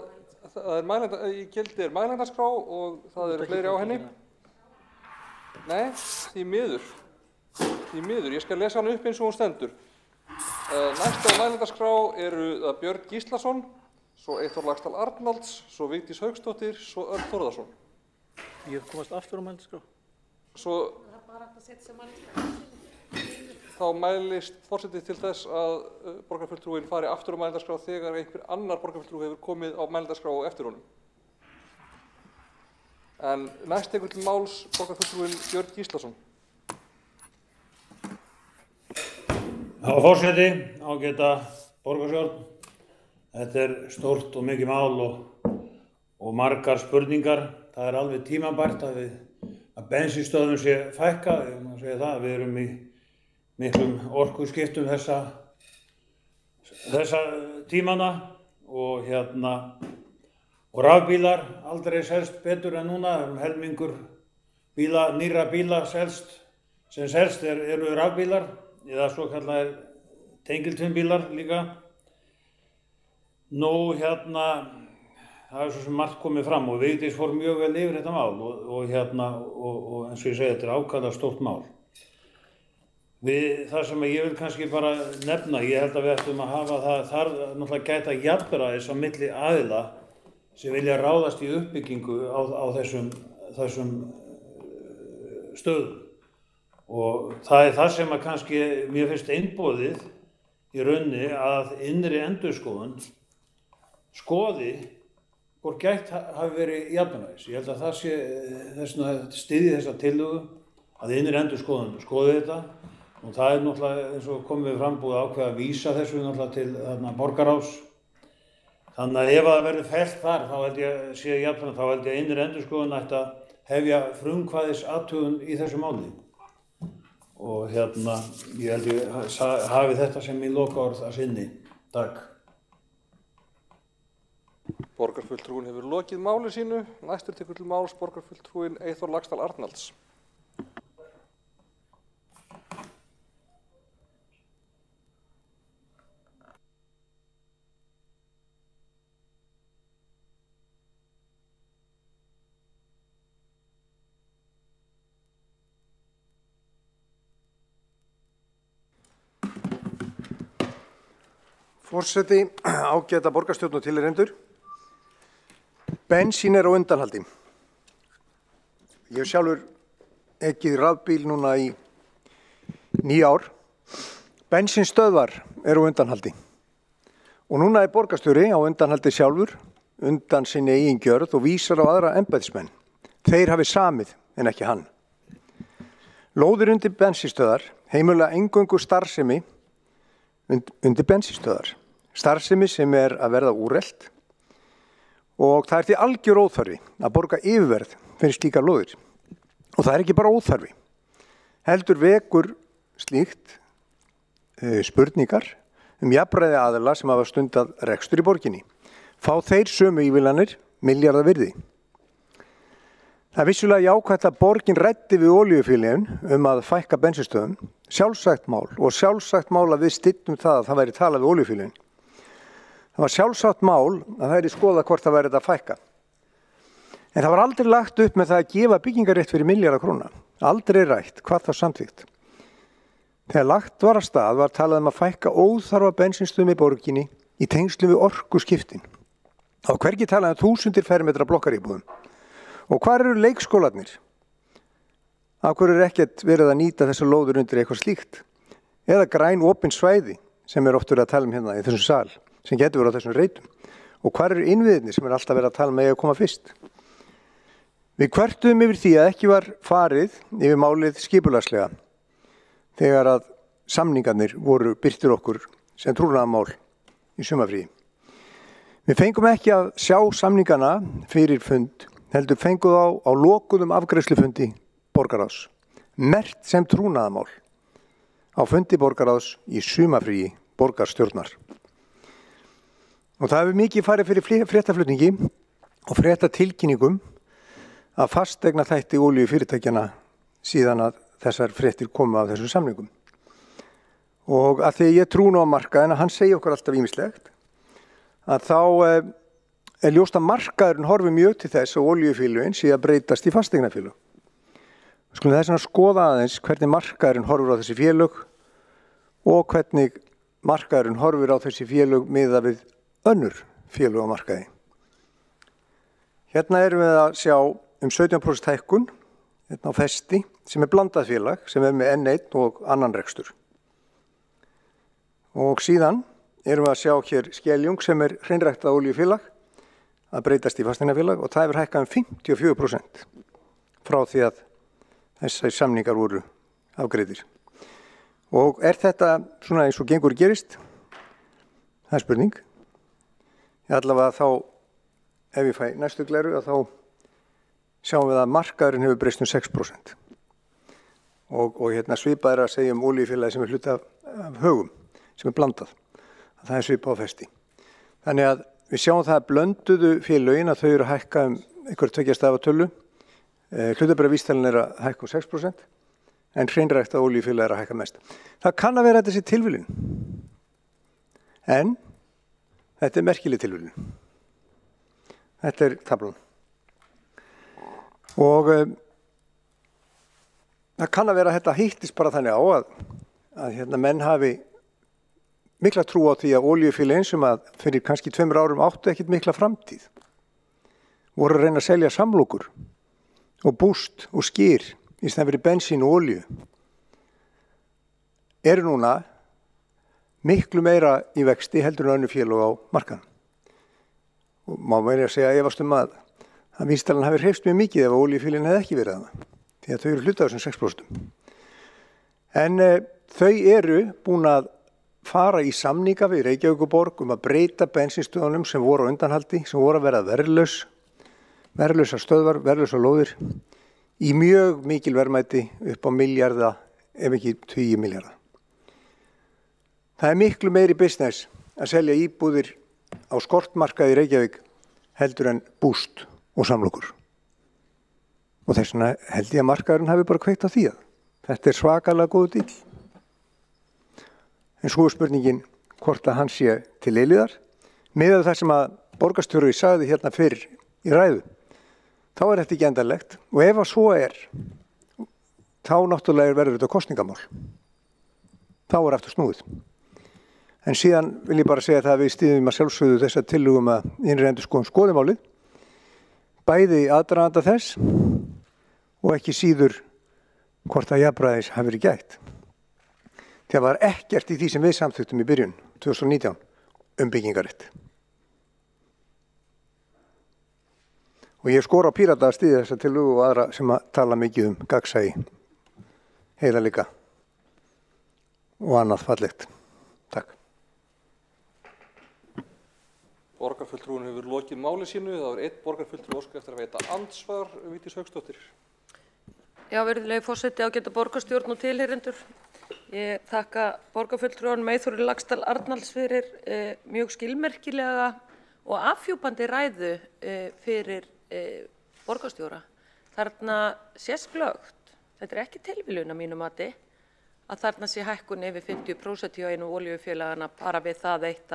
í gildi er mælendaskrá og það eru fleiri á henni. Nei, því miður. Ég skal lesa hann upp eins og hún stendur. Næst á mælendaskrá eru Björn Gíslason, svo Eyþór Laxdal Arnalds, svo Vigdís Hauksdóttir, svo Örn Þórðarsson. Ég komast aftur á mælendaskrá. Svo þá mælist forseti til þess að borgarfulltrúinn fari aftur á mælendaskrá þegar einhver annar borgarfulltrú hefur komið á mælendaskrá á eftir honum. En næst tekur til máls borgarfulltrúinn Björn Gíslason. Forseti, ágæta borgarstjórn. Þetta stórt og mikið mál og margar spurningar. Það alveg tímabært að bensínstöðvum sé fækka. Ég má segja það, við erum í miklum orkuskiptum þessa tímana og rafbílar aldrei selst betur en núna. Helmingur nýrra bíla sem selst eru rafbílar eða svo kallaðir tengiltvinnbílar líka. Nú það svo sem margt komið fram og Vigdís fór mjög vel yfir þetta mál og eins og ég segi, þetta ákaflega stórt mál. Það sem ég vil kannski bara nefna, ég held að við ættum að hafa þar náttúrulega gæta jafnræðis á milli aðila sem vilja ráðast í uppbyggingu á þessum stöðum. Og það það sem að kannski mér finnst einboðið í rauninni að innri endurskoðun skoði hvort gætt hafi verið jafnræðis. Ég held að það sé styðji þessa tillögu að innri endurskoðun skoði þetta og það náttúrulega eins og komið fram búið ákveða að vísa þessu náttúrulega til borgarráðs. Þannig að ef það verður fellt þar þá held ég sé jafnræðis, þá held ég að innri endurskoðun ætti að hefja frumkvæðisathugun í þessu máli. Og ég held ég hafi þetta sem mín lokaorð að sinni. Takk. Borgarfulltrúinn hefur lokið máli sínu. Næstur tekur til máls borgarfulltrúinn Eyþór Laxdal Arnalds. Forseti, ágæta borgarstjórn og tilheyrendur. Bensín á undanhaldi. Ég hef sjálfur ekið rafbíl núna í 9 ár. Bensínstöðvar á undanhaldi. Og núna borgarstjóri á undanhaldi sjálfur, undan sinni eigin gjörð og vísar á aðra embættismenn. Þeir hafi samið en ekki hann. Lóðir undir bensínstöðar heimila eingöngu starfsemi undir bensínstöðar. Starfsemi sem að verða úrelt og það því algjör óþarfi að borga yfirverð fyrir slíkar lóðir. Og það ekki bara óþarfi. Heldur vekur slíkt spurningar jafnræði aðila sem hafa stundað rekstur í borginni. Fá þeir sömu ívilnanir milljarða virði. Það vissulega jákvætt að borgin ræddi við olíufélögin að fækka bensínstöðum. Sjálfsagt mál og sjálfsagt mál að við styttum það að það væri talað við olíufélögin. Það var sjálfsagt mál að það væri skoðað hvort það væri þetta að fækka. En það var aldrei lagt upp með það að gefa byggingarétt fyrir milljarða króna. Aldrei rætt, hvað þá samþykkt. Þegar lagt var að stað var talað að fækka óþarfa bensínstöðum í borginni í tengslum við orkuskiptin. Þá var hvergi talað 1000 fermetra blokkaríbúðum. Og hvar eru leikskólarnir? Af hverju ekkert verið að nýta þessar lóður undir eitthvað slíkt? Eða græn opin svæði sem oft verið að tala hérna í þessum sal, sem getur verið á þessum reitum. Og hvar eru innviðirnir sem alltaf verið að tala með að koma fyrst? Við kvörtuðum yfir því að ekki var farið yfir málið skipulagslega þegar að samningarnir voru birtir okkur sem trúnaðarmál í sumarfríi. Við fengum ekki að sjá samningarna fyrir fund, heldur fengum á lokuðum afgreiðslufundi borgarráðs, merkt sem trúnaðarmál á fundi borgarráðs í sumarfríi borgarstjórnar. Og það hefur mikið farið fyrir fréttaflutningi og fréttatilkynningum að fasteigna þætti olíufyrirtækjanna síðan að þessar fréttir komu af þessum samningum. Og að því ég trú nú á markaðinn að hann segi okkur alltaf ýmislegt, að þá ljóst að markaðurinn horfi mjög til þess að olíufélögin sé að breytast í fasteignafélög. Skulum þess að skoða aðeins hvernig markaðurinn horfir á þessi félög og hvernig markaðurinn horfir á þessi félög miðað við önnur félög á markaði. Hérna erum við að sjá 17% hækkun hérna á Festi sem blandað félag sem með N1 og annan rekstur. Og síðan erum við að sjá hér Skeljung sem hreinræktað olíufélag að breytast í fasteignafélag og það hefur hækkað 54% frá því að þessari samningar voru afgreiddir. Og þetta svona eins og gengur gerist? Það er spurning. Allavega þá, ef ég fæ næstu gleru, þá sjáum við að markaðurinn hefur breyst 6%. Og hérna svipað að segja olíufélagi sem hluti af Högum, sem blandað. Það er svipað á Festi. Þannig að við sjáum það að blönduðu félögin að þau eru að hækka einhver 2 stafatölu. Hlutabréfavísitalan að hækka 6%, en hreinræktað olíufélag að hækka mest. Það kann að vera þessi tilviljun. En þetta merkileg tilviljun. Þetta taflan. Og það kann að vera að þetta hittist bara þannig á að hérna menn hafi mikla trú á því að olíufélögin sem að fyrir kannski 2 árum áttu ekkert mikla framtíð voru að reyna að selja samlokur og búst og skýr í stæðan fyrir bensín og olíu eru núna miklu meira í vexti heldur en önnur félög á markaðnum. Og má meira að segja efast að vísitalan hafi hreyfst mjög mikið ef olíufélögin hefði ekki verið þarna, því að þau eru hluti af þessum 6%. En þau eru búin að fara í samninga við Reykjavíkurborg að breyta bensínstöðunum sem voru á undanhaldi, sem voru að vera verðlausar stöðvar, verðlausar lóðir í mjög mikil verðmæti upp á milljarða, ef ekki 20 milljarða. Það er miklu meiri business að selja íbúðir á skortmarkaði í Reykjavík heldur en búst og samlokur. Og þess vegna held ég að markaðurinn hafi bara kveikt á því að þetta er svakalega góð díl. En svo er spurningin hvort að hann sé til eilíðar. Miðað það sem að borgarstjóri sagði hérna fyrir í ræðu, þá er þetta ekki endanlegt og ef að svo þá náttúrulega verður þetta kosningamál. Þá er aftur snúið. En síðan vil ég bara segja það að við styðjum að sjálfsögðu þessa tillögum að innri endurskoðun skoðumálið, bæði í aðdraganda þess og ekki síður hvort að jafnræðis hafi verið gætt. Það var ekkert í því sem við samþykktum í byrjun 2019 byggingarétt. Og ég skora á Pírata að styðja þessa tillögu og aðra sem að tala mikið gagnsæi, heiðarleika og annað fallegt. Takk. Borgarfulltrúin hefur lokið máli sínu. Það var einn borgarfulltrú óskar eftir að veita andsvar, Vigdís Hauksdóttir. Já, virðulegi forseti, ágæta borgarstjórn og tilheyrendur. Ég þakka borgarfulltrúanum Eyþóri Laxdal Arnalds fyrir mjög skilmerkilega og afhjúpandi ræðu fyrir borgarstjóra. Þarna sést glöggt, þetta er ekki tilviljun að mínu mati, að þarna sé hækkun yfir 50% hjá einu olíufélagana bara við það eitt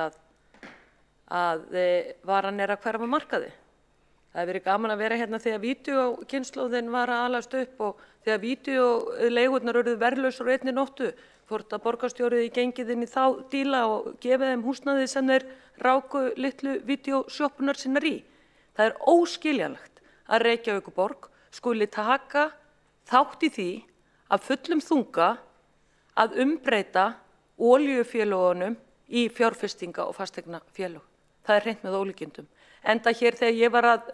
að varan að hverfa markaði. Það hefur verið gaman að vera hérna þegar vídeókynslóðin var að alast upp og þegar vídeóleigurnar urðu verðlausar á einni nóttu, hvort að borgarstjórið gengið inn í þá díla og gefið þeim húsnæði sem þeir ráku litlu vídeósjoppunar sinnar í. Það er óskiljanlegt að Reykjavíkurborg skuli taka þátt í því að fullum þunga að umbreyta olíufélögunum í fjárfestinga og fasteignafélög. Það er hreint með ólíkindum. Enda hér þegar ég var að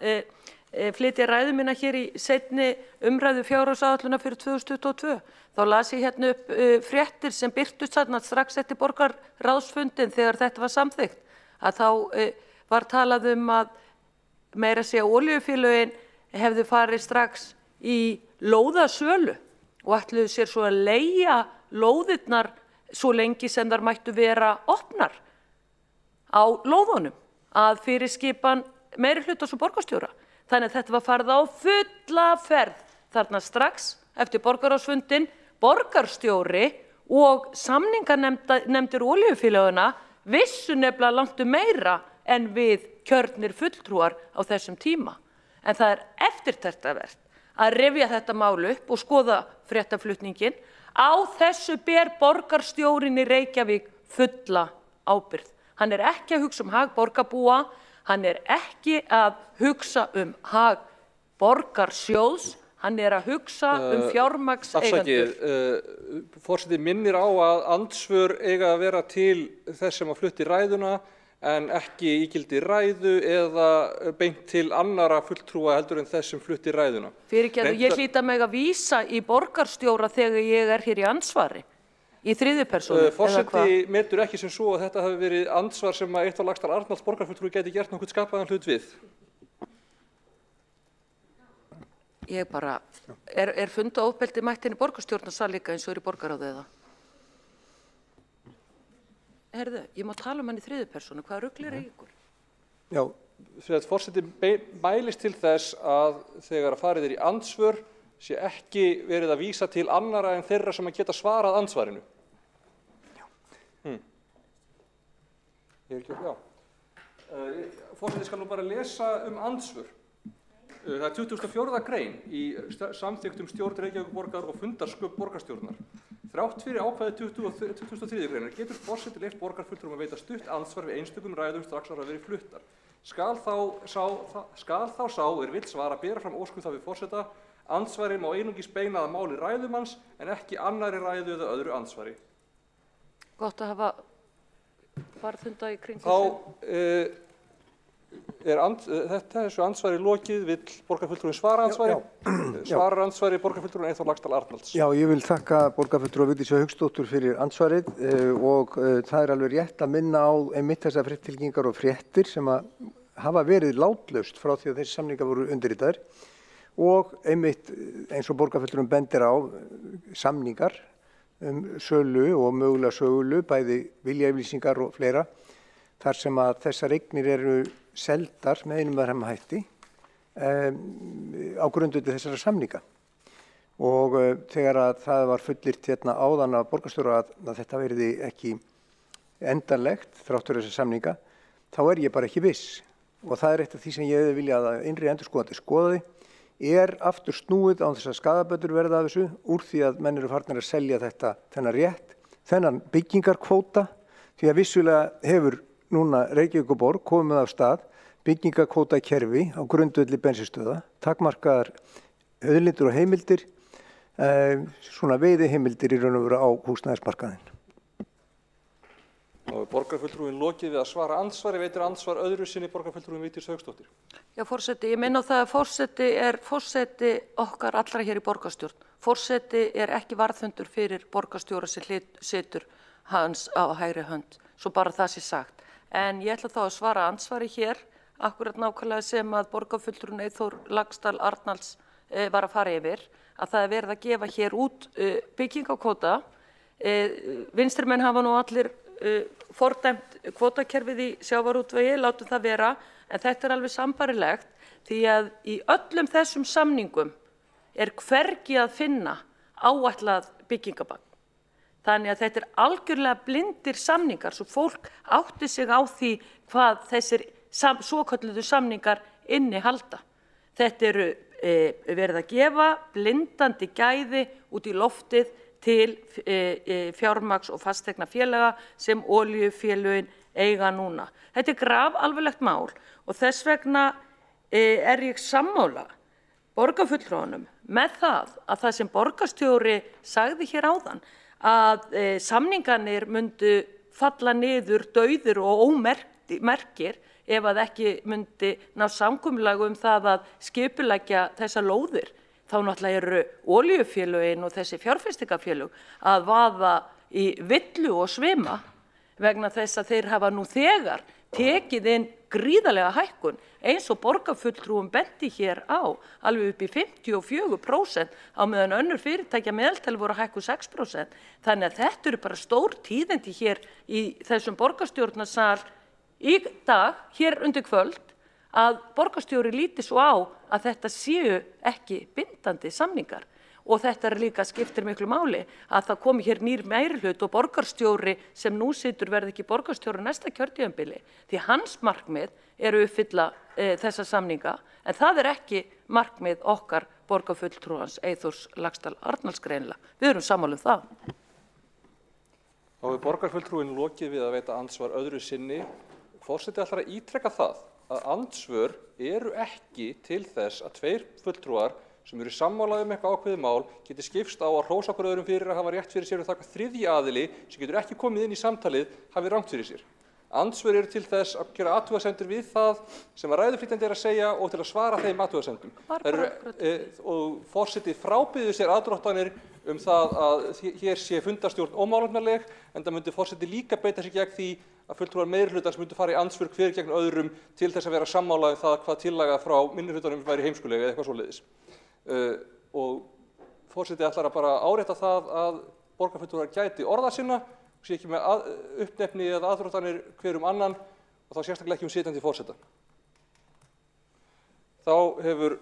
flytja ræðu mína hér í seinni umræðu fjárhagsáætlunar fyrir 2022, þá las ég hérna upp fréttir sem birtust þarna strax eftir borgarráðsfundin þegar þetta var samþykkt, að þá var talað að meira segja olíufélögin hefðu farið strax í lóðasölu og ætluðu sér svo að leigja lóðirnar svo lengi sem þær mættu vera opnar á lóðunum að fyrirskipan meirihlutas og borgarstjóra. Þannig að þetta var farið á fulla ferð þarna strax eftir borgarráðsfundin, borgarstjóri og samninganefndir olíufélöguna vissu nefnilega langt meira en við kjörnir fulltrúar á þessum tíma. En það er eftirtektarvert að rifja þetta mál upp og skoða fréttaflutningin. Á þessu ber borgarstjórin í Reykjavík fulla ábyrgð. Hann er ekki að hugsa hag borgarbúa, Hann ekki að hugsa hag borgarsjóðs, hann að hugsa fjármagnseigendur. Afsakið, forseti minnir á að andsvör eiga að vera til þess sem að flutti ræðuna en ekki ígildi ræðu eða beint til annara fulltrúa heldur en þess sem flutti ræðuna. Fyrirgefðu, ég hlýta mig að vísa í borgarstjóra þegar ég hér í ansvari, í þriðju persónu. Forseti metur ekki sem svo að þetta hafi verið ansvar sem að Eyþór Laxdal Arnalds borgarfulltrúi gæti gert nokkuð skapaðan hlut við. Ég bara, funda ofbeldi mættin í borgarstjórnarsal líka eins og í borgaráði eða? Herðu, ég má tala hann í þriðju persónu, hvaða rugl í ykkur? Já, forseti mælist til þess að þegar að farið í andsvör sé ekki verið að vísa til annara en þeirra sem að geta svarað andsvarinu. Já. Forseti skal nú bara lesa andsvör. Það 24. grein í samþykktum stjórn Reykjavíkurborgar og fundarsköp borgarstjórnar. Þrátt fyrir ákvæði 23. greinar getur forseti leyft borgarfulltrúum að veita stutt andsvar við einstökum ræðum strax að verið fluttar. Skal þá sá vill svara bera fram óskum það við forseta, andsvari má einungis beina að máli ræðumanns en ekki annarri ræðu eða öðru andsvari. Gott að hafa farfunda í kringum þessu ansvari lokið, vill borgarfulltrúin svara andsvari? Svarar andsvari borgarfulltrúin Eyþór Laxdal Arnalds. Já, ég vil þakka borgarfulltrúa Vigdísi Hauksdóttur fyrir andsvarið og það alveg rétt að minna á einmitt þessar fréttilkynningar og fréttir sem að hafa verið látlaust frá því að þessi samningar voru undirritaðir og einmitt eins og borgarfulltrúin bendir á samningar sölu og mögulega sölu, bæði viljayfirlýsingar og fleira, þar sem að þessar eignir eru seldar með einum eða hætti á grundvelli þessara samninga. Og þegar að það var fullyrt hérna áðan af borgarstjóra að þetta verði ekki endanlegt þráttur þessar samninga, þá ég bara ekki viss. Og það eitt af því sem ég hefði viljað að innri endurskoðandi skoðaði, aftur snúið án þess að skaðabætur verða af þessu úr því að menn eru farnir að selja þennan rétt, þennan byggingarkvóta, því að vissulega hefur núna Reykjavíkurborg komið af stað byggingakvótakerfi á grundvelli bensínstöða, takmarkaðar auðlindir og heimildir, svona veiðiheimildir í raun og veru á húsnæðismarkaðinn. Borgarfulltrúin lokið við að svara andsvari, veitir ansvar öðru sinni borgarfulltrúin Vigdísi Hauksdóttir. Já, forseti, ég minna á það að forseti okkar allra hér í borgarstjórn. Forseti ekki varðhundur fyrir borgarstjóra sem situr hans á hægri hönd, svo bara það sé sagt. En ég ætla þá að svara ansvari hér, akkurat nákvæmlega sem að borgarfulltrúin Eyþór Laxdal Arnalds var að fara yfir, að það verið að gefa hér út byggingakvóta. Vinstrimenn hafa nú allir fordæmt kvótakerfið í sjávarútvegi, látum það vera, en þetta alveg sambarilegt því að í öllum þessum samningum hvergi að finna áætlað byggingabagn. Þannig að þetta algjörlega blindir samningar svo fólk átti sig á því hvað þessir svokölluðu samningar innihalda. Þetta verið að gefa blindandi gæði út í loftið til fjármagns- og fasteignafélaga sem olíufélögin eiga núna. Þetta grafalvarlegt mál og þess vegna ég sammála borgarfulltrúanum með það sem borgarstjóri sagði hér áðan, að samningarnir myndu falla niður dauðir og ómerkir ef að ekki myndi ná samkomulagi það að skipuleggja þessar lóðir. Þá náttúrulega olíufélögin og þessi fjárfestingafélög að vaða í villu og svima vegna þess að þeir hafa nú þegar tekið inn gríðarlega hækkun eins og borgarfulltrúum benti hér á, alveg upp í 54% á meðan önnur fyrirtækja meðaltali voru að hækku 6%. Þannig að þetta bara stór tíðindi hér í þessum borgarstjórnarsal í dag, hér undir kvöld, að borgarstjóri líti svo á að þetta séu ekki bindandi samningar. Og þetta líka skiptir miklu máli að það komi hér nýr meirihluti og borgarstjóri sem nú situr verði ekki borgarstjóri næsta kjörtímabili. Því hans markmið uppfylla þessa samninga, en það ekki markmið okkar borgarfulltrúans Eyþórs Laxdal Arnalds greinilega. Við erum sammála það. Þá borgarfulltrúin lokið við að veita ansvar öðru sinni. Forseti ætlar að ítreka það að andsvör eru ekki til þess að tveir fulltrúar sem eru sammála eitthvað ákveðið mál geti skipst á að hrósa hver öðrum fyrir að hafa rétt fyrir sér og það þriðji aðili sem getur ekki komið inn í samtalið hafi rangt fyrir sér. Andsvör eru til þess að gera athugasemdir við það sem að ræðuflytjandi að segja og til að svara þeim athugasemdum. Og forseti frábiður sér aðdróttanir það að hér sé fundarstjórn ómálefnaleg, en það myndi forseti líka beita sig gegn því að fulltrúar meirihlutans myndu fara í andsvör hver gegn öðrum til þess að vera sammála það hvað tillaga frá minnihlutanum væri heimskuleg eða eitthvað svoleiðis. Og forseti ætlar að bara árétta það að borgarfulltrúar gæti orða sinna, sé ekki með uppnefni eða aðdróttanir hver annan og þá sérstaklega ekki sitjandi forseta. Þá hefur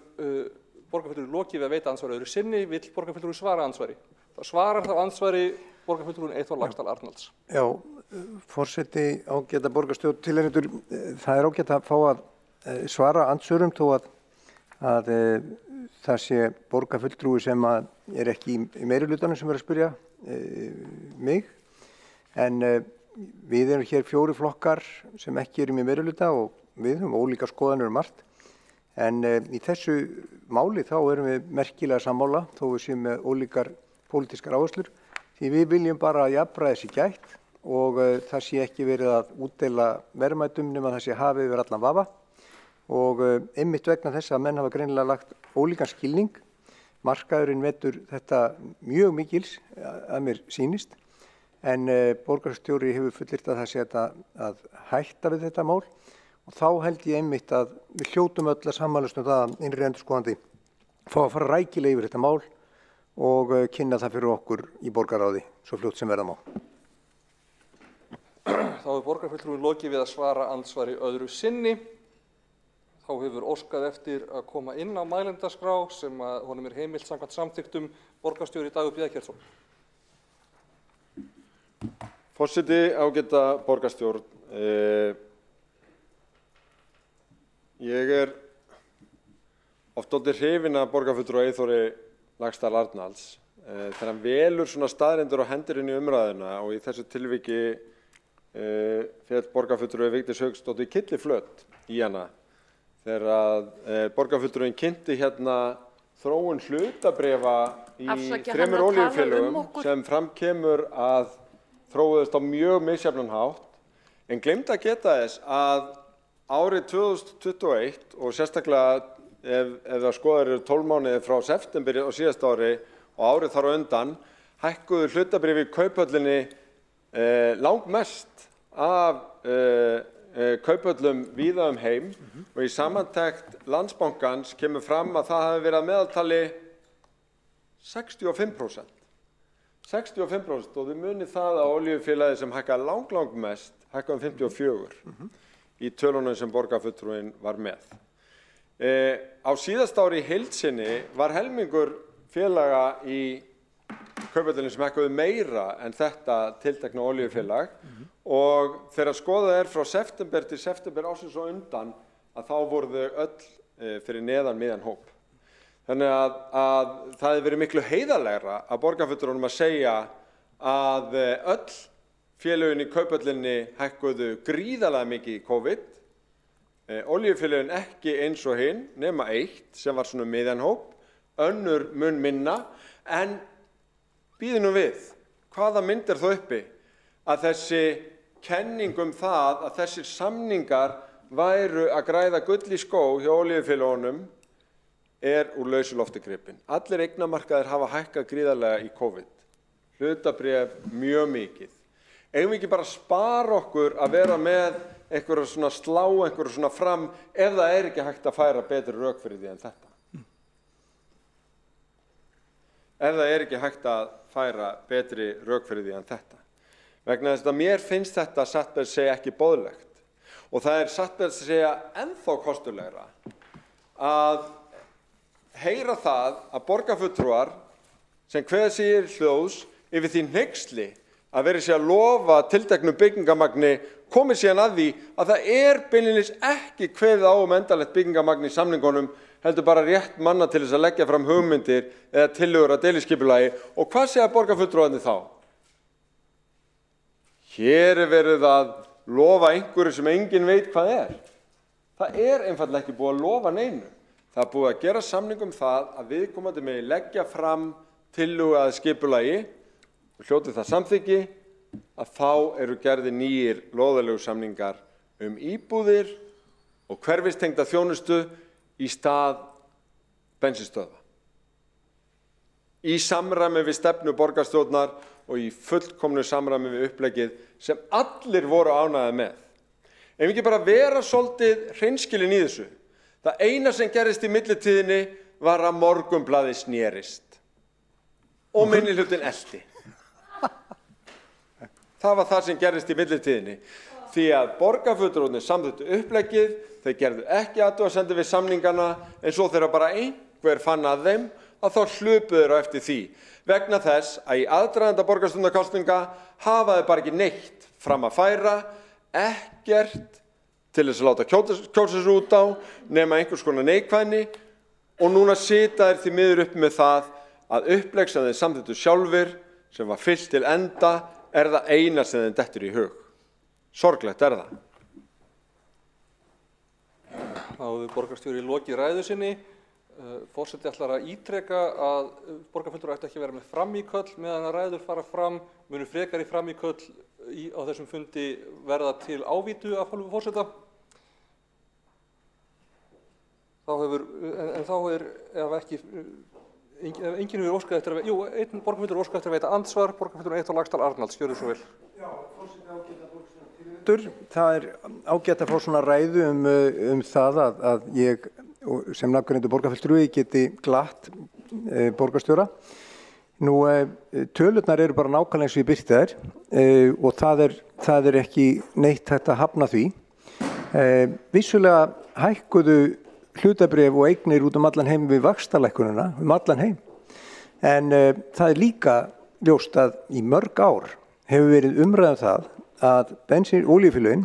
borgarfulltrúi lokið við að veita ansvari öðru sinni, vill borgarfulltrúi svara ansvari. Það svarar þá ansvari borgarfulltrúin Eyþór Laxdal Arnalds. Já, forseti ágæta borgarstjórn tilheyrendur, það ágætt að fá að svara andsvörum þó að það sé borgarfulltrúi sem ekki í meirihlutanum sem að spyrja mig. En við erum hér 4 flokkar sem ekki erum í meirihluta og við höfum ólíka skoðanir margt. En í þessu máli þá erum við merkilega sammála þó við séum með ólíkar pólitískar áherslur. Því við viljum bara að jafnræðis sé gætt og það sé ekki verið að útdeila verðmætum nema það sé hafið yfir allan vafa. Og einmitt vegna þess að menn hafa greinilega lagt ólíkan skilning. Markaðurinn vetur þetta mjög mikils að mér sýnist. En borgarstjóri hefur fullyrt að það sé að hætta við þetta mál og þá held ég einmitt að við hljótum öll að sammælast það að innri endurskoðandi fá að fara rækilega yfir þetta mál og kynna það fyrir okkur í borgarráði svo fljótt sem verða má. Þá hefur borgarfulltrúin lokið við að svara andsvari öðru sinni. Þá hefur óskað eftir að koma inn á mælendaskrá sem að honum heimilt samkvæmt samþykktum borgarstjóri Dagur B. Eggertsson. Forseti ágæta borgarstjórn, ég oft hrifinn af borgarfulltrúa Eyþóri Laxdal Arnalds þegar hann velur svona staðreyndir og hendir inn í umræðuna og í þessu tilviki féll borgarfulltrúi Vigdís Hauksdóttir kylliflöt í hana þegar borgarfulltrúin kynnti hérna þróun hlutabréfa í 3 olíufélögum sem framkemur að þróuðist á mjög misjafnan hátt, en gleymdi að geta þess að árið 2021 og sérstaklega ef það skoðar 12 mánuði frá september á síðasta ári og árið þar á undan, hækkuðu hlutabréf í Kauphöllinni langmest af kauphöllum víða heim og í samantekt Landsbankans kemur fram að það hafi verið að meðaltali 65%. 65% og þið munið það að olíufélagið sem hækkaði langmest hækkaði 54% í tölunum sem borgarfulltrúin var með. Á síðasta ári í heild sinni var helmingur félaga í Kauphöllinni sem hækkaði meira en þetta tiltekna olíufélag og þegar skoðað frá september til september ársins og undan að þá voru þau öll fyrir neðan miðjan hóp. Þannig að það hefur verið miklu heiðarlegra að borgarfulltrúnum að segja að öll félögin í Kauphöllinni hækkuðu gríðarlega mikið í COVID, olíufélögin ekki eins og hinn nema eitt sem var svona miðjanhóp, önnur mun minna, en bíðum við, hvaða mynd þó uppi að þessi kenning það að þessir samningar væru að græða gull í skó hjá olíufélögunum úr lausu lofti gripin. Allir eignamarkaðir hafa hækkað gríðarlega í COVID. Hlutabréf mjög mikið. Eigum við ekki bara að spara okkur að vera með einhverja svona slá, einhverja svona fram ef það ekki hægt að færa betri rök fyrir því en þetta? Ef það ekki hægt að færa betri rök fyrir því en þetta? Vegna þess að mér finnst þetta satt með að segja ekki boðlegt og það satt með að segja ennþá kostulegra að heyra það að borgarfulltrúar sem kveða sig hljóðs yfir því hneyksli að verið sé að lofa tilteknu byggingamagni komið síðan að því að það beinlínis ekki kveðið á endanlegt byggingamagn í samningunum heldur bara rétt manna til þess að leggja fram hugmyndir eða tillögur að deiliskipulagi og hvað segja borgarfulltrúarnir þá? Hér verið að lofa einhverju sem enginn veit hvað Það einfaldlega ekki búið að lofa neinu. Það búið að gera samning það að viðkomandi megi leggja fram tillögu að skipulagi og hljóti það samþykki að þá eru gerðir nýir lóðaleigusamningar íbúðir og hverfistengda þjónustu í stað bensínstöðva. Í samræmi við stefnu borgarstjórnar og í fullkomnu samræmi við uppleggið sem allir voru ánægðir með. Ef ekki bara vera svolítið hreinskilin í þessu. Það eina sem gerðist í millitíðinni var að Morgunblaðið snerist og minnihlutinn elti. Það var það sem gerðist í millitíðinni. Því að borgarfulltrúarnir samþykktu uppleggið, þeir gerðu ekki athugasemdir við samningana en svo þegar bara einhver fann að þeim að þá hlupu þeir á eftir því. Vegna þess að í aðdraganda borgarstjórnarkosninga hafa þeir bara ekki neitt fram að færa, ekkert til þess að láta kjósa sig út á nema einhvers konar neikvæðni og núna sita þeir því miður upp með það að upplegg sem þeir samþykktu sjálfir sem var fyllt til enda það eina sem þeim dettur í hug. Sorglegt það. Áður borgarstjóri lokið ræðu sinni. Forseti ætlar að ítreka að borgarfulltrúar ættu ekki að vera með framíköll meðan að ræður fara fram, munu frekari framíköll á þessum fundi verða til ávítu af hálfu forseta. Ef enginn hefur óskað eftir að einn borgarfulltrúi óskað eftir að veita andsvar, borgarfulltrúi 1 á Laxdal Arnalds, gjörðu svo vel. Já, forseti það ágætt að fá svona ræðu það að ég sem nafngreindur borgarfulltrúi geti glatt borgarstjóra. Tölurnar eru bara nákvæmlega eins og ég birti þær og það er ekki neitt hægt að hafna því. Vissulega hækkuðu hlutabréf og eignir út allan heim við vaxtalækkunina, allan heim. En það er líka ljóst að í mörg ár hefur verið umræðan það að olíufélögin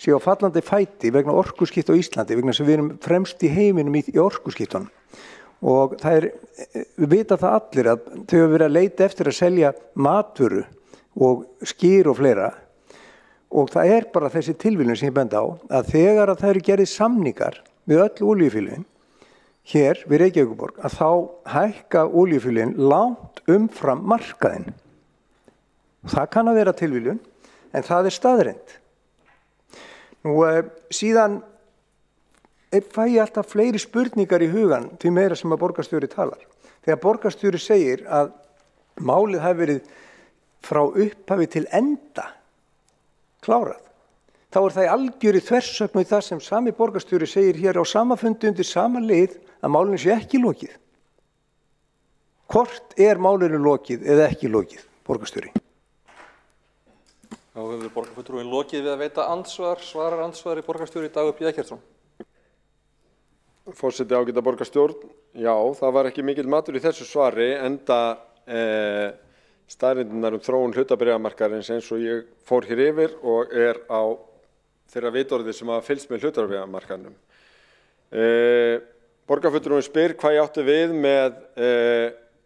séu á fallandi fæti vegna orkuskipta á Íslandi, vegna sem við erum fremst í heiminum í orkuskiptunum. Og við vita það allir að þau hafa verið að leita eftir að selja matvöru og skyr og fleira. Og það er bara þessi tilviljun sem ég bendi á að þegar að það eru gerðir samningar við öll olíufélögin hér við Reykjavíkurborg að þá hækka olíufélögin langt umfram markaðinn. Það kann að vera tilviljun en það er staðreynd. Síðan fæ ég alltaf fleiri spurningar í hugan því meira sem að borgarstjóri talar. Þegar borgarstjóri segir að málið hafi verið frá upphafi til enda klárað, þá er það í algjöri þversögn við það sem sami borgarstjóri segir hér á sama fundi undir sama lið að málinu sé ekki lokið. Hvort er málinu lokið eða ekki lokið, borgarstjóri? Þá hefur borgarfulltrúin lokið við að veita andsvar, svarar andsvari borgarstjóri Dagur B. Eggertsson. Forseti ágæta borgarstjórn, já, það var ekki mikill matur í þessu svari enda staðreyndirnar þróun hlutabréfamarkaðarins eins og ég fór hér yfir og á þeirra vitorði sem hafa fylgst með hlutabréfamarkaðnum. Borgarfulltrúin spyr hvað ég átti við með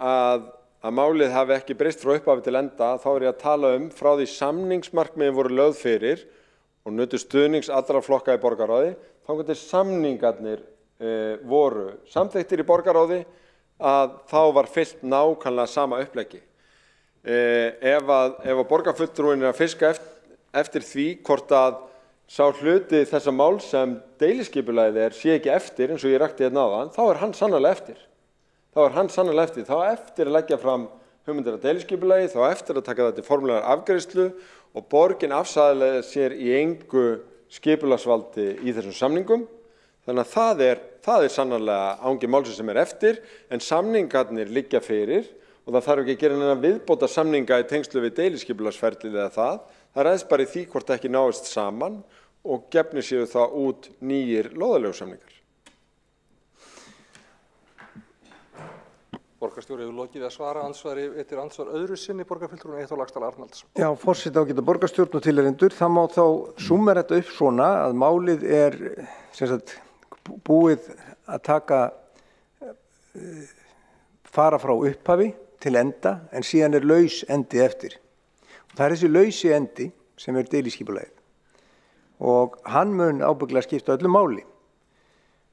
að málið hafi ekki breyst frá upphafi til enda, þá er ég að tala frá því samningsmarkmiðin voru lögð fyrir og nutu stuðnings allra flokka í borgarráði, þangað til samningarnir voru samþykktir í borgarráði að þá var fylgt nákvæmlega sama uppleggi. Ef að borgarfulltrúin er að fiska eftir því hvort að sá hluti þessa mál sem deiliskipulagið sé ekki eftir eins og ég rakti hérna áðan, þá er hann sannarlega eftir. Þá eftir að leggja fram hugmyndir að deiliskipulagi, þá eftir að taka þetta til formulegar afgreiðslu og borgin afsagði sér í engu skipulagsvaldi í þessum samningum. Þannig að það er sannarlega angi málsins sem er eftir, en samningarnir liggja fyrir og það þarf ekki að gera neina viðbóta samninga í tengslu við deiliskipulagsferlið eða það. Það ræðst bara í því hvort ekki náist saman og gefnir séu það út nýjir lóðaleigusamningar. Borgarstjóri hefur lokið við að svara andsvari eftir andsvar öðru sinni borgarfulltrúin 1 á Laxdal Arnalds. Já, forseti ágæta borgarstjórn og tilheyrendur, það má þá súmmera þetta upp svona að málið er búið að fara frá upphafi til enda en síðan er laus endi eftir. Og það er þessi lausi endi sem er deiliskipulagið. og hann mun ábygglega skipta öllu máli.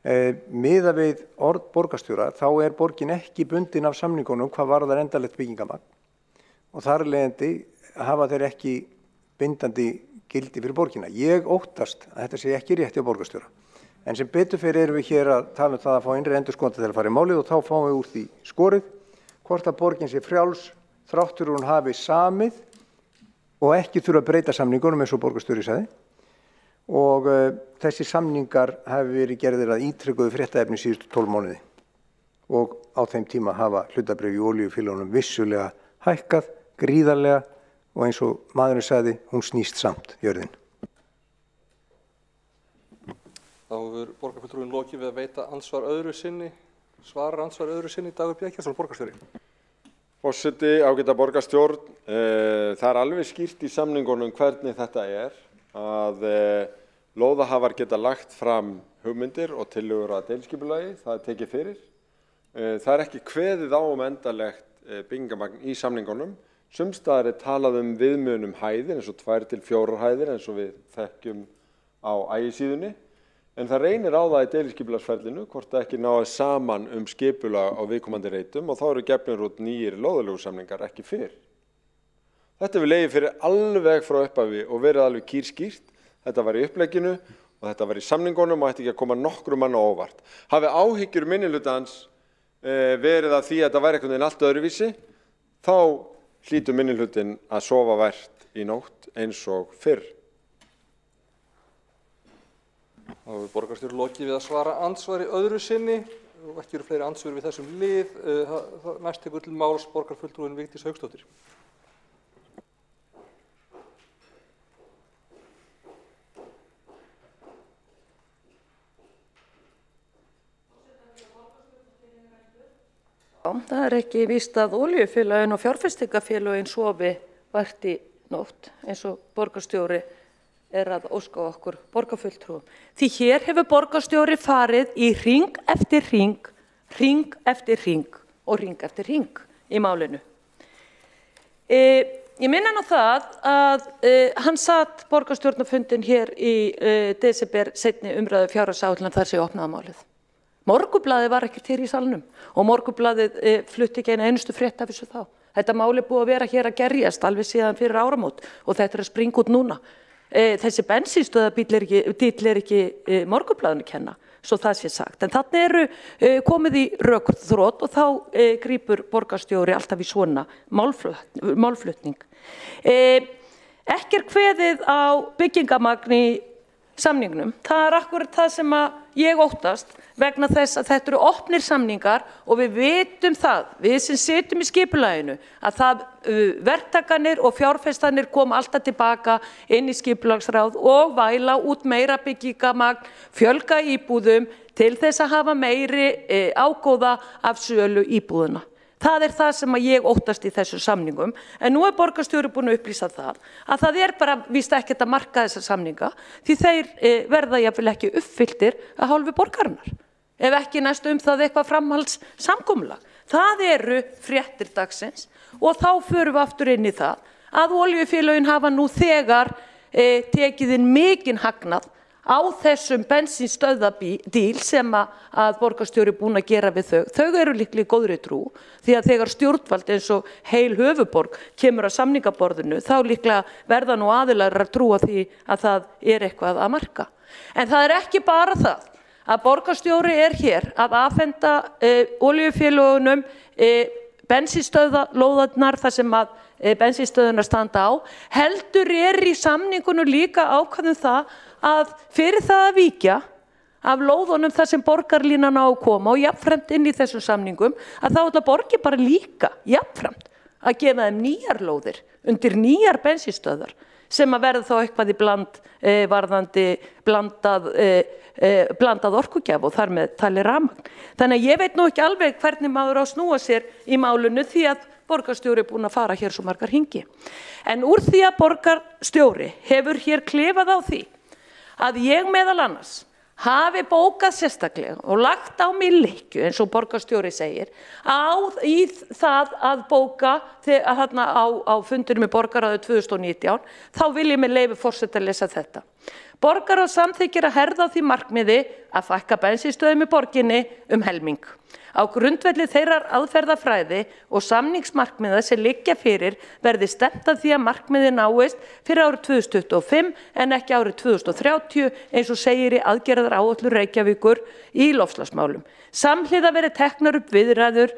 Miðað við orð borgarstjóra þá borgin ekki bundin af samningunum hvað varðar endanlegt byggingamagn og þar af leiðandi hafa þeir ekki bindandi gildi fyrir borgina. Ég óttast að þetta sé ekki rétt hjá borgarstjóra. En sem betur fyrir erum við hér að tala það að fá innri endurskoðanda til að fara í málið og þá fáum við úr því skorið hvort að borgin sé frjáls þráttur hún hafi samið og ekki þurfa að breyta samningunum eins og borgarstjóri sagði. Og þessi samningar hafi verið gerðir að ítrekuðu fréttaefni síðustu 12 mánuði. Og á þeim tíma hafa hlutabréf í olíufélögunum vissulega hækkað, gríðarlega og eins og maðurinn sagði, hún snýst samt jörðin. Þá hefur borgarfulltrúinn lokið við að veita ansvar öðru sinni, svarar ansvar öðru sinni Dagur B. Eggertsson, borgarstjóri. Forseti, ágæta borgarstjórn, það alveg skýrt í samningunum hvernig þetta að lóðahafar geta lagt fram hugmyndir og tillögur að deiliskipulagi, það tekið fyrir. Það ekki kveðið á endanlegt byggingamagn í samningunum. Sums staðar talað viðmiðun hæðir eins og 2 til 4 hæðir eins og við þekkjum á ægisíðunni. En það reynir á það í deiliskipulagsferlinu hvort það ekki náði saman skipulag á viðkomandi reitum og þá eru gefnir út nýjir lóðaleigusamningar ekki fyrr. Þetta hefur legið fyrir alveg frá upphafi og verið alveg kýrskýrt. Þetta var í upplegginu og þetta var í samningunum og ætti ekki að koma nokkrum manna á óvart. Hafi áhyggjur minnihlutans verið að því að þetta væri einhvern veginn allt öðruvísi, þá hlýtur minnihlutinn að sofa vært í nótt eins og fyrr. Þá hefur borgarstjóri lokið við að svara ansvari öðru sinni og ekki eru fleiri ansvör við þessum lið. Næst tekur til máls borgarfulltrúinn Vigdís Hauksdóttir. Það ekki víst að olíufélögin og fjárfestingafélögin sofi vært í nótt eins og borgarstjóri að óska okkur borgarfulltrúum. Því hér hefur borgarstjóri farið í hring eftir hring, hring eftir hring og hring eftir hring í málinu. Ég minna á það að hann satt borgarstjórnarfundin hér í desember seinni umræðu fjárhagsáætlunar þar sem opnaði málið. Morgunblaðið var ekkert hér í salnum og Morgunblaðið flutti ekki eina einustu frétt af þessu þá. Þetta mál búið að vera hér að gerjast alveg síðan fyrir áramót og þetta að springa út núna. Þessi bensínstöðabíll ekki Morgunblaðinu kenna, svo það sé sagt. En þarna komið í rökþrot og þá grípur borgarstjóri alltaf í svona málflutning. Ekki kveðið á byggingamagn í samningnum. Það akkurat það sem ég óttast vegna þess að þetta eru opnir samningar og við vitum það, við sem sitjum í skipulaginu, að það verktakanir og fjárfestanir koma alltaf tilbaka inn í skipulagsráð og væla út meira byggingamagn, fjölga íbúðum til þess að hafa meiri ágóða af sölu íbúðuna. Það það sem ég óttast í þessu samningum, en nú borgarstjóri búin að upplýsa það, að það bara víst ekkert að marka þessa samninga, því þeir verða jafnvel ekki uppfylltir að hálfu borgarinnar, ef ekki næstu það eitthvað framhaldssamkomulag. Það eru fréttir dagsins og þá förum við aftur inn í það að olíufélögin hafa nú þegar tekið inn mikinn hagnað á þessum bensínstöðvadíl sem að borgarstjóri búin að gera við þau. Þau eru líklega í góðri trú því að þegar stjórnvald eins og heil höfuborg kemur að samningaborðinu þá líklega verða nú aðilar að trúa því að það eitthvað að marka. En það ekki bara það að borgarstjóri hér að afhenda olíufélögunum bensínstöðvalóðarnar þar sem að bensínstöðvarnar standa á, heldur í samningunum líka ákvæðum það að fyrir það að víkja af lóðunum þar sem borgarlínan á að koma og jafnframt inn í þessum samningum að þá ætla borgin bara líka jafnframt að gefa þeim nýjar lóðir undir nýjar bensínstöðvar sem að verða þá eitthvað í varðandi blandað orkugjaf og þar með talið rafmagn. Þannig að ég veit nú ekki alveg hvernig maður á að snúa sér í málinu því að borgarstjóri búin að fara hér svo margar hringi. En úr því að borgarstjóri hefur hér klifað á því að ég meðal annars hafi bókað sérstaklega og lagt á mig lykkju eins og borgarstjóri segir í það að bóka á fundinum í borgarráði 2019, þá vil ég með leyfi forseta lesa þetta. Borgarráð samþykkir að herða á því markmiði að fækka bensínstöðum í borginni helming. Á grundvelli þeirrar aðferðafræði og samningsmarkmiða sem liggja fyrir verði stefnt að því að markmiði náist fyrir árið 2025 en ekki árið 2030 eins og segir í aðgerðaráætlun Reykjavíkur í loftslagsmálum. Samhliða verði teknar upp viðræður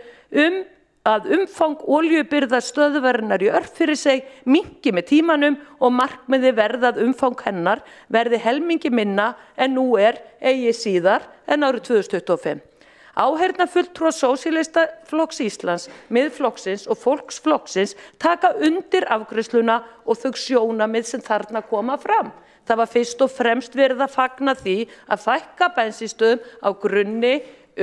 að umfang olíubirgðastöðvarinnar í Örfirisey minnki með tímanum og markmiði verði að umfang hennar verði helmingi minna en nú eigi síðar en árið 2025. Áheyrnarfulltrúar Sósíalistaflokks Íslands, Miðflokksins og Fólksflokksins taka undir afgreiðsluna og þau sjónarmið sem þarna koma fram. Það var fyrst og fremst verið að fagna því að fækka bensínstöðum á grunni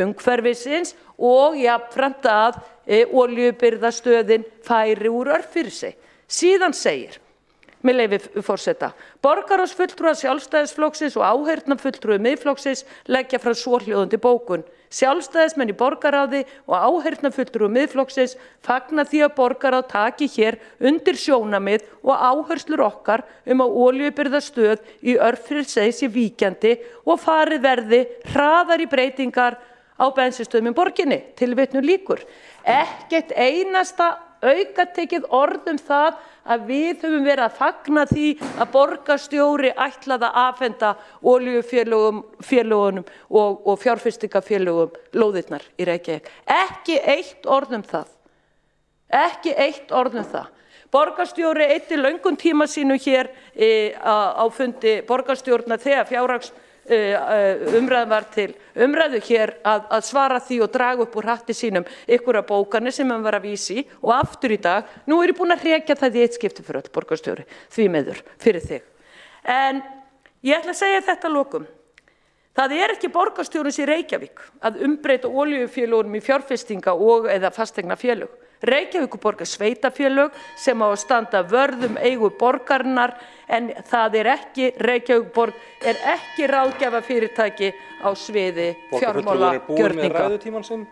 umhverfisins og jafnframt að olíubirgðastöðin færi úr Örfirisey. Síðan segir, með leyfi forseta, borgarráðsfulltrúar Sjálfstæðisflokksins og áheyrnarfulltrúi Miðflokksins leggja fram svohljóðandi bókun. Sjálfstæðismenn í borgarráði og áheyrnarfulltrúi Miðflokksins fagna því að borgarráð taki hér undir sjónarmið og áherslur okkar að olíubirgðastöð í Örfirisey sé víkjandi og farið verði hraðar í breytingar á bensínstöðum í borginni. Tilvitnun lýkur. Ekkert einasta aukatekið orð það að við höfum verið að fagna því að borgarstjóri ætlaði að afhenda olíufélögunum og fjárfestingafélögum lóðirnar í Reykjavík. Ekki eitt orð það. Ekki eitt orð það. Borgarstjóri eyddi löngum tíma sínu hér á fundi borgarstjórnar þegar fjárhagsumræðan var til umræðu hér að svara því og draga upp úr hatti sínum einhverja bókanir sem hann var að vísa í og aftur í dag, nú ég búin að hrekja það í eitt skipti fyrir öll borgarstjóri, því miður fyrir þig. En ég ætla að segja þetta að lokum. Það ekki borgarstjórans í Reykjavík að umbreyta olíufélögunum í fjárfestinga og eða fasteignafélög. Reykjavíkurborg sveitafélög sem á að standa vörð eigu borgarinnar en það ekki, Reykjavíkurborg ekki ráðgjafafyrirtæki á sviði fjármálagjörninga. Borgarfulltrúar búin með ræðutímann sinn.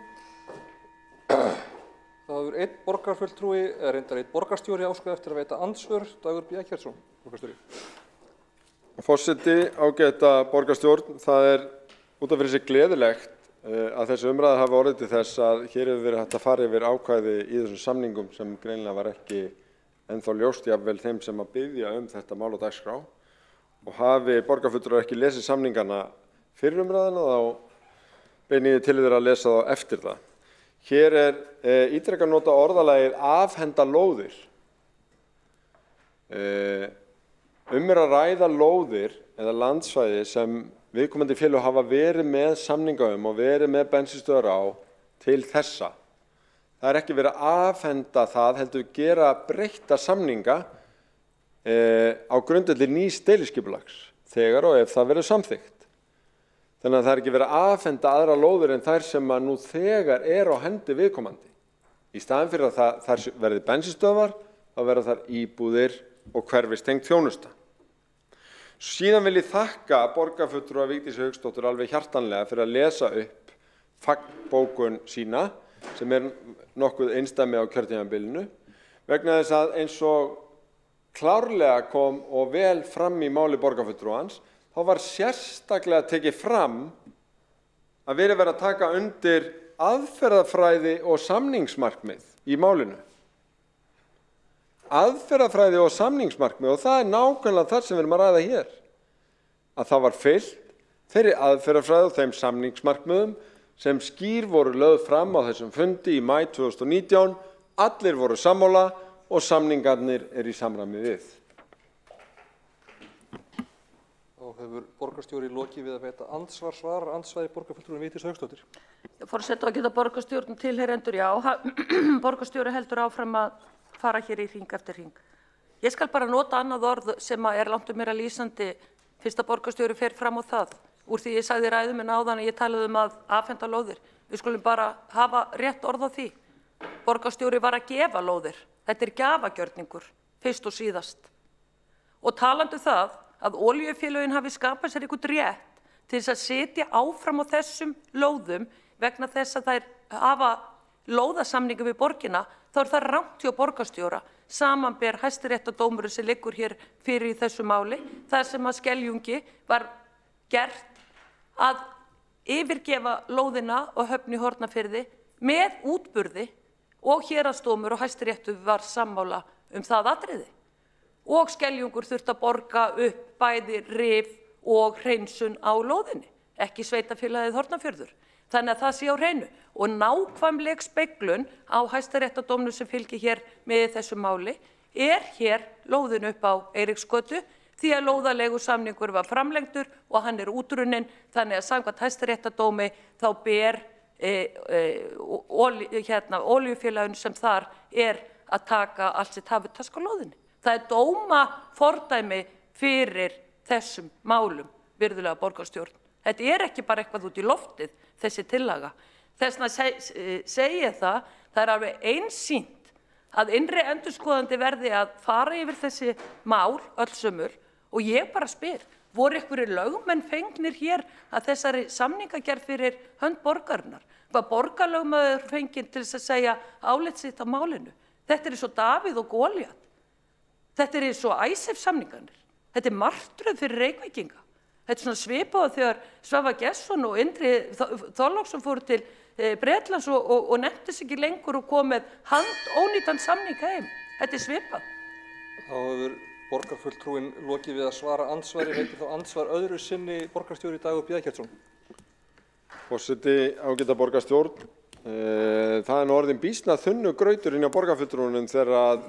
Það hefur einn borgarfulltrúi, reyndar einn borgarstjóri óskað eftir að veita andsvör, Dagur B. Eggertsson, borgarstjóri. Forseti, ágæta borgarstjórn, það út af fyrir sig gleðilegt að þessi umræða hafi orðið til þess að hér hefur verið hægt að fara yfir ákvæði í þessum samningum sem greinilega var ekki ennþá ljóst jafnvel þeim sem að biðja þetta mál á dagskrá og hafi borgarfulltrúar ekki lesið samningana fyrir umræðuna þá beini ég til þeirra að lesa þá eftir það. Hér ítrekað nota orðalagið afhenda lóðir. Að ræða lóðir eða landsvæði sem viðkomandi félög hafa verið með samninga og verið með bensínstöðvar á til þessa. Það ekki verið að afhenda það, heldur gera breytta samninga á grundvelli nýs deiliskipulags þegar og ef það verður samþykkt. Þannig að það ekki verið að afhenda aðra lóðir en þær sem að nú þegar á hendi viðkomandi. Í staðinn fyrir að þær verði bensínstöðvar, þá verða þær íbúðir og hverfistengt þjónusta. Síðan vil ég þakka borgarfulltrúa Vigdísi Hauksdóttur alveg hjartanlega fyrir að lesa upp fagnbókun sína sem nokkuð einsdæmi á kjörtímabilinu vegna þess að eins og klárlega kom og vel fram í máli borgarfulltrúans þá var sérstaklega tekið fram að verið að taka undir aðferðafræði og samningsmarkmið í málinu. Aðferðafræði og samningsmarkmið og það nákvæmlega það sem við erum að ræða hér. Að það var fylgt þeirri aðferðafræði og þeim samningsmarkmiðum sem skýr voru lögð fram á þessum fundi í maí 2019, allir voru sammála og samningarnir í samræmi við. Og hefur borgarstjóri lokið við að veita andsvar andsvæði borgarfulltrúi Vigdísi Hauksdóttur. Forseti og geta borgarstjórn tilheyrendur, já, borgarstjóri heldur áfram að fara hér í hring eftir hring. Ég skal bara nota annað orð sem langt mér að lýsandi fyrst að borgarstjóri fer fram á það. Úr því ég sagði ræðu minn áðan að ég talaði að afhenda lóðir. Við skulum bara hafa rétt orð á því. Borgarstjóri var að gefa lóðir. Þetta gjafagjörningur, fyrst og síðast. Og talandi það að olíufélögin hafi skapað sér einhvern rétt til þess að sitja áfram á þessum lóðum vegna þess að þær hafa lóðasamningu við borgina, þá það rangt hjá borgarstjóra samanber Hæstaréttardómurinn sem liggur hér fyrir í þessu máli, þar sem að Skeljungi var gert að yfirgefa lóðina og Höfn í Hornafirði með útburði og héraðsdómur og Hæstiréttur var sammála það atriði. Og Skeljungur þurfti að borga upp bæði rif og hreinsun á lóðinni, ekki sveitafélagið Hornafjörður. Þannig að það sé á hreinu og nákvæmleg speglun á Hæstaréttardómnum sem fylgir hér með þessu máli hér lóðin upp á Eiríksgötu því að lóðaleigusamningur var framlengdur og hann útrunninn, þannig að samkvæmt Hæstaréttardómi þá ber olíufélaginu sem þar að taka allt sitt hafutask á lóðinni. Það dóma fordæmi fyrir þessum málum, virðulega borgarstjórn. Þetta ekki bara eitthvað út í loftið, þessi tillaga. Þess vegna segi ég það alveg einsýnt að innri endurskoðandi verði að fara yfir þessi mál öllsömmur og ég bara spyr, voru einhverjir lögmenn fengnir hér að þessari samningagerð fyrir hönd borgarinnar? Var borgarlögmaður fenginn til þess að segja álit sitt á málinu? Þetta eins og Davíð og Góliat. Þetta eins og Icesave-samningarnir. Þetta martröð fyrir Reykvíkinga. Þetta svona svipað þegar Svavar Gestsson og Indri Þorláksson fóru til Bretlands og nefndi sig ekki lengur og kom með handónýtan samning heim. Þetta svipað. Þá hefur borgarfulltrúinn lokið við að svara andsvari, veitir þá ansvar öðru sinni borgarstjóri Dagur B. Eggertsson. Forseti, ágæta borgarstjórn. Það orðin býsna þunnu grautur inn á borgarfulltrúnum þegar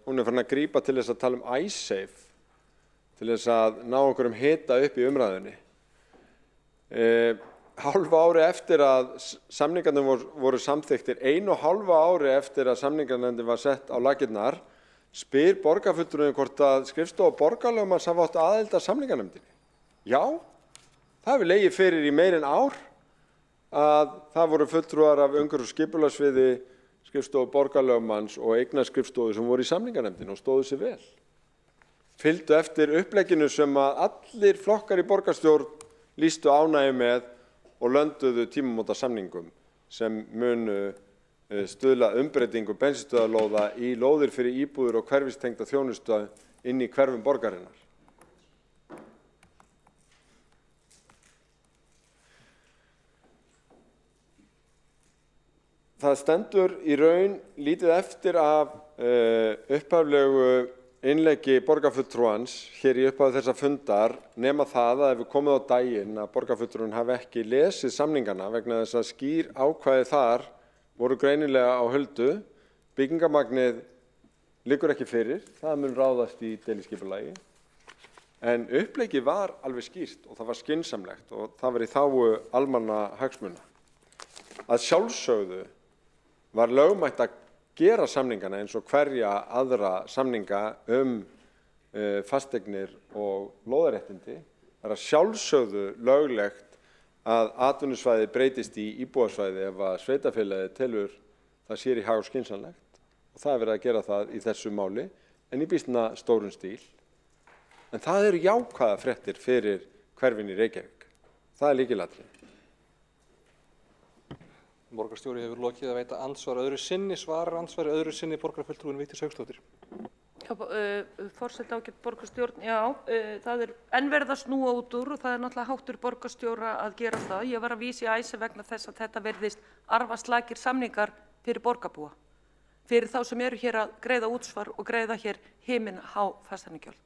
hún farin að grípa til þess að tala Icesave, til þess að ná einhverjum hita upp í umræðunni. Hálfa ári eftir að samningarnir voru samþykktir, 1,5 ári eftir að samningarnefndin var sett á laggirnar, spyr borgarfulltrúinn hvort að skrifstofa borgarlögmanns hafi átt aðild að samningarnefndinni. Já, það hefur legið fyrir í meira en ár að það voru fulltrúar af umhverfis- og skipulagssviði, skrifstofu borgarlögmanns og eignaskrifstofu sem voru í samningarnefndinni og stóðu sig vel. Fylgdu eftir upplegginu sem að allir flokkar í borgarstjórn lýstu ánægju með og lönduðu tímamótasamningum sem munu stuðla umbreytingu bensínstöðvarlóða í lóðir fyrir íbúðir og hverfistengda þjónustu inn í hverfum borgarinnar. Það stendur í raun lítið eftir af upphaflegu innleggi borgarfulltrúans hér í upphafi þessa fundar nema það að ef við komum á daginn að borgarfulltrúinn hafi ekki lesið samningana vegna þess að skýr ákvæði þar voru greinilega á huldu, byggingarmagnið liggur ekki fyrir, það mun ráðast í deiliskipulagi, en uppleggið var alveg skýrt og það var skynsamlegt og það var í þágu almannahagsmuna. Að sjálfsögðu var lögmætt að gera samningana eins og hverja aðra samninga fasteignir og lóðaréttindi. Það að sjálfsögðu löglegt að atvinnusvæði breytist í íbúðasvæði ef að sveitarfélagið telur það sér í hag og skynsamlegt og það verið að gera það í þessu máli en í býsna stórum stíl. En það eru jákvæða fréttir fyrir hverfin í Reykjavík. Það lykilatriði. Borgarstjóri hefur lokið að veita ansvar öðru sinni, svarar ansvari öðru sinni borgarfulltrúinn Vigdís Hauksdóttir. Forseti ágætt borgarstjórn, já, það enn verið að snúa út úr og það náttúrulega háttur borgarstjóra að gera það. Ég var að vísa í Icesave vegna þess að þetta verðist arfaslakir samningar fyrir borgarbúa, fyrir þá sem eru hér að greiða útsvar og greiða hér himinhá fasteignagjöld.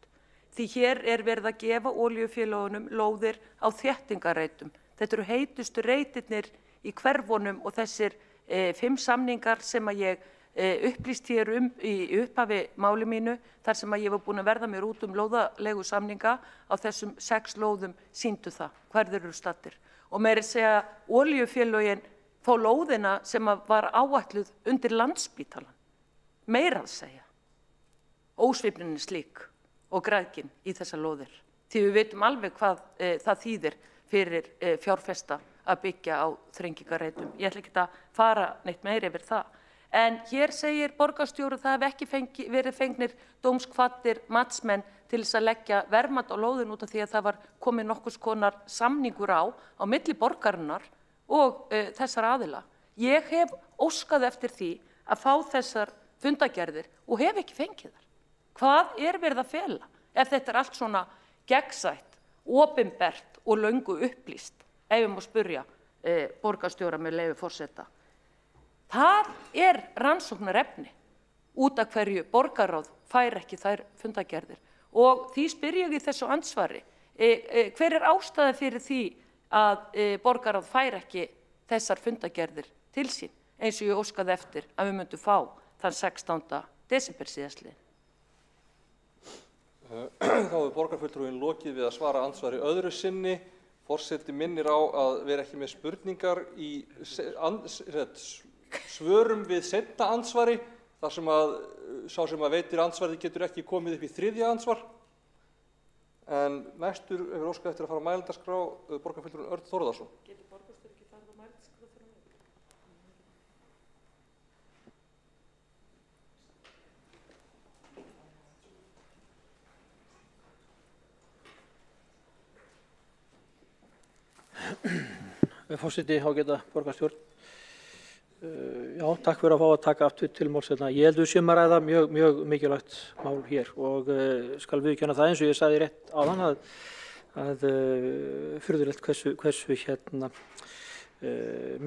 Því hér verið að gefa olíufélögunum lóðir á þéttingarreitum. Þetta eru heitustu reitirnir í hverfunum og þessir 5 samningar sem að ég upplýst hér í upphafi máli mínu, þar sem að ég var búin að verða mér út lóðalegu samninga á þessum 6 lóðum sýndu það, hvar þeir eru stattir. Og meira segja olíufélögin fá lóðina sem var áætluð undir Landspítalann. Meira að segja. Ósvífnin slík og græðgin í þessa lóðir. Því við veitum alveg hvað það þýðir fyrir fjárfesta að byggja á þrengingarreitum. Ég ætla ekki að fara neitt meira yfir það. En hér segir borgarstjóri það hef ekki verið fengnir dómskvaddir matsmenn til þess að leggja verðmat á lóðin út af því að það var komið nokkurs konar samningur á milli borgarinnar og þessar aðila. Ég hef óskað eftir því að fá þessar fundagerðir og hef ekki fengið þar. Hvað verið að fela ef þetta allt svona gegnsætt, opinbert og löngu upplýst, ef ég má spyrja borgarstjóra með leyfi forseta. Það rannsóknarefni út af hverju borgarráð fær ekki þær fundagerðir og því spyr ég í þessu andsvari, hver ástæða fyrir því að borgarráð fær ekki þessar fundagerðir til sín eins og ég óskaði eftir að við myndum fá þann 16. desember síðastliðinn. Þá hefur borgarfulltrúinn lokið við að svara andsvari öðru sinni. Forseti minnir á að vera ekki með spurningar í svörum við seinna andsvari, þar sem að sá sem að veitir andsvarið getur ekki komið upp í þriðja andsvar. En næstur hefur óskað eftir að fara á mælendaskrá borgarfulltrúinn Örn Þórðarson. Getur borgarstjóri ekki farið á mælendaskrá fyrir mig? Forseti, ágæta borgarstjórn. Já, takk fyrir að fá að taka aftur til máls hérna. Ég held við séum að ræða mjög mikilvægt mál hér og skal viðurkenna það eins og ég sagði rétt áðan að furðulegt hversu hérna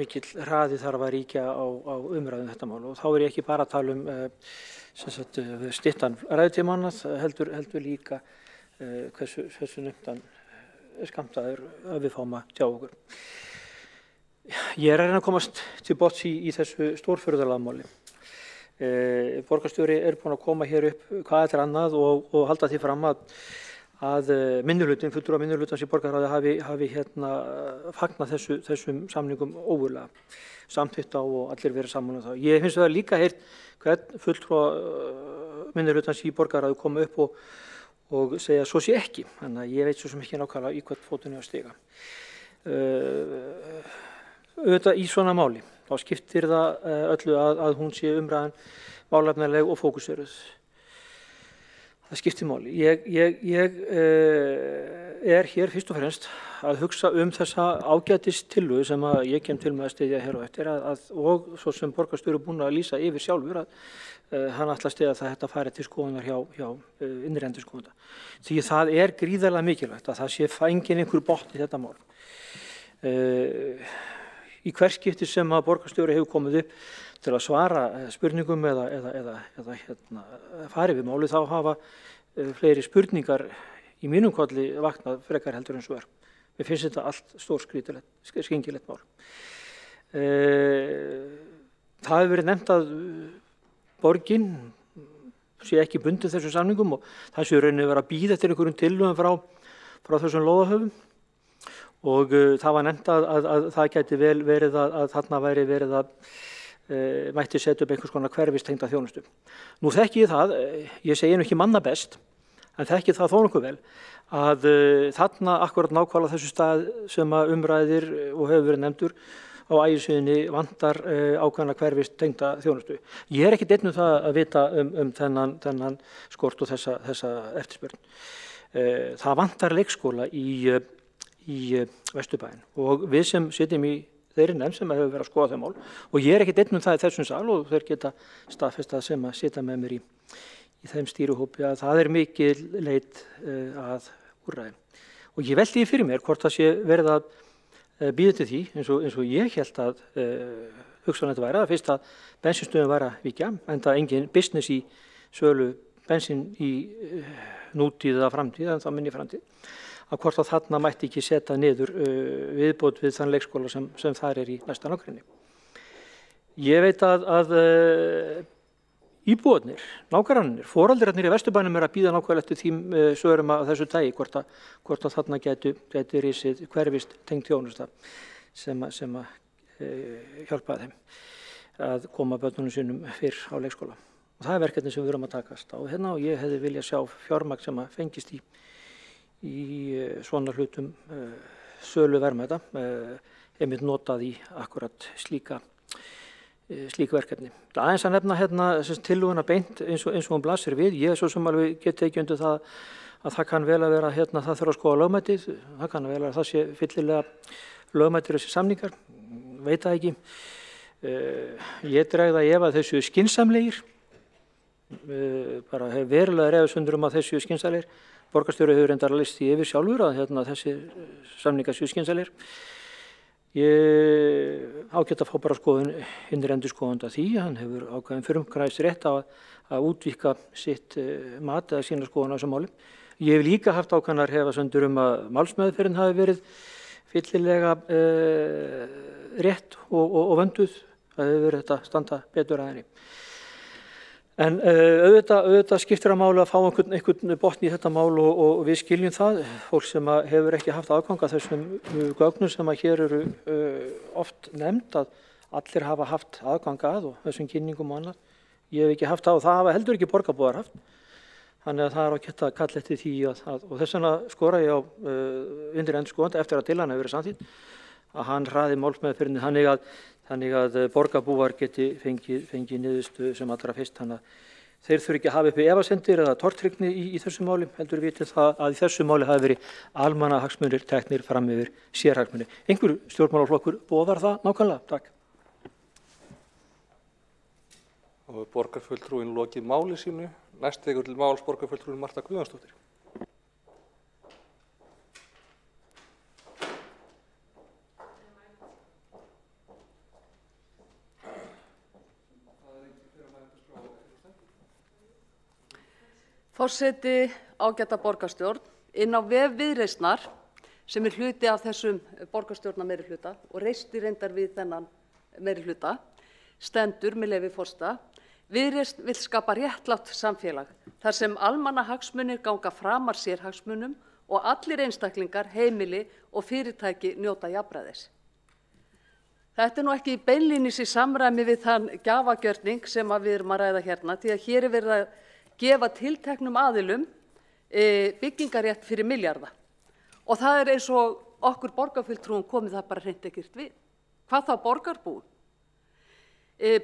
mikill hraði þarf að ríkja á umræðum þetta mál og þá ég ekki bara að tala um styttan ræðutímann heldur líka hversu nefndan skammtaður að við fáum að tjá okkur. Ég að reyna að komast til botns í þessu stórfurðarlega máli. Borgarstjóri búinn að koma hér upp hvað þetta annað og halda því fram að minnihlutin, fulltrúar minnihlutans í borgarráði hafi hérna fagnað þessum samningum ógurlega, samþykkt á og allir verið saman um það. Ég finnst það líka heyrt hvern fulltrúar minnihlutans í borgarráði koma upp og segja svo sé ekki, þannig að ég veit svo sem ekki nákvæmlega í hvert fótunni að stiga. Auðvitað í svona máli, þá skiptir það öllu að hún sé umræðan málefnaleg og fókuseruð. Það skiptir máli. Ég hér fyrst og fremst að hugsa þessa ágætistillögu sem að ég kem til með að styðja hér og eftir og svo sem borgarstjóri búinn að lýsa yfir sjálfur að hann ætla að styðja það þetta fari til skoðunar hjá innri endurskoðanda. Því það gríðarlega mikilvægt að það sé fenginn einhver botn í þetta mál. Í hvers skipti sem að borgarstjóri hefur komið upp til að svara spurningum eða farið við máli þá hafa fleiri spurningar í mínum kolli vaknað frekar heldur en svör. Mér finnst þetta allt skringilegt mál. Það hefur verið nefnt að borgin sé ekki bundið þessum samningum og það sé rauninni verið að bíða eftir einhverjum tillögum frá þessum lóðahöfum. Og það var nefnt að það gæti vel verið að þarna væri verið að mætti setja upp einhvers konar hverfistengda þjónustu. Nú þekki ég það, ég segi nú ekki manna best, en þekki það þó nokkuð vel að þarna akkurat nákvæmlega þessu stað sem að umræðir og hefur verið nefndur á ægisviðinni vantar ákveðna hverfistengda þjónustu. Ég ekki einn um það að vita um þennan skort og þessa eftirspurn. Það vantar leikskóla í Vesturbæinn og við sem sitjum í þeirri nefnd sem hefur verið að skoða þau mál og ég ekki einn um það í þessum sal og þeir geta staðfestað sem að sitja með mér í þeim stýruhópi að það mikil leit að úrræði. Og ég velti fyrir mér hvort það sé verið að bíða til því eins og ég held að hugsanlega væri að fyrst að bensinstöðum væri að víkja enda engin business í sölu bensin í nútíð eða framtíð en þá minni framtíð. Að hvort að þarna mætti ekki setja niður viðbót við þann leikskóla sem þar í næsta nágrenni. Ég veit að íbúarnir, nágrannir, foreldrarnir í Vesturbænum að bíða nákvæmlega eftir því svörum að þessu tagi, hvort að þarna gæti risið hverfist tengd þjónusta sem hjálpaði þeim að koma börnunum sínum fyrr á leikskóla. Og það verkefni sem við erum að takast á hérna og ég hefði viljað sjá fjármagn sem að fengist í svona hlutum sölu verðmæta einmitt notað í akkurat slík verkefni. Aðeins að nefna hérna tillöguna beint eins og hún blasir við. Ég svo sem alveg get tekið undir það að það kann vel að vera hérna það þurfa að skoða lögmætið, það kann vel að það sé fyllilega lögmætir þessi samningar, veit það ekki. Ég dreg það ef að þessu skynsamlegir bara hef verulega reyðusundur að þessu skynsalir. Borgarstjóri hefur reyndar að lýst því yfir sjálfur að þessi samningar séu skynsalir. Ég ágætt að fá bara skoðun innri endurskoðanda því, hann hefur ákveðin frumkvæðisrétt að útvíkka sitt mat eða sína skoðun á þessu máli. Ég hef líka haft ákveðnar efasemdir að málsmeðferðin hafi verið fyllilega rétt og vönduð. Það hefur verið þetta standa betur að henni. En auðvitað skiptir að máli að fá einhvern botn í þetta mál og við skiljum það. Fólk sem hefur ekki haft aðgang að þessum gögnum sem hér eru oft nefnd að allir hafa haft aðgang að og þessum kynningum og annað. Ég hef ekki haft það og það hafa heldur ekki borgarbúar haft. Þannig að það ágætt að kalla eftir því og þess vegna skora ég á innri endurskoðanda eftir að tillagan hefur verið samþykkt að hann hraði málsmeðferðinni þannig að borgarbúar geti fengið niðurstöðu sem allra fyrst. Þannig að þeir þurfi ekki að hafa uppi efasemdir eða tortryggni í þessu máli, heldur vitið það að í þessu máli hafi verið almannahagsmunir teknir fram yfir sérhagsmunir. Einhver stjórnmálaflokkur boðar það nákvæmlega? Takk. Og borgarfulltrúin lokið máli sínu. Næst tekur til máls borgarfulltrúin Marta Guðjónsdóttir. Forseti, ágæta borgarstjórn, inn á vef Viðreisnar sem hluti af þessum borgarstjórnarmeirihluta og reisti reyndar við þennan meirihluta, stendur með leyfi forseta: Viðreisn vill skapa réttlátt samfélag þar sem almannahagsmunir ganga framar sérhagsmunum og allir einstaklingar, heimili og fyrirtæki njóta jafnræðis. Þetta nú ekki beinlínis í samræmi við þann gjafagjörning sem við erum að ræða hérna, því að hér verið að gefa tilteknum aðilum byggingarétt fyrir milljarða. Og það eins og okkur borgarfulltrúum komið það bara hreint ekkert við. Hvað þá borgarbúum?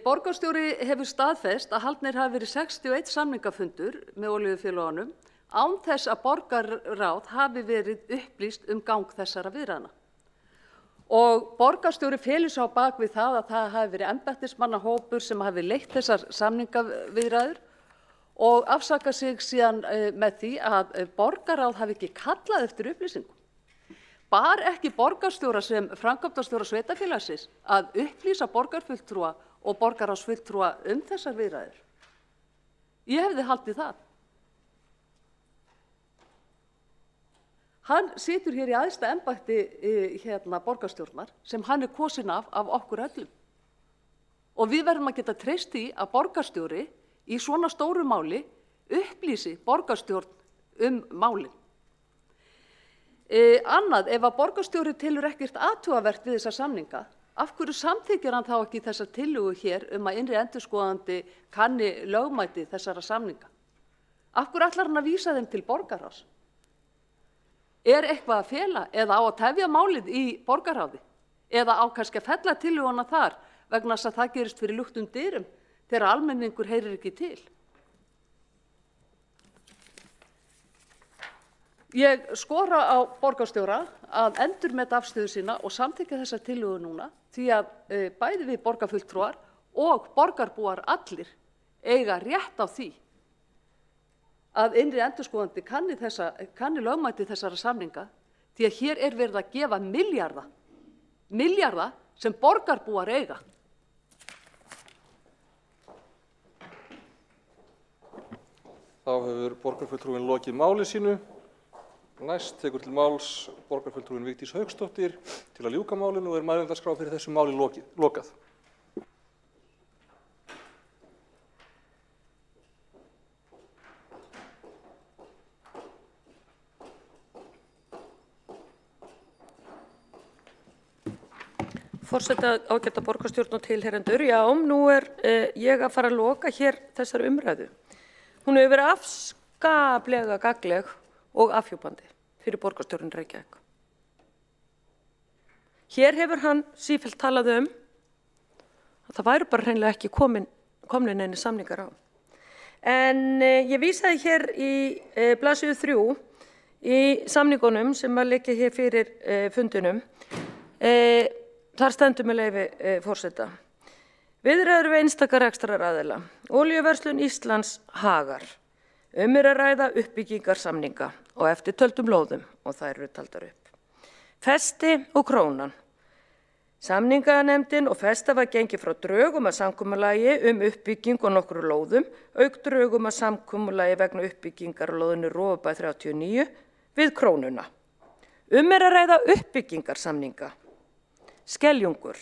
Borgarstjóri hefur staðfest að haldnir hafi verið 61 samningafundur með olíufélögunum án þess að borgarráð hafi verið upplýst gang þessara viðræðna. Og borgarstjóri felur sig á bak við það að það hafi verið embættismannahópur sem hafi leitt þessar samningaviðræður og afsaka sig síðan með því að borgarráð hafi ekki kallað eftir upplýsingum. Bar ekki borgarstjóra sem framkvæmdastjóra sveitarfélagsins að upplýsa borgarfulltrúa og borgarráðsfulltrúa þessar viðræður? Ég hefði haldið það. Hann situr hér í æðsta embætti borgarstjórnar sem hann kosinn af okkur öllum. Og við verðum að geta treyst því að borgarstjóri í svona stóru máli upplýsi borgarstjórn málin. Annað, ef að borgarstjóri telur ekkert athugavert við þessa samninga, af hverju samþykkir hann þá ekki þessa tillögu hér að innri endurskoðandi kanni lögmæti þessara samninga? Af hverju ætlar hann að vísa þeim til borgarráðs? Er eitthvað að fela eða á að tefja málið í borgarráði? Eða á kannski að fella tillöguna þar vegna þess að það gerist fyrir luktum dyrum þegar almenningur heyrir ekki til? Ég skora á borgarstjóra að endurmeta afstöðu sína og samþykkja þessa tillögu núna, því að bæði við borgarfulltrúar og borgarbúar allir eiga rétt á því að innri endurskoðandi kanni lögmæti þessara samninga, því að hér verið að gefa milljarða sem borgarbúar eiga. Þá hefur borgarfulltrúin lokið máli sínu. Næst tekur til máls borgarfulltrúin Vigdís Hauksdóttir til að ljúka málinu og mælendaskrá fyrir þessu máli lokað. Forseta, ágæta borgarstjórn og tilheyrendur, já, nú ég að fara að loka hér þessar umræðu. Hún hefur verið afskaplega gagnleg og afhjúpandi fyrir borgarstjórinn Reykjavík. Hér hefur hann sífellt talað að það væru bara hreinlega ekki komnir neinir samningar á. En ég vísaði hér í blaðsíðu 3 í samningunum sem að liggja hér fyrir fundinum. Þar stendur með leyfi forseta: Viðræður við einstaka rekstraraðila. Olíuverslun Íslands Hagar. Er að ræða uppbyggingarsamninga og eftirtöldum lóðum og þær eru taldar upp. Festi og Krónan. Samninganefndin og Festa var gengið frá drögum að samkomulagi uppbygging og nokkru lóðum, auk drögum að samkomulagi vegna uppbyggingar á lóðinu Rofabæ 39 við Krónuna. Er að ræða uppbyggingarsamninga. Skeljungur.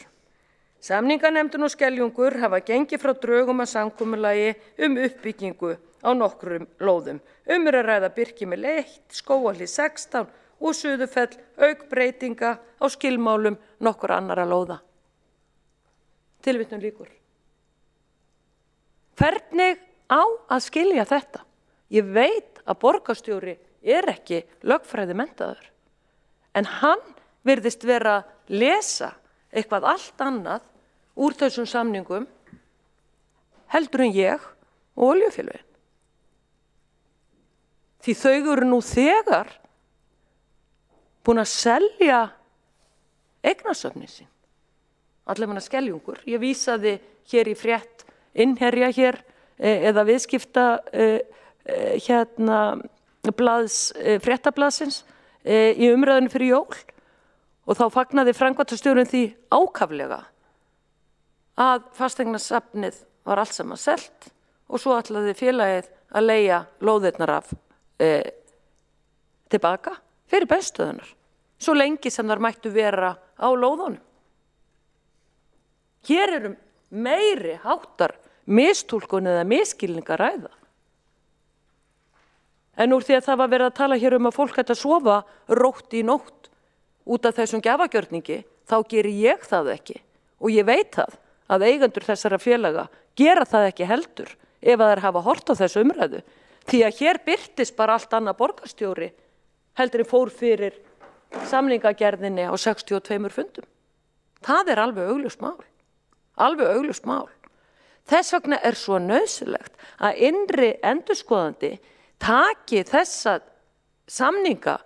Samninganefndin og Skeljungur hafa gengið frá drögum að samkomulagi uppbyggingu á nokkrum lóðum. Er að ræða Birkimel 1, Skógahlíð 16 og Suðurfell, auk breytinga á skilmálum nokkur annara lóða. Tilvitnun lýkur. Hvernig á að skilja þetta? Ég veit að borgarstjóri ekki lögfræði menntaður, en hann virðist vera að lesa eitthvað allt annað úr þessum samningum heldur en ég og olíufélögin. Því þau eru nú þegar búin að selja eignasöfnin sín. Allavega Skeljungur. Ég vísaði hér í frétt innherja hér eða viðskipta fréttablaðsins í umræðinu fyrir jól og þá fagnaði framkvæmdastjórinn því ákaflega að fasteignasafnið var allt saman selt og svo ætlaði félagið að leigja lóðirnar af tilbaka fyrir bennstöðunar, svo lengi sem þar mættu vera á lóðunum. Hér eru meiri háttar mistúlkun eða misskilning að ræða. En úr því að það var verið að tala hér að fólk ætti að sofa rótt í nótt út af þessum gjafagjörningi, þá geri ég það ekki. Og ég veit að eigendur þessara félaga gera það ekki heldur ef að þær hafa hort á þessu umræðu. Því að hér birtist bara allt annað borgarstjóri heldur en fór fyrir samningagerðinni á 62 fundum. Það er alveg augljóst mál. Alveg augljóst mál. Þess vegna er svo nauðsynlegt að innri endurskoðandi taki þessa samninga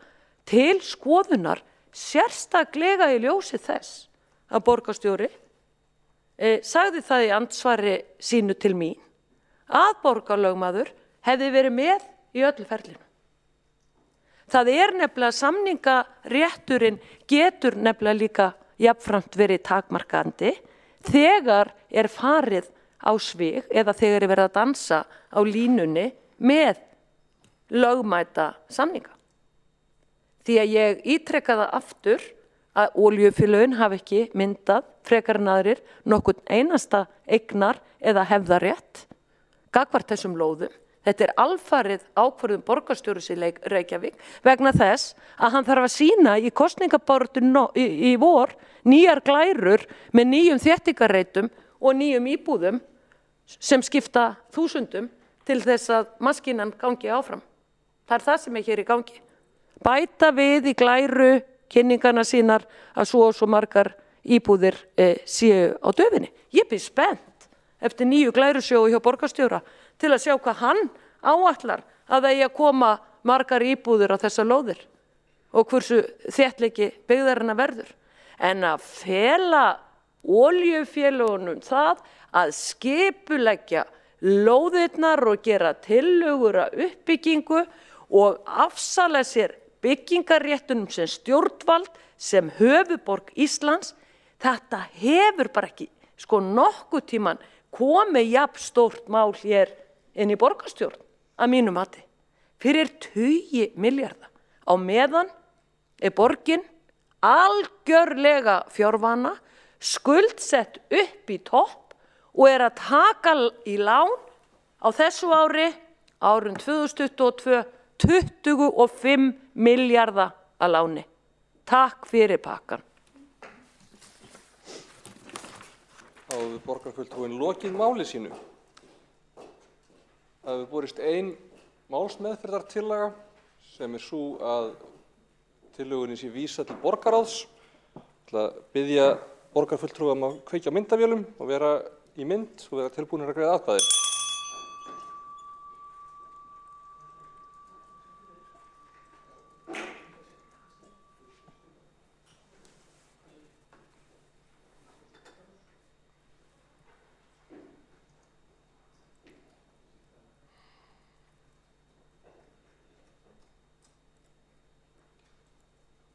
til skoðunar sérstaklega í ljósi þess að borgarstjóri sagði það í andsvari sínu til mín að borgarlögmaður hefði verið með í öllu ferlinu. Það er nefnilega samningarétturinn getur nefnilega líka jafnframt verið takmarkandi þegar er farið á svig eða þegar er verið að dansa á línunni með lögmæta samninga. Því að ég ítreka það aftur að olíufélögin hafi ekki myndað frekar en aðrir nokkurn einasta eignar eða hefðarétt gagnvart þessum lóðum. Þetta er alfarið ákvörðun borgarstjórans í Reykjavík vegna þess að hann þarf að sýna í kosningabaráttu í vor nýjar glærur með nýjum þéttingarreitum og nýjum íbúðum sem skipta þúsundum til þess að maskínan gangi áfram. Það er það sem er hér í gangi. Bæta við í glæru kynningarna sínar að svo og svo margar íbúðir séu á döfinni. Ég bið spennt eftir nýju glærusjóu hjá borgarstjóra til að sjá hvað hann áætlar að það eigi að koma margar íbúðir á þessar lóðir og hversu þéttleiki byggðarinnar verður. En að fela olíufélögunum það að skipuleggja lóðirnar og gera tillögur að uppbyggingu og afsala sér byggingarréttunum sem stjórnvald, sem höfuðborg Íslands, þetta hefur bara ekki nokkuð tíman komið jafn stórt mál hér inn í borgarstjórn að mínu mati. Fyrir 20 milljarða. Á meðan er borgin algjörlega fjárvana, skuldsett upp í topp og er að taka í lán á þessu ári, árun 2022, 25 milljarða að láni. Takk fyrir pakkan. Þá hefur borgarfulltrúinn lokið máli sínu. Það hefur borist ein málsmeðferðartillaga sem er sú að tillögunni sé vísað til borgarráðs. Ég ætla að biðja borgarfulltrúa að kveikja á myndavélum og vera í mynd og vera tilbúinir að greiða atkvæði.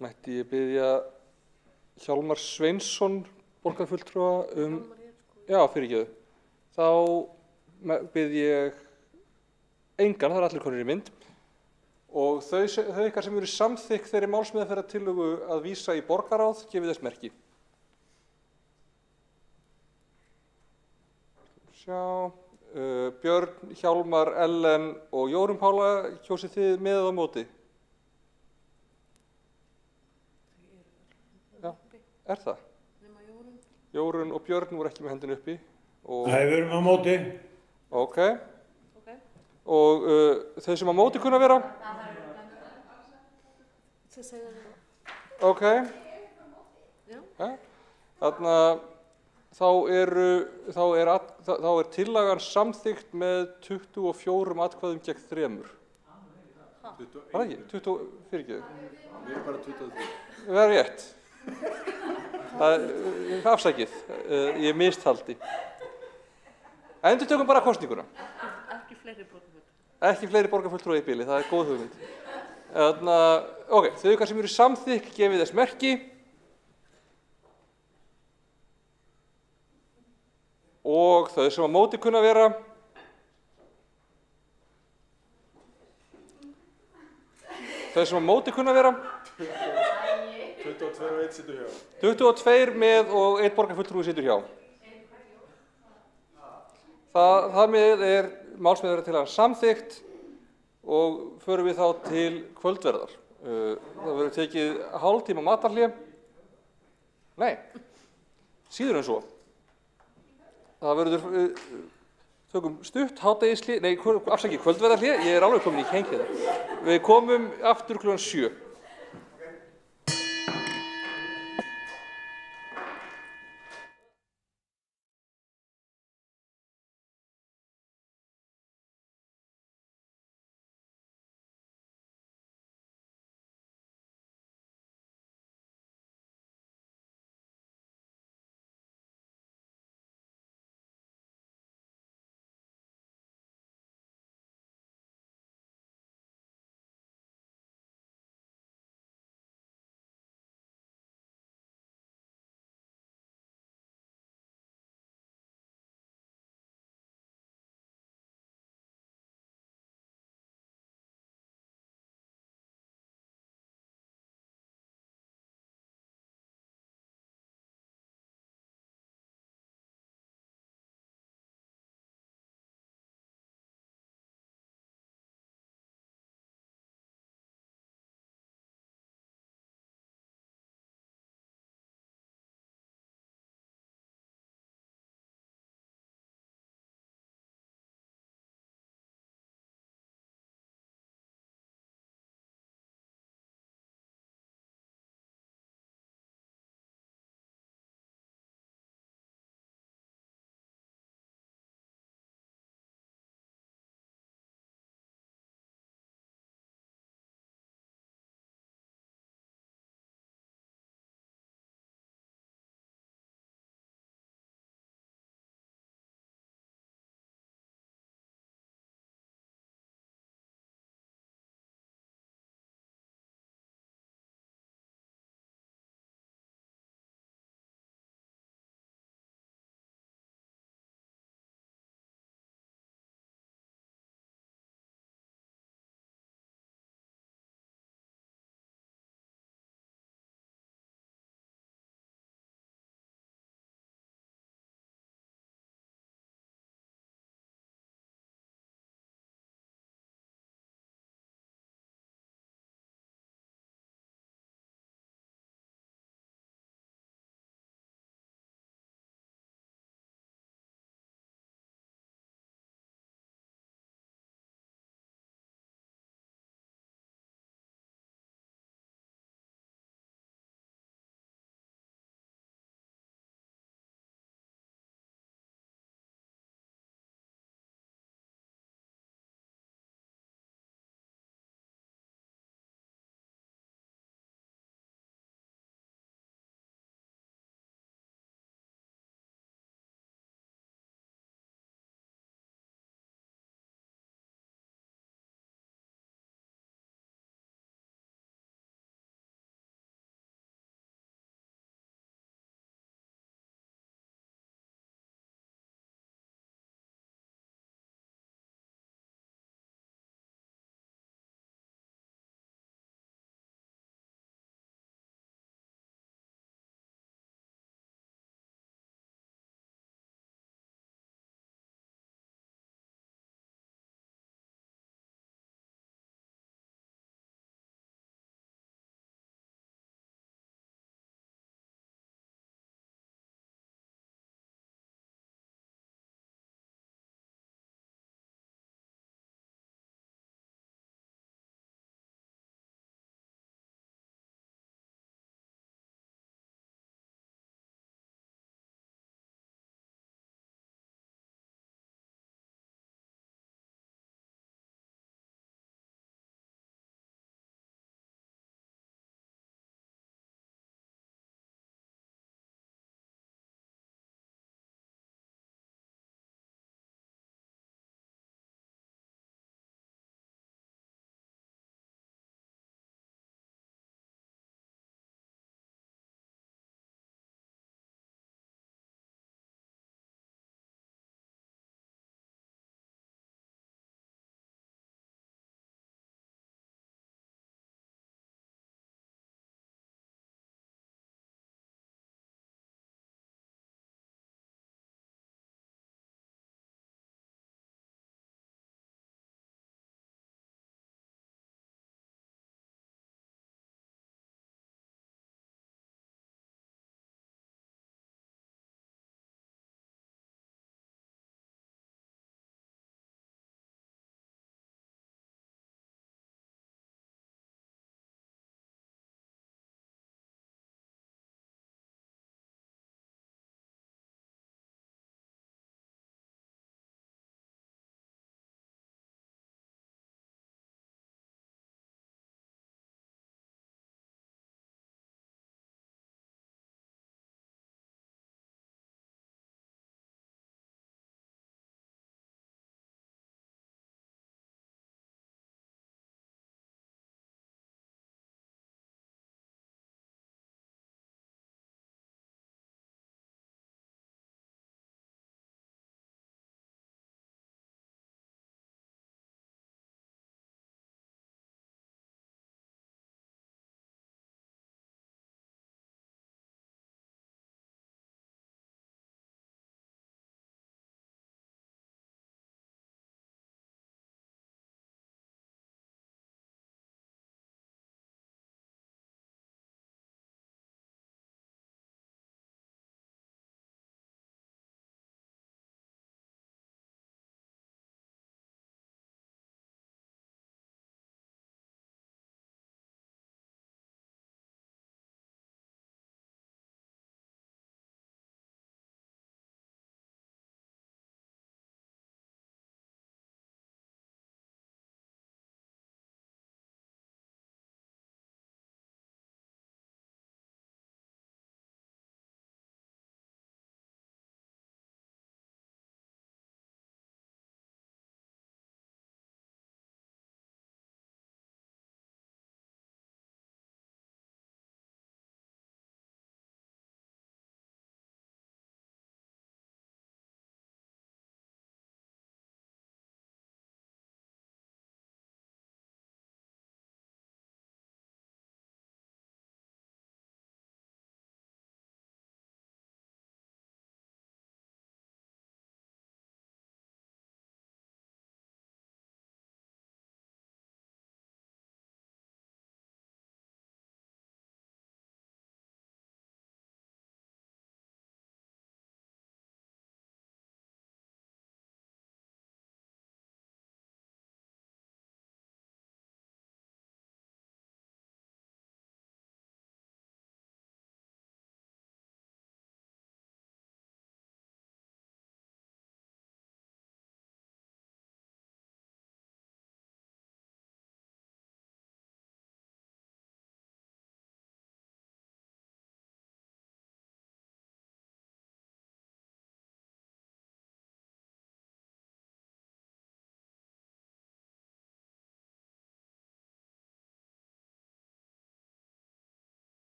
mætti ég biðja Hjálmar Sveinsson, borgarfulltrúa já, fyrirgefðu. Þá bið ég engan, það er allir konur í mynd, og þau ykkar sem eru samþykk þeirri málsmeðferðartillögu að vísa í borgarráð, gefið þess merki. Sjá, Björn, Hjálmar, Ellen og Jórunn Pála, kjósið þið með eða á móti? Já, er það? Jórunn og Björn voru ekki með hendin uppi. Nei, við erum á móti. Ok. Og þau sem á móti kunna vera? Ok. Þarna þá er tillagan samþykkt með 24 atkvæðum gegn 3. Var það ekki? Fyrirgefðu. Við erum bara 23. Það er rétt. Afsakið, ég mistaldi. Endurtökum bara kosninguna. Ekki fleiri borgarfulltrúar. Ekki fleiri borgarfulltrúar í bili, það er góð hugmynd. Ok, þau ykkar sem eru samþykk, gefið þess merki. Og þau sem á móti kunna vera. Þau sem á móti kunna vera. 22 og 1 situr hjá. 22 með og 1 borgarfulltrúi situr hjá. Það með er málsmeðferðartillagan samþykkt og förum við þá til kvöldverðar. Það verður tekið hálftíma matarhlé. Nei, síður en svo. Það verður, tökum stutt hádegishlé, nei, afsakið kvöldverðarhlé, ég er alveg komin í heng hérna. Við komum aftur klukkan 7.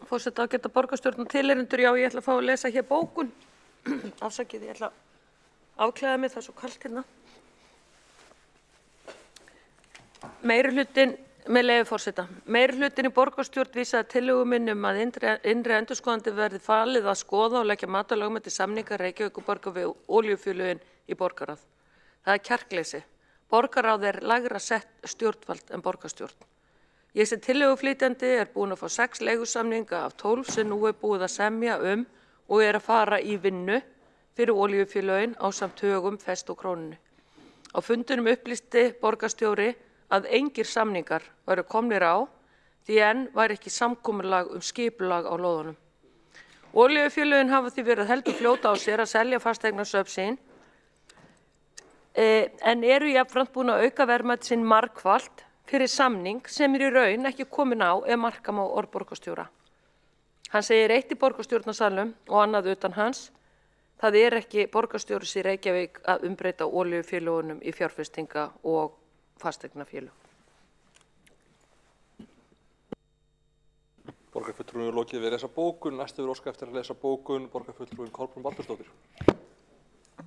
Forseti, ágæta borgarstjórn og tilheyrendur, já, ég ætla að fá að lesa hér bókun. Afsakið, ég ætla að afklæða mig, það er svo kalt hérna. Meirihlutinn, með leyfi forseta, meirihlutinn í borgarstjórn vísaði tillögu minni að innri endurskoðandi verði falið að skoða og leggja mat á lögmæti samninga Reykjavíkurborgar við olíufélögin í borgarráð. Það er kjarkleysi. Borgarráð er lægra sett stjórnvald en borgarstjórn. Ég sem tillöguflytjandi er búin að fá 6 leigusamninga af 12 sem nú er búið að semja og er að fara í vinnu fyrir olíufélögin ásamt högum, fest og krónunni. Á fundunum upplýsti borgarstjóri að engir samningar væru komnir á því enn væri ekki samkomulag skipulag á lóðunum. Olíufélögin hafa því verið heldur fljóta á sér að selja fasteignasöfn sín en eru jafnframt búin að auka verðmæti sín margfalt fyrir samning sem í raun ekki komin á ef marka má orð borgarstjóra. Hann segir eitt í borgarstjórnarsalnum og annað utan hans. Það er ekki borgarstjóri í Reykjavík að umbreyta olíufélögunum í fjárfestinga og fasteignafélög. Borgarfulltrúin er lokið við að lesa bókun. Næstu er óska eftir að lesa bókun borgarfulltrúin Kolbrún Baldursdóttir.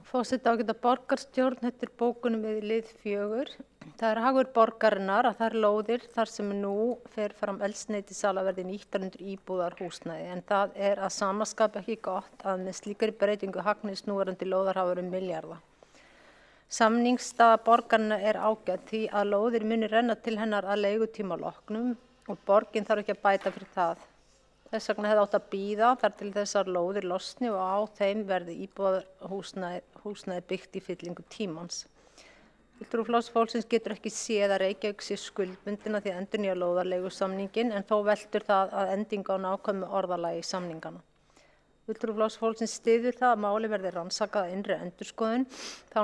Forseti, ágæta borgarstjórn, þetta er bókunum við lið 4. Það er hagur borgarinnar að þær lóðir þar sem nú fer fram eldsneytisala verði nýttar undir íbúðar húsnæði, en það er að samaskap ekki gott að með slíkari breytingu hagnist núverandi lóðarhafur milljarða. Samningsstaða borgarinnar er ágætt því að lóðir muni renna til hennar að leigutíma loknum og borgin þarf ekki að bæta fyrir það. Þess vegna hefði átt að bíða þar til þessar lóðir losni og á þeim verði íbúðarhúsnæði byggt í fyllingu tímans. Fulltrúi Flokks fólksins getur ekki séð að Reykjavík sé skuldbundin að því að endurnýja lóðarleigusamninginn en þó veltur það að endingu á nákvæmu orðalagi samningana. Fulltrúi Flokks fólksins styður það að máli verði rannsakað að innri endurskoðun, þá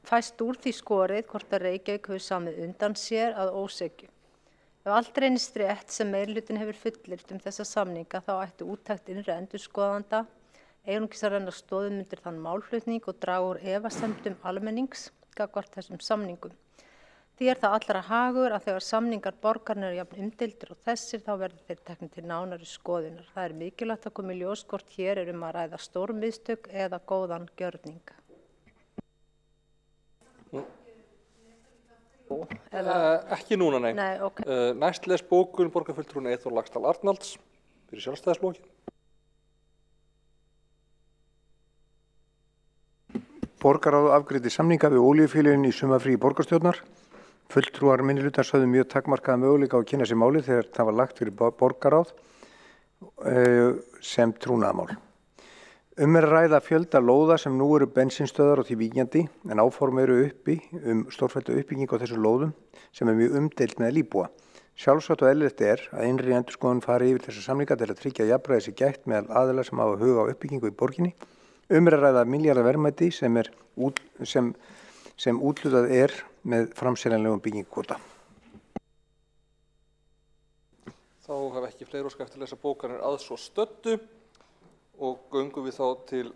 fæst úr því skorið hvort að Reykjavík hefur samið undan sér að ósekju. Ef allt reynist rétt sem meirihlutin hefur fullyrt þessa samninga þá ætti úttekt innri endurskoðanda einungis að renna stoðum undir þann málflutning og draga úr efasemdum almennings gagnvart þessum samningum. Því er það allra hagur að þegar samningar borgarinnar eru jafn umdeildir og þessir þá verður þeir teknir til nánari skoðunar. Það er mikilvægt að koma í ljós hvort hér er að ræða stór mistök eða góðan gjörning. Ekki núna, nei. Okay. Næst les bókun borgarfulltrúin Eyþór Laxdal Arnalds fyrir Sjálfstæðisflokkinn. Borgarráð afgreiddi samninga við olíufélögin í sumarfríi borgarstjórnar. Fulltrúar minnihlutans höfðu mjög takmarkaða möguleika á að kynna sér málið þegar það var lagt fyrir borgarráð sem trúnaðarmál. Er að ræða fjölda lóða sem nú eru bensínstöðvar og því víkjandi en áform eru uppi stórfellda uppbygging á þessum lóðum sem er mjög umdeilt með líbúa. Sjálfsagt og eðlilegt er að innri endurskoðun fari yfir þessa samninga til að tryggja jafnræði sé gætt meðal aðila sem hafa huga á uppbyggingu í borginni. Er að ræða milljarðaverðmæti sem úthlutað er með framseljanlegum byggingukvóta. Þá hef ekki fleiri óska eftir að lesa bókanir að svo stöddu og göngum við þá til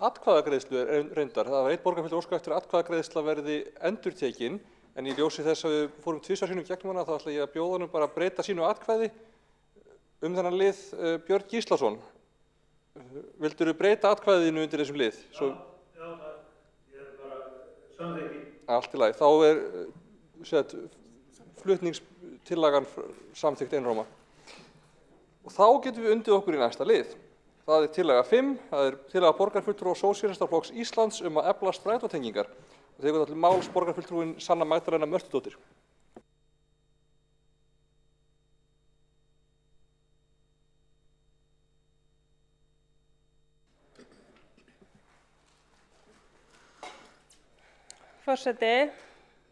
atkvæðagreiðslu reyndar. Það var einn borgarfulltrúi óska eftir að atkvæðagreiðsla verði endurtekin en í ljósi þess að við fórum tvisvar sinnum gegnum hana þá ætla ég að bjóða honum bara að breyta sínu atkvæði þennan lið. Björn Gíslason, vildirðu breyta atkvæðinu undir þessum lið? Já, ég er bara samþykki. Allt í lagi. Þá er flutningstillagan samþykkt einróma. Og þá getum við undið okkur í næsta lið. Það er tillaga 5, það er tillaga borgarfulltrúa Sósíalistaflokks Íslands að efla strætótengingar. Og tekur það til máls borgarfulltrúin Sanna Magdalena Mörtudóttir. Forseti,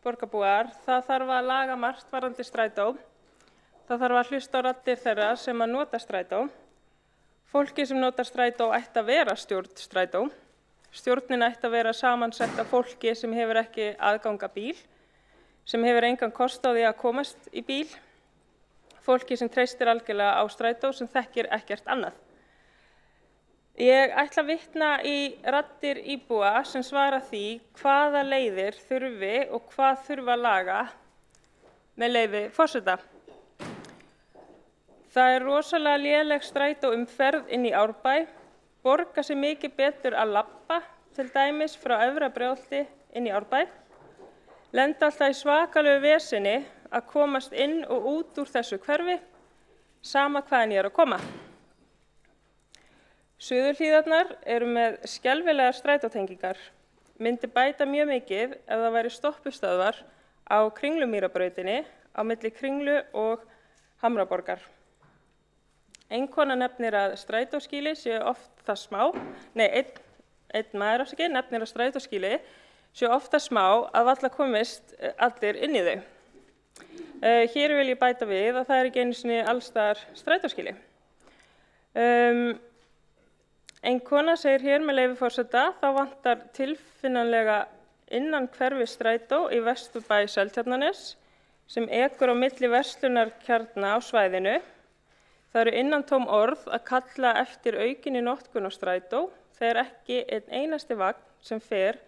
borgarbúar, það þarf að laga margt varðandi strætó. Það þarf að hlusta á raddir þeirra sem að nota strætó. Fólki sem notar strætó ætti að vera stjórn strætó. Stjórnin ætti að vera samansett af fólki sem hefur ekki aðgang að bíl, sem hefur engan kost á því að komast í bíl, fólki sem treystir algjörlega á strætó sem þekkir ekkert annað. Ég ætla að vitna í raddir íbúa sem svara því hvaða leiðir þurfi og hvað þurfa að laga með leyfi forseta. Það rosalega léleg strætóumferð inn í Árbæ, borgar sig mikið betur að labba, til dæmis frá Efra-Brjóti inn í Árbæ, lenda alltaf í svakalegu vesinni að komast inn og út úr þessu hverfi, sama hvaðan ég að koma. Suðurhlíðarnar eru með skelfilegar strætótengingar, myndi bæta mjög mikið ef það væri stoppustöðvar á Kringlumýrabrautinni á milli Kringlu og Hamraborgar. Einkona nefnir að strætóskýli séu oft það smá, einn maður afsakið nefnir að strætóskýli séu oft það smá að varla komist allir inn í þau. Hér vil ég bæta við að það ekki einu sinni allstaðar strætóskýli. Einkona segir hér með leyfi forseta, þá vantar tilfinnanlega innan hverfi strætó í Vesturbæ Seltjarnarnes sem ekur á milli verslunarkjarna á svæðinu. Það eru innantóm orð að kalla eftir aukinni notkun á strætó þegar ekki einn einasti vagn sem fer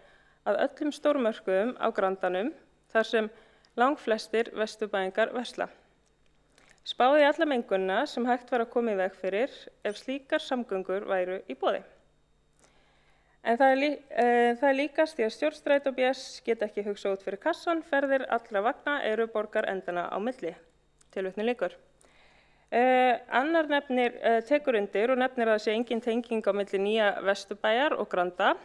að öllum stórmörkuðum á Grandanum þar sem langflestir vesturbæingar versla. Spáði alla mengunina sem hægt var að koma í veg fyrir ef slíkar samgöngur væru í boði. En það er líkast því að stjórn Strætó BS geta ekki hugsað út fyrir kassan, ferðir allra vagna eru borgarendana á milli. Tilvitnun lýkur. Annar tekur undir og nefnir að það sé engin tenging á milli Nýja Vesturbæjar og Granda.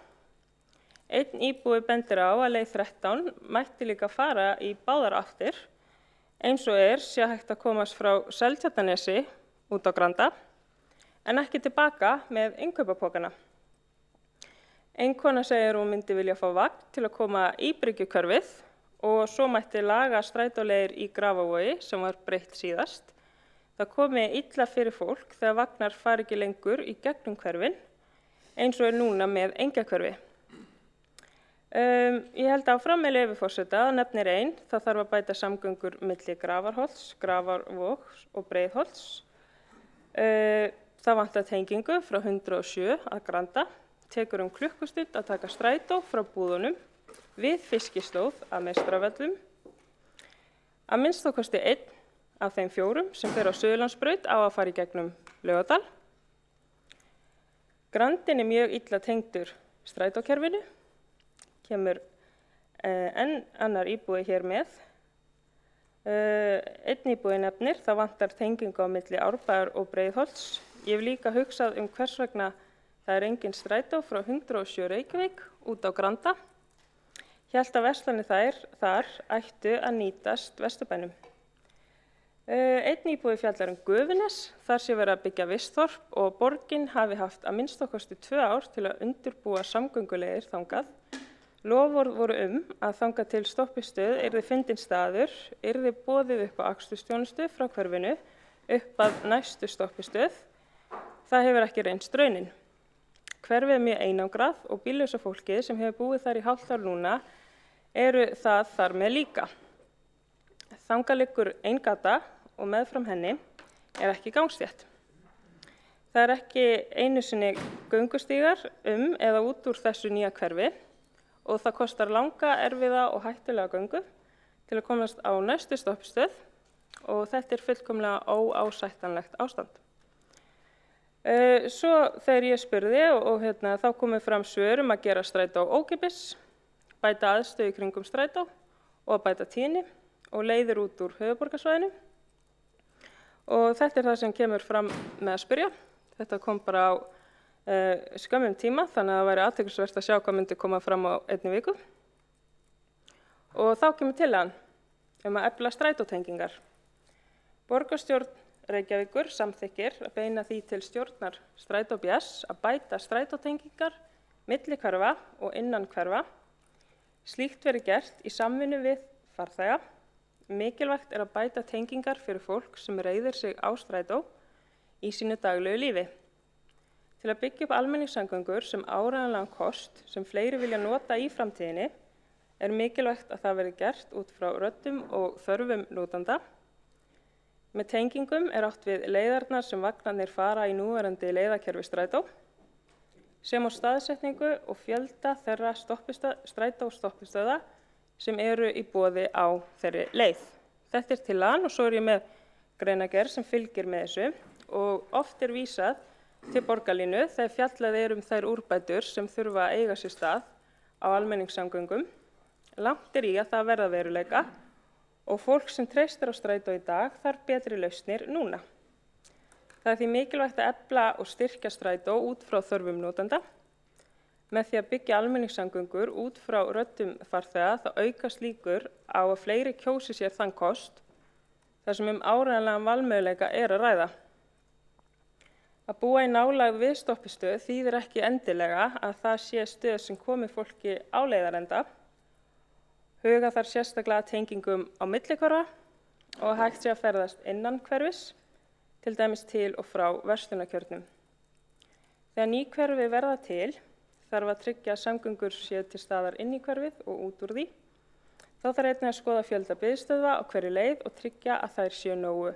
Einn íbúi bendir á að leið 13 mætti líka fara í báðar áttir, eins og sé hægt að komast frá Seltjarnarnesi út á Granda, en ekki tilbaka með innkaupapokana. Einkona segir hún myndi vilja fá vagn til að koma í Bryggjukörfið og svo mætti laga strætóleiðir í Grafavogi sem var breytt síðast. Það komi illa fyrir fólk þegar vagnar fari ekki lengur í gegnum hverfin, eins og núna með Engjakörfi. Ég held áfram með leyfi forseta og nefnir einn, það þarf að bæta samgöngur milli Grafarholts, Grafarvogs og Breiðholts. Það vantar tengingu frá 107 að Granda, tekur klukkustund að taka strætó frá búðunum við Fiskislóð að Meistaravöllum. Að minnstakosti einn af þeim 4 sem fer á Suðurlandsbraut á að fara í gegnum Laugardal. Grandinn er mjög illa tengdur strætókerfinu, kemur enn annar íbúi hér með. Einn íbúi nefnir, það vantar tengingu á milli Árbæjar og Breiðholts. Ég hef líka hugsað hvers vegna það er engin strætó frá 107 Reykjavík út á Granda. Hélt að verslanir þar ættu að nýtast Vesturbænum. Einn íbúi fjallar Gufunes, þar sé verið að byggja vistþorp og borgin hafi haft að minnstakosti 2 ár til að undirbúa samgönguleiðir þangað. Loforð voru að þangað til stoppistöð yrði fyndinn staður, yrði boðið upp á akstursþjónustu frá hverfinu upp að næstu stoppistöð. Það hefur ekki reynst raunin. Hverfið er mjög einangrað og bíllausa fólkið sem hefur búið þar í hálft ár núna eru það þar með líka. Þangað liggur ein gata og meðfram henni er ekki gangstétt. Það er ekki einu sinni göngustígar eða út úr þessu nýja hverfi og það kostar langa, erfiða og hættulega göngu til að komast á næstu stoppstöð og þetta er fullkomlega óásættanlegt ástand. Svo þegar ég spurði og þá komið fram svör að gera strætó ókeypis, bæta aðstöðu í kringum strætó og að bæta tíðni og leiðir út úr höfuðborgarsvæðinu. Og þetta er það sem kemur fram með að spyrja. Þetta kom bara á skömmum tíma, þannig að það væri athyglisvert að sjá hvað myndi koma fram á einni viku. Og þá kemur tillagan að efla strætótengingar. Borgarstjórn Reykjavíkur samþykkir að beina því til stjórnar Strætó BS að bæta strætótengingar milli hverfa og innan hverfa. Slíkt verið gert í samvinnu við farþega. Mikilvægt er að bæta tengingar fyrir fólk sem reiðir sig á strætó í sínu daglegu lífi. Til að byggja upp almenningssamgöngur sem áreiðanlegan kost sem fleiri vilja nota í framtíðinni er mikilvægt að það verið gert út frá röddum og þörfum notanda. Með tengingum er átt við leiðarnar sem vagnarnir fara í núverandi leiðakerfi strætó, sem á staðsetningu og fjölda þeirra strætóstoppistöða sem eru í boði á þeirri leið. Þetta er tillagan og svo er ég með greinargerð sem fylgir með þessu og oft vísað til borgarlínu þegar fjallað þær úrbætur sem þurfa að eiga sér stað á almenningssamgöngum. Langt í að það verða veruleika og fólk sem treystir á strætó í dag þarf betri lausnir núna. Það því mikilvægt að efla og styrkja strætó út frá þörfum notenda. Með því að byggja almenningssamgöngur út frá röddum farþega þá aukast líkur á að fleiri kjósi sér þann kost þar sem áreiðanlegan valmöguleika að ræða. Að búa í nálægð við stoppistöð þýðir ekki endilega að það sé stöð sem komi fólki á leiðarenda. Huga þarf sérstaklega tengingum á milli hverfa og hægt sé að ferðast innan hverfis, til dæmis til og frá verslunarkjörnum. Þegar ný hverfi verða til, þarf að tryggja að samgöngur séu til staðar inn í hverfið og út úr því. Þá þarf einnig að skoða fjölda biðstöðva á hverju leið og tryggja að þær séu nógu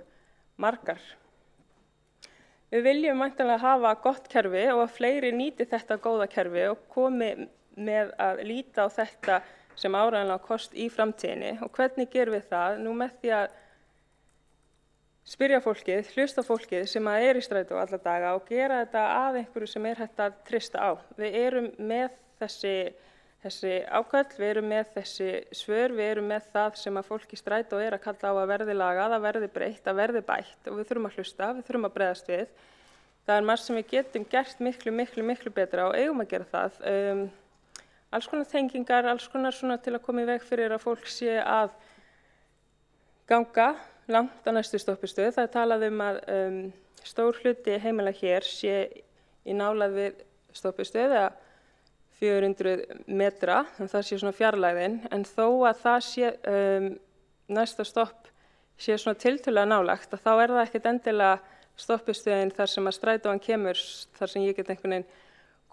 margar. Við viljum væntanlega hafa gott kerfi og að fleiri nýti þetta góða kerfi og komi með að líta á þetta sem áreiðanlega kost í framtíðinni. Og hvernig gerum við það? Nú með því að spyrja fólkið, hlusta fólkið sem í strætó alla daga og gera þetta að einhverju sem hægt að treysta á. Við erum með þessi ákall, við erum með þessi svör, við erum með það sem að fólk í strætó að kalla á að verði lagað, að verði breytt, að verði bætt og við þurfum að hlusta, við þurfum að bregðast við. Það margt sem við getum gert miklu betra og eigum að gera það. Alls konar tengingar, alls konar svona til að koma í veg fyrir að fólk sé að ganga langt á næstu stoppistöð. Það talað að stór hluti heimila hér sé í nálægð við stoppistöð eða 400 metra, en það sé svona fjarlægðin, en þó að það sé næsta stopp sé svona tiltölulega nálægt, þá það ekkert endilega stoppistöðin þar sem að strætóan kemur, þar sem ég get einhvern veginn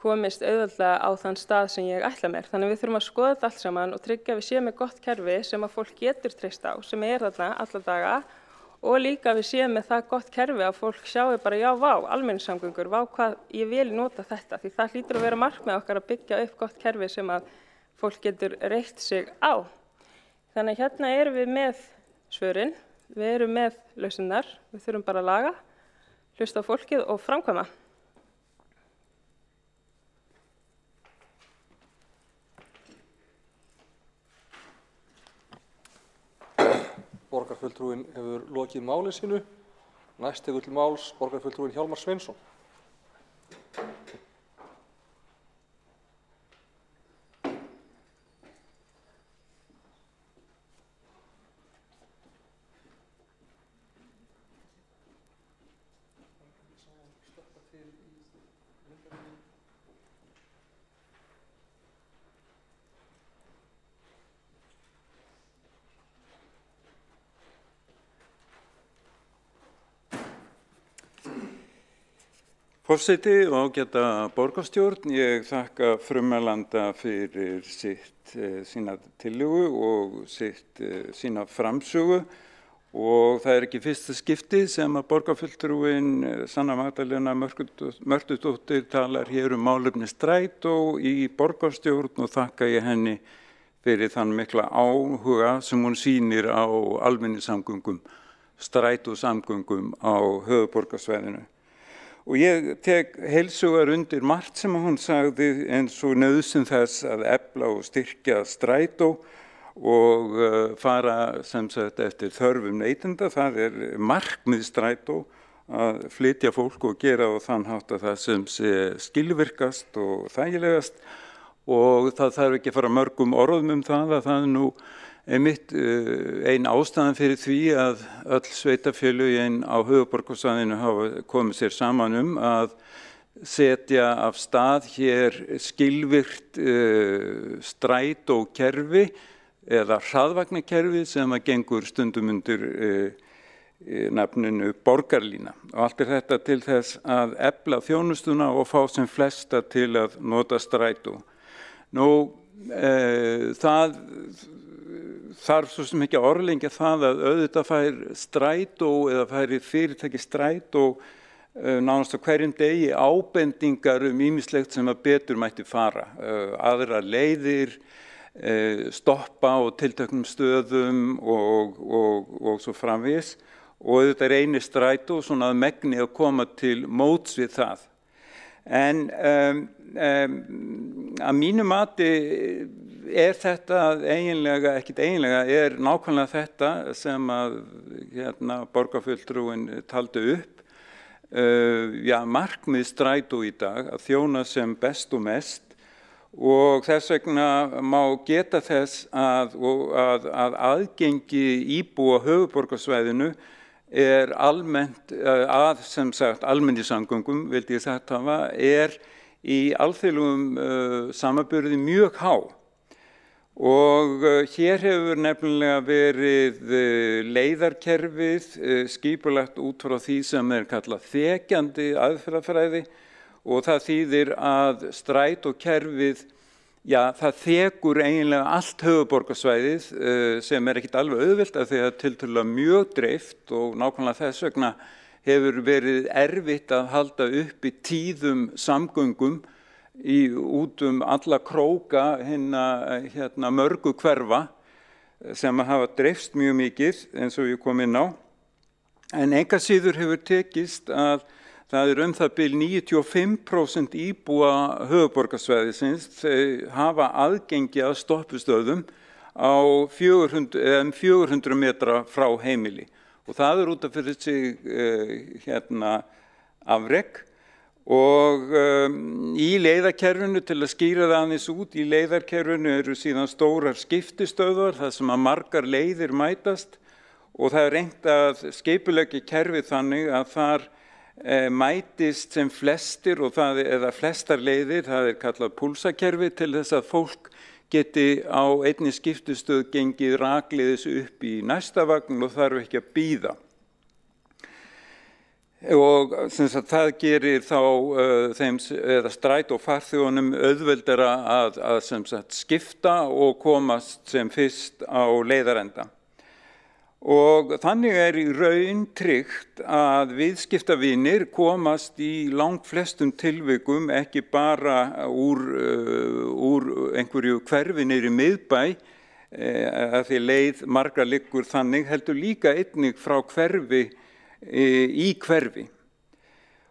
komist auðveldlega á þann stað sem ég ætla mér. Þannig við þurfum að skoða þetta allt saman og tryggja að við séum með gott kerfi sem að fólk getur treyst á, sem þarna alla daga og líka við séum með það gott kerfi að fólk sjáu bara já, vá, almenningssamgöngur, vá hvað ég vil nota þetta, því það hlýtur að vera markmið okkar að byggja upp gott kerfi sem að fólk getur reitt sig á. Þannig hérna erum við með svörin, við erum með lausnirnar, við þurfum bara að laga, hlusta á fólkið og framkvæma. Borgarfulltrúinn hefur lokið máli sínu. Næst tekur til máls borgarfulltrúinn Hjálmar Sveinsson. Forseti og ágæta borgarstjórn, ég þakka frummælanda fyrir sína tillögu og sína framsögu og það ekki fyrsta skipti sem að borgarfulltrúinn Sanna Magdalena Mörtudóttir talar hér málefni strætó í borgarstjórn og þakka ég henni fyrir þann mikla áhuga sem hún sýnir á almenningssamgöngum, strætósamgöngum á höfuðborgarsvæðinu. Og ég tek heilshugar undir margt sem hún sagði eins og nauðsyn þess að efla og styrkja strætó og fara sem sagt eftir þörfum neytenda. Það markmið strætó að flytja fólk og gera á þann hátt að það sem sé skilvirkast og þægilegast og það þarf ekki að fara mörgum orðum það að það nú einmitt ein ástæðan fyrir því að öll sveitarfélögin á höfuðborgarsvæðinu hafa komið sér saman að setja af stað hér skilvirkt strætókerfi eða hraðvagnakerfi sem að gengur stundum undir nafninu borgarlína. Og allt þetta til þess að efla þjónustuna og fá sem flesta til að nota strætó. Nú, það þarf svo sem ekki að orðlengja það að auðvitað fær strætó eða færi fyrirtæki strætó nánast á hverjum degi ábendingar ýmislegt sem að betur mætti fara. Aðrar leiðir, stoppa á tilteknum stöðum og svo framvegis. og þetta reynir strætó svona að megni að koma til móts við það. En að mínu mati þetta eiginlega, ekkert eiginlega, nákvæmlega þetta sem að borgarfulltrúinn taldi upp. Markmið strætó í dag að þjóna sem best og mest og þess vegna má geta þess að aðgengi íbúa höfuðborgarsvæðinu almennt sem sagt almenningssamgöngum, vildi ég sagt hafa, í alþjóðlegum samanburði mjög há. Og hér hefur nefnilega verið leiðarkerfið skipulagt út frá því sem kallað þekjandi aðferðafræði og það þýðir að strætókerfið, það þekur eiginlega allt höfuðborgarsvæðið sem ekkert alveg auðvelt af því að tiltölulega mjög dreift og nákvæmlega þess vegna hefur verið erfitt að halda uppi tíðum samgöngum út alla króka hinna mörgu hverfa sem hafa dreifst mjög mikið eins og ég kom inn á. En engu að síður hefur tekist að það það bil 95% íbúa höfuðborgarsvæðisins hafa aðgengi að stoppustöðum á 400 metra frá heimili. Og það út af fyrir sig afrek. Og í leiðakerfinu, til að skýra það aðeins út, í leiðakerfinu eru síðan stórar skiptistöðvar þar sem að margar leiðir mætast og það reynt að skipuleggja kerfið þannig að þar mætist sem flestir eða flestar leiðir, það kallað púlsakerfi til þess að fólk geti á einni skiptistöð gengið rakleiðis upp í næsta vagn og þarf ekki að bíða. Og það gerir þá þeim eða strætófarþegunum auðveldara að skipta og komast sem fyrst á leiðarenda. Og þannig í raun tryggt að viðskiptavinir komast í langflestum tilvikum ekki bara úr einhverju hverfi niður í miðbæ að því leið margra liggur þannig, heldur líka einnig frá hverfi í hverfi.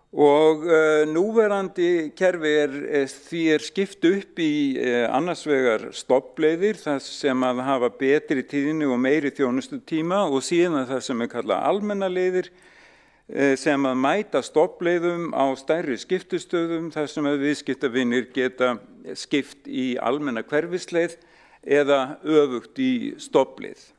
Og núverandi kerfi því skipt upp í annars vegar stoppleiðir, það sem að hafa betri tíðni og meiri þjónustutíma og síðan það sem kallað almenna leiðir sem að mæta stoppleiðum á stærri skiptustöðum þar sem að viðskiptavinir geta skipt í almenna hverfisleið eða öfugt í stoppleið.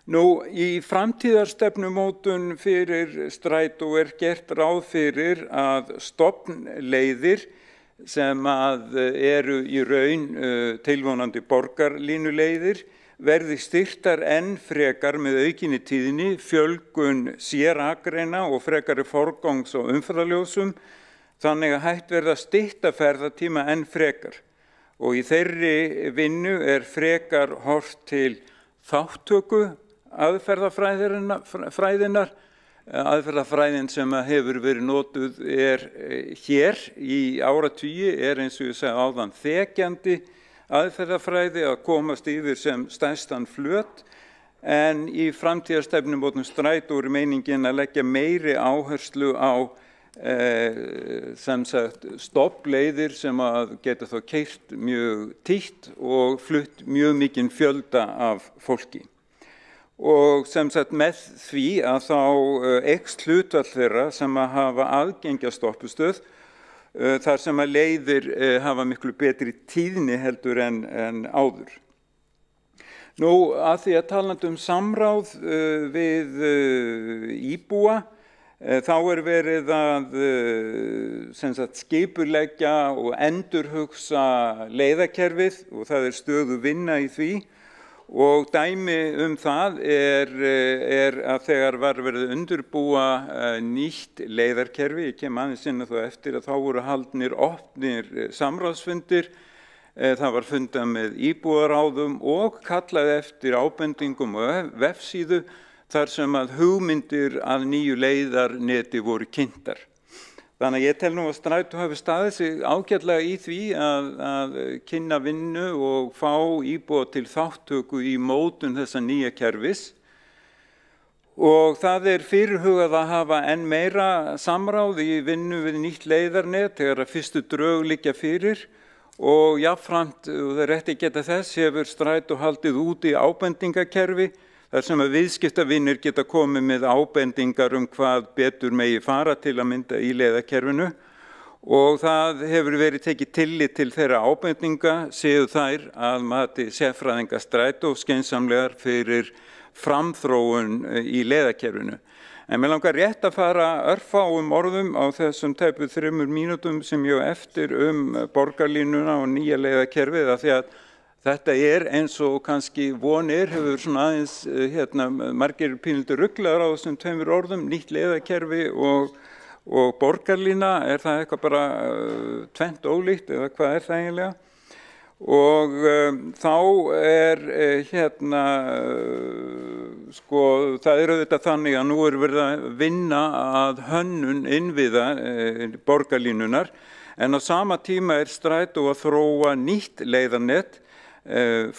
Í framtíðarstefnumótun fyrir strætó gert ráð fyrir að stofnleiðir sem að eru í raun tilvonandi borgarlínuleiðir verði styrktar enn frekar með aukinni tíðni, fjölgun sérakreina og frekari forgangs- og umferðarljósum, þannig að hægt verði að stytta ferðatíma enn frekar. Og í þeirri vinnu frekar horft til þáttöku aðferðafræðinnar, aðferðafræðin sem hefur verið notuð hér í áratugi eins og ég sagði áðan þekjandi aðferðafræði að komast yfir sem stærstan flöt en í framtíðarstefnumótun strætó meiningin að leggja meiri áherslu á sem sagt stoppleiðir sem að geta þá keyrt mjög títt og flutt mjög mikinn fjölda af fólki. Og sem sagt með því að þá eykst hlutfall þeirra sem að hafa aðgengi að stoppustöð þar sem að leiðir hafa miklu betri tíðni heldur en áður. Að því að talandi samráð við íbúa þá verið að sem sagt skipuleggja og endurhugsa leiðakerfið og það stöðu vinna í því. Og dæmi það að þegar var verið undirbúa nýtt leiðarkerfi, ég kem aðeins inn á það eftir að þá voru haldnir opnir samráðsfundir, það var fundað með íbúaráðum og kallað eftir ábendingum og vefsíðu þar sem að hugmyndir að nýju leiðarneti voru kynntar. Þannig að ég tel nú að strætó hafi staðið sig ágætlega í því að kynna vinnu og fá íbúa til þáttöku í mótun þessa nýja kerfis. og það fyrirhugað að hafa enn meira samráð í vinnu við nýtt leiðarnet þegar að fyrstu drög liggja fyrir og jafnframt, og það rétt að geta þess, hefur Strætó haldið út í ábendingakerfi þar sem að viðskiptavinir geta komið með ábendingar hvað betur megi fara til að mynda í leiðakerfinu og það hefur verið tekið tillit til þeirra ábendinga, séu þær að mati sérfræðinga Strætó skynsamlegar fyrir framþróun í leiðakerfinu. En mér langar rétt að fara örfáum orðum á þessum tæpu 3 mínútum sem ég á eftir borgarlínuna og nýja leiðakerfið af því að þetta eins og kannski vonir hefur svona aðeins margir pínuldur ruglaðar á þessum 2 orðum, nýtt leiðakerfi og borgarlína, það eitthvað bara tvennt ólíkt eða hvað það eiginlega? Og þá sko, það auðvitað þannig að nú verið að vinna að hönnun innviða borgarlínunar en á sama tíma Strætó að þróa nýtt leiðarnet,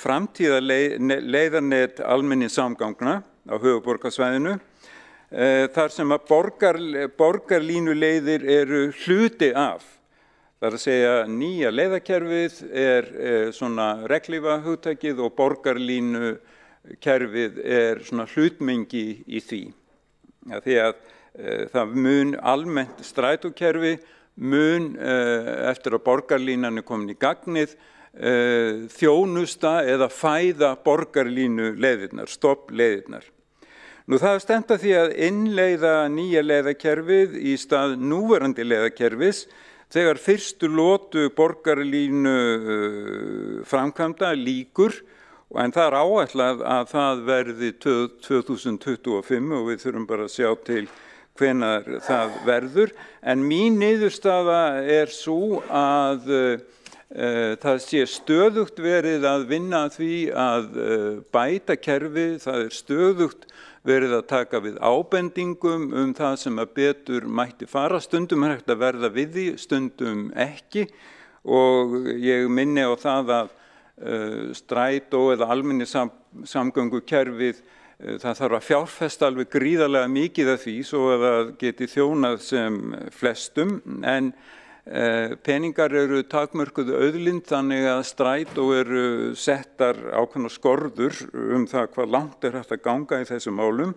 framtíða leiðarnet almenningssamgangna á höfuðborgarsvæðinu þar sem að borgarlínuleiðir eru hluti af. Það að segja nýja leiðakerfið svona reglífahugtakið og borgarlínukerfið svona hlutmengi í því. Ja, því að það mun almennt strætókerfi mun eftir að borgarlínan komin í gagnið þjónusta eða fæða borgarlínuleiðirnar, stoppleiðirnar. Nú það stefnt að því að innleiða nýja leiðakerfið í stað núverandi leiðakerfis þegar fyrstu lotu borgarlínu framkvæmda lýkur en það áætlað að það verði 2025 og við þurfum bara að sjá til hvenær það verður. En mín niðurstaða sú að það sé stöðugt verið að vinna að því að bæta kerfið, það stöðugt verið að taka við ábendingum það sem að betur mætti fara. Stundum hægt að verða við því, stundum ekki og ég minni á það að Strætó eða almenningssamgöngukerfið það þarf að fjárfesta alveg gríðarlega mikið af því svo að það geti þjónað sem flestum en peningar eru takmörkuð auðlind þannig að Strætó eru settar ákveðnar skorður það hvað langt hægt að ganga í þessum málum.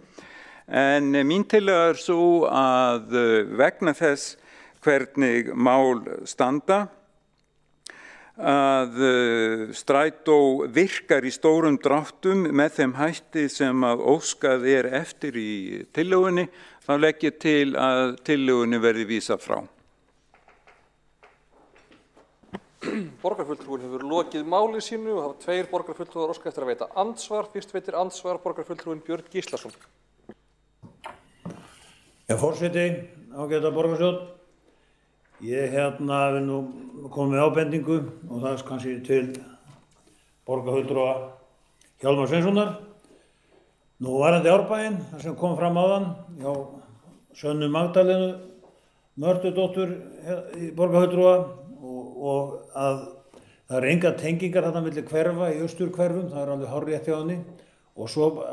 En mín tillaga svo að vegna þess hvernig mál standa að Strætó virkar í stórum dráttum með þeim hætti sem að óskað eftir í tillögunni, þá legg ég til að tillögunni verði vísað frá. Borgarfulltrúin hefur lokið máli sínu og hafa 2 borgarfulltrúar óskað eftir að veita andsvar. Fyrst veitir andsvar borgarfulltrúin Björn Gíslason. Forseti, ágæta borgarstjórn. Ég vil nú koma með ábendingu og það kannski til borgarfulltrúa Hjálmar Sveinssonar. Nú varandi Árbæinn, það sem kom fram áðan hjá Sönnu Magdalenu Mördudóttur borgarfulltrúa og að það engar tengingar þarna milli hverfa í austurhverfum, það alveg hárrétt hjá henni og svo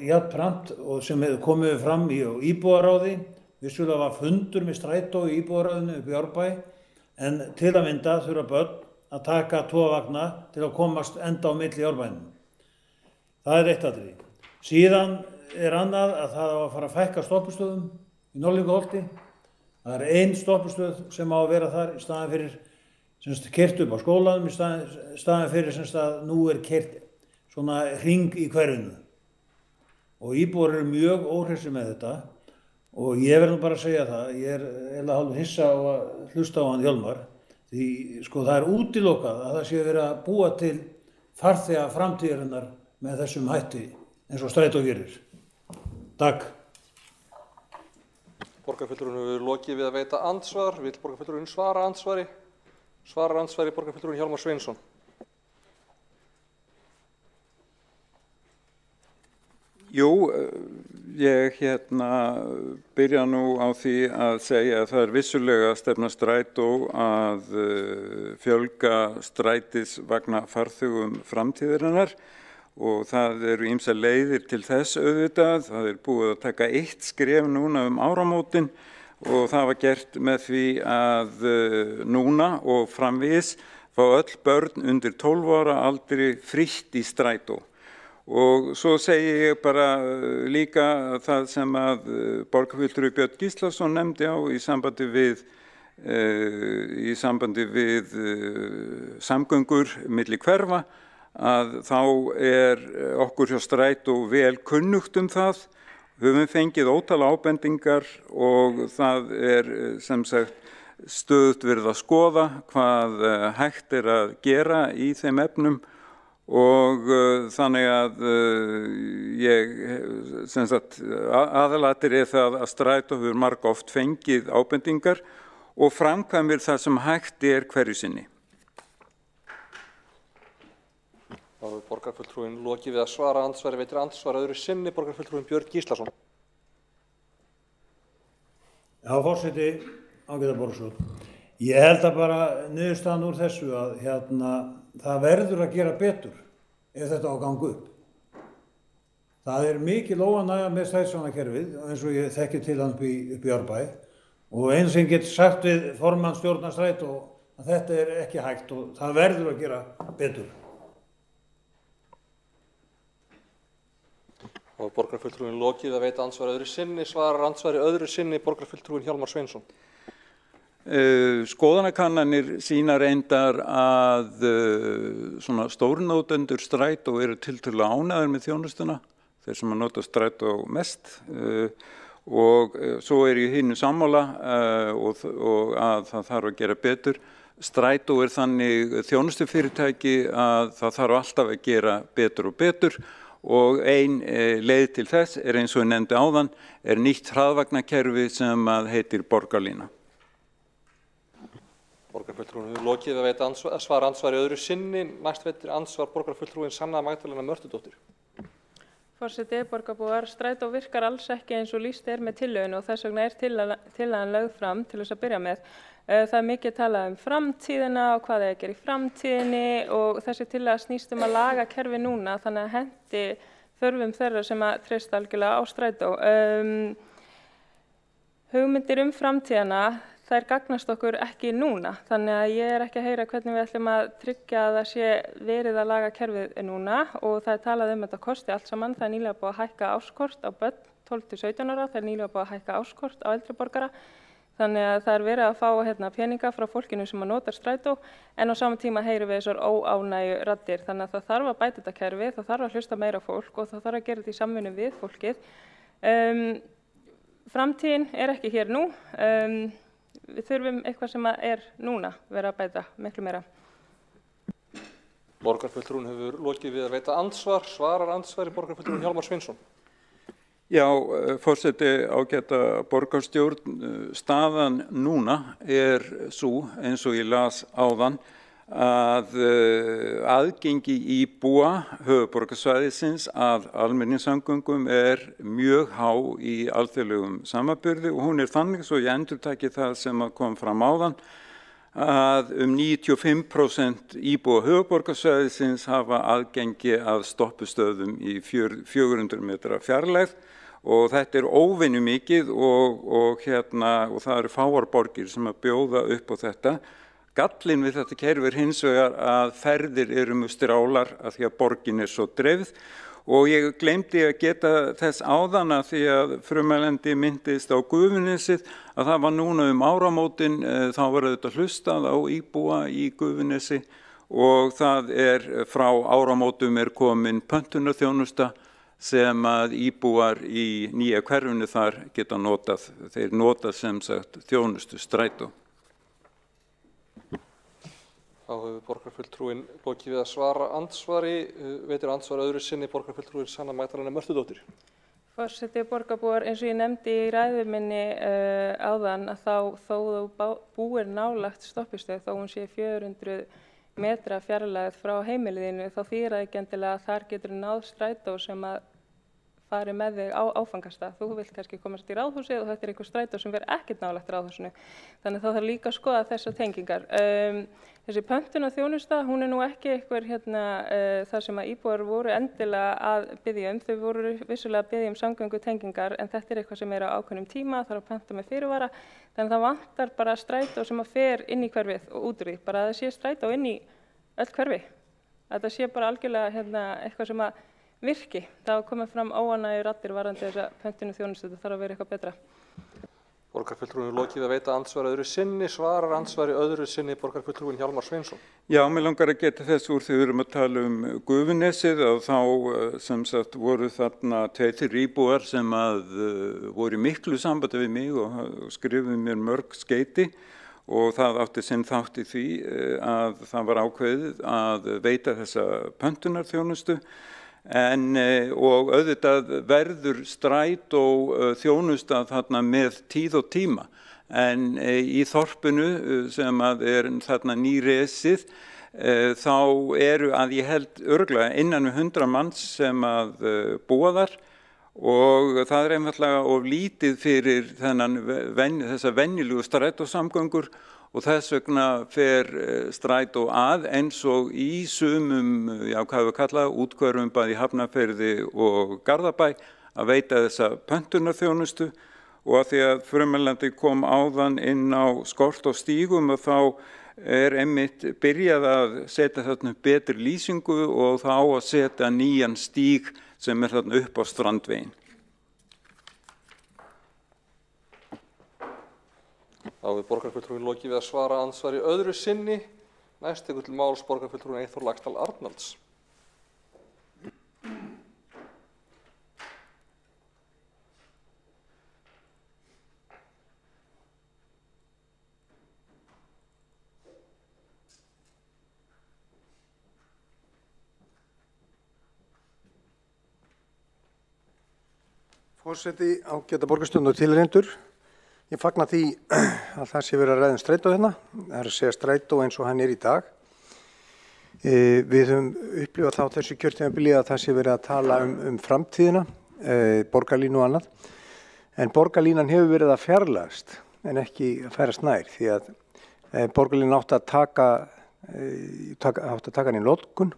jafnframt og sem hefur komið fram í íbúðaráði, vissulega var fundur með Strætó í íbúðaráðinu upp í Árbæ en til að mynda þurfa börn að taka 2 vagna til að komast enda á milli í Árbænum. Það eitt atriði. Síðan annað að það á að fara að fækka stoppustöðum í Norðlingaholti. Það 1 stoppustöð sem á að vera þar í staðinn fyrir keyrt upp á skólanum í staðinn fyrir að nú keyrt svona hring í hverfinu. Og íbúar eru mjög óhressir með þetta og ég verð nú bara að segja það, ég eiginlega hálf hissa á að hlusta á hann Hjálmar því sko það útilokað að það sé verið að búa til farþega framtíðarinnar með þessum hætti eins og Strætó gerir. Takk. Borgarfulltrúin hefur lokið við að veita andsvar. Vill borgarfulltrúin svara andsvari? Svarar andsvari borgarfulltrúin Hjálmar Sveinsson. Jú, ég byrja nú á því að segja að það vissulega stefna Strætó að fjölga strætisvagna farþegum framtíðarinnar og það eru ýmsar leiðir til þess auðvitað. Það er búið að taka eitt skref núna áramótin og það var gert með því að núna og framvegis fá öll börn undir 12 ára aldri frítt í strætó. Og svo segi ég bara líka það sem að borgarfulltrúi Björn Gíslason nefndi á í sambandi við samgöngur milli hverfa, að þá okkur hjá Strætó vel kunnugt það. Við höfum fengið ótal ábendingar og það sem sagt stöðugt verið að skoða hvað hægt að gera í þeim efnum og þannig að ég sem sagt aðalatriði það að Strætó hefur margoft fengið ábendingar og framkvæmir það sem hægt hverju sinni. Þá hefur borgarfulltrúinn lokið við að svara andsvari, veitir andsvar öðru sinni, borgarfulltrúinn Björn Gíslason. Já, forseti, ágæta borgarstjórn. Ég held að bara niðurstaðan úr þessu að það verður að gera betur ef þetta á að ganga upp. Það mikil óánægja með strætisvagnakerfið eins og ég þekki til hann upp í Árbæ og eins sem get sagt við formann stjórnar Strætó að þetta ekki hægt og það verður að gera betur. Og borgarfulltrúinn lokið að veita andsvar öðru sinni, svarar andsvari öðru sinni borgarfulltrúinn Hjálmar Sveinsson. Skoðanakannanir sýna reyndar að svona stórnotendur Strætó eru tiltölulega ánægðir með þjónustuna, þeir sem að nota Strætó mest og svo ég hinu sammála og að það þarf að gera betur. Strætó þannig þjónustufyrirtæki að það þarf alltaf að gera betur og betur og ein leið til þess eins og ég nefndi áðan nýtt hraðvagnakerfi sem heitir Borgarlína. Borgarfulltrúinn hefur lokið að veita svara andsvari öðru sinni, næst veitir andsvar borgarfulltrúinn Sanna Magdalena Mörtudóttir. Forseti, borgarbúar, Strætó virkar alls ekki eins og lýst með tillögunni og þess vegna tillagan lögð fram til þess að byrja með. Það mikið talað framtíðina og hvað að gera í framtíðinni og þessi tillaga snýst að laga kerfi núna þannig að hendi þörfum þeirra sem að treysta algjörlega á Strætó. Hugmyndir framtíðina þær gagnast okkur ekki núna, þannig að ég ekki að heyra hvernig við ætlum að tryggja að það sé verið að laga kerfið núna og það talað að þetta kosti allt saman. Það nýlega búið að hækka árskort á börn 12–17 ára, það nýlega búið að hækka árskort á eldri borgara. Þannig að það verið að fá peninga frá fólkinu sem að nota Strætó en á sama tíma heyrum við þessar óánægju raddir. Þannig að það þarf að bæta þetta kerfi, það þarf að hlusta meira fólk og það þarf að gera þetta í samvinnu við fólkið. Framtíðin ekki hér nú. Við þurfum eitthvað sem núna verið að bæta miklu meira. Borgarfulltrúinn hefur lokið við að veita andsvar, svarar andsvari borgarfulltrúinn Hjálmar Sveinsson. Já, forseti, ágæta borgarstjórn, staðan núna sú, eins og ég las áðan, að aðgengi íbúa höfuðborgarsvæðisins að almenningssamgöngum mjög há í alþjóðlegum samanburði og hún þannig, svo ég endurtaki það sem kom fram áðan, að 95% íbúa höfuðborgarsvæðisins hafa aðgengi að stoppustöðum í 400 metra fjarlægð og þetta óvenju mikið og það eru fáar borgir sem að bjóða upp á þetta. Gallinn við þetta kerfi hins vegar að ferðir mjög strálar að því að borgin svo dreifð og ég gleymdi að geta þess áðan að því að frumælandi myndist á Gufunesið að það var núna áramótin, þá var þetta hlustað á íbúa í Gufunesi og það frá áramótum komin pöntunarþjónusta sem að íbúar í nýja hverfinu þar geta notað. Þeir nota sem sagt þjónustu Strætó. Þá hefur borgarfulltrúinn lokið við að svara andsvari, veitir andsvar öðru sinni borgarfulltrúinn Sanna Magdalena Mörtudóttir. Forseti, borgarbúar, eins og ég nefndi í ræðu minni áðan að þó þú búir nálægt stoppistöð, þó hún sé 400 metra fjarlægð frá heimiliðinu, þá þýðir það ekki endilega að þar getur náð Strætó sem að fari með þig á áfangastað. Þú vilt kannski komast í ráðhúsið og þetta einhver strætó sem verður ekkert nálægt ráðhúsinu. Þannig þá þarf líka að skoða þessar tengingar. Þessi pöntunarþjónusta, hún nú ekki einhver þar sem að íbúar voru endilega að biðja Þau voru vissulega að biðja samgöngutengingar en þetta eitthvað sem á ákveðnum tíma, þarf að pönta með fyrirvara. Þannig það vantar bara strætó sem að fer inn í hverfið og út úr því. Bara að það sé strætó inn í öll hverfi. Þetta sé bara algjörlega eitthvað sem að virki. Það hafa komið fram óánægjur raddir varðandi þessa pöntunarþjónustu. Þetta þarf að vera eitthvað betra. Borgarfulltrúinn lokið að veita andsvar öðru sinni, svarar ansvari öðru sinni borgarfulltrúinn Hjálmar Sveinsson. Já, mig langar að geta þess úr því við erum að tala Gufunesið og þá sem sagt voru þarna 2-3 íbúar sem að voru í miklu sambandi við mig og skrifuðu mér mörg skeyti og það átti sinn þátt í því að það var ákveðið að veita þessa pöntunarþjónustu. Og auðvitað verður strætó þjónusta þarna með tíð og tíma en í þorpinu sem að þarna nýresið þá eru að ég held örugglega innan við 100 manns sem að búa þar og það einfaldlega of lítið fyrir þessa venjulegu strætósamgöngur og þess vegna fer strætó að eins og í sumum, hvað við kalla, útkvörfum bæði í Hafnarfirði og Garðabæ að veita þessa pöntunarþjónustu og að því að Frummælandi kom áðan inn á skort og stígum og þá einmitt byrjað að setja þarna betri lýsingu og þá að setja nýjan stíg sem þarna upp á Strandveginn. Þá við borgarfulltrúinn lokið við að svara andsvari öðru sinni. Næst tekur til máls borgarfulltrúinn Eyþór Laxdal Arnalds. Forseti, ágæta borgarstjórn og tilreyndur. Ég fagna því að það sé verið að ræða strætó hérna. Það er að segja strætó eins og hann í dag. Við höfum upplifað þá þessu kjörtímabili að það sé verið að tala framtíðina, borgarlínu og annað. En borgarlínan hefur verið að fjarlægast en ekki að færast nær því að borgarlínan átti að taka hann í notkun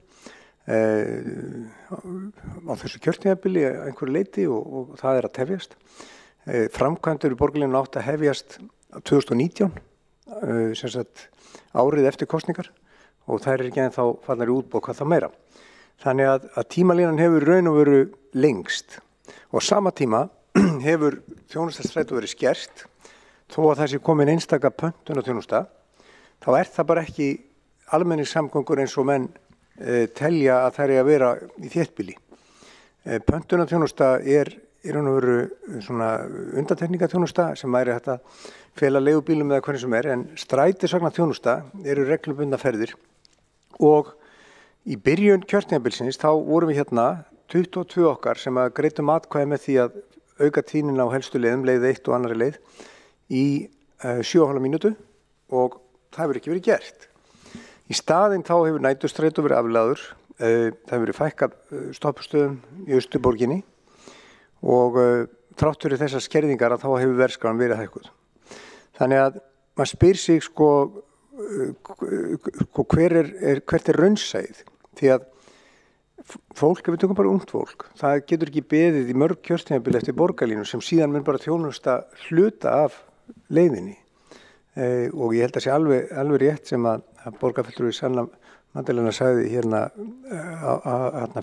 á þessu kjörtímabili einhverju leyti og það er að tefjast. Framkvæmdur í borgarlínu átti að hefjast 2019, sem sagt árið eftir kosningar og þær ekki ennþá farnar í útboð hvað það meira. Þannig að tímalínan hefur raun og veru lengst og á sama tíma hefur þjónustastrætó verið skert þó að það sé komin einstaka pöntunarþjónusta þá það bara ekki almenningssamgöngur eins og menn telja að þær eigi að vera í þéttbýli. Pöntunarþjónusta í raun og veru svona undantekningaþjónusta sem væri hægt að fela leigubílum eða hvernig sem en strætisvagnaþjónusta eru reglubundnar ferðir og í byrjun kjörtímabilsins þá vorum við hérna 22 okkar sem að greiddum atkvæði með því að auka tíðnina á helstu leiðum, leið 1 og annarri leið í 7,5 mínútu og það hefur ekki verið gert. Í staðinn þá hefur næturstrætó verið aflagður, það hefur verið fækkað stoppstöðum í Austurborginni og þrátt fyrir þessar skerðingar að þá hefur verðskráin verið hækkuð. Þannig að maður spyr sig hvert er raunsæið því að fólk, við tökum bara ungt fólk, það getur ekki beðið í mörg kjörtímabil eftir borgarlínu sem síðan mun bara þjónusta hluta af leiðinni og ég held að sé alveg rétt sem að borgarfulltrúi Sanna Maddalena sagði hérna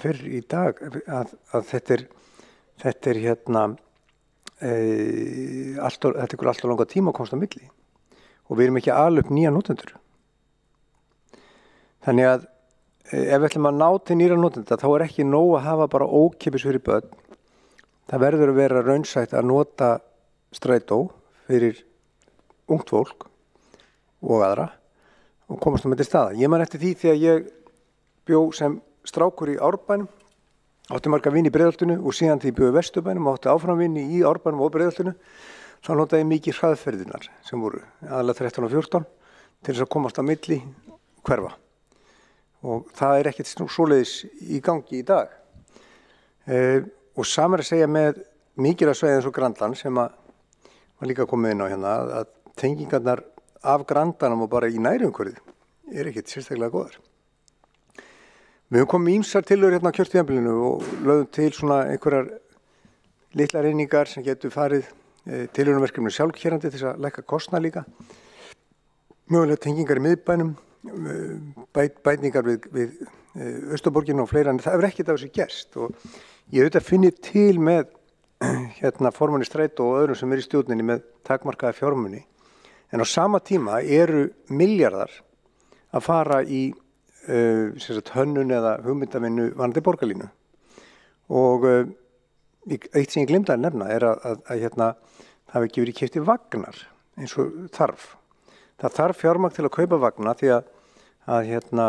fyrr í dag að þetta er hérna þetta tekur allt of langa tíma að komast á milli og við erum ekki að ala upp nýja notendur. Þannig að ef við ætlum að ná til nýra notenda þá er ekki nóg að hafa bara ókeypis fyrir börn. Það verður að vera raunsætt að nota strætó fyrir ungt fólk og aðra og komast með til staða. Ég man eftir því þegar ég bjó sem strákur í Árbænum, átti marga vini í Breiðholtinu og síðan því ég bjó í Vesturbænum og átti áfram vini í Árbænum og Breiðholtinu, þá notaði ég mikið hraðferðirnar sem voru aðalega 13 og 14 til þess að komast á milli hverfa. Og það er ekkert svoleiðis í gangi í dag. og saman að segja með mikilvæg svæði eins og Grandland sem að var líka komið inn á hérna að tengingarnar af Grandanum og bara í nærumhverfið ekkert sérstaklega góðar. Við höfum komið ýmsar tillögur hérna á kjörtímabilinu og lögðum til svona einhverjar litlar einingar sem getur farið tilraunaverkefni sjálfkerandi til þess að lækka kostnað líka. Mögulega tengingar í miðbænum, bætingar við Austurborginu og fleira, en það hefur ekkert af þessu gerst og ég auðvitað finnir til með hérna formanni Strætó og öðrum sem í stjórninni með takmarkaða fjármuni, en á sama tíma eru milljarðar að fara í hönnun eða hugmyndavinnu varðandi borgarlínu og eitt sem ég glemdi að nefna er að hérna það hafi ekki verið keyptir vagnar eins og þarf. Það þarf fjármagn til að kaupa vagna því að hérna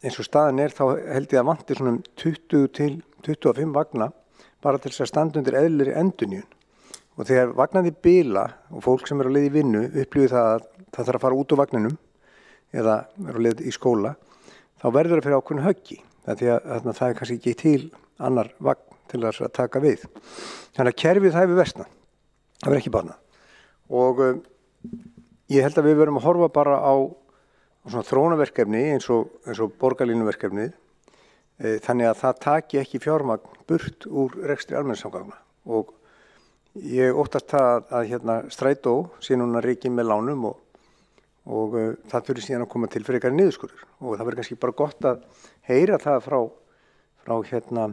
eins og staðan er þá held ég að vanti svona 20 til 25 vagna bara til þess að standa undir eðlilegri endurnýjun. Og þegar vagnarnir bila og fólk sem er á leið í vinnu upplifir það að það þarf að fara út úr vagninum eða er á leið í skóla, þá verður það fyrir ákveðnu höggi. Því að það er kannski ekki til annar vagn til að taka við. Þannig að kerfið það hefur versnað. Það verður ekki barnað. Og ég held að við verum að horfa bara á svona þróunarverkefni eins og borgarlínuverkefnið, þannig að það taki ekki fjármagn burt úr rekstri almenningssamgangna. Og ég óttast það að hérna Strætó sé núna rekinn með lánum og það þurfi síðan að koma til frekari niðurskurður. Og það verður kannski bara gott að heyra það frá hérna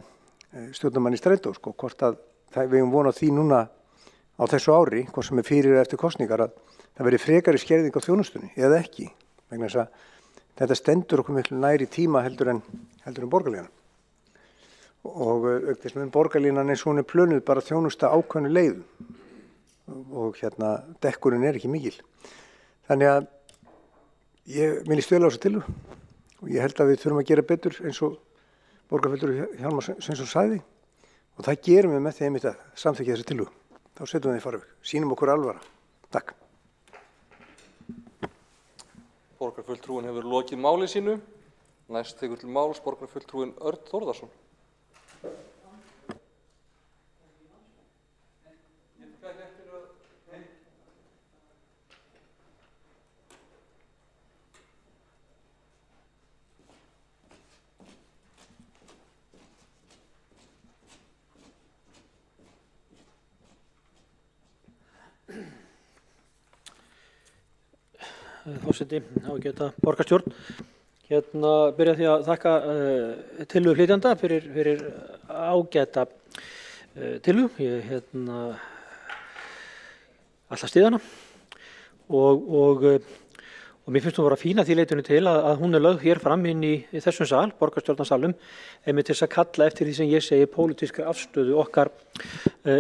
stjórnarmanni Strætó, sko, hvort að við höfum von á því núna á þessu ári, hvort sem er fyrir eða eftir kosningar, að það verði frekari skerðing á þjónustunni eða ekki, vegna þess að þetta stendur okkur miklu næri tíma heldur en borgarlínan. Og aukþess með borgarlínan eins og hún er plönuð bara þjónusta ákveðnu leiðum og hérna dekkurinn er ekki mikil. Þannig að mér líst vel á þessu tillögu og ég held að við þurfum að gera betur eins og borgarfulltrúi Hjálmar Sveinsson sagði og það gerum við með því einmitt að samþykkja þessu tillögu. Þá setjum við það í farveg, sýnum okkur alvara. Takk. Borgarfulltrúin hefur lokið máli sínu. Næst tekur til máls borgarfulltrúin Örn Þórðarsson. Forseti, ágæta borgarstjórn. Hérna byrja því að þakka tillögu flytjanda fyrir ágæta tillögu. Ég alltaf styð hana og mér finnst hún vera fín að því leytinu til að hún er lögð hér fram inn í þessum sal, borgarstjórnarsalum, einmitt til þess að kalla eftir því sem ég segi pólitískri afstöðu okkar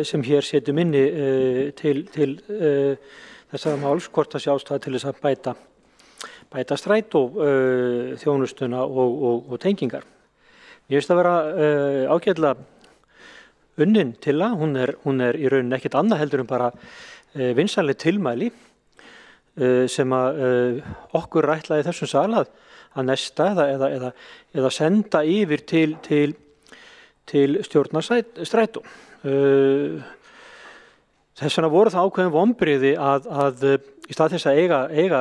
sem hér setjum inni til þessara máls, hvort að sé ástæða til þess að bæta Strætó þjónustuna og tengingar. Mér finnst að vera ágætlega unnin tillaga, hún er í rauninni ekkert annað heldur en bara vinsamleg tilmæli sem að okkur ætlaði þessum sal að nesta eða senda yfir til stjórnar Strætó. Þess vegna voru það ákveðin vonbrigði að í stað þess að eiga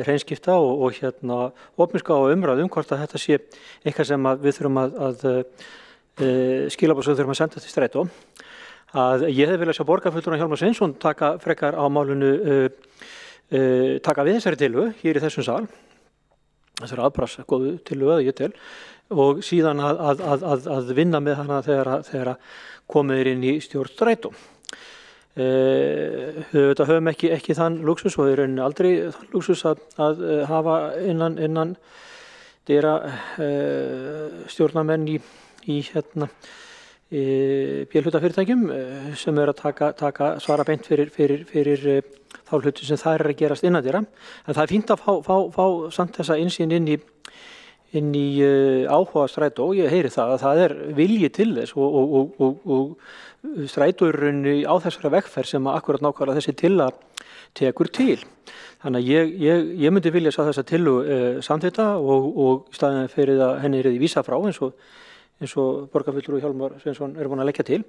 hreinskipta og opinska og umræðu hvort að þetta sé eitthvað sem við þurfum að skilaboð sem við þurfum að senda til Strætó, að ég hefði viljað sjá borgarfulltrúan Hjálmar Sveinsson taka frekar á málinu, taka við þessari tillögu hér í þessum sal, þessari aðbrás góðu tillögu að ég tel, og síðan að vinna með hana þegar komið inn í stjórn Strætó. Við höfum ekki þann lúxus og við erum aldrei þann lúxus að hafa innan dyra stjórnarmenn í bélhlutafyrirtækjum sem er að svara beint fyrir þá hluti sem það er að gerast innan dyra. En það er fínt að fá samt þessa innsýn inn í áhuga Strætó og ég heyri það að það er vilji til þess og Strætó er rauninni á þessari vegferð sem akkurat nákvæmlega þessi tillaga tekur til. Þannig að ég myndi vilja sjá þessa tillögu samþykkta og í staðinn fyrir að henni er vísað frá eins eins og borgarfulltrúi Hjálmar Sveinsson er búinn að leggja til.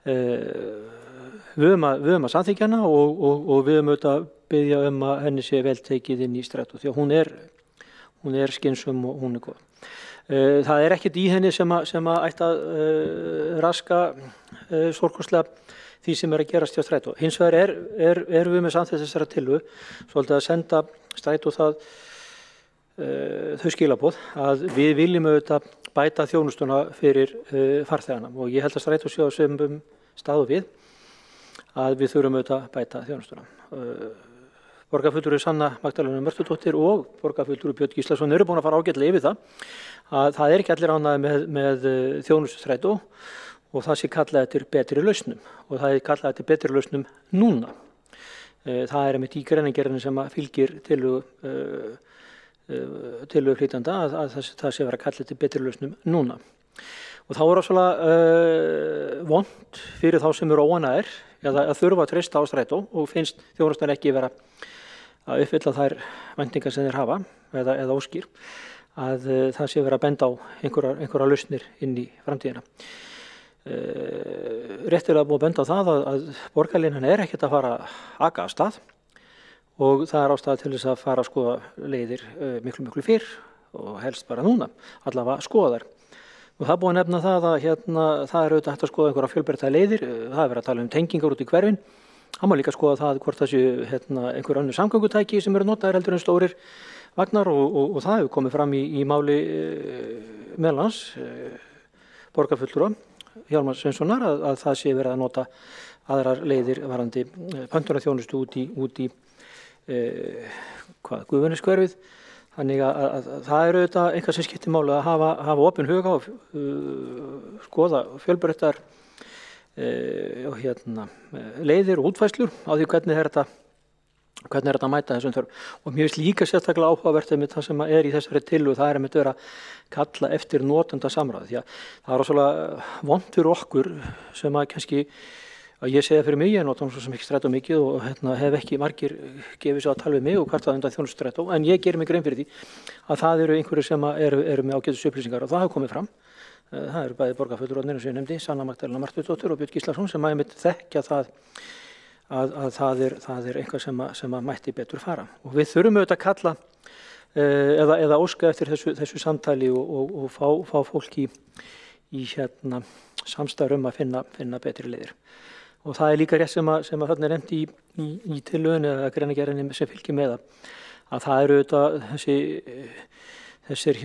Við höfum að samþykkja hana og við höfum auðvitað að biðja að henni sé vel tekið inn í strætó því að hún er skynsum og hún er góð. Það er ekkert í henni sem að ætti að raska stórkostlega því sem er að gerast hjá strætó. Hins vegar erum við með samþykkt þessara tillögu svolítið að senda strætó þau skilaboð að við viljum auðvitað bæta þjónustuna fyrir farþegana og ég held að strætó sé á sömum staðu við að við þurfum auðvitað að bæta þjónustuna. Borgarfulltrúi Sanna Magdalena Mörtudóttir og borgarfulltrúi Björn Gíslason eru búin að fara ágætlega yfir það að það er ekki allir ánægðir með þjónustustrætó og það sé kallað eftir betri lausnum og það er kallað eftir betri lausnum núna. Það er einmitt í greinargerðinni sem fylgir tillögu flytjanda að það sé vera kallað eftir betri lausnum núna. Og þá er það svona vont fyrir þá sem eru óánægðir eða að þurfa að treysta á strætó og finnst þjónustan ekki vera að uppfylla þær væntingar sem þeir hafa eða óskir að það sé vera að benda á einhverja lausnir inn í framtíðina. Rétt er að búið að benda á það að borgarlínan er ekkert að fara aka af stað og það er ástæða til þess að fara að skoða leiðir miklu fyrr og helst bara núna, allavega skoða þær. Og það er búið að nefna það að það er auðvitað hægt að skoða einhverja fjölbreytta leiðir, það er verið að tala um tengingar út í hverfin. Það má líka skoða það hvort það séu einhver önnur samgöngutæki sem eru notaðir heldur en stórir vagnar og það hefur komið fram í máli meðal annars borgarfulltrúa Hjálmar Sveinssonar að það sé verið að nota aðrar leiðir varðandi pöntunarþjónustu út í Guðunnishverfið. Þannig að það er auðvitað eitthvað sem skiptir máli að hafa opinn huga og skoða fjölbreyttar leiðir og útfærslur á því hvernig er þetta að mæta þessum þörf. Og mér finnst líka sérstaklega áhugavert með það sem er í þessari tillögu, það er að vera að kalla eftir notenda samráð. Því að það er svolítið vont fyrir okkur sem að kannski að ég segja fyrir mig, ég nota svo sem ekki strætó mikið og hef ekki margir gefið sér að tala við mig og kvartað undan þjónustustrætó, en ég gerir mig grein fyrir því að það eru einhverjir sem eru með ágætis upplýsingar og það hefur komið fram. Það eru bæði borgarfulltrúarnir sem ég nefndi, Sanna Magdalena Mörtudóttir og Björn Gíslason sem að einmitt þekkja það að það er eitthvað sem að mætti betur fara. Og við þurfum auðvitað að kalla eða óska eftir þessu samtali og fá fólk í samstarf að finna betri leiðir. Og það er líka rétt sem að þarna er nefnt í tillögunni eða greinargerðinni sem fylgir með að það eru auðvitað þessir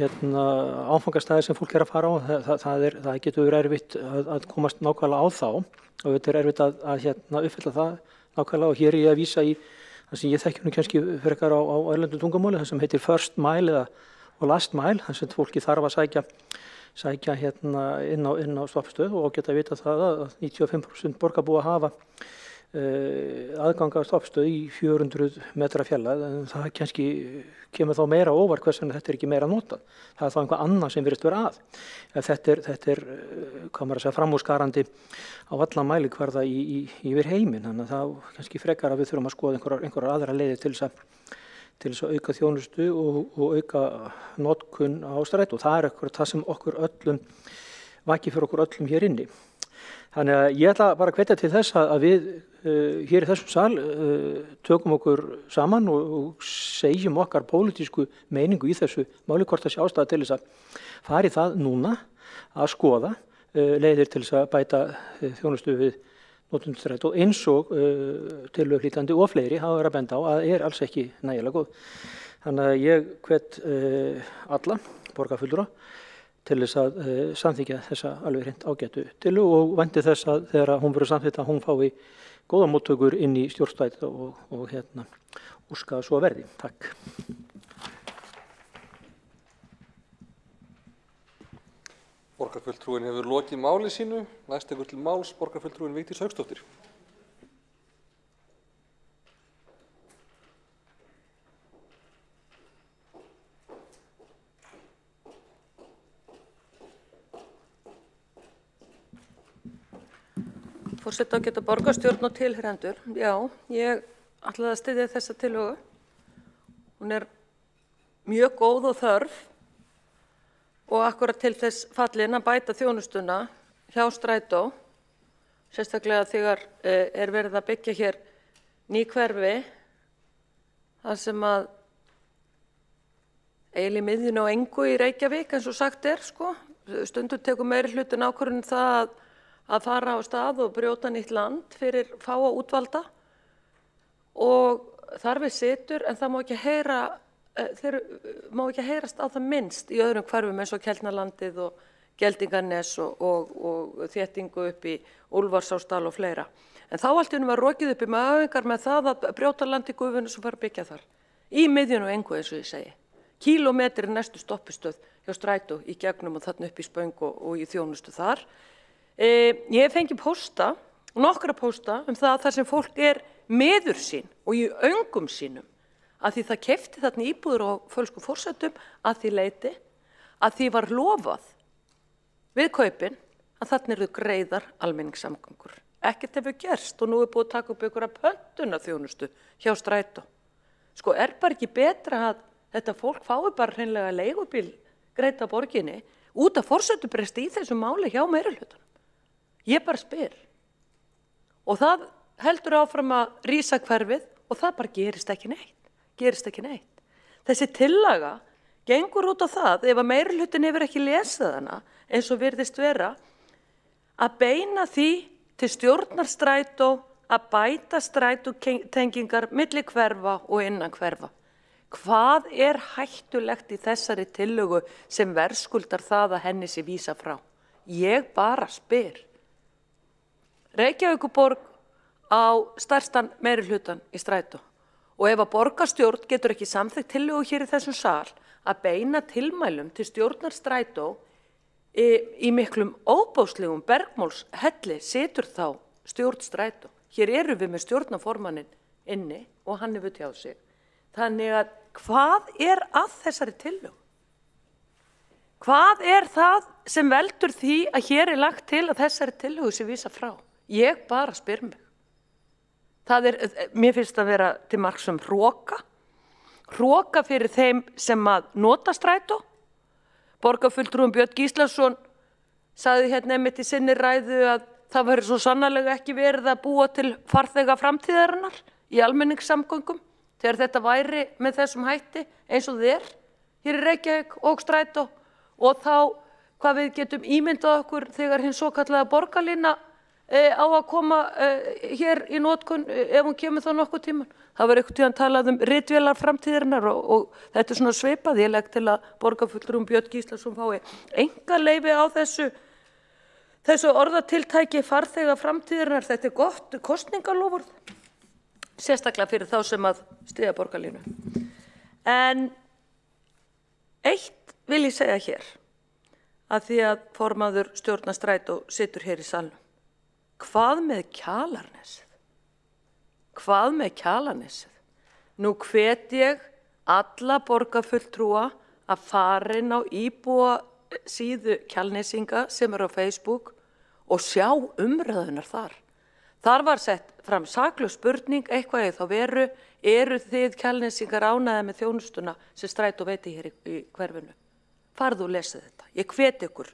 áfangastæðir sem fólk er að fara á, það getur verið erfitt að komast nákvæmlega á þá og þetta er erfitt að uppfylla það nákvæmlega og hér er ég að vísa í það sem ég þekki nú kannski frekar á erlendu tungumáli, það sem heitir first mile og last mile, þar sem fólki þarf að sækja inn á stoppstöð og geta vita það að 95% borgarbúa hafa aðgang að stoppstöð í 400 metra fjarlægð, en það kannski kemur þá meira óvart hvers vegna þetta er ekki meira notað. Það er þá einhvað annað sem virðist vera að. Þetta er hvað maður að segja, framúrskarandi á alla mælikvarða yfir heiminn, þannig að það kannski frekar að við þurfum að skoða einhverjar aðra leiðir til þess að auka þjónustu og auka notkun á strætó. Það er það sem okkur öllum vakir fyrir okkur öllum hér inni. Þannig að ég ætla bara að hvetja til þess að við hér í þessum sal tökum okkur saman og segjum okkar pólitísku meiningu í þessu máli, hvort það sé ástæða til þess að fara í það núna að skoða leiðir til þess að bæta þjónustu við notendur strætó eins og tillöguflytjandi og fleiri hafa verið að benda á að er alls ekki nægilega góð. Þannig að ég hvet alla borgarfulltrúa til þess að samþykkja þessa alveg hreint ágætu tillögu og vænti þess að þegar hún verður samþykkt að hún fái góða móttökur inn í stjórnstætt og óska svo að verði. Takk. Borgarfulltrúin hefur lokið máli sínu. Næst tekur til máls borgarfulltrúin Vigdís Hauksdóttir. Forseti ágæta borgarstjórn og tilheyrendur. Já, ég ætlaði að styðja þessa tillögu. Hún er mjög góð og þörf og akkurat til þess fallin að bæta þjónustuna hjá Strætó, sérstaklega þegar verið að byggja hér ný hverfi, þar sem að eiginlega í miðjunni á engu í Reykjavík, eins og sagt sko. Stundum tekur meiri hlutin ákvörðun það að fara á stað og brjóta nýtt land fyrir fáa útvalda og þar við situr, en það má ekki heyrast á það minnst í öðrum hverfum eins og Keldnalandið og Geldinganes og þéttingu upp í Úlfarsárdal og fleira. En þá allt í einu var rokið upp í möguengar með það að brjóta land í gufunu sem fara að byggja þar. Í miðjun og engu, eins og ég segi. Kílómetri næstu stoppistöð hjá Strætó í gegnum og þarna upp í Spöng og í þjónustu þar. Ég hef fengið pósta, nokkra pósta þar sem fólk miður sín og í öngum sínum að því það keypti þarna íbúðir á fölskum forsetum að því leyti að því var lofað við kaupin að þarna eru greiðar almenningssamgöngur. Ekkert hefur gerst og nú búið að taka upp einhverja pöntunarþjónustu hjá Strætó. Sko bara ekki betra að þetta fólk fái bara hreinlega leigubíl greitt af borginni út af forsetubresti í þessu máli hjá meirihlutanum. Ég bara spyr. Og það heldur áfram að rísa hverfið og það bara gerist ekki neitt. Þessi tillaga gengur út á það, ef að meirihlutin hefur ekki lesið hana, eins og virðist vera, að beina því til stjórnar Strætó að bæta strætótengingar milli hverfa og innan hverfa. Hvað hættulegt í þessari tillögu sem verðskuldar það að henni sé vísa frá? Ég bara spyr. Reykjavíkurborg á stærstan meirihlutan í Strætó og ef að borgarstjórn getur ekki samþykkt tillögu hér í þessum sal að beina tilmælum til stjórnar Strætó í miklum óbóðslegum bergmálshelli situr þá stjórn Strætó. Hér erum við með stjórnarformanninn inni og hann hefur tjáð sig. Þannig að hvað að þessari tillögu? Hvað það sem veldur því að hér lagt til að þessari tillögu sé vísa frá? Ég bara spyr mig. Mér finnst að vera til marks hroka fyrir þeim sem að nota Strætó. Borgarfulltrúinn Björn Gíslason sagði hérna einmitt í sinni ræðu að það væri svo sannarlega ekki verið að búa til farþega framtíðarinnar í almenningssamgöngum þegar þetta væri með þessum hætti eins og hér í Reykjavík og Strætó og þá hvað við getum ímyndað okkur þegar hinn svokallaða borgarlína á að koma hér í notkun ef hún kemur þá nokkuð tíman. Það var einhvern tíðan talað ritvélar framtíðarinnar og þetta svona svipað. Ég legg til að borgarfulltrúinn Björn Gíslason fái einkaleyfi á þessu orðatiltæki farþega framtíðarinnar. Þetta gott kosningaloforð, sérstaklega fyrir þá sem að styðja borgarlínu. En eitt vil ég segja hér, að því að formaður stjórnar Strætó situr hér í salnum. Hvað með Kjalarnesið? Nú hvet ég alla borgarfulltrúa að fara inn á íbúasíðu Kjalnesinga sem á Facebook og sjá umræðunar þar. Þar var sett fram saklaus spurning, eitthvað þá veru, eru þið Kjalnesingar ánægðir með þjónustuna sem Strætó veitir hér í hverfinu? Farðu og lesið þetta. Ég hvet ykkur,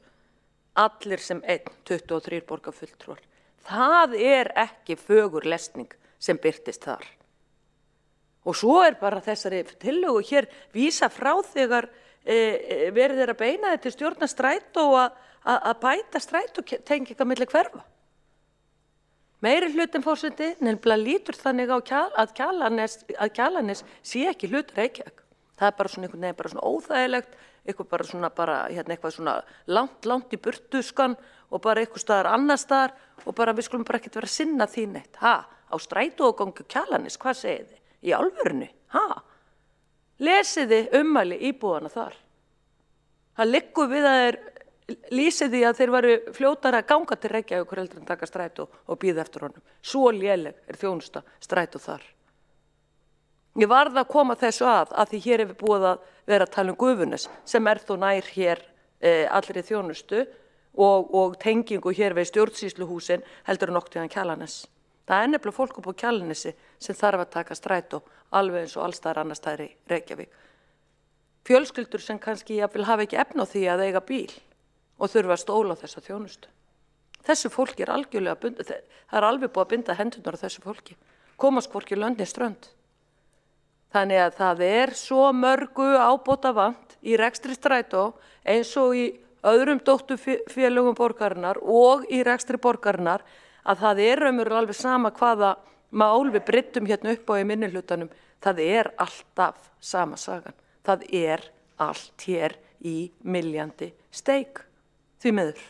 allir sem 23 borgarfulltrúar. Það ekki fögur lesning sem birtist þar. Og svo bara þessari tillögu hér vísa frá þegar verið að beina þetta til stjórnar Strætó að bæta strætótengingar milli hverfa. Meirihlutin forseti nefnilega lítur þannig á að Kjalarnes sé ekki hlut Reykjavík. Það bara svona einhvern veginn bara svona óþægilegt, eitthvað svona langt í burtuskan og bara eitthvað staðar annar staðar og bara við skulum bara ekkert vera að sinna því neitt. Á Strætó og gangi Kjalarnes, hvað segið þið? Í alvörunni? Lesiði ummæli íbúana þar. Það liggur við að þeir lýsið því að þeir varu fljótar að ganga til Reykjavíkur heldur en taka Strætó og bíða eftir honum. Svo léleg þjónusta Strætó þar. Ég varð að koma þessu að því hér hefur búið að vera að tala Gufunes sem þó nær hér allri þjónustu og tengingu hér við stjórnsýsluhúsin heldur en nokkuð Kjalarnes. Það nefnilega fólk upp á Kjalarnesi sem þarf að taka Strætó alveg eins og allstaðar annars staðar í Reykjavík. fjölskyldur sem kannski jafnvel hafa ekki efni á því að eiga bíl og þurfa að stóla á þessa þjónustu. Þessu fólki algjörlega bundið, það alveg búið að binda hendurnar á þessu fólki, komast hvorki lönd né strönd. Þannig að það svo mörgu ábótavant í rekstri strætó eins og í öðrum dótturfélögum borgarinnar og í rekstri borgarinnar að það raunverulega alveg sama hvaða mál við bryddum hérna upp á í minnihlutanum, það alltaf sama sagan. Það allt hér í myljandi steik, því miður.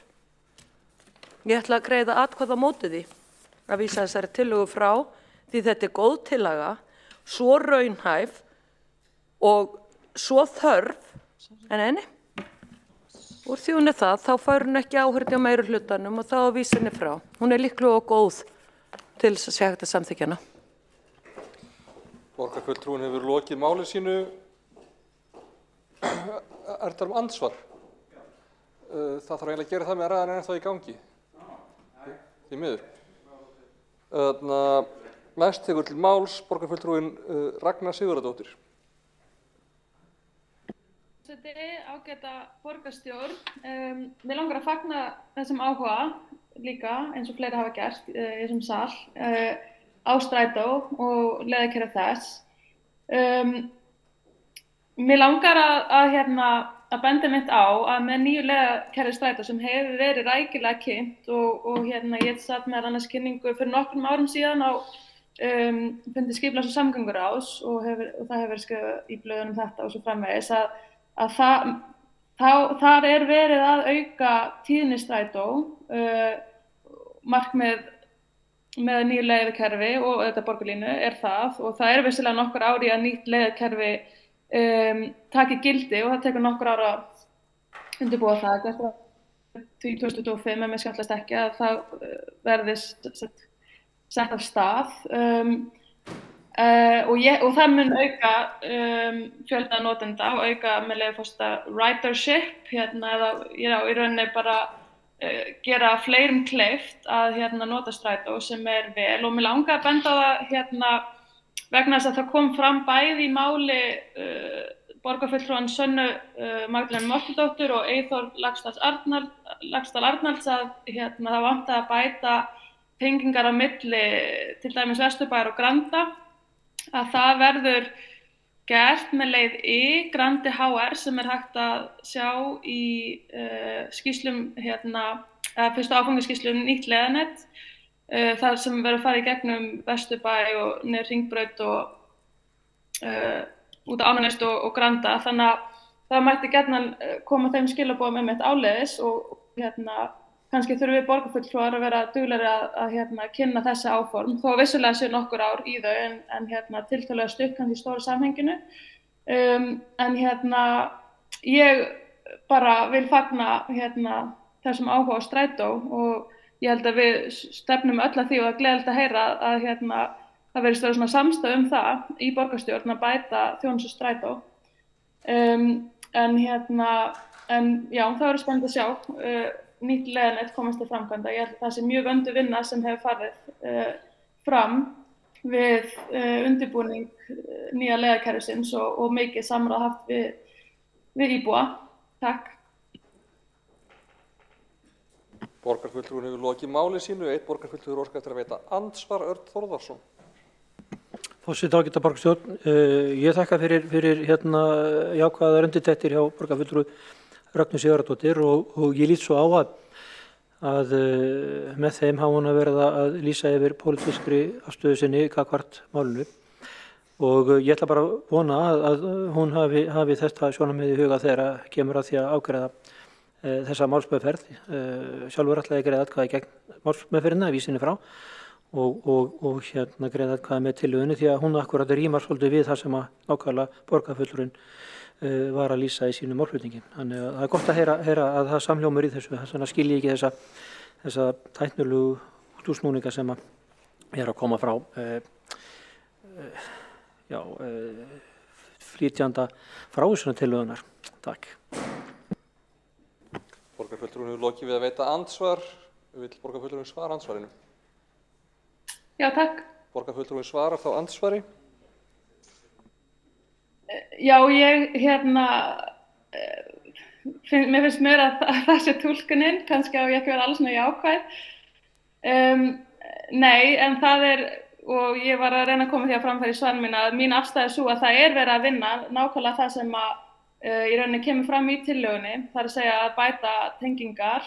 Ég ætla að greiða atkvæði á móti því að vísa þessari tillögu frá því þetta góð tillaga, svo raunhæf og svo þörf, en úr því hún það, þá fær hún ekki áheyrn á meirihlutanum og þá vísa henni frá. Hún líklega og góð til þess að sé hægt að samþykkja hana. Borgarfulltrúinn hefur lokið máli sínu. Það andsvar? Það þarf eiginlega að gera það með ræðan en þá í gangi. Því miður. Næst tekur til máls borgarfulltrúinn Ragna Sigurðardóttir. Ágæta borgarstjórn, mér langar að fagna þessum áhuga líka eins og fleiri hafa gert í þessum sal á strætó og leiðakerfi þess. Mér langar að benda mitt á að með nýju leiðakerfi strætó sem hefur verið rækilega kynnt og ég satt meðal annars kynningu fyrir nokkrum árum síðan á fundi skipulags- og samgönguráðs og það hefur verið skrifað í blöðunum þetta og svo framvegis að þar verið að auka tíðni strætó, markmið með nýju leiðakerfi og þetta borgarlínu það og það vissulega nokkur ári að nýtt leiðakerfi taki gildi og það tekur nokkur ára að undirbúa það. Þetta í 2025 mér skemmtlast ekki að það verði sett af stað. Og það mun auka fjölda notenda og auka með leyfi forseta ridership eða í rauninni bara gera fleirum kleift að nota strætó sem vel og mér langar að benda á það vegna þess að það kom fram bæði í máli borgarfulltrúans Sönnu Magdalenu Mörtudóttur og Eyþór Laxdal Arnalds að það vantaði að bæta tengingar á milli til dæmis Vesturbæjar og Granda að það verður gert með leið Grandi HR sem hægt að sjá í skýrslum fyrstu áfangaskýrslum nýtt leiðanet þar sem verður farið í gegnum Vesturbæ og niður Hringbraut og út á Ánanaust og Granda þannig að það mætti gjarnan koma þeim skilaboðum einmitt áleiðis og kannski þurfum við borgarfulltrúar að vera duglegri að kynna þessi áform þó vissulega séu nokkur ár í þau en tiltölulega stutt kannski í stóra samhenginu en ég bara vil fagna þessum áhuga á strætó og ég held að við stefnum öll að því og það er gleðilegt að heyra að það verður svona samstöð það í borgarstjórn að bæta þjónustu strætó en já, það verður spennandi að sjá nýtt leiðanet komast til framkvæmda. Ég held að það sé mjög vöndu vinna sem hefur farið fram við undirbúning nýja leiðakerfisins og mikið samráð haft við íbúa. Takk. Borgarfulltrúinn hefur lokið máli sínu. Einn borgarfulltrúi óskar eftir að veita andsvar. Örn Þórðarsson. Forseti ágæta borgarstjórn, ég þakka fyrir jákvæðar undirtektir hjá borgarfulltrúi Rögnu Sigurðardóttur og ég lít svo á að með þeim hafa hún að verða að lýsa yfir pólitískri afstöðu sinni gagnvart málinu og ég ætla bara að vona að hún hafi þetta sjónarmið í huga þegar kemur að því að ágreiða þessa málsmeðferð. Sjálfur ætla ég að greiða atkvæði gegn málsmeðferðina að vísinni frá og greiða atkvæði með tillögunni því að hún akkurat rímar svolítið við það sem að nákvæmlega borgarfulltrúinn var að lýsa í sínu málflutningi. Þannig að það er gott að heyra að það samhljómur í þessu, þannig að skilji ekki þessa tæknilegu útúrsnúninga sem að koma frá flytjanda frávísunartillögunnar. Takk. Borgarfulltrúinn hefur lokið við að veita andsvar. Vill borgarfulltrúinn svara andsvarinu? Já, takk. Borgarfulltrúinn svarar þá andsvari. Já, mér finnst mér að það sé túlkunin, kannski á ég ekki vera alls svona jákvæð. Nei, en það og ég var að reyna að koma því að framfæra í svar mín að mín afstæða svo að það verið að vinna nákvæmlega það sem að í rauninni kemur fram í tillögunni, það að segja að bæta tengingar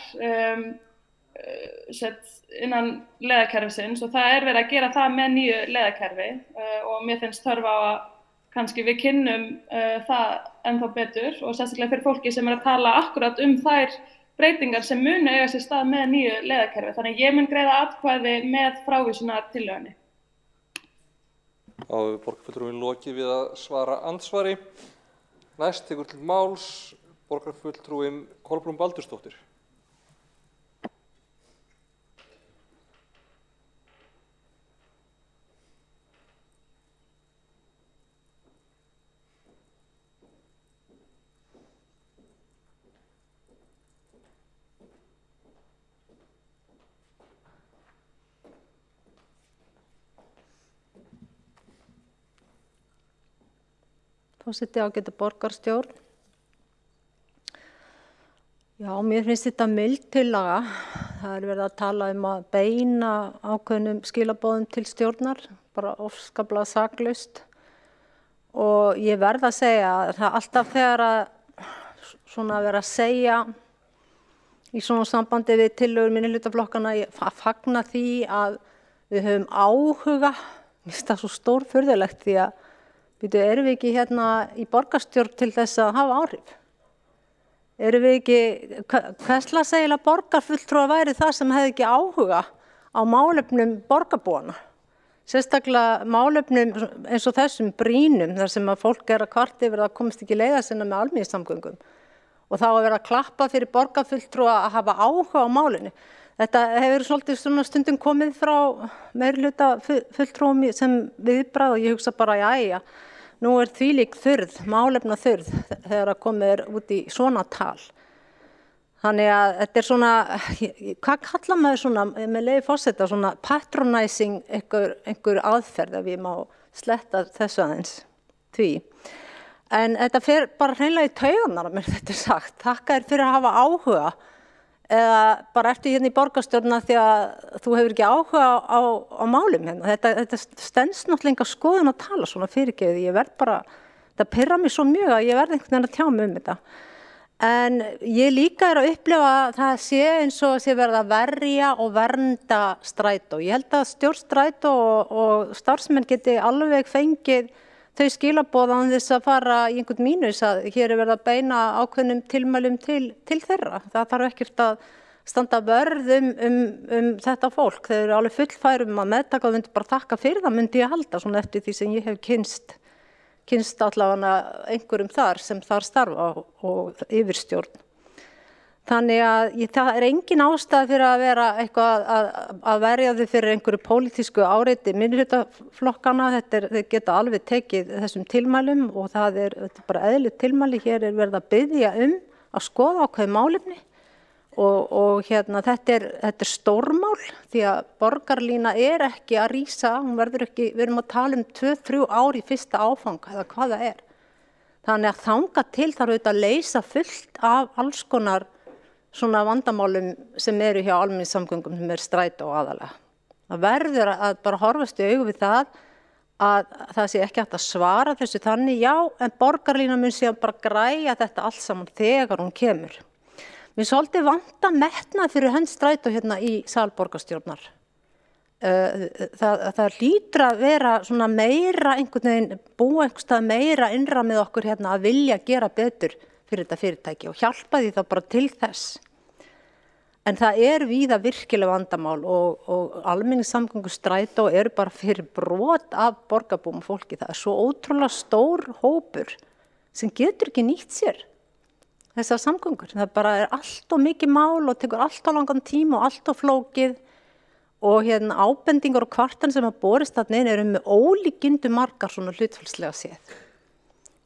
innan leiðakerfisins og það verið að gera það með nýju leiðakerfi og mér finnst þörf á að kannski við kynnum það ennþá betur og sérstaklega fyrir fólki sem að tala akkurat þær breytingar sem munu eiga sér stað með nýju leiðakerfi. Þannig að ég mun greiða atkvæði með frávísunar tillögunni. Áður borgarfulltrúinn lokið við að svara andsvari. Næst tekur til máls borgarfulltrúinn Kolbrún Baldursdóttir. Forseti, ágæta borgarstjórn. Já, mér finnst þetta mild tillaga. Það verið að tala að beina ákveðnum skilaboðum til stjórnar, bara ofskaplega saklaust. Og ég verð að segja að það alltaf þegar að svona vera að segja í svona sambandi við tillögur minnihlutaflokkana að fagna því að við höfum áhuga. Mér finnst það svo stórfurðulegt því að erum við ekki hérna í borgarstjórn til þess að hafa áhrif? Erum við ekki, hverslags eiginlega borgarfulltrúar væri það sem hefði ekki áhuga á málefnum borgarbúanna? Sérstaklega málefnum eins og þessum brýnum þar sem að fólk að kvarta yfir að komast ekki leiða sinna með almenningssamgöngum. Og þá að vera að klappa fyrir borgarfulltrúa að hafa áhuga á málinu. Þetta hefur svolítið svona stundum komið frá meirihluta fulltrúum sem viðbragð og ég hugsa bara, jæja, nú þvílík þurrð, málefna þurrð þegar að komið út í svona tal. Þannig að þetta svona, hvað kalla maður svona, með leyfi forseta, svona patronizing einhver aðferð ef ég má sletta þessu aðeins því. En þetta fer bara hreinlega í taugarnar mér þetta sagt. Þakka þér fyrir að hafa áhuga eða bara ertu hérna í borgarstjórna því að þú hefur ekki áhuga á málum hérna. Þetta stenst náttúrulega enga skoðun að tala svona fyrirgefið. Ég verð bara, þetta pirrar mig svo mjög að ég verð einhvern veginn að tjá mig þetta. En ég líka að upplifa að það sé eins og sé verið að verja og vernda strætó. Ég held að stjórn strætó og starfsmenn geti alveg fengið þau skilaboð án þess að fara í einhvern mínus að hér verið að beina ákveðnum tilmælum til þeirra. Það þarf ekkert að standa vörð þetta fólk. Þeir eru alveg fullfærum að meðtaka og myndi bara þakka fyrir það myndi ég halda svona eftir því sem ég hef kynst allavega einhverjum þar sem þar starfa og yfirstjórn. Þannig að það engin ástæða fyrir að vera eitthvað að verja þau fyrir einhverju pólitísku áreiti minnihlutaflokkana. Þeir geta alveg tekið þessum tilmælum og þetta er bara eðlilegt tilmæli. Hér verið að biðja að skoða ákveðið málefni og þetta er stórmál því að borgarlína ekki að rísa. Hún verður ekki, við erum að tala 2-3 ár í fyrsta áfanga eða hvað það er. Þannig að þanga til þarf auðvitað að leysa fullt af alls konar svona vandamálum sem eru hjá almenningssamgöngum sem strætó aðalega. Það verður að bara horfast í augu við það að það sé ekki hægt að svara þessu þannig, já, en borgarlína mun síðan bara græja þetta allt saman þegar hún kemur. Mér svolítið vanta metnað fyrir hönd strætó hérna í sal borgarstjórnar. Það hlýtur að vera svona meira einhvern veginn, búa einhvers stað meira innra með okkur hérna að vilja gera betur fyrir þetta fyrirtæki og hjálpa því þá bara til þess. En það víða virkilega vandamál og almenningssamgöngur strætó eru bara fyrir brot af borgarbúum fólki. Það svo ótrúlega stór hópur sem getur ekki nýtt sér þessar samgöngur. Það bara allt of mikið mál og tekur allt of langan tíma og allt of flókið og ábendingar og kvartanir sem að borist þarna inn eru með ólíkindum margar svona hlutfallslega séð.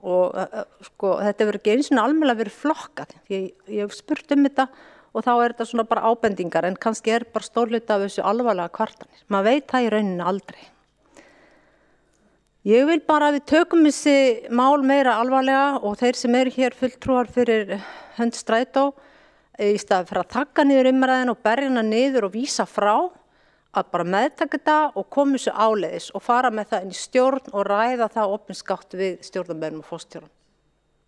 Og þetta verður ekki eins og almennilega verið flokkað. Ég hef spurt þetta og þá þetta svona bara ábendingar en kannski bara stór hluti af þessu alvarlega kvartanir. Maður veit það í rauninni aldrei. Ég vil bara að við tökum þessi mál meira alvarlega og þeir sem eru hér fulltrúar fyrir hönd Strætó í staðinn fyrir að taka niður umræðina og berja hana niður og vísa frá, að bara meðtaka þetta og koma þessu áleiðis og fara með það inn í stjórn og ræða það opinskátt við stjórnarmönnum og forstjórum.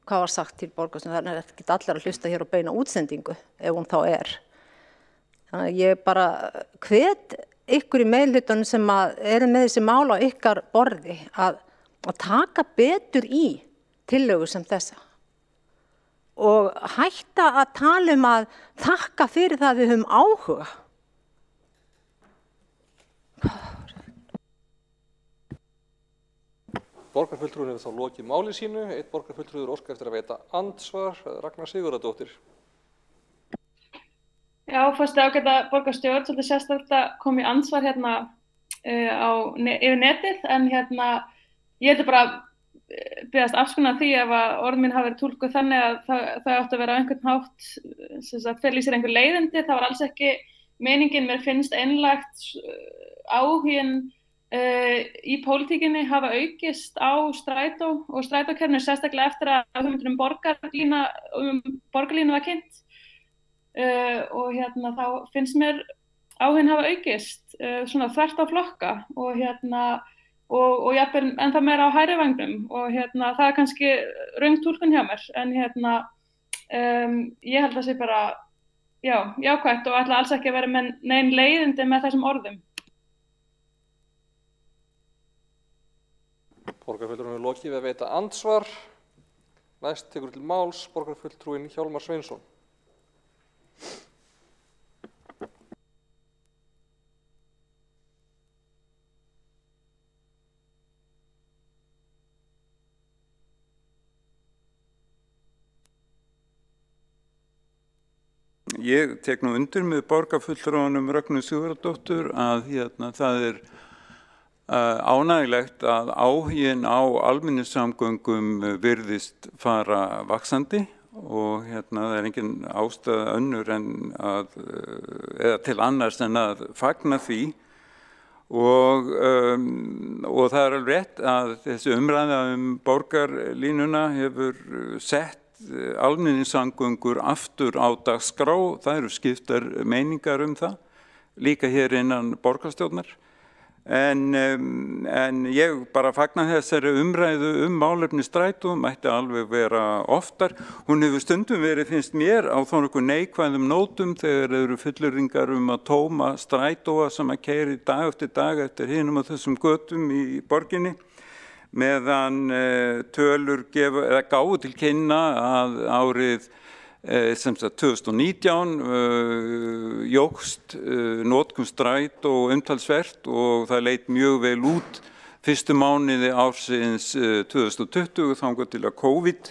Hvað var sagt til borgarstjóra? Þannig að þetta allir að hlusta hér og beina útsendingu ef hún þá er. Þannig að ég bara hvet ykkur í meirihlutanum sem eru með þessi mál á ykkar borði að taka betur í tillögur sem þessa. Og hætta að tala að þakka fyrir það að við höfum áhuga. Borgarfulltrúin hefur þá lokið máli sínu. Einn borgarfulltrúður óskar eftir að veita andsvar. Ragnar Sigurðardóttir. Já, fyrst ágæta borgarstjórn, svolítið sérstakt að koma í andsvar hérna yfir netið, en hérna ég hefði bara beðast afskunar því ef að orð mín hafi verið túlkuð þannig að það átti að vera á einhvern hátt fel í sér einhver leiðindi. Það var alls ekki meiningin. Mér finnst einlægt áhuginn í pólitíkinni hafa aukist á Strætó og strætókerfinu, sérstaklega eftir að hugmyndin borgarlínu var kynnt. Og hérna þá finnst mér áhuginn hafa aukist svona þvert á flokka og hérna og jafnvel ennþá meira á hægri vægnum og hérna það er kannski röng túlkun hjá mér, en hérna ég held að það sé bara jákvætt og ætla alls ekki að vera með nein leiðindi með þessum orðum. Borgarfulltrúin hefur lokið við að veita andsvar. Næst tekur til máls borgarfulltrúin Hjálmar Sveinsson. Ég tek nú undir með borgarfulltrúanum Rögnu Sigurðardóttur að það er ánægilegt að áhuginn á almenningssamgöngum virðist fara vaxandi og það er engin ástæða önnur en eða til annars en að fagna því og það er alveg rétt að þessi umræða borgarlínuna hefur sett almenningssamgöngur aftur á dagskrá. Það eru skiptar meiningar það, líka hér innan borgarstjórnar. En ég bara fagna þessari umræðu málefni Strætó, mætti alveg vera oftar. Hún hefur stundum verið, finnst mér, á þó nokkuð neikvæðum nótum þegar eru fullyrðingar að tóma strætóa sem að keyra dag eftir hinum á þessum götum í borginni, meðan tölur gáfu til kynna að árið 2019 jókst notkun Strætó umtalsvert og það leit mjög vel út fyrstu mánuði ársins 2020 þangað til að COVID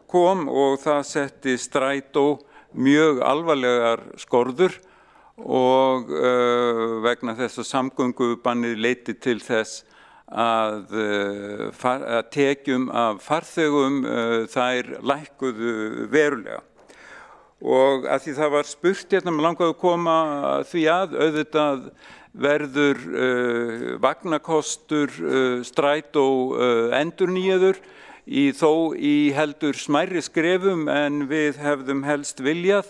kom og það setti Strætó mjög alvarlegar skorður og vegna þess að samgöngubannið leiddi til þess að tekjum af farþegum þær lækkuðu verulega. Og að því það var spurt mér langaði að koma því að auðvitað verður vagnakostur Strætó endurnýjaður þó í heldur smærri skrefum en við hefðum helst viljað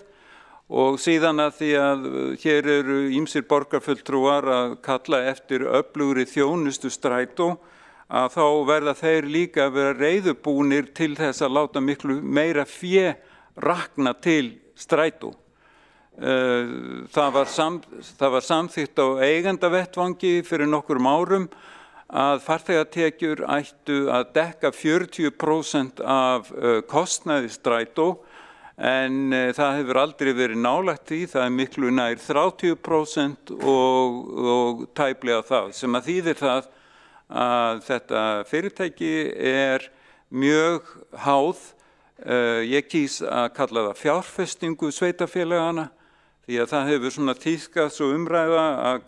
og síðan að því að hér eru ýmsir borgarfulltrúar að kalla eftir öflugri þjónustu Strætó að þá verða þeir líka að vera reiðubúnir til þess að láta miklu meira fé rakna til Strætó. Það var samþykkt á eigendavettvangi fyrir nokkrum árum að farþegatekjur ættu að dekka 40% af kostnaði Strætó en það hefur aldrei verið nálægt því, það er miklu nær 30% og tæplega það sem að þýðir það að þetta fyrirtæki er mjög háð. Ég kýs að kalla það fjárfestingu sveitarfélagana því að það hefur svona tíðkast svo umræða að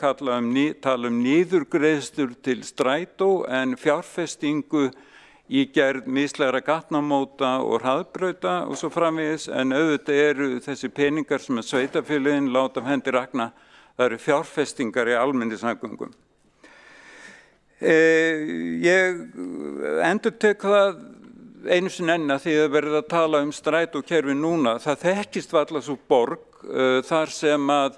tala niðurgreiðslur til Strætó en fjárfestingu í gerð mislægra gatnamóta og hraðbrauta og svo framvegis en auðvitað eru þessi peningar sem að sveitarfélögin láta af hendi rakna, það eru fjárfestingar í almenningssamgöngum. Ég endurtek það einu sinni enn að því að verið að tala strætókerfi núna. Það þekkist varla svo borg þar sem að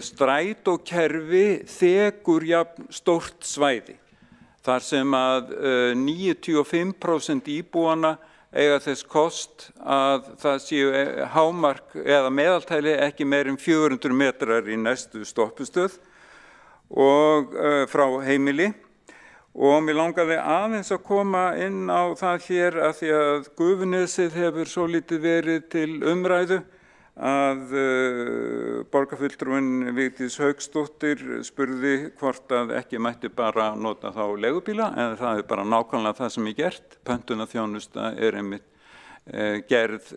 strætókerfi þekur jafn stórt svæði. Þar sem að 95% íbúana eiga þess kost að það séu hámark eða meðaltæli ekki meir en 400 metrar í næstu stoppustöð og frá heimili. Og mér langaði aðeins að koma inn á það hér að því að Gufunesið hefur svo lítið verið til umræðu að borgarfulltrúinn Vigdís Hauksdóttir spurði hvort að ekki mætti bara nota þá leigubíla, en það bara nákvæmlega það sem gert. Pöntunarþjónusta einmitt gerð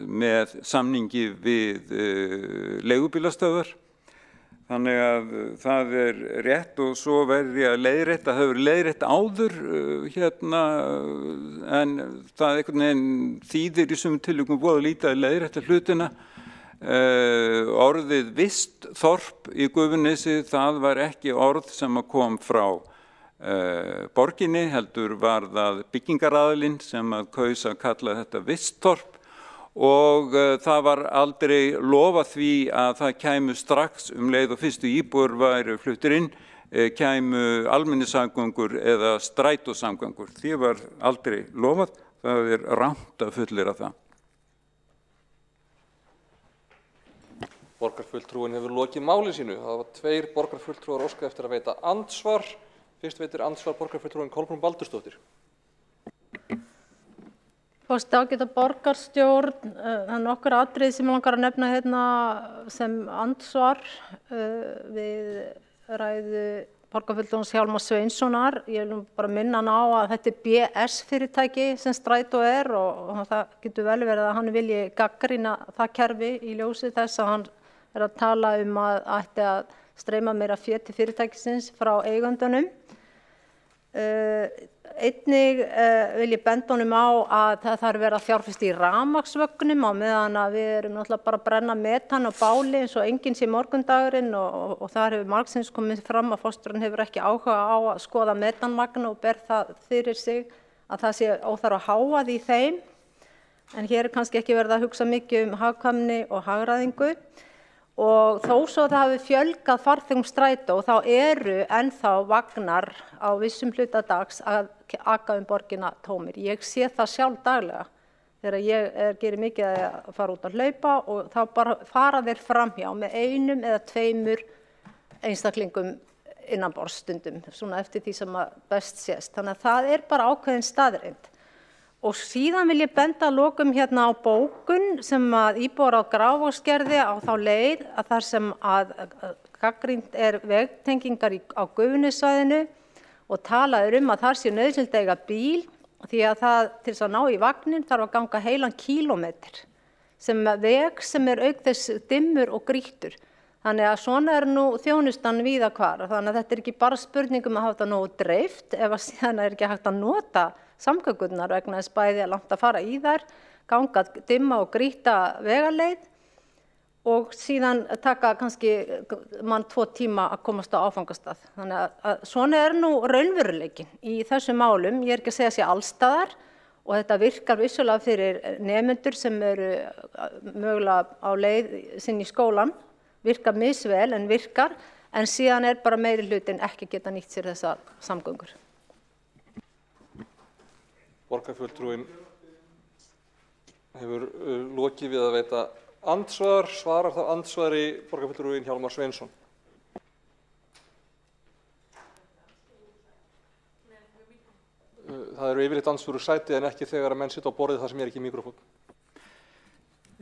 með samningi við leigubílastöðvar. Þannig að það rétt og svo verður ég að leiðrétta, það hefur leiðrétt áður en það einhvern veginn þýðir í sumum tilvikum voða lítið að leiðrétta hlutina. Orðið vistþorp í Gufunesi, það var ekki orð sem kom frá borginni, heldur var það byggingaraðilinn sem kaus að kalla þetta vistþorp. Og það var aldrei lofað því að það kæmu strax leið og fyrstu íbúar væru fluttir inn, kæmu almenningssamgöngur eða strætósamgöngur. Því var aldrei lofað, það rangt að fullyrða það. Borgarfulltrúinn hefur lokið máli sínu. Það var 2 borgarfulltrúar óskað eftir að veita andsvar. Fyrst veitir andsvar borgarfulltrúinn Kolbrún Baldursdóttir. Forseti, ágæta borgarstjórn, það nokkur atriði sem ég langar að nefna hérna sem andsvar við ræðu borgarfulltrúans Hjálmars Sveinssonar. Ég vil bara minna hann á að þetta BS fyrirtæki sem Strætó og það getur vel verið að hann vilji gagnrýna það kerfi í ljósi þess að hann að tala að ætti að streyma meira fé til fyrirtækisins frá eigendunum. Einnig vil ég benda honum á að það þarf verið að fjárfesta í rafmagnsvögnum á meðan að við erum náttúrulega bara að brenna metan á báli eins og enginn sé morgundagurinn og þar hefur margsins komið fram að forstjórinn hefur ekki áhuga á að skoða metanmagn og ber það fyrir sig að það sé óþarfa háað í þeim. En hér kannski ekki verið að hugsa mikið hagkvæmni og hagræðingu. Og þó svo það hafi fjölgað farþegum Strætó þá eru ennþá vagnar á vissum hluta dags að aka borgina tómir. Ég sé það sjálf daglega þegar ég gerir mikið að fara út að hlaupa og þá bara fara þeir framhjá með 1 eða 2 einstaklingum innanborðs stundum, svona eftir því sem best sést. Þannig að það bara ákveðin staðreind. Og síðan vil ég benda að lokum hérna á bókun sem að íbúar á Grafarvogsgerði á þá leið að þar sem að gagnrýnt vegtengingar á Gufunessvæðinu og talaður að þar sé nauðsynlegt að eiga bíl því að það til þess að ná í vagnin þarf að ganga heilan kílómetr sem veg sem auk þess dimmur og grýttur. Þannig að svona nú þjónustan víða hvar. Þannig að þetta ekki bara spurning að hafa þetta nógu dreift ef að síðan ekki hægt að nota samgöngurnar vegna þess bæði að langt að fara í þær, ganga dimma og grýta vegaleið og síðan taka kannski mann 2 tíma að komast á áfangastað. Þannig að svona nú raunveruleikinn í þessum málum. Ég ekki að segja sé allstaðar og þetta virkar vissulega fyrir nemendur sem eru mögulega á leið sinni í skólan, virkar misvel en virkar, en síðan bara meiri hlutin ekki geta nýtt sér þessa samgöngur. Borgarfulltrúinn hefur lokið við að veita andsvar, svarar þá andsvari borgarfulltrúinn Hjálmar Sveinsson. Það eru yfirleitt andsvör úr sæti en ekki þegar að menn sitja á borðið þar sem ekki mikrofón.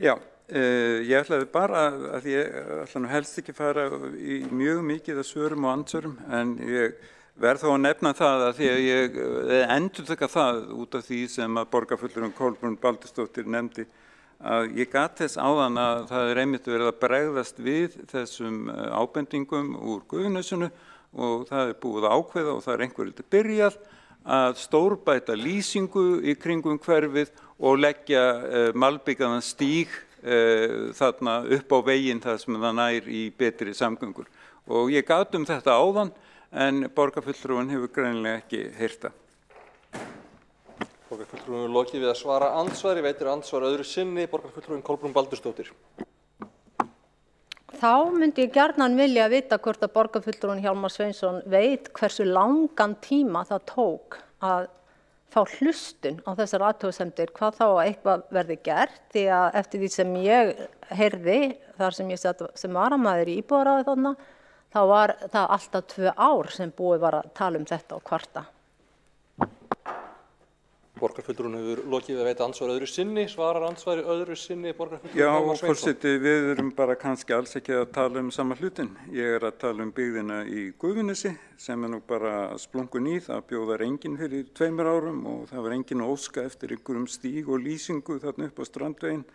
Já, ég ætlaði bara að ég ætla nú helst ekki fara í mjög mikið að svörum og andsvörum en ég verð þó að nefna það að því að ég endurtaka það út af því sem að borgarfulltrúinn Kolbrún Baldursdóttir nefndi að ég gat þess áðan að það einmitt verið að bregðast við þessum ábendingum úr Gufunesinu og það búið að ákveða og það einhverjum byrjað að stórbæta lýsingu í kringum hverfið og leggja malbikaðan stíg þarna upp á veginn þar sem það nær í betri samgöngur. Og ég gat þetta áðan en borgarfulltrúinn hefur greinilega ekki heyrt það. Borgarfulltrúinn er lokið við að svara andsvari, veitir andsvar öðru sinni, borgarfulltrúinn Kolbrún Baldursdóttir. Þá myndi ég gjarnan vilja vita hvort að borgarfulltrúinn Hjálmar Sveinsson veit hversu langan tíma það tók að fá hlustun á þessar athugasemdir, hvað þá að eitthvað verði gert, því að eftir því sem ég heyrði, þar sem ég sat sem varamaður í íbúðaráði þarna, þá var það alltaf 2 ár sem búið var að tala um þetta og kvarta. Borgarfulltrúinn hefur lokið við að veita andsvar öðru sinni, svarar andsvari öðru sinni, borgarfulltrúinn Já, Hjálmar Sveinsson. forseti, við erum bara kannski alls ekki að tala um sama hlutin. Ég er að tala um byggðina í Gufunesi sem er nú bara splungun í. Það bjóðar enginn fyrir 2 árum og það var enginn að óska eftir einhverjum stíg og lýsingu þarna upp á Strandveginn.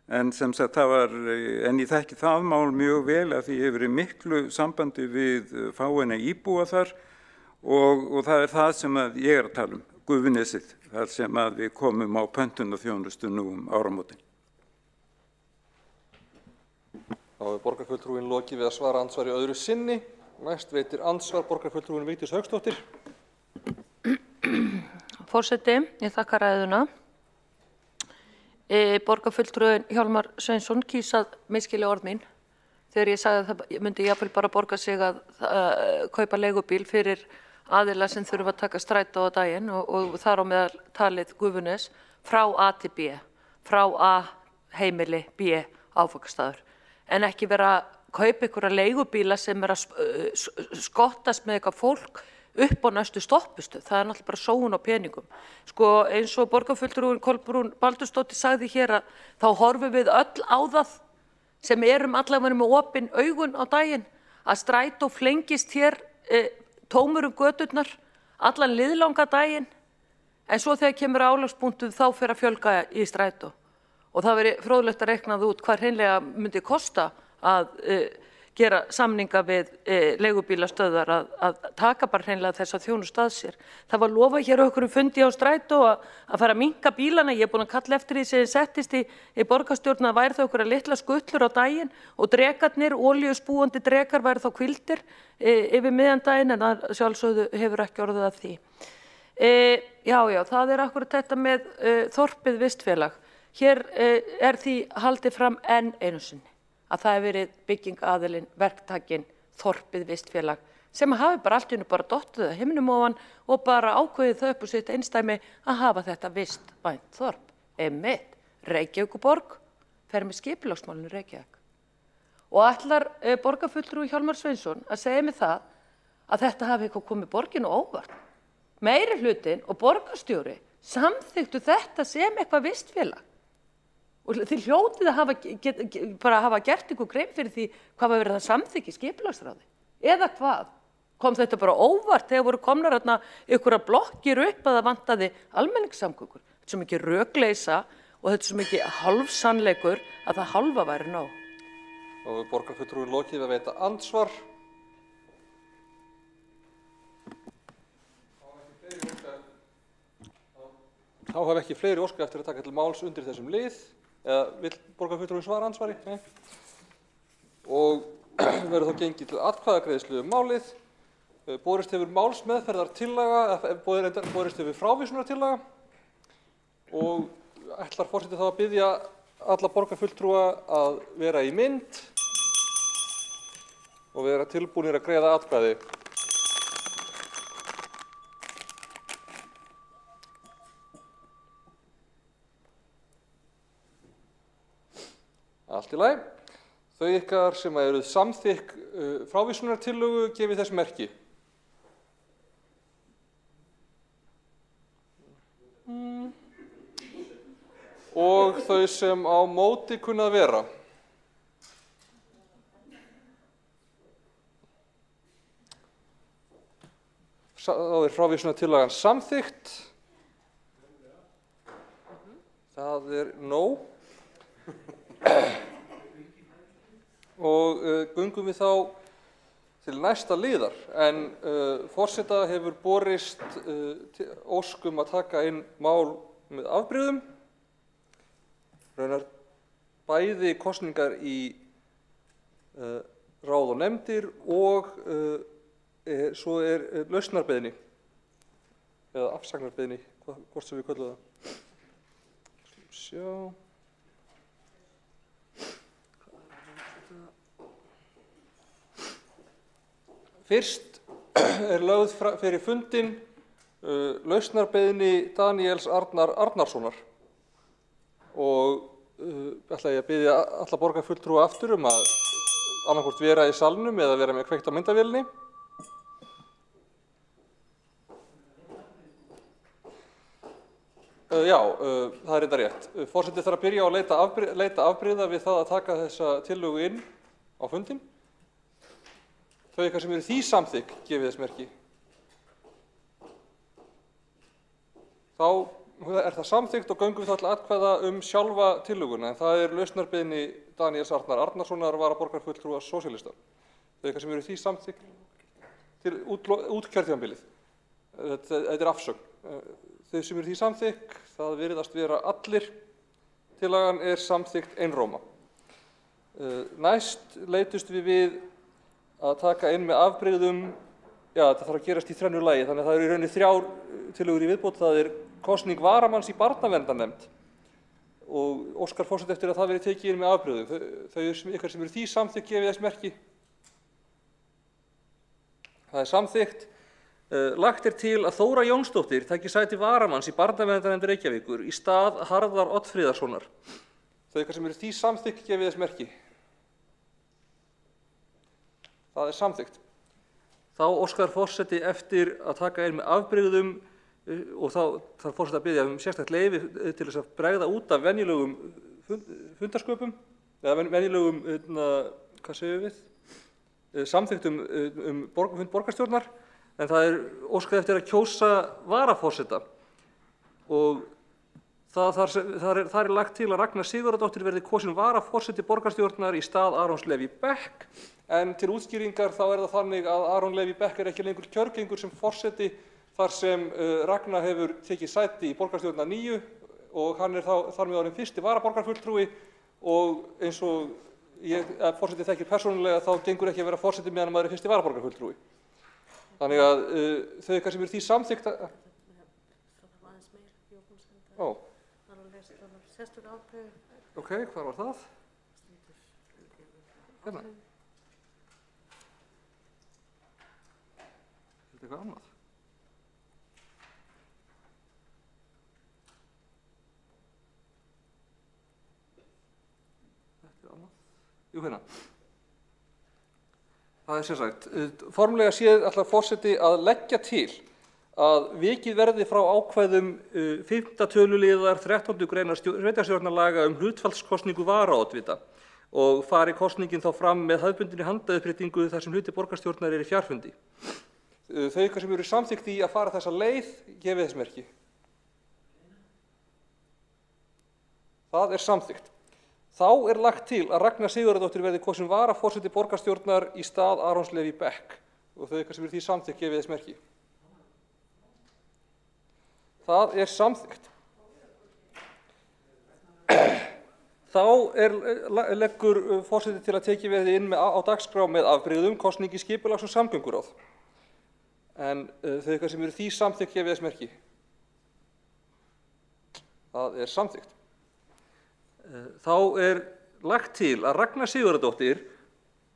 En sem sagt, en ég þekki það mál mjög vel að því ég hefur verið miklu sambandi við fáeina íbúa þar og það er það sem að ég er að tala um, Gufunesið, þar sem að við komum á pöntunarþjónustu nú áramótin. Þá er borgarfulltrúinn lokið við að svara andsvari öðru sinni. Næst veitir andsvar borgarfulltrúinn Vigdís Hauksdóttir. Forseti, ég þakka ræðuna. Borgarfulltrúinn Hjálmar Sveinsson kýs að misskilja orð mín þegar ég sagði að það myndi jafnvel bara borga sig að kaupa leigubíl fyrir aðila sem þurfa að taka strætó á daginn og þar á meðal talið Gufunes frá A til B, frá A heimili, B áfangastaður, en ekki vera að kaupa einhverja leigubíla sem er að skottast með eitthvað fólk upp á næstu stoppistöð. Það er náttúrulega bara sóun á peningum. Sko eins og borgarfulltrúinn Kolbrún Baldursdóttir sagði hér að þá horfum við öll á það sem erum allavega með opin augun á daginn að strætó flengist hér tómur göturnar allan liðlanga daginn, en svo þegar kemur álagspunktur þá fer að fjölga í strætó og það veri fróðlegt að reikna það út hvað hreinlega myndi kosta að gera samninga við leigubílastöðvar að taka bara hreinlega þess að þjónustu að sér. Það var lofað hér okkur fundi á strætó að fara að minnka bílana. Ég er búin að kalla eftir því sem settist í borgarstjórn að væri það okkur að litla skutlur á daginn og drekarnir, olíuspúandi drekar væri þá hvildir yfir miðjan daginn, en að sjálfsögðu hefur ekki orðið af því. Já, það er akkurat þetta með þorpið vistfélag. Hér er því haldið fram enn einu sinni að það hefur verið byggingaaðilinn, verktakinn, þorpið vistfélag sem hafi bara allt í einu bara dottið að himnum ofan og bara ákveðið þau upp úr sitt einsdæmi að hafa þetta vistvænt þorp. Einmitt, Reykjavíkurborg fer með skipulagsmálinu Reykjavík. Og ætlar borgarfulltrúi Hjálmar Sveinsson að segja mig það að þetta hafi eitthvað komið borginu óvart. Meirihlutinn og borgarstjóri samþykktu þetta sem eitthvað vistfélag. Og þið hljótið að hafa gert ykkur grein fyrir því hvað var verið að samþykja í skipulagsráði. Eða hvað? Kom þetta bara óvart þegar voru komnar þarna ykkur að blokkir upp að það vantaði almenningssamgöngur. Þetta er svo mikið rökleysa og þetta er svo mikið hálfsannleikur að það hálfa væri nóg. Og borgarfulltrúinn lokið við að veita andsvar. Þá hafa ekki fleiri óskað eftir að taka til máls undir þessum lið. Eða vill borgarfulltrúinn svara andsvari? Nei. Og verður þá gengið til atkvæðagreiðslu málið. Borist hefur málsmeðferðartillaga, borist hefur frávísunartillaga og ætlar forseti þá að biðja alla borgarfulltrúa að vera í mynd og vera tilbúnir að greiða atkvæði. Allt í lagi. Þau ykkar sem eruð samþykk frávísunartillögu gefið þess merki. Og þau sem á móti kunna að vera. Þá er frávísunartillagan samþykkt. Það er nóg. Og göngum við þá til næsta liðar, en forseta hefur borist ósk að taka inn mál með afbrigðum. Raunar bæði kosningar í ráð og nefndir og Svo lausnarbeiðni, eða afsagnarbeiðni, hvort sem við köllum það. Sjá. Fyrst lögð fyrir fundinn lausnarbeiðni Daníels Arnar Arnarssonar og ætla ég að biðja alla borgarfulltrúa aftur að annaðhvort vera í salnum eða vera með kveikt á myndavélinni. Já, það er reyndar rétt. Forseti þarf að byrja á að leita afbrigða við það að taka þessa tillögu inn á fundinn. Þau ykkar sem eru því samþykk gefið þess merki. Þá er það samþykkt og göngum við þá til atkvæða sjálfa tillöguna, en það er lausnarbeiðni Daníels Arnar Arnarssonar varaborgarfulltrúa sósíalista. Þau ykkar sem eru því samþykk til út kjörtímabilið. Þetta er afsögn. Þau sem eru því samþykk, það virðast vera allir. Tillagan er samþykkt einróma. Næst leitust við að taka inn með afbrigðum, þetta þarf að gerast í þrennu lagi, þannig að það eru í rauninni 3 tillögur í viðbót. Það er kosning varamanns í barnaverndarnefnd og óskar forseti eftir að það verði tekið inn með afbrigðum. Þau ykkar sem eru því samþykk gefið þess merki. Það er samþykkt. Lagt er til að Þóra Jónsdóttir taki sæti varamanns í barnaverndarnefnd Reykjavíkur í stað Harðar Oddfríðarssonar. Þau ykkar sem eru því samþykk gefið þess merki. Það er samþykkt. Þá óskar forseti eftir að taka inn með afbrigðum og þá þarf forseti að biðja sérstakt leyfi til þess að bregða út af venjulegum fundarsköpum eða venjulegum, hvað segjum við, samþykktum fund borgarstjórnar, en það er óskað eftir að kjósa varaforseta og þar er lagt til að Ragna Sigurðardóttir verði kosin varaforseti borgarstjórnar í stað Arons Leví Beck, en til útskýringar þá er það þannig að Aron Leví Beck er ekki lengur kjörgengur sem forseti þar sem Ragna hefur tekið sæti í borgarstjórnar 9 og hann er þar með orðinn fyrsti varaborgarfulltrúi og eins og forseti þekkir persónulega þá gengur ekki að vera forseti meðan maður er fyrsti varaborgarfulltrúi. Þannig að þau ykkar sem eru því samþykkt að... Ok, hvar var það? Hérna. Er þetta eitthvað annað? Þetta er annað. Jú, hérna. Það er sem sagt, formlega séð ætlar forseti að leggja til að vikið verði frá ákvæðum 5. töluliðar 13. greinar sveitarstjórnarlaga hlutfallskosningu varaoddvita og fari kosningin þá fram með hefðbundinni handauppréttingu þar sem hluti borgarstjórnar er í fjarfundi. Þau ykkar sem eru samþykkt í að fara þessa leið gefið þess merki. Það er samþykkt. Þá er lagt til að Ragna Sigurðardóttir verði kosin varaforseti borgarstjórnar í stað Arons Leví Beck og þau ykkar sem eru því samþykkt gefið þess merki. Það er samþykkt. Þá leggur forseti til að tekið verði inn á dagskrá með afbrigðum kosningi skipulags- og samgönguráð. En þau ykkar sem eru því samþykkt gefið þess merki. Það er samþykkt. Þá er lagt til að Ragna Sigurðardóttir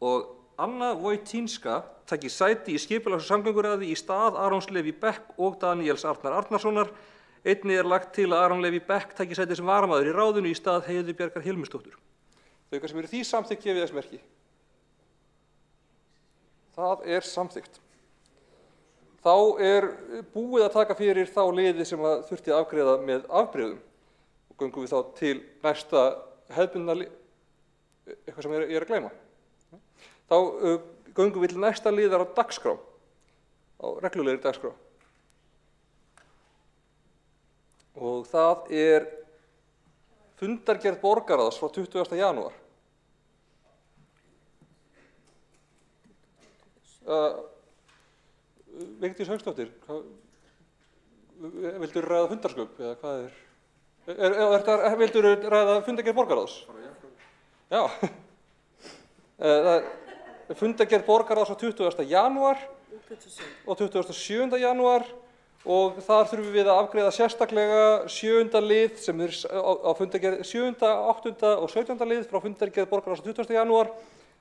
og Anna Wojtinska taki sæti í skipulags- og samgönguráði í stað Arons Leví Beck og Daníels Arnar Arnarssonar. Einnig er lagt til að Aron Leví Beck taki sæti sem varamaður í ráðinu í stað Heiðu Bjargar Hilmisdóttur. Þau ykkar sem eru því samþykkt gefið þess merki. Það er samþykkt. Þá er búið að taka fyrir þá liði sem þurfti að afgreiða með afbrigðum. Og göngum við þá til næsta hefðbundna eitthvað sem ég er að gleyma. Þá göngum við til næsta liðar á dagskrá, á reglulegri dagskrá. Og það er fundargerð borgarráðs frá 20. janúar. Vigdís Hauksdóttir, vildur ræða fundarsköp eða hvað er? Vildur ræða fundargerð borgarráðs? Já. Fundargerð borgarráðs á 20. janúar og 27. janúar og þar þurfum við að afgreiða sérstaklega 7. lið sem á fundargerð 7., 8. og 17. lið frá fundargerð borgarráðs á 20. janúar.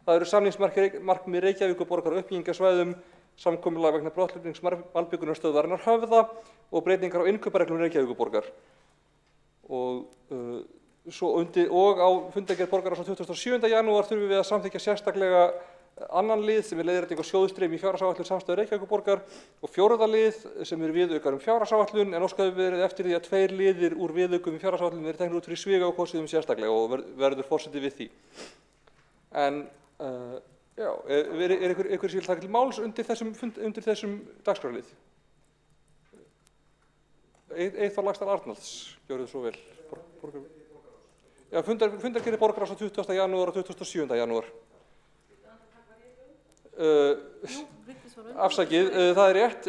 Það eru samningsmarkmið Reykjavíkurborgar á uppbyggingarsvæðum, samkomulag vegna brottflutnings malbikunarstöðvarinnar Höfða og breytingar á innkaupareglum Reykjavíkurborgar. Og á fundargerð borgarráðs á 27. janúar þurfum við að samþykkja sérstaklega annan lið sem leiðrétting á sjóðstreymi í fjárhagsáætlun samstæðu Reykjavíkurborgar og 4. lið sem viðaukar fjárhagsáætlun en óskað hefur verið eftir því að 2 liðir úr viðaukum í fjárhagsáætlun verið teknir út fyrir sviga og kosið sérstaklega og verður forseti við því. En er ykkur sem vil taka til máls undir þessum dagskrárlið? Eyþór Laxdal Arnalds, gjörðu svo vel. Fundargerð borgarráðs á 20. janúar og 27. janúar. Afsakið, það er rétt,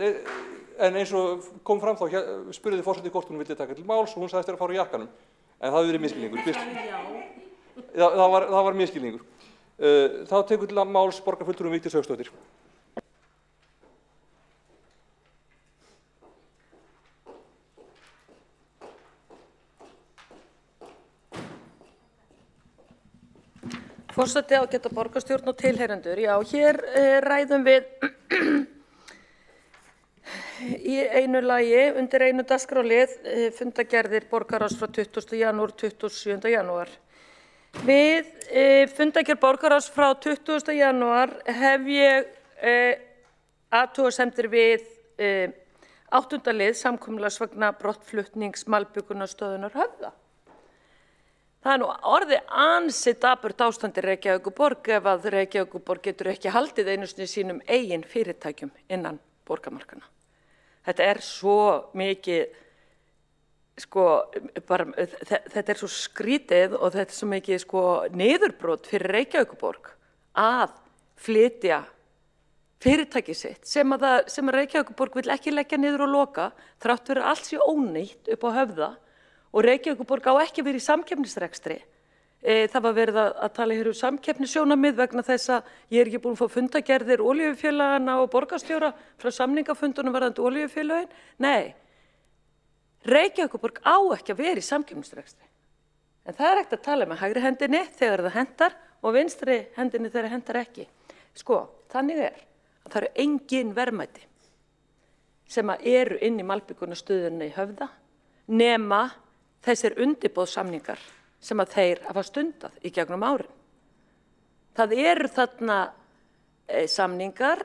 en eins og kom fram þá spurði forseti hvort hún vildi taka til máls og hún sagðist að fara í jakkanum, en það hefur verið misskilningur. Það var misskilningur. Þá tekur til máls borgarfulltrúinn Vigdís Hauksdóttir. Forseti, ágæta borgarstjórn og tilheyrendur. Já, hér ræðum við í einu lagi undir einu dagskrárlið fundargerðir borgarráðs frá 20. janúar 27. janúar. Við fundargerð borgarráðs frá 20. janúar hef ég athugasemdir við 8. lið samkomulags vegna brottflutnings malbikunarstöðunar Höfða. Það nú orðið ansi dapurt ástand í Reykjavíkurborg ef að Reykjavíkurborg getur ekki haldið einu sinni sínum eigin fyrirtækjum innan borgarmarkanna. Þetta er svo mikið, þetta svo skrítið og þetta er svo mikið niðurbrot fyrir Reykjavíkurborg að flytja fyrirtæki sitt sem að Reykjavíkurborg vill ekki leggja niður og loka þrátt fyrir allt sé ónýtt upp á Höfða. Og Reykjavíkurborg á ekki verið í samkeppnisrekstri. Það var verið að tala hér samkeppnissjónarmið vegna þess að ég er ekki búin að fá fundargerðir olíufélagana og borgarstjóra frá samningafundunum varðandi olíufélagin. Nei, Reykjavíkurborg á ekki að verið í samkeppnisrekstri. En það er ekkert að tala með hægri hendinni þegar það hentar og vinstri hendinni þegar það hentar ekki. Þannig að það eru engin verðmæti sem eru inn í malbikunarstöðunni í Höfða nema þessir undirboðssamningar sem að þeir hafa stundað í gegnum árin. Það eru þarna samningar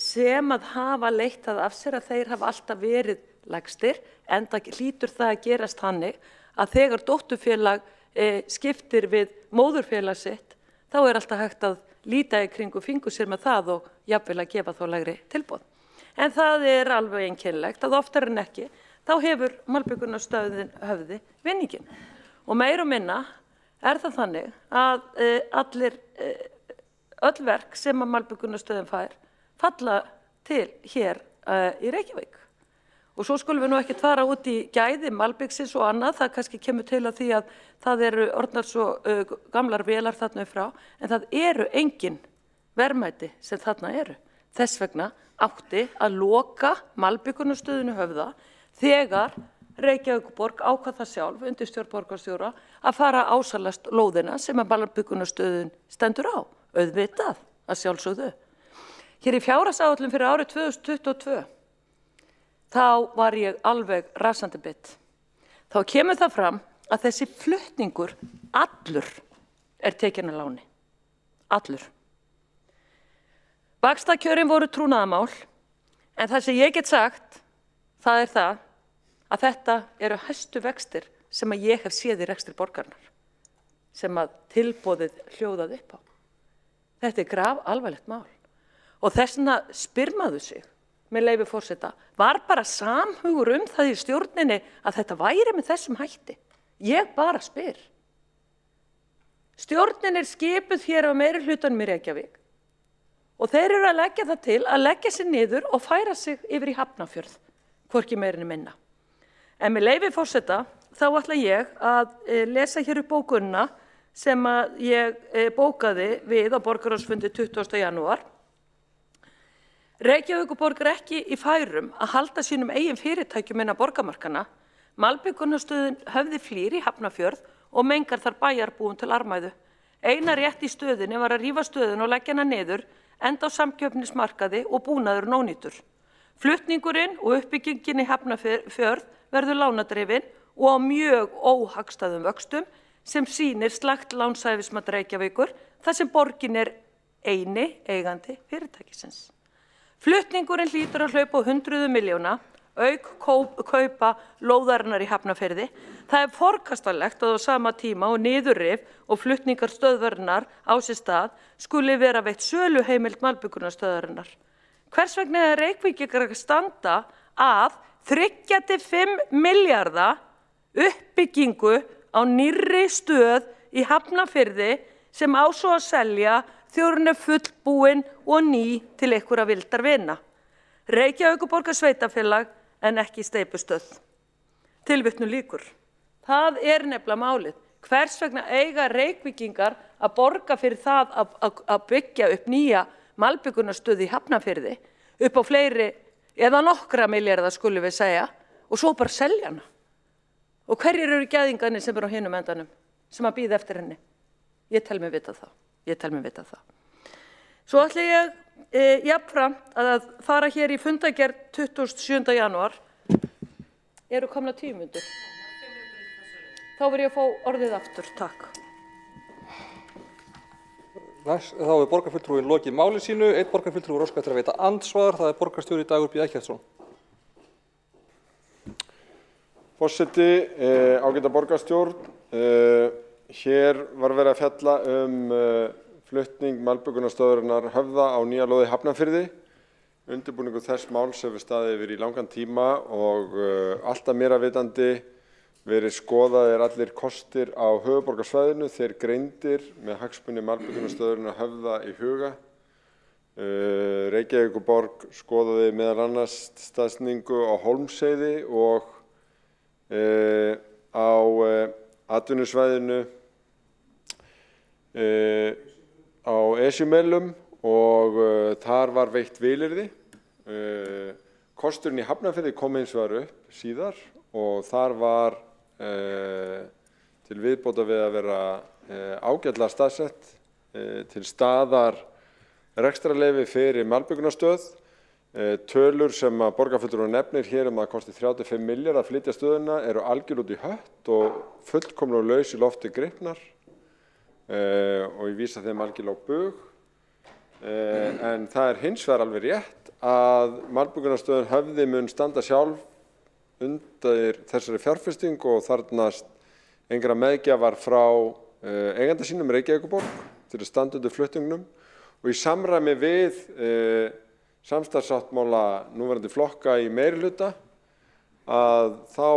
sem að hafa leitt það af sér að þeir hafa alltaf verið lægstir, enda hlýtur það að gerast þannig að þegar dótturfélag skiptir við móðurfélag sitt, þá er alltaf hægt að líta í kringu fingur sér með það og jafnvel að gefa þá lægri tilboð. En það er alveg einkennilegt að oftar en ekki þá hefur malbikunarstöðin Höfði vinningin. Og meira og minna er það þannig að öll verk sem að malbikunarstöðin fær falla til hér í Reykjavík. Og svo skulum við nú ekki fara út í gæði malbiksins og annað, það kannski kemur til að því að það eru orðnar svo gamlar vélar þarna frá, en það eru engin verðmæti sem þarna eru. Þess vegna átti að loka malbikunarstöðinu Höfða þegar Reykjavíkurborg ákvað það sjálf undir stjórn borgarstjóra að fara ásælast lóðina sem að malbikunarstöðin stendur á, auðvitað að sjálfsögðu. Hér í fjárhagsáætlun fyrir árið 2022 þá var ég alveg rasandi bitt. Þá kemur það fram að þessi flutningur allur tekinn að láni. Allur. Vaxtakjörin voru trúnaðarmál, en það sem ég get sagt, það er það að þetta eru hæstu vextir sem að ég hef séð í rekstri borgarinnar, sem að tilboðið hljóðað upp á. Þetta er grafalvarlegt mál. Og þess vegna spyr maður sig, með leyfi forseta, var bara samhugur það í stjórninni að þetta væri með þessum hætti? Ég bara spyr. Stjórnin skipuð hér á meiri hlutanum í Reykjavík og þeir eru að leggja það til að leggja sig niður og færa sig yfir í Hafnarfjörð, hvorki meira né minna. En með leyfi forseta, þá ætla ég að lesa hér upp bókunina sem að ég bókaði við á borgarráðsfundi 20. janúar. Reykjavíkurborg er ekki í færum að halda sínum eigin fyrirtækjum innan borgarmarkana. Malbikunarstöðin Höfði Flýr í Hafnarfjörð og mengar þar bæjarbúum til armæðu. Eina rétt í stöðinni var að rífa stöðin og leggja hana niður, enda á samkeppnismarkaði og búnaður ónýtur. Flutningurinn og uppbyggingin í Hafnarfjörð verður lánadrifin og á mjög óhagstæðum vöxtum sem sýnir slakt lánshæfismat Reykjavíkur þar sem borgin er eini eigandi fyrirtækisins. Flutningurinn hlýtur að hlaupa á 100 milljóna, auk kaupa lóðarinnar í Hafnarfirði. Það er forkastanlegt að á sama tíma og niðurrif og flutningar stöðvarinnar á sér stað skuli vera veitt söluheimild malbikunarstöðvarinnar. Hvers vegna er Reykvíkingar að standa að 3–5 milljarða uppbyggingu á nýrri stöð í Hafnarfirði sem á svo að selja þegar hún er fullbúin og ný til einhverja vildar vina. Reykjavíkurborgar sveitarfélag en ekki steypustöð. Tilvitnun lýkur. Það er nefnilega málið. Hvers vegna eiga Reykvíkingar að borga fyrir það að byggja upp nýja malbikunarstöð í Hafnarfirði upp á fleiri eða nokkra milljarða skulum við segja og svo bara selja hana? Og hverjir eru gæðingarnir sem eru á hinum endanum sem að bíða eftir henni? Ég tel mig vita það. Svo ætla ég jafnframt að fara hér í fundargerð 27. janúar. Eru komna 10 mínútur? Þá verð ég að fá orðið aftur. Takk. Þá er borgarfulltrúinn lokið máli sínu. Einn borgarfulltrúi óskar eftir að veita andsvar. Það er borgarstjóri Dagur B. Eggertsson. Forseti, ágæta borgarstjórn. Hér var verið að fjalla flutning malbikunarstöðvarinnar Höfða á nýja lóð í Hafnarfirði. Undirbúningur þess máls hefur staðið yfir í langan tíma og alltaf mér að vitandi verið skoðaðir allir kostir á höfuðborgarsvæðinu, þeir greindir með hagsmuni malbikunarstöðvarinnar Höfða í huga. Reykjavíkurborg skoðaði meðal annars staðsetningu á Hólmsheiði og á atvinnusvæðinu á Esjumelum og þar var veitt vilyrði. Kosturinn í Hafnarfirði kom hins vegar upp síðar og þar var til viðbótar við að vera ágætlega staðsett til staðar rekstrarleyfi fyrir malbikunarstöð. Tölur sem að borgarfulltrúinn nefnir hér að kosti 35 milljarða að flytja stöðuna eru algjör út í hött og fullkomlega laus í lofti gripnar og ég vísa þeim algjörlega á bug. En það er hins vegar alveg rétt að malbikunarstöðin Höfði mun standa sjálf undir þessari fjárfestingu og þarfnast engra meðgjafar frá eiganda sínum Reykjavíkurborg til að standa undir flutningnum og í samræmi við samstarfssáttmála núverandi flokka í meirihluta að þá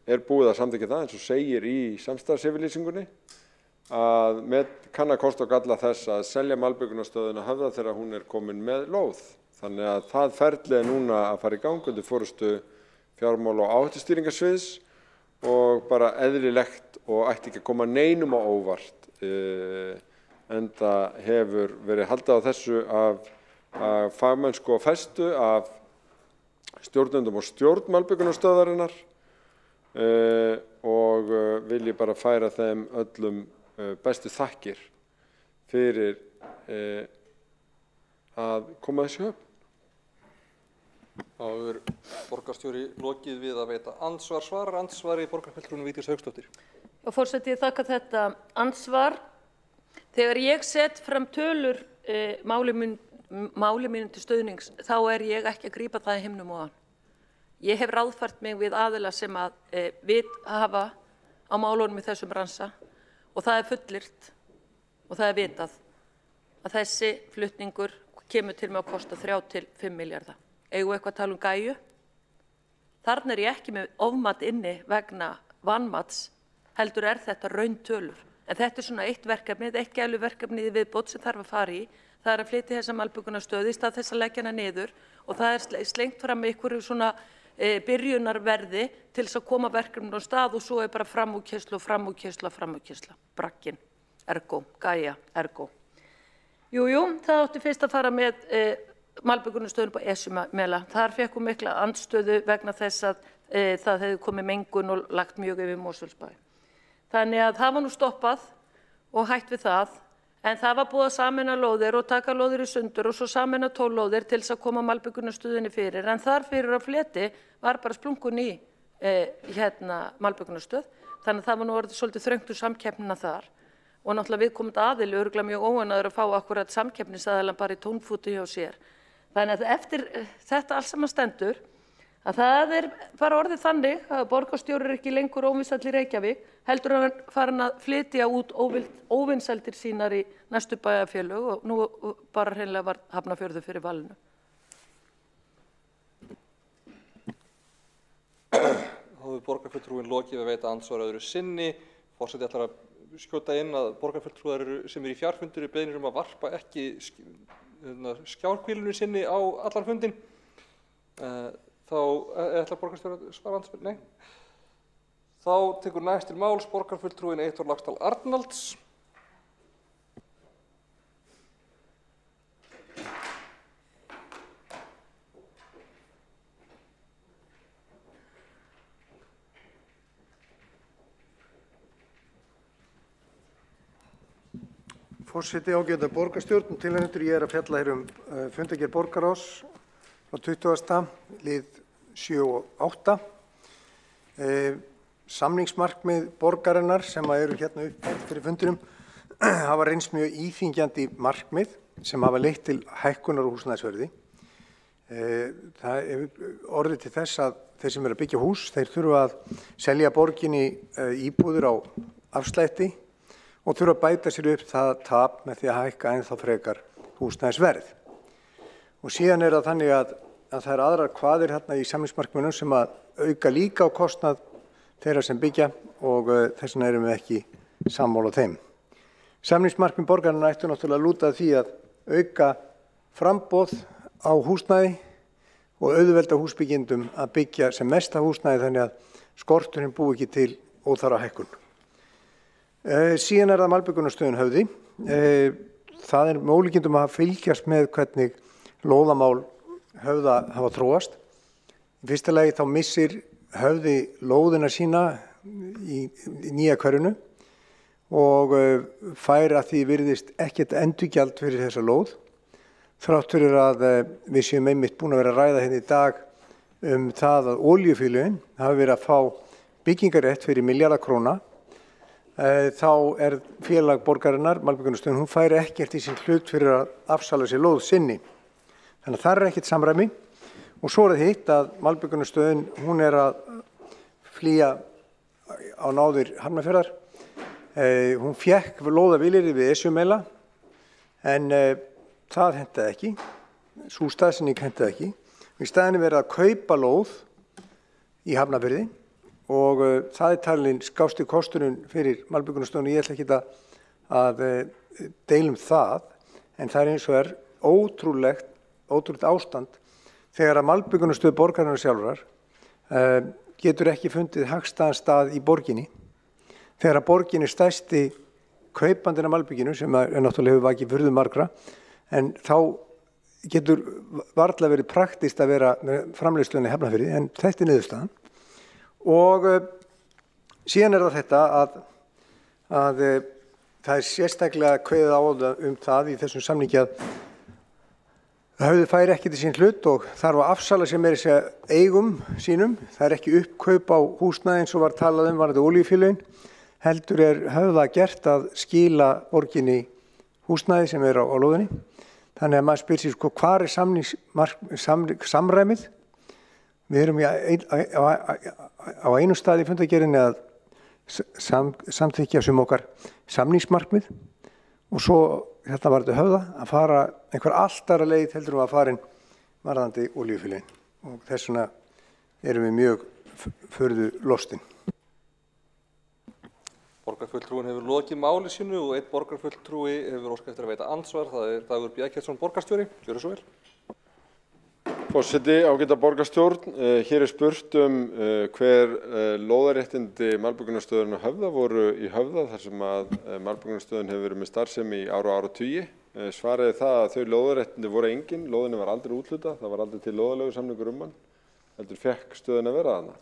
er búið að samþykkja það eins og segir í samstarfsyfirlýsingunni að kanna kosti og galla þess að selja malbikunarstöðina Höfða þegar hún er komin með lóð. Þannig að það ferli er núna að fara í gang undir forystu fjármála- og áhættustýringarsviðs og bara eðlilegt og ætti ekki að koma neinum á óvart enda hefur verið haldið á þessu af fagmennsku og festu af stjórnendum og stjórn malbikunarstöðvarinnar og vil ég bara færa þeim öllum bestu þakkir fyrir að koma þessu höfn. Þá er borgarstjóri lokið við að veita andsvar. Svarar andsvari borgarfulltrúnum Vigdís Hauksdóttir. Forseti, ég þakka þetta andsvar. Þegar ég set fram tölur máli mínu til stuðnings, þá er ég ekki að grípa það í himnum ofan. Ég hef ráðfært mig við aðila sem að vit hafa á málunum í þessum bransa og það er fullyrt og það er vitað að þessi flutningur kemur til með að kosta 3–5 milljarða. Eigum við eitthvað að tala um gæju? Þarna er ég ekki með ofmat inni vegna vanmats, heldur er þetta rauntölur. En þetta er svona eitt verkefni, eitt gæluverkefni í viðbót sem þarf að fara í. Það er að flytja þessa malbikunarstöð í stað þess að leggja hana niður og það er slengt fram með einhverju svona byrjunarverði til þess að koma verkefninu á stað og svo er bara framúrkeyrsla. Bragginn, ergo, gæja, ergo. Jú, það átti fyrst að fara með malbikunarstöðin på Esjumela. Þar fekk hún mikla andstöðu vegna þess að það hefði komið mengun og lagt mjög yfir Mosfellsbæ. Þannig að það var nú stoppað og hætt við það, en það var búið að sameina lóðir og taka lóðir í sundur og svo sameina 12 lóðir til þess að koma malbikunarstöðinni fyrir, en þar fyrir á fleti var bara splunkun í malbikunarstöð, þannig að það var nú orðið svolítið þröngt úr samkeppnina þar. Og náttúrulega viðkomandi aðili örugglega mjög óánægður að fá akkurat samkeppnisaðilann bara í tónfúti hjá sér. Þannig að eftir þetta allt saman stendur, að það bara orðið þannig að borgarstjóri ekki lengur óvinsæll í Reykjavík, heldur að hann farin að flytja út óvinsældir sínar í næstu bæjarfélög og nú bara hreinlega var Hafnarfjörður fyrir valinu. Þá hefur borgarfulltrúinn lokið við að veita andsvar öðru sinni. Forseti ætlar að skjóta inn að borgarfulltrúar sem í fjarfundur beiðnir að varpa ekki skjárkvílinu sinni á allan fundin. Þá ætlar borgarstjóri að svara andsvar? Nei. Þá tekur næst til máls borgarfulltrúinn Eyþór Laxdal Arnalds. Forseti, ágæta borgarstjórn, tilnefnendur, ég að fjalla hér fundargerð borgarráðs frá 20. lið 7 og 8. Samningsmarkmið borgarinnar sem eru hérna upp fyrir fundinum hafa reynst mjög íþyngjandi markmið sem hafa leitt til hækkunar og húsnæðisverði. Það hefur orðið til þess að þeir sem eru að byggja hús, þeir þurfa að selja borginni íbúðir á afslætti og þurfa að bæta sér upp það tap með því að hækka ennþá frekar húsnæðisverð. Og síðan það þannig að það eru aðrar kvaðir hérna í samningsmarkmiðunum sem að auka líka á kostnað þeirra sem byggja og þess vegna erum við ekki sammála þeim. Samningsmarkmið borgarinnar ættu náttúrulega að lúta því að auka framboð á húsnæði og auðvelda húsbyggjendum að byggja sem mest af húsnæði þannig að skorturinn búi ekki til óþarfa hækkun. Síðan það malbikunarstöðin Höfði. Það með ólíkindum að fylgjast með hvernig lóðamál Höfða hafa þróast. Í fyrsta lagi þá missir Höfði lóðina sína í nýja hverfinu og fær að því virðist ekkert endurgjald fyrir þessa lóð. Þrátt fyrir að við séum einmitt búin að vera að ræða hérna í dag það að olíufélögin hafi verið að fá byggingarétt fyrir milljarða króna. Þá félag borgarinnar, Malbikunarstöðin, hún fær ekkert í sinn hlut fyrir að afsala sér lóð sinni. Þannig að það ekkert samræmi. Og svo það hitt að Malbikunarstöðin, hún að flýja á náðir Hafnarfjarðar. Hún fékk lóðavilyrði við Esjumela, en það hentaði ekki. Sú staðsetning hentaði ekki. Í staðinni verið að kaupa lóð í Hafnarfirði. Og það talin skásti kosturinn fyrir Malbikunarstöðin. Ég ætla ekki að deilum það, en það eins og ótrúlegt ástand þegar að Malbikunarstöð borgarinnar sjálfrar getur ekki fundið hagstæðan stað í borginni. Þegar að borgin stærsti kaupandinn af malbygginu sem náttúrulega hefur vakið furðu margra, en þá getur varla verið praktískt að vera með framleiðslunni í Hafnarfirði, en þetta niðurstaðan. Og síðan það þetta að það sérstaklega kveðið á það í þessum samningi að Höfði fær ekki til sín hlut og þarf að afsala sér meira segja eigum sínum. Það ekki uppkaup á húsnæði eins og var talað varðandi olíufélögin. Heldur Höfða gert að skila borginni húsnæði sem á lóðinni. Þannig að maður spyr sér hvar samræmið. Við erum á einum stað í fundargerðinni að samþykkja sem okkar samningsmarkmið og svo þetta var þetta Höfða að fara einhver allt aðra leið heldur að farin varðandi olíufélögin og þess vegna erum við mjög furðu lostin. Borgarfulltrúin hefur lokið máli sínu og einn borgarfulltrúi hefur óskað eftir að veita andsvar. Það Dagur B. Eggertsson, borgarstjóri. Gjörðu svo vel. Forseti, ágæta borgarstjórn, hér spurt hver lóðaréttindi Malbikunarstöðin Höfða voru í Höfða þar sem að Malbikunarstöðin hefur verið með starfsemi í ára og áratugi. svaraði það að þau lóðaréttindi voru engin, lóðinni var aldrei úthlutað, það var aldrei til lóðaleigusamningur hann, heldur fekk stöðin að vera þarna.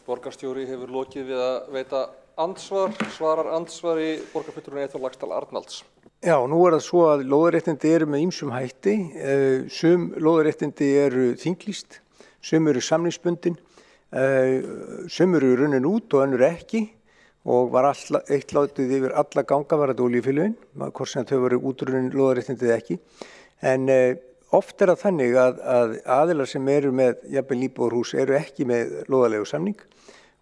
Borgarstjóri hefur lokið við að veita andsvar, svarar andsvari borgarfulltrúinn Eyþór Laxdal Arnalds. Já, nú það svo að lóðaréttindi eru með ýmsum hætti. Sum lóðaréttindi eru þinglýst, sum eru samningsbundin, sum eru runnin út og önnur ekki og var eitt látið yfir alla ganga var þetta olíufélögin, hvort sem þau voru útrunnin lóðaréttindi eða ekki. En oft það þannig að aðilar sem eru með jafnvel íbúðarhús eru ekki með lóðaleigusamning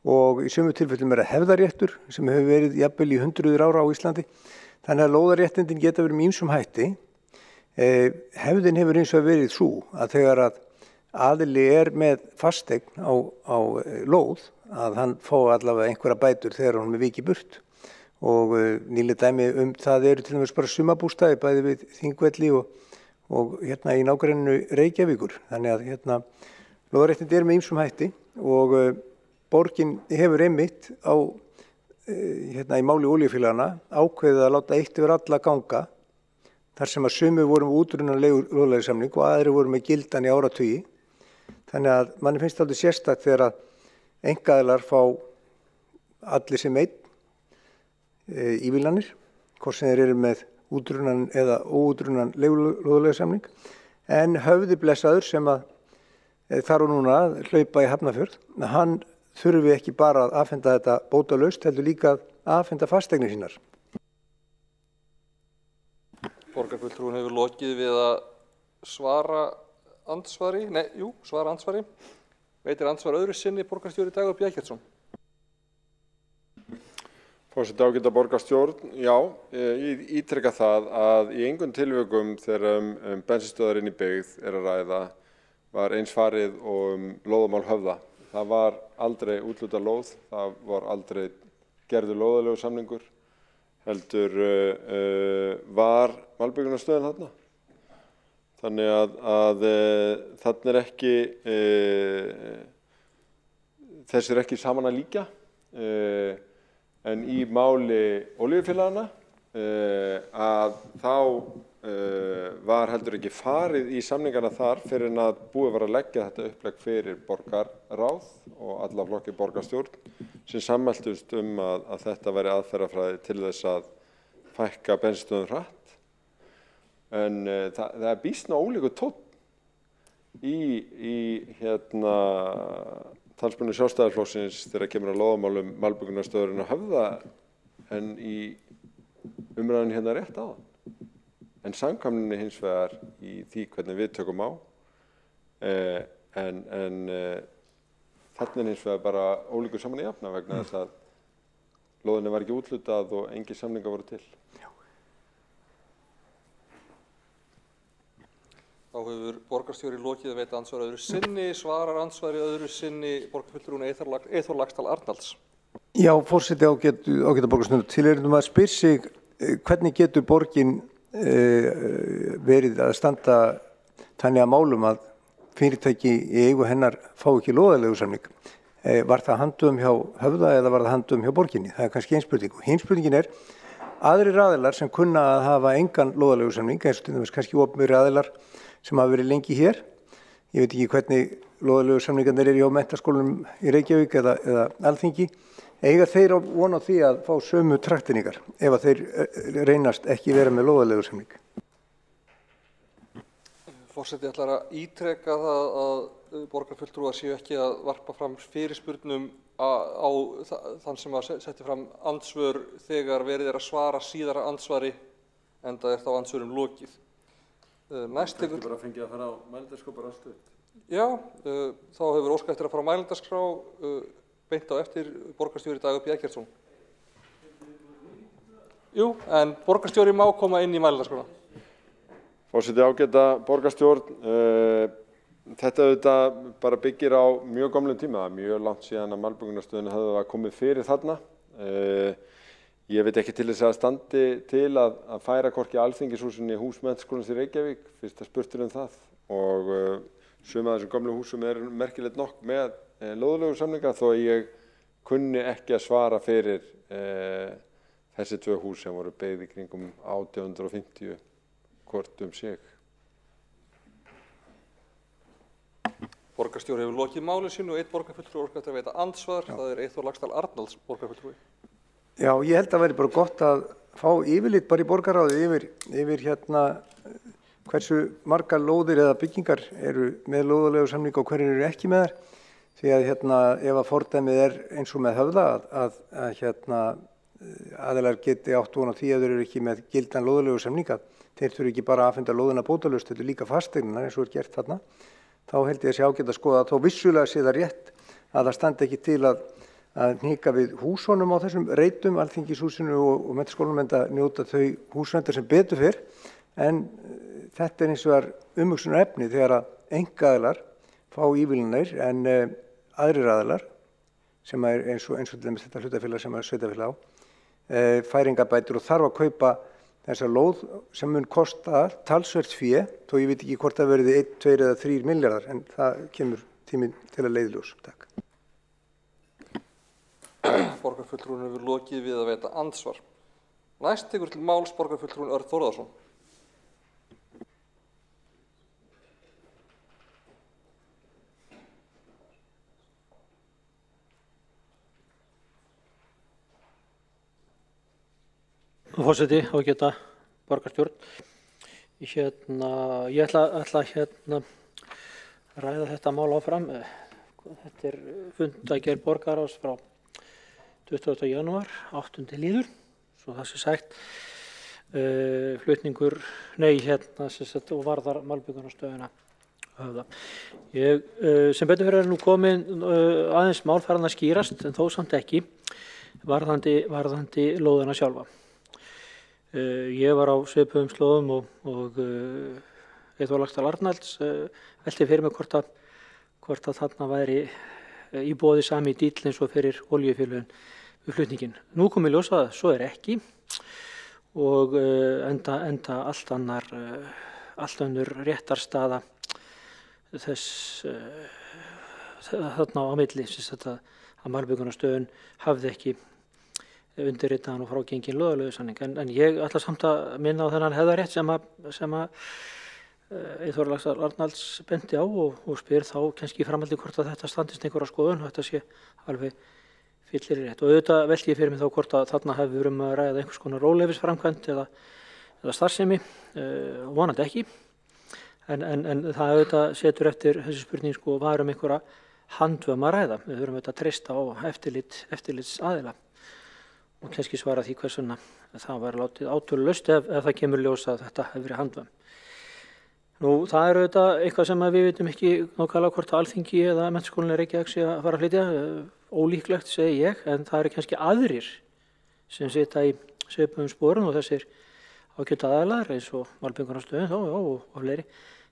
og í sömu tilfellum það hefðaréttur sem hefur verið jafnvel í hundruður ára á Íslandi. Þannig að lóðaréttindin geta verið með ýmsum hætti. Hefðin hefur eins og verið svo að þegar að aðili með fasteign á lóð að hann fá allavega einhverja bætur þegar hann er vikið burt. Og nýlega dæmi það eru til dæmis bara sumarbústaði bæði við Þingvelli og hérna í nágrenninu Reykjavíkur. Þannig að lóðaréttindi með ýmsum hætti og borgin hefur einmitt í máli olíufélagana ákveðið að láta eitt yfir alla ganga þar sem að sumir voru með útrunnan lóðaleigusamning og aðri voru með gildan í áratugi. Þannig að manni finnst aldrei sérstakt þegar að einkaaðilar fá allir sem einn ívilnanir, hvort sem þeir eru með útrunnan eða óútrunnan lóðaleigusamning, en Höfði blessaður sem að þar og núna hlaupa í Hafnarfjörð, hann þurfi ekki bara að afhenda þetta bótalaust, heldur líka að afhenda fasteignir sínar. Borgarfulltrúinn hefur lokið við að svara andsvari. Veitir andsvar öðru sinni borgarstjóri Dagur B. Eggertsson. Forseti ágæta borgarstjórn, já, ég ítreka það að í engum tilvikum þegar bensínstöðvar inn í byggð að ræða var eins farið og lóðamál Höfða. Það var aldrei úthlutað lóð, það var aldrei gerður lóðaleigusamningur, heldur var malbyggunarstöðin þarna. Þannig að þarna ekki, þessi ekki saman að líkja, en í máli olíufélagana að þá var heldur ekki farið í samningana þar fyrir en að búið var að leggja þetta upplegg fyrir borgarráð og alla flokki borgarstjórn sem sammæltust að þetta væri aðferðafræði til þess að fækka bensínstöðvum hratt. En það er býsna ólíkur tónn í talsmanni Sjálfstæðisflokksins þegar kemur að lóðamálum malbyggunarstöðvarinn á Höfða en í umræðunni hérna rétt áðan. En samkvæmninni hins vegar í því hvernig við tökum á, en þarna hins vegar bara ólíkur saman í jafna vegna þess að lóðinni var ekki úthlutað og engin samningar voru til. Þá hefur borgarstjóri lokið að veita andsvar öðru sinni, svarar ansvari öðru sinni borgarfulltrúinn Eyþór Laxdal Arnalds. Já, forseti ágæta borgarstjóri, tilheyrir að spyrja sig hvernig getur borgin verið að standa þannig að málum að fyrirtæki í eigu hennar fá ekki lóðaleigusamning. Var það handum hjá Höfða eða var það handum hjá borginni? Það kannski ein spurning. Hinn spurningin aðrir aðilar sem kunna að hafa engan lóðaleigusamning, eins og til dæmis kannski opinberir aðilar sem hafa verið lengi hér. Ég veit ekki hvernig lóðaleigusamningarnir hjá menntaskólanum í Reykjavík eða Alþingi. Eiga þeir von á því að fá sömu traktinningar ef að þeir reynast ekki vera með lóðaleigusamning? Forseti ætlar að ítreka það að borgarfulltrúar séu ekki að varpa fram fyrirspurnum á þann sem að setja fram andsvör þegar verið að svara síðara andsvari enda þá andsvörum lokið. Næst hefur bara fengið að fara á mælendaskrá bara allt upp. Já, þá hefur óskað eftir að fara á mælendaskrá beint á eftir borgarstjóri Dagur B. Eggertsson. Jú, en borgarstjóri má koma inn í mælendaskrá. Forseti ágæta borgarstjórn, þetta auðvitað bara byggir á mjög gömlum tíma, mjög langt síðan að malbyggunarstöðin hefði komið fyrir þarna. Ég veit ekki til þess að standi til að færa hvorki Alþingishúsin í hús Menntaskólans í Reykjavík, fyrst að spurtur það og sum af þessum gömlu húsum merkilegt nokk með lóðaleigusamninga þó að ég kunni ekki að svara fyrir þessi 2 hús sem voru byggð í kringum 1850 hvort sig. Borgarstjóri hefur lokið máli sínu og einn borgarfulltrúi óskar eftir að veita andsvar. Það er Eyþór Laxdal Arnalds, borgarfulltrúi. Já, ég held að væri bara gott að fá yfirlit bara í borgarráði yfir hversu margar lóðir eða byggingar eru með lóðalegu samninga og hverjir eru ekki með þær. Því að ef að fordæmið er eins og með Höfða að aðilar geti átt von á því að þeir eru ekki með gildan lóðalegu samninga. Þeir þurfi ekki bara að afhenda lóðina bótalaust, þetta er líka fasteignar eins og er gert þarna. Þá held ég að sé ágætt að skoða að þó vissulega sé það rétt að það standi ekki til að hnika við húsunum á þessum reitum, Alþingishúsinu og Menntaskólanum, enda njóta þau húsverndar sem betur fyrr. En þetta er eins og er umhugsunarefni þegar að einkaaðilar fá ívilnanir en aðrir aðilar sem er eins og til dæmis þetta hlutafélag sem er sveitafélag á, færingabætur og þarf að kaupa þessa lóð sem mun kosta talsvert fé, þó ég veit ekki hvort það verði 1, 2 eða 3 milljarðar, en það kemur tíminn til að leiðljós. Takk. Borgarfulltrúin hefur lokið við að veita andsvar. Næst tekur til máls borgarfulltrúin Örn Þórðarson. Forseti, ágæta borgarstjórn. Ég ætla að ræða þetta mál áfram. Þetta er fundagerð borgarráðs frá 20. janúar, 8. líður, svo það sé sagt. Flutningur, og varðar malbyggunarstöðina Höfða. Sem betur fyrir nú komin aðeins mál farin að skýrast, en þó samt ekki, varðandi lóðina sjálfa. Ég var á svipuðum slóðum og Eyþór Laxdal Arnalds velti fyrir mig hvort að þarna væri í boði sami díll eins og fyrir olíufélögin við flutningin. Nú kom í ljós að svo er ekki og enda allt önnur réttarstaða þess þarna á milli, að Malbyggunarstöðin hafði ekki undirritaðan og frágengin lóðaleigusamning. En ég ætla samt að minna á þennan hefðarétt sem að Eyþór Laxdal Arnalds benti á og spyr þá kannski í framhaldi hvort að þetta standist einhverja skoðun og þetta sé alveg fyllir rétt. Og auðvitað velti ég fyrir mig þá hvort að þarna hefur verið að ræða einhvers konar róleyfisframkvæmd eða starfsemi, vonandi ekki. En það auðvitað setur eftir þessi spurning var einhverja handvömm að ræða. Við þurfum auðvitað að treysta á eftirlits aðila. Og kannski svara því hvers vegna það var látið átölulaust ef það kemur ljós að þetta hefur verið handvömm. Nú, það er auðvitað eitthvað sem við vitum ekki nákvæmlega hvort Alþingi eða Menntaskólinn Reykjavík sé að fara að flytja. Ólíklegt segi ég, en það eru kannski aðrir sem sita í svipuðum sporum og þessir ágætu aðilar eins og Malbyggunarstöðin og fleiri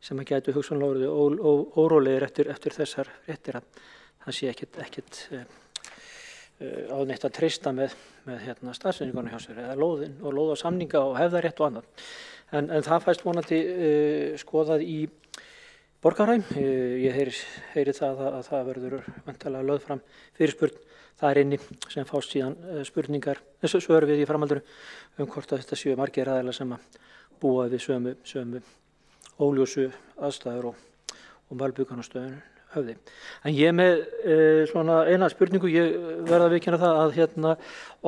sem að gætu hugsanlega orðið órólegir eftir þessar réttir að það sé ekkert á neitt að treysta með staðsetningunum hjá sér eða lóðin og lóðasamninga og hefðarétt og annað. En það fæst vonandi skoðað í borgarræm. Ég heyri það að það verður væntanlega lögð fram fyrirspurn þar inni sem fást síðan svör við í framhaldinu hvort að þetta séu margir aðilar sem að búa við sömu óljósu aðstæður og Malbyggunarstöðin Höfði. En ég með svona eina spurningu, ég verða að viðurkenna það að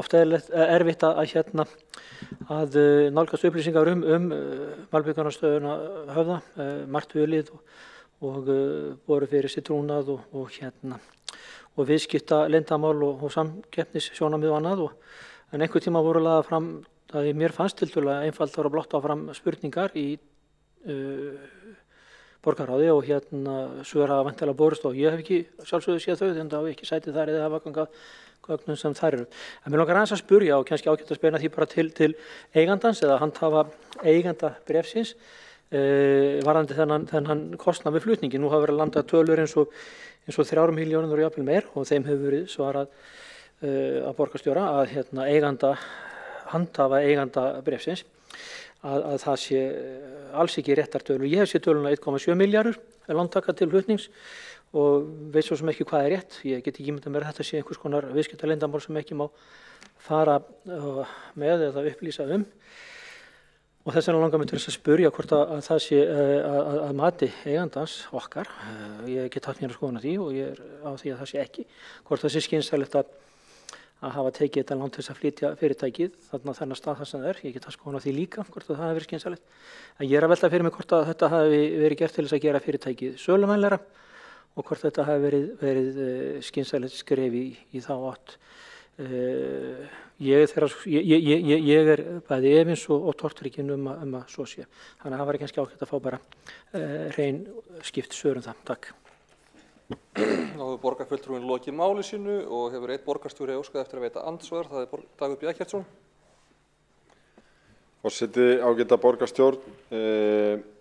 ofta er erfitt að nálgast upplýsingar Malbyggunarstöðina Höfða, margt hulið og voru fyrir sér trúnað og viðskipta leyndarmál og samkeppnissjónarmið og annað. En einhvern tíma voru lagðar fram, það mér fannst tiltölulega einfalt að blotta fram spurningar í borgarráði og svör hafa væntanlega borist og ég hef ekki sjálfsögðu séð þau þannig að hafa ekki sætið þar eða hafa gangað gögnum sem þær eru. En mér langar aðeins að spyrja og kannski ágætt að spyrja því bara til eigandans eða handhafa eiganda bréfsins varðandi þennan kostnað við flutningi. Nú hafa verið landað tölur eins og 3 milljónir og jafnvel meir og þeim hefur verið svarað að borgarstjóra að handhafa eiganda bréfsins að það sé alls ekki réttar tölur. Ég hef séð töluna 1,7 milljarður lántaka til flutnings og veit svo sem ekki hvað rétt. Ég get ekki ímyndað mér að þetta sé einhvers konar viðskiptaleyndarmál sem ekki má fara með eða upplýsa Og þess vegna langar mig til þess að spyrja hvort að það sé að mati eigandans okkar, ég get haft mér að skoðuna því og ég á því að það sé ekki, hvort það sé skynsamlegt að hafa tekið þetta lán til þess að flytja fyrirtækið þennan stað þar sem það ég get haft skoðuna því líka hvort það hafi verið skynsamlegt. En ég að velta fyrir mig hvort að þetta hafi verið gert til þess að gera fyrirtækið söluvænlegra og hvort þetta hafi verið skynsamlegt skref í þá átt. Ég bæði efins og tortrygginn að svo sé. Þannig að það var kannski ágætt að fá bara hrein skipt svör það. Takk. Þá hefur borgarfulltrúinn lokið máli sínu og hefur einn borgarstjóri óskað eftir að veita andsvar. Það er Dagur B. Eggertsson. Forseti, ágæta borgarstjórn.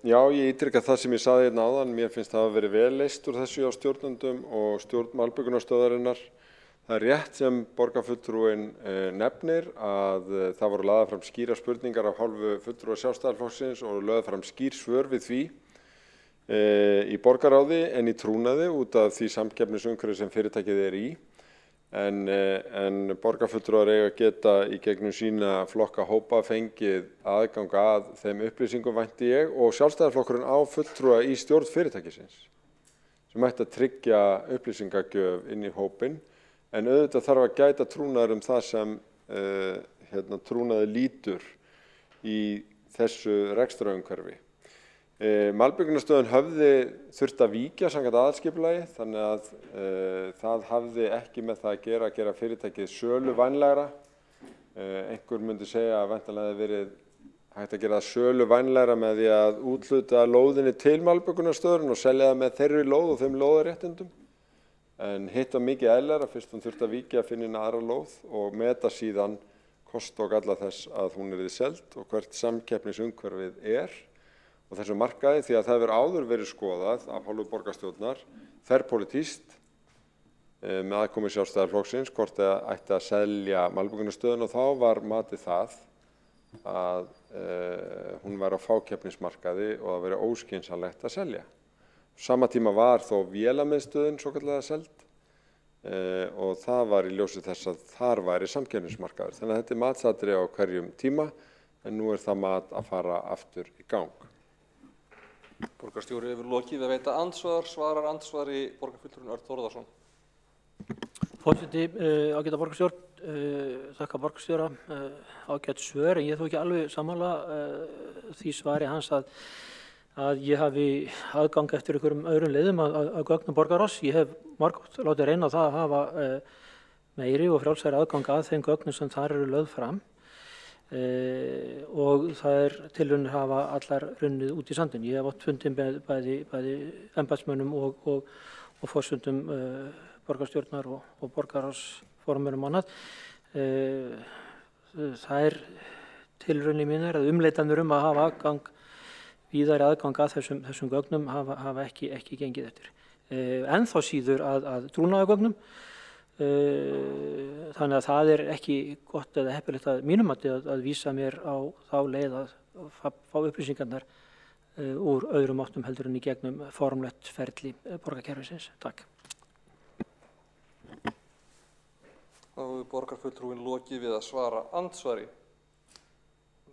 Já, ég ítrykka það sem ég sagði hérna áðan. Mér finnst það að vera vel leyst úr þessu á stjórnendum og stjórn Malbikunarstöðvarinnar. Það er rétt sem borgarfulltrúinn nefnir að það voru lagðar fram skýrar spurningar af hálfu fulltrúa Sjálfstæðisflokksins og lögð fram skýr svör við því í borgarráði en í trúnaði út af því samkeppnisumhverfi sem fyrirtækið er í. En borgarfulltrúar eiga að geta í gegnum sína flokka hópa fengið aðgang að þeim upplýsingum vænti ég og Sjálfstæðisflokkurinn á fulltrúa í stjórn fyrirtækisins sem ætti að tryggja upplýsingagjöf inn í hópinn. En auðvitað þarf að gæta trúnaður það sem trúnaði lítur í þessu rekstrarumhverfi. Malbikunarstöðin höfði þurft að víkja samkvæmt aðalskipulagi þannig að það hafði ekki með það að gera fyrirtækið söluvænlegra. Einhver myndi segja að væntanlega hefði verið hægt að gera það söluvænlegra með því að úthluta lóðinni til Malbikunarstöðin og selja það með þeirri lóð og þeim lóðaréttindum. En hitt var mikið eðlilegra fyrst hún þurfti að víkja að finna inn aðra lóð og meta síðan kost og galla þess að hún yrði seld og hvert samkeppnisumhverfið og þessu markaði því að það hefur áður verið skoðað af hálfu borgarstjórnar þverpólitískt með aðkomu Sjálfstæðisflokksins hvort það ætti að selja Malbikunarstöðin og þá var matið það að hún væri á fákeppnismarkaði og það væri óskynsamlegt að selja. Sama tíma var þó vélamiðstöðin svokallega seld og það var í ljósi þess að þar væri samkeppnismarkaður. Þannig að þetta er matsatriði á hverjum tíma en nú er það mat að fara aftur í gang. Borgarstjóri hefur lokið við að veita andsvar, svarar andsvari borgarfulltrúinn Örn Þórðarson. Forseti, ágæta borgarstjórn, þakka borgarstjóra ágætt svör en ég er þó ekki alveg sammála því svari hans að ég hafi aðgang eftir einhverjum öðrum leiðum að gögnum borgarráðs. Ég hef margoft látið reyna á það að hafa meiri og frjálsari aðgang að þeim gögnum sem þar eru lögð fram og það tilraunir hafa allar runnið út í sandinn. Ég hef átt fundið með bæði embættismönnum og forsundum borgarstjórnar og borgarráðsformönnum og annað. Það tilraunir mínar að umleitanir að hafa víðari aðgang að þessum gögnum hafa ekki gengið eftir. En þá síður að trúnaðargögnum, þannig að það er ekki gott eða heppilegt að mínum mati að vísa mér á þá leið að fá upplýsingarnar úr öðrum áttum heldur en í gegnum formlegt ferli borgarkerfisins. Takk. Þá hefur borgarfulltrúinn lokið við að svara andsvari.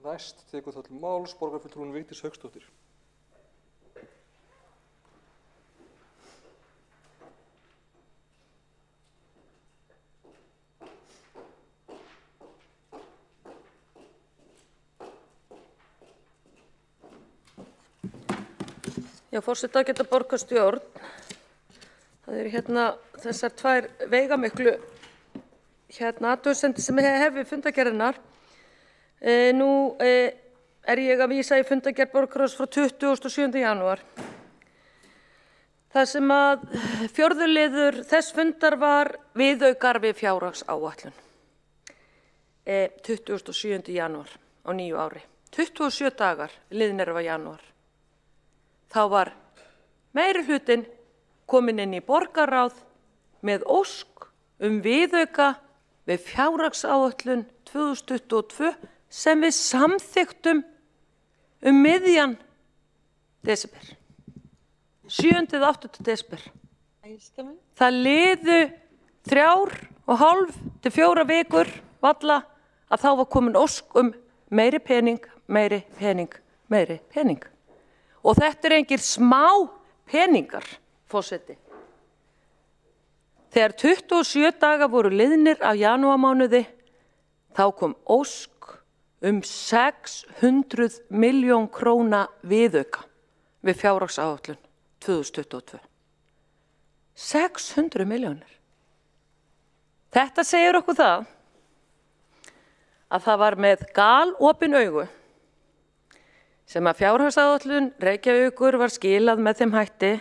Næst tekur það til máls borgarfulltrúinn Vigdís Hauksdóttir. Já, forseti ágæta borgarstjórn. Það eru þessar tvær veigamiklu athugasemdir sem hef við fundargerðirnar. Nú er ég að vísa í fundargerð borgarráðs frá 27. janúar. Það sem að fjórði liður þess fundar var viðaukar við fjárhagsáætlun. 27. janúar á nýju ári. 27 dagar liðnir af janúar. Þá var meirihlutinn kominn inn í borgarráð með ósk viðauka við fjárhagsáætlun 2022 sem við samþykktum miðjan desember, 7. eða 8. desember Það liðu 3,5 til 4 vikur valla að þá var komin ósk meiri pening. Og þetta engir smá peningar, forseti. Þegar 27 dagar voru liðnir af janúarmánuði, þá kom ósk 600 milljón króna viðauka við fjárhagsáætlun 2022. 600 milljónir. Þetta segir okkur það að það var með galopin augu sem að fjárhagsáætlun Reykjavíkur var skilað með þeim hætti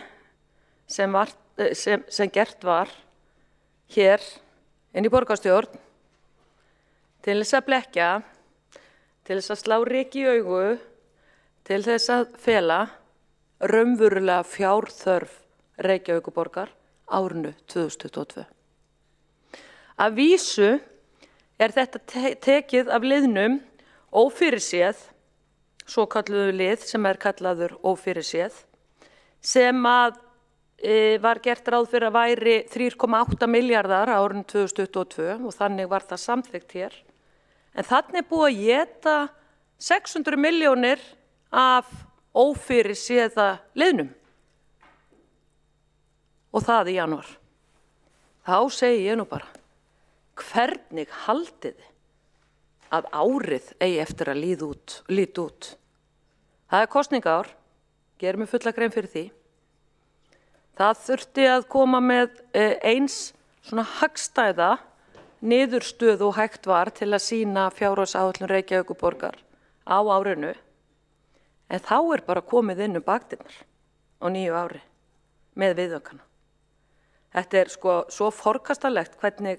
sem gert var hér inn í borgarstjórn til þess að blekkja, til þess að slá ryki í augu, til þess að fela raunverulega fjárþörf Reykjavíkurborgar árinu 2022. Að vísu þetta tekið af liðnum ófyrirséð, svo kalluðu lið sem kallaður ófyrirséð, sem að var gert ráð fyrir að væri 3,8 milljarðar á árinu 2022 og þannig var það samþykkt hér. En þannig búið að éta 600 milljónir af ófyrirséða liðnum. Og það í janúar. Þá segi ég nú bara, hvernig haldið þið að árið eigi eftir að líta út? Það kosningaár, gerum við fulla grein fyrir því. Það þurfti að koma með eins svona hagstæða niðurstöðu og hægt var til að sýna fjárhagsáætlun Reykjavíkurborgar á árinu. En þá bara komið inn bakdyrnar á nýju ári með viðaukana. Þetta sko svo forkastalegt hvernig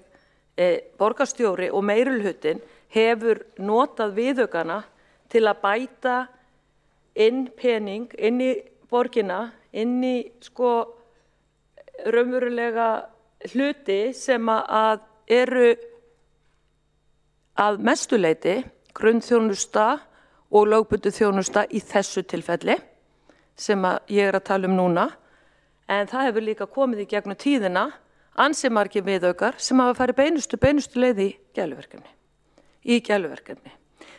borgarstjóri og meirihlutinn hefur notað viðaukana til að bæta inn pening inn í borgina, inn í sko raunverulega hluti sem að eru að mestu leyti grunnþjónusta og lögbundin þjónusta í þessu tilfelli sem að ég að tala núna. En það hefur líka komið í gegnum tíðina ansi margir viðaukar sem hafa farið beinustu leið í gæluverkefni.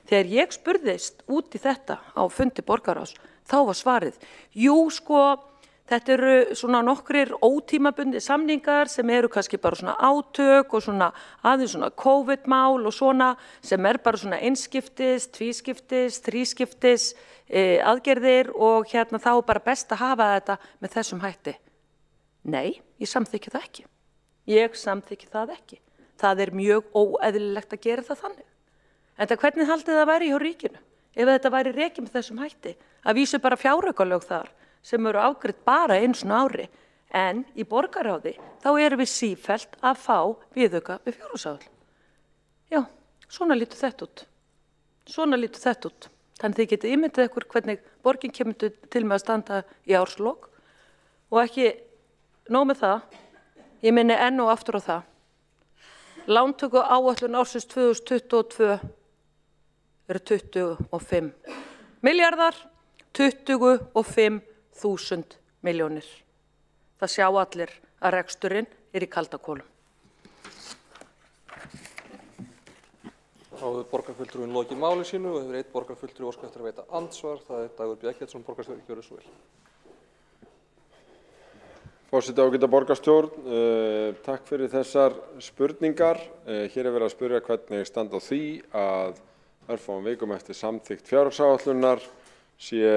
Þegar ég spurðist út í þetta á fundi borgarráðs, þá var svarið, jú sko, þetta eru svona nokkrir ótímabundnir samningar sem eru kannski bara svona átök og svona aðeins svona COVID-mál og svona sem bara svona einskiptis, tvískiptis, þrískiptis aðgerðir og hérna þá bara best að hafa þetta með þessum hætti. Nei, ég samþykki það ekki. Ég samþykki það ekki. Það mjög óeðlilegt að gera það þannig. En hvernig haldið það væri hjá ríkinu? Ef þetta væri rekið með þessum hætti, að vísu bara fjáraukalög þar sem eru afgreidd bara einu svona ári, en í borgarráði þá erum við sífellt að fá viðauka við fjárhagsáætlun. Já, svona lítur þetta út. Þannig þið getið ímyndað ykkur hvernig borgin kemur til með að standa í árslok og ekki nóg með það, ég minni enn og aftur á það. Lántöku áætlun ársins 2022 eru 25 milljarðar, 25.000 milljónir. Það sjá allir að reksturinn í kaldakólum. Þá hefur borgarfulltrúinn lokið máli sínu og hefur einn borgarfulltrúi óskað eftir að veita andsvar. Það Dagur B. Eggertsson, borgarstjóri, gjörðu svo vel. Forseti, ágæta borgarstjórn, takk fyrir þessar spurningar. Hér verið að spyrja hvernig standa á því að örfáum vikum eftir samþykkt fjárhagsáætlunar sé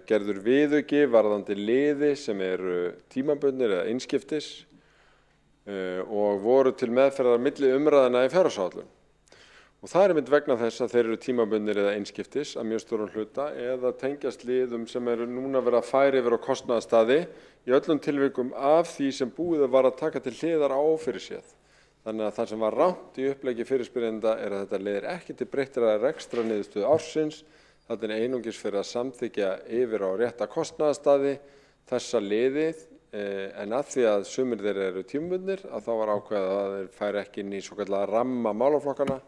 gerður viðauki varðandi liði sem eru tímabundnir eða einskiptis og voru til meðferðar milli umræðina í fjárhagsáætlun. Og það einmitt vegna þess að þeir eru tímabundnir eða einskiptis að mjög stórum hluta eða tengjast liðum sem eru núna verið að færa yfir á kostnaðarstaði í öllum tilvikum af því sem búið var að taka til hliðar á ófyrirséð. Þannig að það sem var rangt í uppleggi fyrirspyrjanda að þetta leiðir ekki til breyttrar rekstrarniðurstöðu ársins. Þetta einungis fyrir að samþykkja yfir á rétta kostnaðarstaði þessa liðið en að því að sumir þeirra eru tímabundnir að þá var ákveðið að þeir færi ekki inn í svokallaða ramma málaflokkana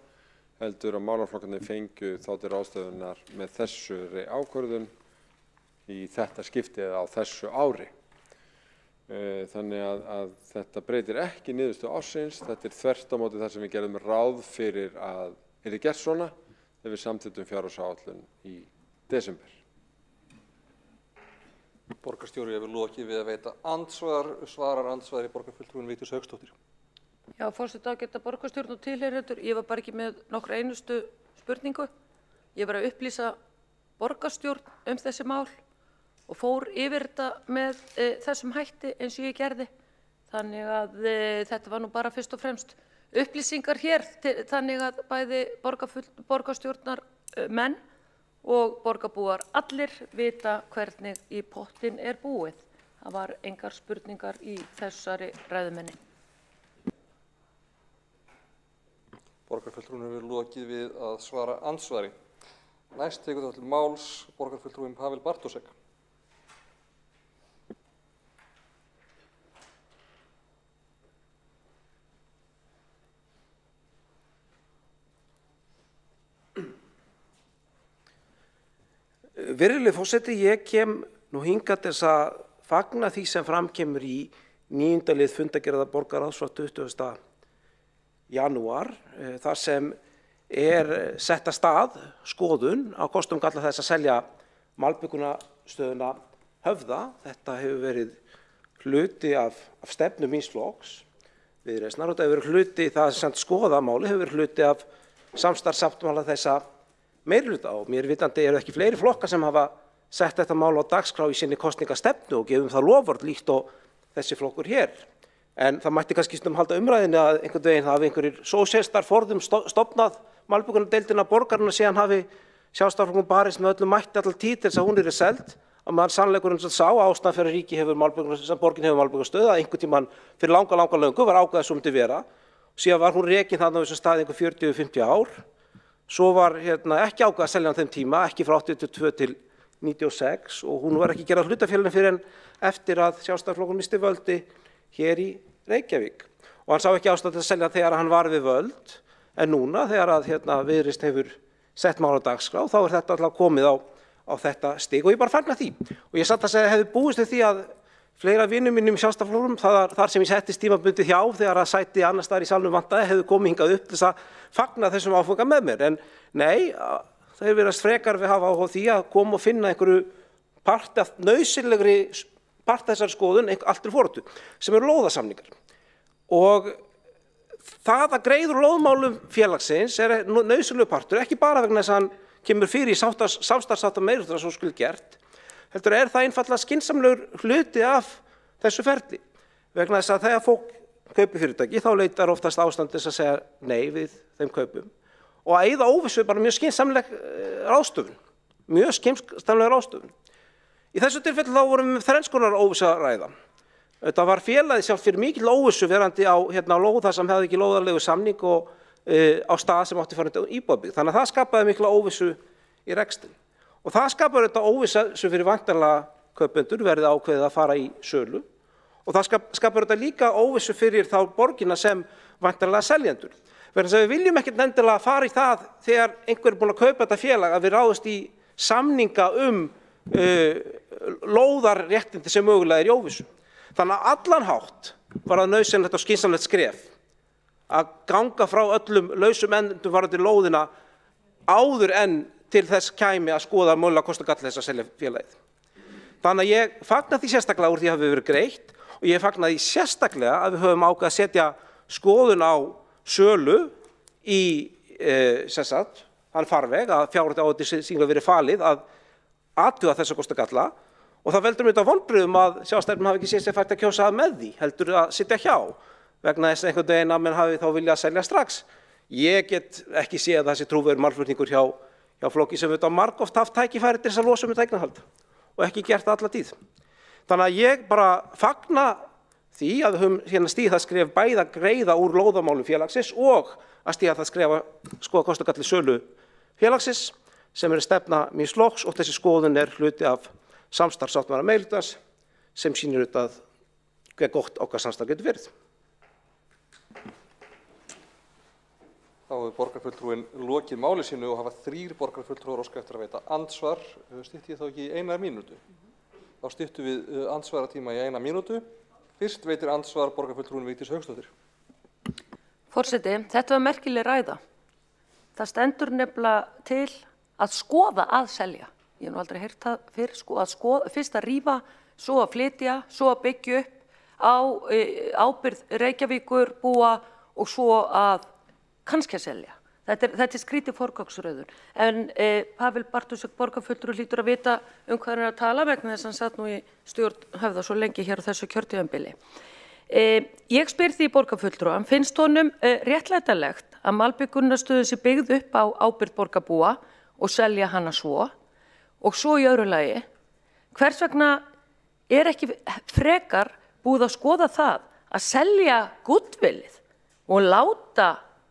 heldur að málaflokkarnir fengju þá til ráðstöfunar með þessari ákvörðun í þetta skiptið á þessu ári. Þannig að þetta breytir ekki niðurstöðu ársins, þetta þvert á móti það sem við gerðum ráð fyrir að yrði gert svona þegar við samþykktum fjárhagsáætlun í desember. Borgarstjóri hefur lokið við að veita andsvar, svarar andsvari borgarfulltrúin Vigdís Hauksdóttir. Já, forseti ágæta borgarstjórn og tilheyrendur, ég var bara ekki með nokkra einustu spurningu. Ég var að upplýsa borgarstjórn þessi mál og fór yfir þetta með þessum hætti eins og ég gerði. Þannig að þetta var nú bara fyrst og fremst upplýsingar hér, þannig að bæði borgarstjórnar menn og borgarbúar allir vita hvernig í pottinn búið. Það var engar spurningar í þessari ræðumenni. Borgarfulltrúin hefur lokið við að svara andsvari. Næst tekur það til máls borgarfulltrúin Pavel Bartósek. Virðulegi forseti, ég kem nú hingað til að fagna því sem framkemur í 9. lið fundargerðar borgarráðs frá 20. janúar, þar sem sett af stað skoðun á kostum galla þess að selja malbikunastöðuna Höfða. Þetta hefur verið hluti af stefnu míns flokks Viðreisnar og þetta hefur verið hluti, það sem skoða máli hefur verið hluti af samstarfssáttmála þessa meirihluta og mér vitandi eru ekki fleiri flokkar sem hafa sett þetta mál á dagskrá í sinni kosningastefnu og gefum það loforð líkt og þessi flokkur hér. En það mætti kannski stundum halda umræðinni að einhvern veginn hafi einhverjir sósíalistar forðum stofnað malbikunadeildina borgarna síðan hafi Sjálfstæðisflokkurinn barist með öllum mætti allar tíð til þess að hún yrði seld. Að maður sannleikurinn sem sá ástæðan fyrir ríki borgin hefur malbikunarstöð að einhvern tímann fyrir langa löngu var ákveðið sem myndi vera. Síðan var hún rekin þarna á þessum stað einhver 40-50 ár. Svo var ekki ákveðið að selja hann þeim tíma, ekki frá 82 til 96 og hún var ekki gerð að hlutafélaginu fyrir en eftir að Sjálfstæðisflokkurinn missti völdi hér í Reykjavík. Og hann sá ekki ástæðu til að selja þegar hann var við völd, en núna þegar að Viðreisn hefur sett mál á dagskrá, þá þetta alltaf komið á þetta stig og ég bara fagna því. Og ég satt að segja hefði búist við því að fleira vinum mínum í Sjálfstæðisflokknum, þar sem ég settist tímabundið hjá þegar að sæti annars staðar í salnum vantaði, hefðu komið hingað upp til þess að fagna þessum áfanga með mér. En nei, þeir virðast frekar við hafa áhuga á því að koma og finna einhverju nauðsynlegri part þessari skoðun, allt til foráttu, sem eru lóðasamningar. Og það að greiður lóðmálum félagsins nauðsynlegur partur, ekki bara vegna þess að hann kemur fyrir í samstarfssáttmála meirihluta svo skuld gert, heldur það einfaldlega skynsamlegur hluti af þessu ferli. Vegna þess að þegar fólk kaupir fyrirtæki þá leitar oftast ástand þess að segja nei við þeim kaupum. Og að eyða óvissu bara mjög skynsamleg ráðstöfun. Mjög skynsamleg ráðstöfun. Í þessu tilfelli þá vorum við þrenns konar óvissu að ræða. Þetta var félagið sjálft fyrir mikil óvissu verandi á lóða sem hefði ekki lóðarlegu samning og á stað sem átti farið íbúðabyggð. Þannig að það skapaði mikla óvissu í rekstri. Og það skapar þetta óvissu fyrir væntanlega kaupendur verði ákveðið að fara í sölu og það skapar þetta líka óvissu fyrir þá borgina sem væntanlega seljendur. Vegna þess að við viljum ekkert endilega fara í það þegar einhver búinn að kaupa þetta félag að við ráðumst í samninga lóðarréttindi sem mögulega í óvissu. Þannig að allan hátt var það nauðsynlegt og skynsamlegt skref að ganga frá öllum lausum endum varðandi lóðina áður en til þess kæmi að skoða mögulega kost og galla þess að selja félagið. Þannig að ég fagna því sérstaklega úr því að hafi verið greitt og ég fagna því sérstaklega að við höfum ákveðið að setja skoðun á sölu í þann farveg að fjárhættu á þetta síðan verið falið að athuga þessa kost og galla og það veldur mér þetta vonbrigðum að Sjálfstæðismenn hafi ekki séð sér fært að kjósa með því, heldur að sitja hjá vegna þess einhvern veginn að menn hafi þá viljað að selja strax. Ég get ekki séð að þessi trúverðugur málflutningur hjá flokki sem þetta margoft haft tækifæri til þess að losa um eignarhald og ekki gert það alla tíð. Þannig að ég bara fagna því að við höfum stigið það skref bæði að greiða úr lóðamálum félagsins og að stíga það skref að skoða kost og galli sölu félagsins sem stefna míns flokks og þessi skoðun hluti af samstarfssáttmála meirihlutans sem sýnir auðvitað hve gott okkar samstarf getur verið. Þá hefur borgarfulltrúin lokið máli sínu og hafa 3 borgarfulltrúar óskað eftir að veita andsvar. Stytti ég þá ekki í 1 mínútu? Þá styttum við andsvaratíma í 1 mínútu Fyrst veitir andsvar borgarfulltrúin Vigdís Hauksdóttir. Forseti, þetta var merkileg ræða. Það stendur nefnilega til að skoða að selja. Ég hef nú aldrei heyrt það fyrr, fyrst að rífa, svo að flytja, svo að byggja upp á ábyrgð Reykjavíkur búa og svo að kannski að selja. Þetta er skrítið forgangsröðun. En Pavel Bartósek borgarfulltrúi hlýtur að vita hvað hann er að tala vegna þess að hann satt nú í stjórn Höfða svo lengi hér á þessu kjörtímabili. Ég spyr því borgarfulltrúa, finnst honum réttlætanlegt að Malbyggunnarstöðin sé byggð upp á ábyrgð borgarbúa og selja hana svo? Og svo í öðru lagi, hvers vegna er ekki frekar búið að skoða það að selja goodwillið og láta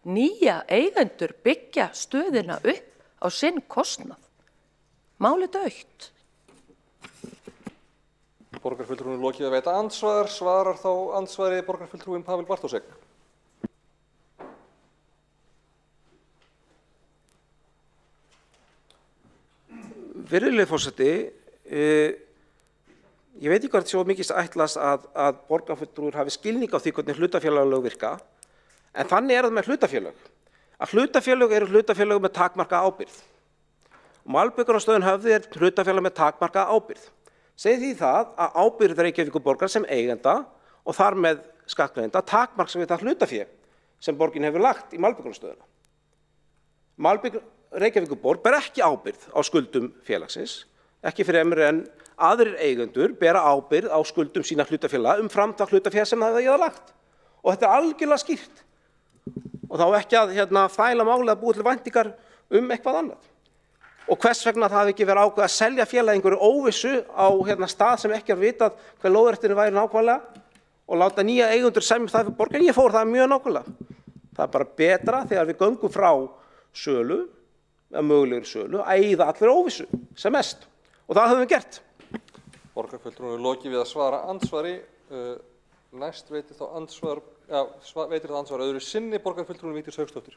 nýja eigendur byggja stöðina upp á sinn kostnað? Málið dautt. Borgarfulltrúin lokið að veita andsvar, svarar þá andsvari borgarfulltrúin Pavel Bartósek. Virðulegi forseti, ég veit ekki hvort svo mikið ætlast að borgarfulltrúar hafi skilning á því hvernig hlutafélagalög virka, en þannig er það með hlutafélög. Að hlutafélög eru hlutafélög með takmarka ábyrgð. Malbyggunnarstöðin Höfði er hlutafélag með takmarka ábyrgð. Segir því það að ábyrgð Reykjavíkurborgar sem eigenda og þar með skattgreiðenda takmarks við það hlutafé sem borgin hefur lagt í Malbyggunnarstöðina. Reykjavíkurborg ber ekki ábyrgð á skuldum félagsins, ekki fremur en aðrir eigendur bera ábyrgð á skuldum sína hlutafélaga umfram það hlutafé sem það hefur lagt. Og þetta er algjörlega skýrt. Og þá ekki að þæla málið að búa til væntingar eitthvað annað. Og hvers vegna það hafi ekki verið ákveðið að selja félagi einhverju óvissu á stað sem ekki er vitað hver lóðrétturinn væri nákvæmlega og láta nýja eigendur semja það fyrir borgin. Ég fór það mjög nákvæmlega. Það er bara betra þegar við göngum frá sölu, mögulegri sölu, að eyða allir óvissu sem mest. Og það höfum við gert. Borgarfulltrúin er lokið við að svara andsvari. Næst veitir þá andsvar öðru sinni borgarfulltrúin Vigdís Hauksdóttir.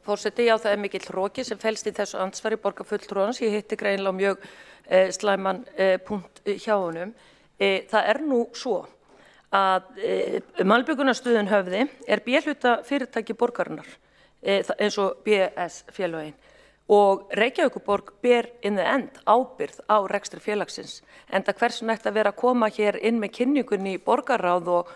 Forseti, já, það er mikill hroki sem felst í þessu andsvari borgarfulltrúans. Ég hitti greinilega mjög slæman punkt hjá honum. Það er nú svo að Malbyggunnarstöðin Höfði er B-hluta fyrirtæki borgarinnar, eins og BS-félögin. Og Reykjavíkurborg ber in the end ábyrgð á rekstri félagsins. Enda hversu nægt að vera að koma hér inn með kynningunni í borgarráð og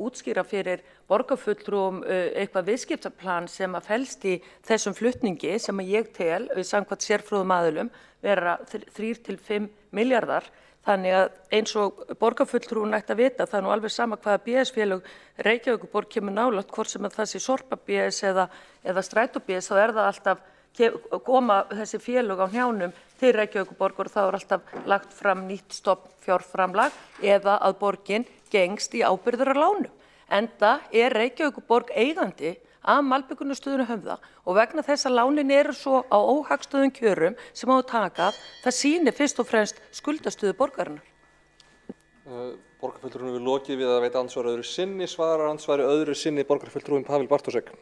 útskýra fyrir borgarfulltrúum eitthvað viðskiptaplan sem að felst í þessum flutningi sem að ég tel, samkvæmt sérfróðum aðilum, vera 3 til 5 milljarðar. Þannig að eins og borgarfulltrúin ætti að vita, það er nú alveg sama hvaða BS-félög Reykjavíkurborg kemur nálægt, hvort sem það sé Sorpa BS eða Strætó BS, þá er það alltaf koma þessi félög á hnjánum til Reykjavíkurborgar og þá er alltaf lagt fram nýtt stofnfjárframlag eða að borgin gengst í ábyrgðar á lánum. Enda er Reykjavíkurborg eigandi að Malbyggunnarstöðinni Höfða og vegna þess að lánin eru svo á óhagstöðum kjörum sem á að taka, það sýnir fyrst og fremst skuldastöðu borgarinnar. Borgarfulltrúin við lokið við að veita andsvar öðru sinni, svarar andsvari öðru sinni borgarfulltrúin Pavel Bartósek.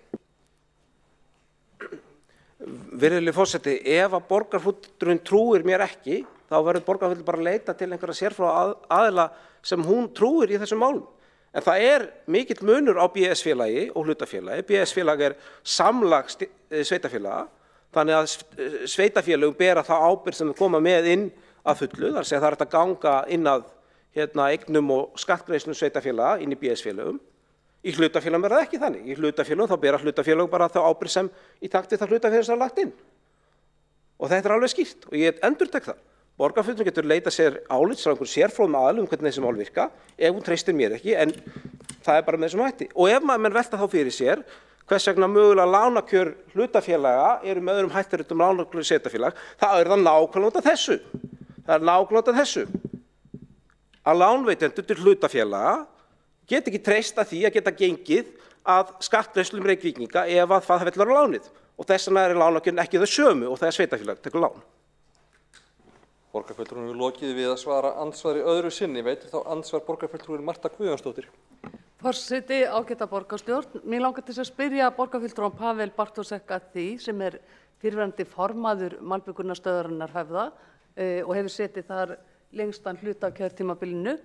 Virðulegi forseti, ef að borgarfulltrúin trúir mér ekki, þá verður borgarfulltrúin bara að leita til einhverja sérfróða aðila sem hún trúir í þessum málum. En það er mikill munur á BS-félagi og hlutafélagi. BS-félag er samlag sveitafélaga, þannig að sveitafélögum bera það ábyrgð sem koma með inn að fullu. Það er að segja það er að ganga inn að eignum og skattgreiðslum sveitafélaga inn í BS-félögum. Í hlutafélagum er það ekki þannig. Í hlutafélagum þá bera hlutafélög bara þá ábyrgð sem í takt við það hlutafélag sem er lagt inn. Og þetta er alveg skýrt og ég endurtek það. Borgarfulltrúin getur leita sér álits frá einhverjum sérfróðum aðilum hvernig þessi mál virka, ef hún treystir mér ekki, en það er bara með þessum hætti. Og ef menn velta þá fyrir sér, hvers vegna mögulega lánakjör hlutafélaga eru með öðrum hættir um lánakjör sveitafélag, það er það nákvæmlega út af þessu. Það er nákvæmlega út af þessu. Að lánveitendur til hlutafélaga get ekki treysta því að geta gengið að skattgreiðslum Reykvíkinga ef að það fellur á lánið. Og þess vegna er lánakjörin ekki þau sömu og þegar sveitafélag tekur lán. Borgarfulltrúin við lokið við að svara andsvari öðru sinni. Veitir þá andsvar borgarfulltrúin Marta Guðjónsdóttir. Forseti, ágæta borgarstjórn. Mér langar til að spyrja borgarfulltrúan Pavel Bartósek að því sem er fyrrverandi formaður Malbyggunnarstöðarinnar Höfða og hefur setið þar lengstan hluta af kjörtímabilinu.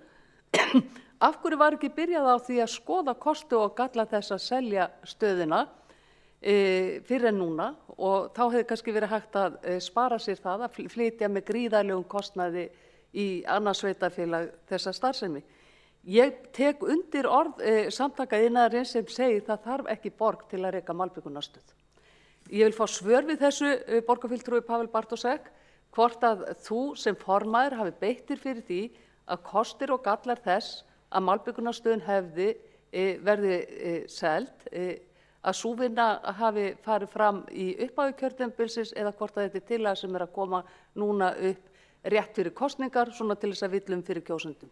Af hverju var ekki byrjað á því að skoða kosti og galla þess að selja stöðina fyrir en núna, og þá hefði kannski verið hægt að spara sér það að flytja með gríðarlegum kostnaði í annað sveitarfélag þessa starfsemi. Ég tek undir orð samtaka iðnaðarins sem segir það þarf ekki borg til að reka malbikunarstöð. Ég vil fá svör við þessu, borgarfulltrúi Pavel Bartošek, hvort að þú sem formaður hafi beittir fyrir því að kostir og gallar þess að malbikunarstöðin verði seld, að sú vinna hafi farið fram í upphafi kjörtímabilsins eða hvort að þetta er tillaga sem að koma núna upp rétt fyrir kosningar, svona til þess að villum fyrir kjósendum.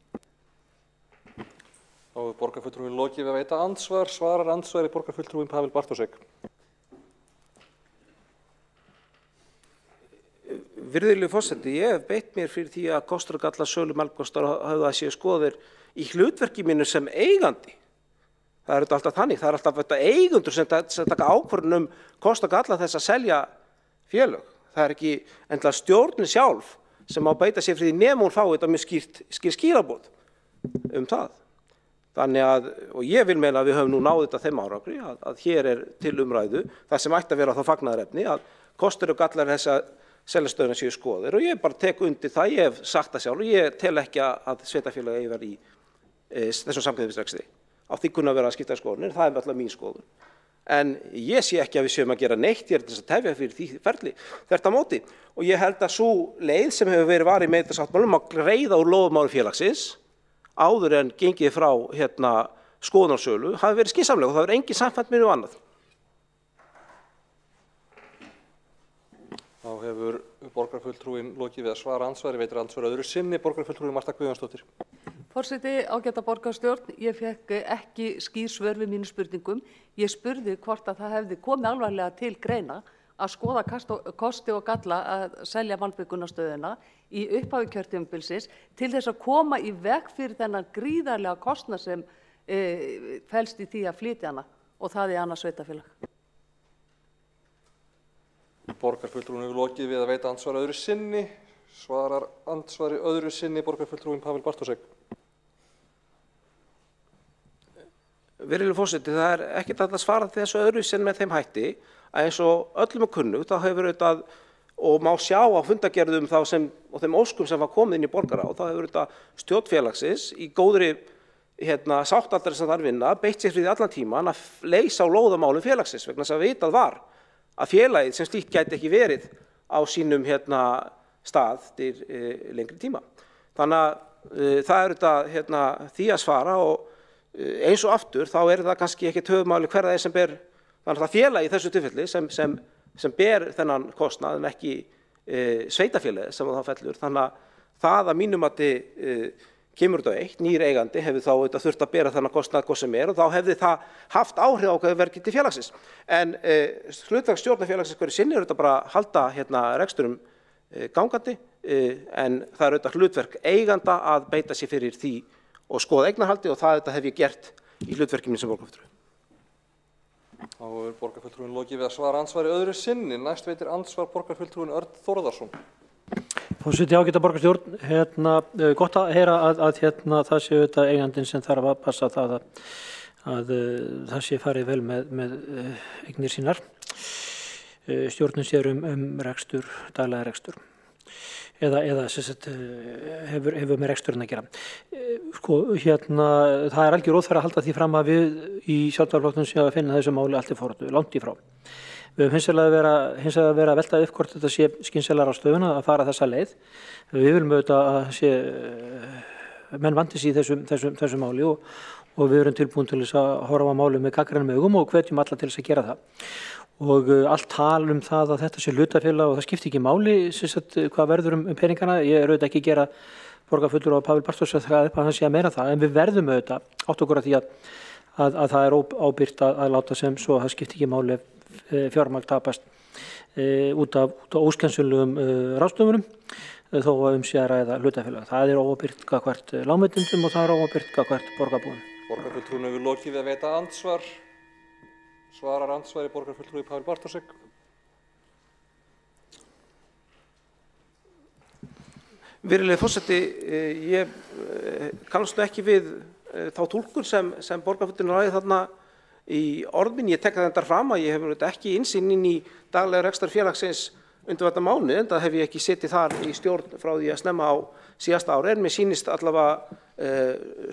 Þá er borgarfulltrúin lokið við að veita andsvar, svarar andsvari borgarfulltrúin Pavel Bartošek. Virðulegur forseti, ég hef beitt mér fyrir því að kostur og gallar sölu malbikunarstofna hafi það séu skoðir í hlutverki mínu sem eigandi. Það er alltaf þannig, það er alltaf þetta eigendur sem taka ákvörðun kost og galla þess að selja félög. Það er ekki endilega stjórnin sjálf sem á beita sér fyrir því nema hún fái þetta með skýr skilaboð það. Þannig að, og ég vil meina að við höfum nú náð þetta þeim árangri, að hér er til umræðu það sem ætti að vera þá fagnaðarefni, að kostur og gallar þess að selja stöðuna séu skoðir, og ég bara tek undir það, ég hef sagt það sjálf og ég tel ekki að sveitarfélagi eigi verið í þessum samkeppnisrekstri. Á því kunna vera að skipta skoðunir, það er alltaf mín skoðun. En ég sé ekki að við séum að gera neitt hér til þess að tefja fyrir því ferli, þvert á móti. Og ég held að sú leið sem hefur verið varin með þetta sáttmálum að greiða úr lóðamáli félagsins áður en gengið frá skoðunarsölu hafi verið skynsamleg og það verið engin samkvæmt með annað. Þá hefur borgarfulltrúin lokið við að svara andsvari, veitir andsvari öðru sinni, borgarfulltrúin Marta Guðjónsdóttir. Forseti, ágæta borgarstjórn, ég fekk ekki skýr svör við mínu spurningum. Ég spurði hvort að það hefði komið alvarlega til greina að skoða kosti og galla að selja malbikunarstöðina í upphafi kjörtímabilsins til þess að koma í veg fyrir þennan gríðarlega kostnað sem felst í því að flytja hana, og það í annað sveitarfélag. Borgarfulltrúin hefur lokið við að veita andsvari öðru sinni, svarar andsvari öðru sinni borgarfulltrúin Pavel Bartošek. Virðulegur forseti, það er ekkert hægt að svara þessu öðru sinni með þeim hætti að eins og öllum er kunnugt, þá hefur auðvitað, og má sjá á fundargerðum og þeim óskum sem var komið inn í borgarráð, þá hefur auðvitað stjórn félagsins í góðri sáttaldari sem þar vinna beitt sér fyrir því allan tíman að leysa á lóðamálum félagsins vegna þess að vitað var að félagið sem slíkt gæti ekki verið á sínum stað til lengri tíma. Þannig að það er auðvitað því að svara, og eins og aftur þá er það kannski ekki höfuðmáli hver það er sem ber, þannig að það félagi í þessu tilfelli sem ber þennan kostnað en ekki sveitarfélagið sem það fellur. Þannig að það að mínum að kemur þetta eitt, nýr eigandi hefði þá þurft að bera þennan kostnað hvað sem er og þá hefði það haft áhrif á hvað verkið til félagsins. En hlutverk stjórnarfélagsins hverju sinni er þetta bara að halda reksturum gangandi, en það er auðvitað hlutverk eiganda að beita sér fyrir því og skoða eignarhaldi, og það hef ég gert í hlutverki mínu sem borgarfulltrúi. Þá er borgarfulltrúin lokið við að svara andsvari öðru sinni. Næst veitir andsvar borgarfulltrúin Örn Þórðarsson. Forseti, ágæta borgarstjórn, gott að heyra að það sé auðvitað eigandinn sem þarf að passa það að það sé farið vel með eignir sínar. Stjórnin sér rekstur, daglega rekstur. Eða hefur með reksturinn að gera. Það er algjör óþverra að halda því fram að við í Sjálfstæðisflokknum séum að finna þessu máli allt í forræðu, langt í frá. Við höfum hins vegar að vera að velta upp hvort þetta sé skynsamlegra á stöðuna að fara þessa leið. Við viljum auðvitað að menn vandi sig í þessu máli og við erum tilbúin til þess að horfa á máli með gagnrænum augum og hvetjum alla til þess að gera það. Og allt tal það að þetta sé hlutafélag og það skiptir ekki máli hvað verður peningana. Ég er auðvitað ekki að gera borgarfulltrúa Pavel Bartošek það upp að hann sé að meina það, en við verðum auðvitað átt okkur að því að það er ábyrgt að láta sem svo að það skiptir ekki máli fjármagn tapast út af óskynsamlegum ráðstöfunum þó að sé að ræða hlutafélag. Það er óábyrgt gagnvart lánveitendum og það er óábyrgt gagnvart borgarbúum. Borgarfulltrúin hefur lokið við að veita andsvar. Svarar andsvari borgarfulltrúi Pavel Bartošek. Virðulegi forseti, ég kannast ekki við þá túlkun sem borgarfulltrúinn ræði þarna í orðin. Ég tek það endar fram að ég hefur ekki innsýn inn í daglega rekstur félagsins undanfarna mánuði, enda hef ég ekki setið þar í stjórn frá því að snemma á síðasta ári, en mér sýnist allavega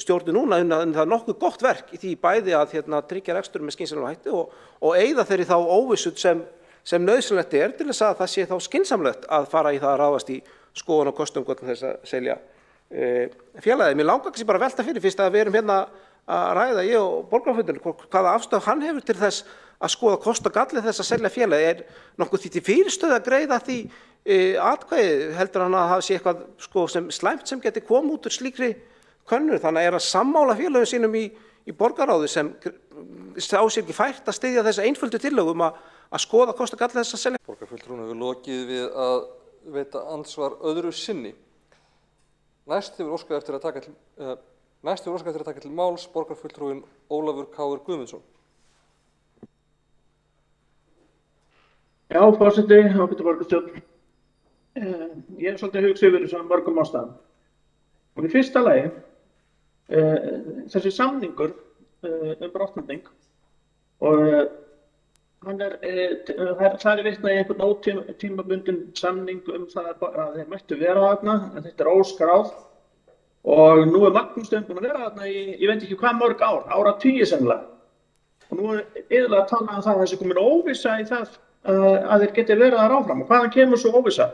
stjórnin núna en það nokkuð gott verk í því bæði að tryggja rekstur með skynsamlegum hætti og eyða þeirri þá óvissu sem nauðsynlegt til þess að það sé þá skynsamlegt að fara í það að ráðast í skoðun og kostum til þess að selja félagið. Mér langar kannski bara að velta fyrir fyrst að við erum hérna að ræða, ég og borgarfulltrúinn, hvaða afstöðu hann hefur til þess að skoða kost og galli þess að selja félagið. Nokkuð því til fyrirstöðu að greiða því atkvæði, heldur hann að það sé eitthvað sem slæmt sem geti komið út úr slíkri könnun, þannig að sammála félögum sínum í borgarráði sem sá sér ekki fært að styðja þessa einföldu tillögu að skoða kost og galli þess að selja. Borgarfulltrúinn hefur lokið við að veita andsvar öðru sinni. Næst hefur óskað eftir að taka til máls borgarfulltrúinn Ólafur Káur Guðmundsson. Já, forseti, ágæta borgarstjórn. Ég er svolítið hugsa yfir þessum mörgum ástæðum. Og í fyrsta lagi, þessi samningur brottnefning og það er vitnað í einhvern ótímabundinn samning það að þeir mættu vera þarna, en þetta óskráð og nú Magnús búinn að vera þarna í ég veit ekki hvað mörg áratugi sennilega. Og nú iðulega að tala það að þessi komin óvissa í það að þeir geti verið þar áfram. Og hvaðan kemur svo óvissa?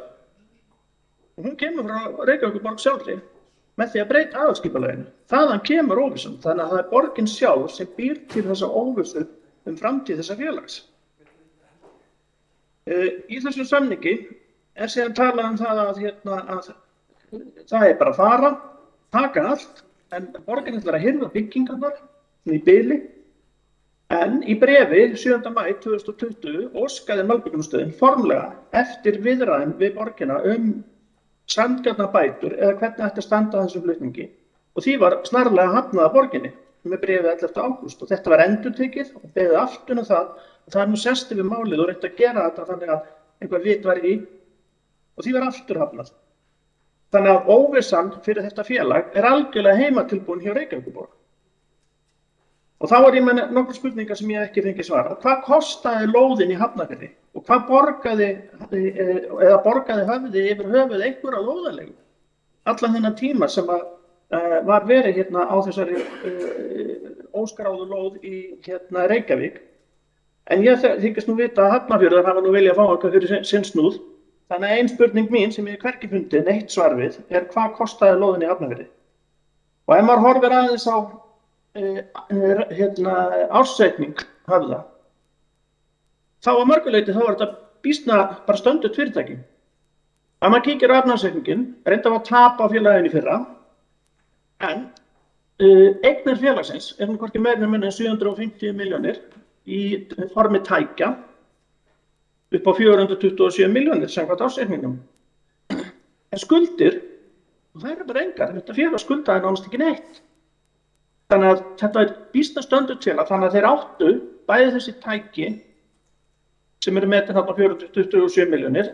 Og hún kemur frá Reykjavíkurborg sjálfri með því að breyta aðalskipulaginu. Þaðan kemur óvissan, þannig að það er borgin sjálf sem býr til þessa óvissu framtíð þessa félags. Í þessum samningi síðan talað það að það er bara að fara, taka allt, en borgin ætlar að hirða byggingarnar í bili. En í bréfi 7. maí 2020 óskaði Malbyggingarstöðin formlega eftir viðræðum við borgina sanngjarnar bætur eða hvernig ætti að standa þessum flutningi. Og því var snarlega hafnað af borginni með bréfi 11. ágúst og þetta var endurtekið og beðið aftur það og það nú sest yfir málið og reynt að gera þetta þannig að einhver vit var í og því var aftur hafnað. Þannig að óvissan fyrir þetta félag er algjörlega heimatilbúin hjá Reykjavíkurborg. Og þá ég með nokkur spurningar sem ég ekki fengi svara. Hvað kostaði lóðin í Hafnarfirði og hvað borgaði höfði yfir höfuð einhverja lóðarleigu? Allan þennan tíma sem var verið hérna á þessari óskráðu lóð í hérna Reykjavík. En ég þykist nú vita að Hafnarfjörður hafa nú viljað fá eitthvað fyrir sinn snúð. Þannig að ein spurning mín sem ég hvergi fundið neitt svar við hvað kostaði lóðin í Hafnarfirði? Og ef maður horfir aðeins á ársreikning Höfða, þá að mörguleyti þá var þetta býsna bara stöndugt fyrirtæki. Ef maður kíkir á efnahagsreikninginn, reyndar að tapa félaginu í fyrra, en eignir félagsins nú hvorki meira en 750 milljónir í formi tækja upp á 427 milljónir samkvæmt ársreikningnum. En skuldir, það eru bara engar, þetta félag skuldaði nánast ekki neitt. Þannig að þetta býsna stöndugt félag, þannig að þeir áttu bæði þessi tæki sem eru metin þarna 427 milljónir,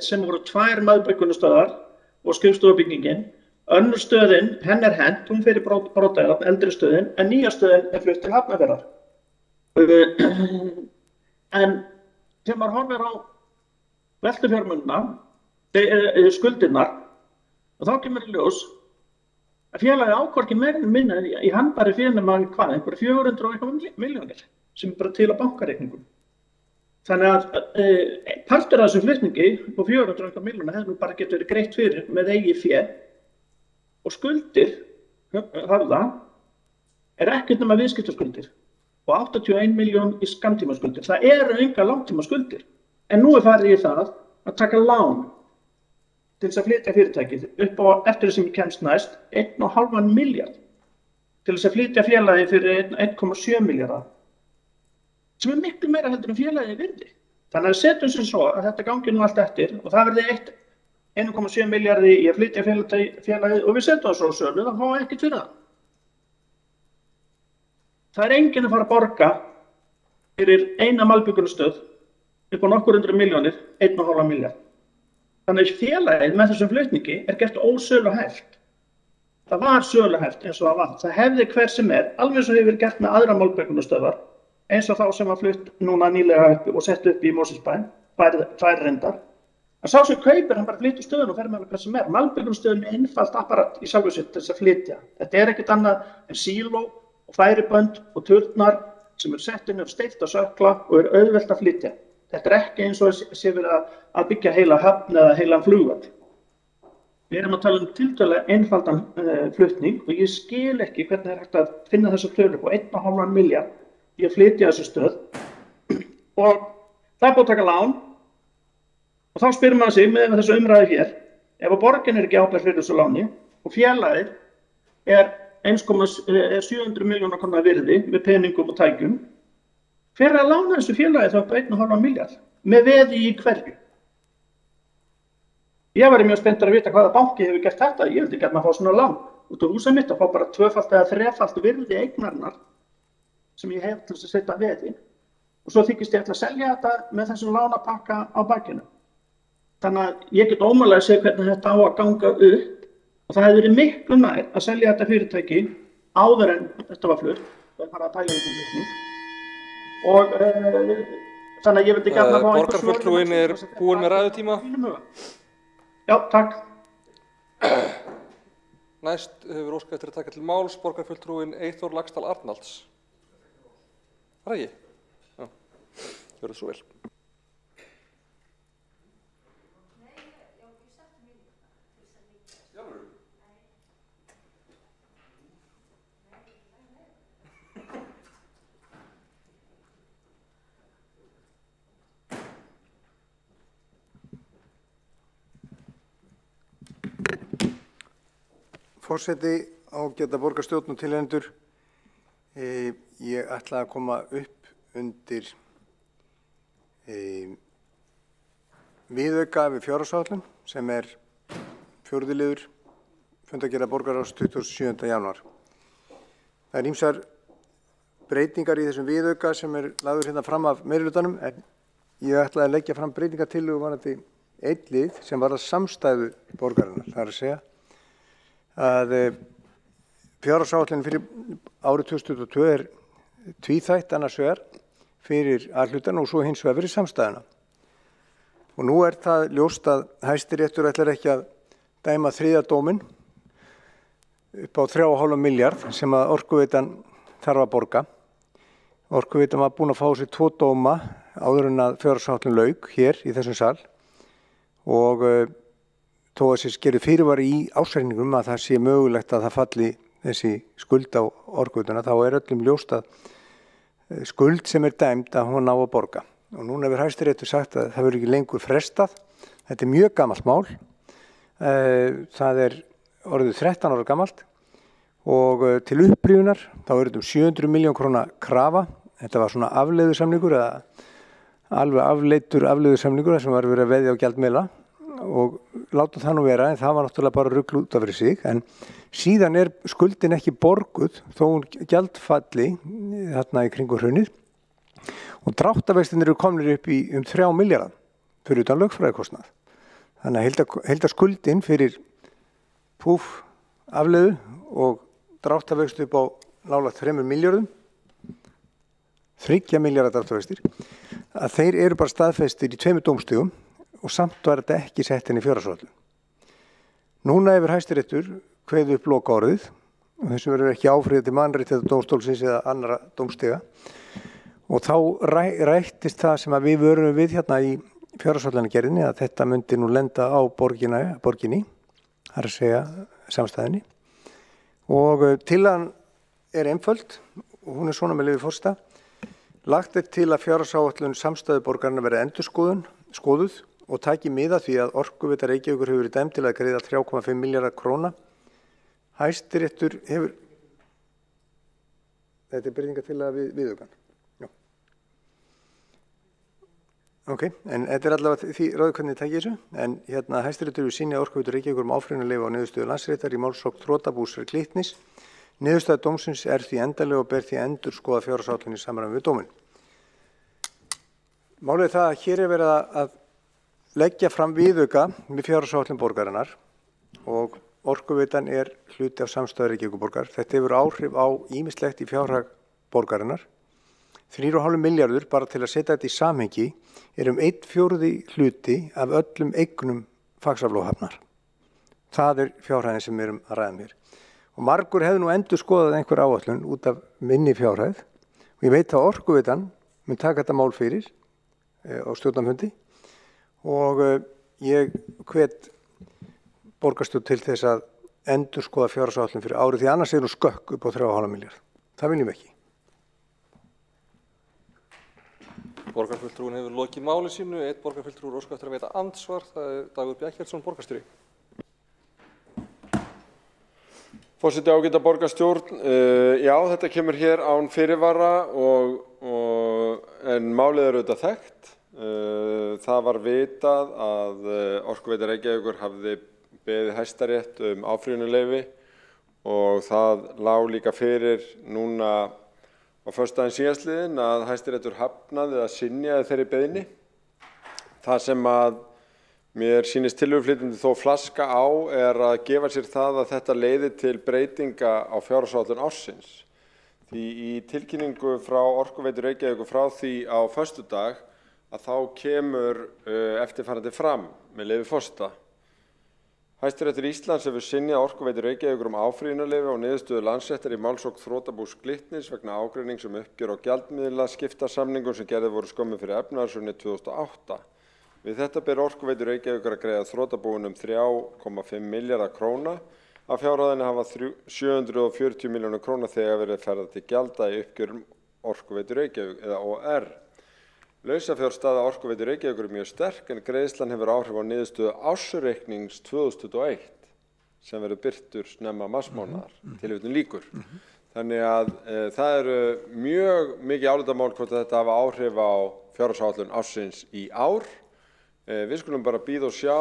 sem voru 2 meðbyggunastöðvar og skrifstofubyggingin. Önnur stöðin, henn er hent, hún fer í Broddajarn, eldri stöðin, en nýja stöðin er flutt til Hafnarfjarðar. En þegar maður horfir á veltufjármunina, skuldirnar, og þá kemur í ljós að félagið ákvarki meira en minna í handbæri fyrir einhverja 400 og eitthvað milljónir sem bara til á bankareikningum. Þannig að partur af þessum flutningi på 400 og eitthvað milljóna hefði nú bara getur verið greitt fyrir með eigið fé og skuldir Höfða ekkert nema viðskiptaskuldir og 81 milljón í skammtímaskuldir. Það eru engar langtímaskuldir en nú farið í það að taka lán til þess að flytja fyrirtækið upp á eftir sem ég kemst næst 1,5 milljarð til þess að flytja félagið fyrir 1,7 milljarða sem miklu meira heldur en félagið virði. Þannig að setjum sem svo að þetta gangi nú allt eftir og það verði 1,7 milljarði í að flytja félagið og við setjum það svo sölu þá fáum við ekkert fyrir það. Það enginn að fara að borga fyrir eina malbyggunastöð upp á nokkur hundruð milljónir, 1,5 milljarð. Þannig að félagið með þessum flutningi gert ósöluhæft. Það var söluheft eins og það var. Það hefði hver sem alveg eins og hefur verið gert með aðra málbjörgunarstöðvar, eins og þá sem var flutt núna nýlega upp og sett upp í Mosfellsbæ, tvær reyndar. Að sá sem kaupir, hann bara flytur stöðun og fer með hvað sem Málbjörgunarstöðin er einfalt apparat í sjálfu sér til þess að flytja. Þetta er ekkert annað en síló og færibönd og turnar sem eru sett inn og steypt og sökla og er auðvelt að flytja. Þetta er ekki eins og sé verið að byggja heila höfn eða heilan flugvöll. Við erum að tala tiltölulega einfaldan flutning og ég skil ekki hvernig hægt að finna þessa tölu på 1,5 milljarð í að flytja þessu stöð. Og það búið að taka lán og þá spyrir maður sig með þessu umræðu hér, ef að borgin er ekki ábyrg fyrir þessu láni og félagið er 700 milljóna króna virði með peningum og tækjum, hver að lána þessu félagið þá upp 1,5 milljarð með veði í hverju? Ég væri mjög spenntur að vita hvaða banki hefur gert þetta. Ég vildi gjarna fá svona lán út úr húsið mitt og fá bara 2-falt eða 3-falt virði eignarinnar sem ég hef til þess að setja veði. Og svo þykist ég ætla að selja þetta með þessum lánapakka á bakinu. Þannig að ég get ómögulega að segja hvernig þetta á að ganga upp og það hefði verið miklu nær að selja þetta fyrirtæki áður en þetta var flutt. Það er bara að pæla þetta flutning. Og þannig að ég vildi gjarna fá Borgarfulltrúinn er búinn með ræðutíma. Já, takk. Næst hefur óskað eftir að taka til máls borgarfulltrúinn Eyþór Laxdal Arnalds. Það er ég. Já, gjörðu svo vel. Forseti, ágæta borgarstjórn og tilnefnendur, ég ætla að koma upp undir viðauka við fjárhagsáætlun sem er 4. liður fundargerðar borgarráðs 27. janúar. Það er ýmsar breytingar í þessum viðauka sem er lagður hérna fram af meirihlutanum, en ég ætla að leggja fram breytingartillögu varðandi einn lið sem varðar samstæðu borgarinnar. Það er að segja að fjárhagsáætlunin fyrir árið 2022 er tvíþætt annars vegar fyrir A-hlutann og svo hins vegar fyrir samstæðuna. Og nú er það ljóst að Hæstiréttur ætlar ekki að dæma 3. dóminn upp á 3,5 milljarð sem að Orkuveitan þarf að borga. Orkuveitan var búin að fá sér 2 dóma áður en að fjárhagsáætlun lauk hér í þessum sal og þó að sér gerir fyrirvari í ársreikningum að það sé mögulegt að það falli þessi skuld á Orkuveituna, þá er öllum ljóst að skuld sem er dæmd að hún á að borga. Og núna hefur Hæstiréttur sagt að það verður ekki lengur frestað. Þetta er mjög gamalt mál. Það er orðið 13 ára gamalt og til upprýfunar þá er þetta 700 milljón króna krafa. Þetta var svona afleiðusamningur eða alveg afleiddur afleiðusamningur sem var verið að veðja á gjaldmiðla og látum það nú vera, en það var náttúrulega bara rugl út af fyrir sig, en síðan er skuldin ekki borguð þó hún gjaldfalli þarna í kringum hrunið og dráttarvextirnir eru komnir upp í 3 milljarða fyrir utan lögfræðikostnað. Þannig að heildarskuldin fyrir afleiðu og dráttarvexti upp á nálægt 3 milljörðum, 3 milljarða dráttarvextir, að þeir eru bara staðfestir í 2 dómstigum og samt var þetta ekki sett inn í fjárhagsáætlun. Núna hefur Hæstiréttur kveðið upp lokaorðið og þessu verður ekki áfrýjað til Mannréttindadómstólsins eða annarra dómstiga og þá rættist það sem að við vörum við hérna í fjárhagsáætlunargerðinni að þetta myndi nú lenda á borginni, það er að segja samstæðinni og tillagan er einföld og hún er svona með leyfi forseta. Lagt er til að fjárhagsáætlun samstæðu borgarinnar verði endurskoðuð og taki mið af því að Orkuveita Reykjavíkur hefur verið dæmd til að greiða 3,5 milljarða króna. Hæstiréttur hefur... Þetta er breytingartillaga við viðaukann. Já. Ok, en þetta er allavega því ráðið hvernig það takir þessu. En hérna Hæstiréttur hefur synjað Orkuveita Reykjavíkur áfrýjunarleyfi á niðurstöðu Landsréttar í málsókn þrotabús Glitnis. Niðurstaða dómsins er því endanleg og ber því að endurskoða fjárhagsáætlun í samræmi við dóminn. Málið er það að hér er verið að leggja fram viðauka við fjárhagsáætlun borgarinnar og Orkuveitan er hluti af samstæðu Reykjavíkurborgar. Þetta hefur áhrif á ýmislegt í fjárhag borgarinnar. 3,5 milljarður, bara til að setja þetta í samhengi, er 1/4 hluti af öllum eignum Faxaflóahafnar. Það er fjárhæðin sem við erum að ræða hér. Og margur hefði nú endurskoðað einhver áætlun út af minni fjárhæð. Og ég veit að Orkuveitan mun taka þetta mál fyrir á stjórnarfundi og ég hvet borgarstjórn til þess að endurskoða fjárhagsáætlun fyrir árið, því annars er nú skökk upp á 3,5 milljarð. Það viljum við ekki. Borgarfulltrúin hefur lokið máli sínu. Einn borgarfulltrúr óskar eftir að veita andsvar. Það er Dagur Bjarkjarðsson, borgarstjóri. Forseti, ágæta borgarstjórn, já, þetta kemur hér án fyrirvara en málið er auðvitað þekkt. Það var vitað að Orkuveita Reykjavíkur hafði beðið Hæstarétt áfrýjunarleyfi og það lá líka fyrir núna á föstudaginn síðastliðinn að Hæstiréttur hafnaði að synjaði þeirri beiðni. Það sem að mér sýnist tillöguflytjandi þó flaska á er að gefa sér það að þetta leiði til breytinga á fjárhagsáætlun ársins. Því í tilkynningu frá Orkuveitu Reykjavíkur frá því á föstudag að þá kemur eftirfarandi fram með leyfi forseta. Hæstiréttur Íslands hefur synjað Orkuveitu Reykjavíkur áfrýjunarleyfi og niðurstöðu Landsréttar í málsókn þrotabús Glitnis vegna ágreinings uppgjör og gjaldmiðla skiptasamningum sem gerðir voru skömmu fyrir efnahagshrunið 2008. Við þetta ber Orkuveitu Reykjavíkur að greiða þrotabúinu 3,5 milljarða króna. Af fjárhæðinni hafa 740 milljónir króna þegar verið ferðað til gjalda í uppgjörum Orkuveitu Reykjavíkur eða OR. Lausafjárstaða Orkuveitu Reykjavíkur er mjög sterk en greiðslan hefur áhrif á niðurstöðu ársreiknings 2021 sem verður birtur snemma marsmánaðar, tilvitnun lýkur. Þannig að það eru mjög mikið álitamál hvort þetta hafa áhrif á fjárhagsáætlun ársins í ár. Við skulum bara bíða og sjá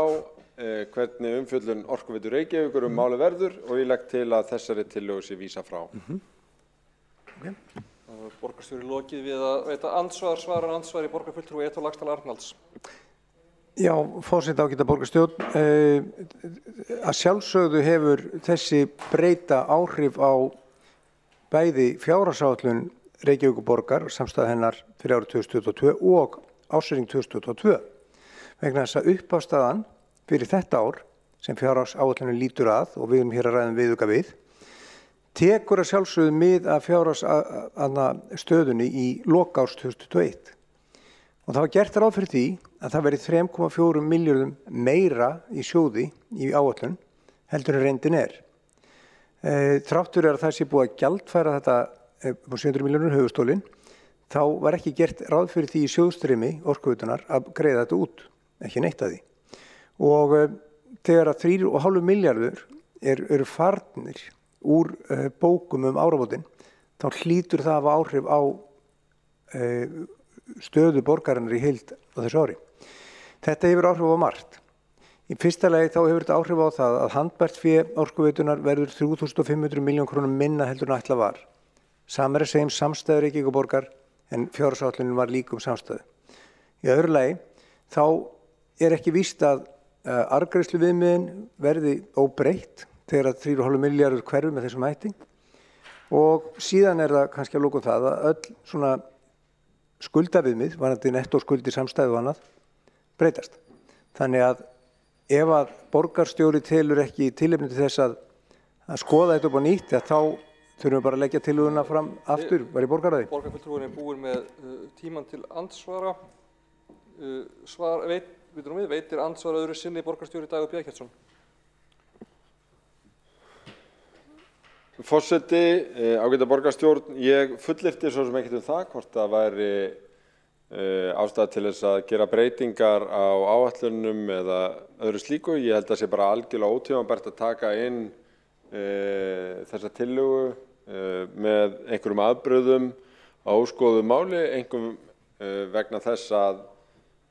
hvernig umfjöllun Orkuveitu Reykjavíkur málið verður og ég legg til að þessari tillögu sé vísað frá. Borgarstjóri lokið við að veita andsvar, svarar andsvar í borgarfulltrúi Edda Laxdal Arnalds. Já, forseti, ágæta borgarstjórn. Að sjálfsögðu hefur þessi breyta áhrif á bæði fjárhagsáætlun Reykjavíkurborgar, samstæða hennar fyrir árið 2022 og ársreikning 2022. Vegna þess að upphafstaðan fyrir þetta ár sem fjárhagsáætlunin lítur að og við erum hér að ræða viðauka við, tekur að sjálfsögðu mið af fjárhagsstöðunni í lok árs 2021. Og það var gert ráð fyrir því að það verið 3,4 milljörðum meira í sjóði í áætlun heldur en reyndin er. Þráttur er að það sé búið að gjaldfæra þetta á 700 milljónir höfuðstólinn, þá var ekki gert ráð fyrir því í sjóðstreymi Orkuveitunar að greiða þetta út, ekki neitt að því. Og þegar að 3,5 milljarður eru farnir úr bókum áramótin, þá hlýtur það að hafa áhrif á stöðu borgarinnar í heild á þessu ári. Þetta hefur áhrif á margt. Í fyrsta lagi þá hefur þetta áhrif á það að handbært fé Orkuveitunar verður 3.500 milljón krónum minna heldur en ætlað var. Sama er að segja samstæðu Reykjavíkurborgar en fjárhagsáætlunin var líka samstæðu. Í öðru lagi þá er ekki víst að arðgreiðsluviðmiðin verði óbreytt þegar að 3,5 milljarður hverfi með þessum hætti og síðan er það kannski að lokum það að öll svona skuldaviðmið, varðandi nettóskuldir samstæðu og annað, breytast. Þannig að ef að borgarstjóri telur ekki tilefni til þess að skoða þetta upp á nýtt, þá þurfum við bara að leggja tillöguna fram aftur, var í borgarráði. Borgarfulltrúin er búin með tíman til andsvara. Veitir andsvar öðru sinni borgarstjóri Dagur Bjarkjarðsson. Forseti, ágæta borgarstjórn, ég fullyrti svo sem ekkert það hvort það væri ástæða til þess að gera breytingar á áætlunum eða öðru slíku. Ég held að sé bara algjörlega ótímabært að taka inn þessa tillögu með einhverjum afbrigðum á óskoðuðu máli, einkum vegna þess að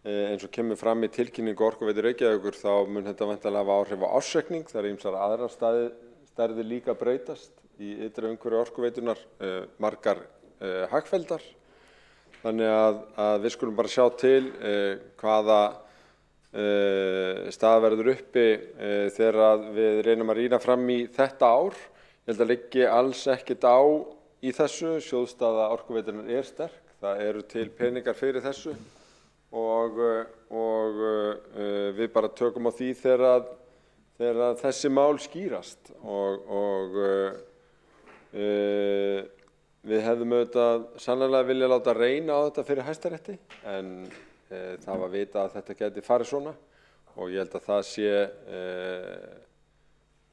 eins og kemur fram í tilkynningu Orkuveitu Reykjavíkur þá mun þetta væntanlega hafa áhrif á ársreikning. Það eru ýmsar aðrar stærðir líka breytast í ytra umhverfi Orkuveitunar, margar hagfelldar. Þannig að við skulum bara sjá til hvaða staða verður uppi þegar við reynum að rýna fram í þetta ár. Ég held að liggi alls ekkert á í þessu. Sjóðstaða Orkuveitunar sterk. Það eru til peningar fyrir þessu og við bara tökum á því þegar þessi mál skýrast og við hefðum auðvitað sannarlega vilja láta reyna á þetta fyrir Hæstarétti en það var vitað að þetta geti farið svona og ég held að það sé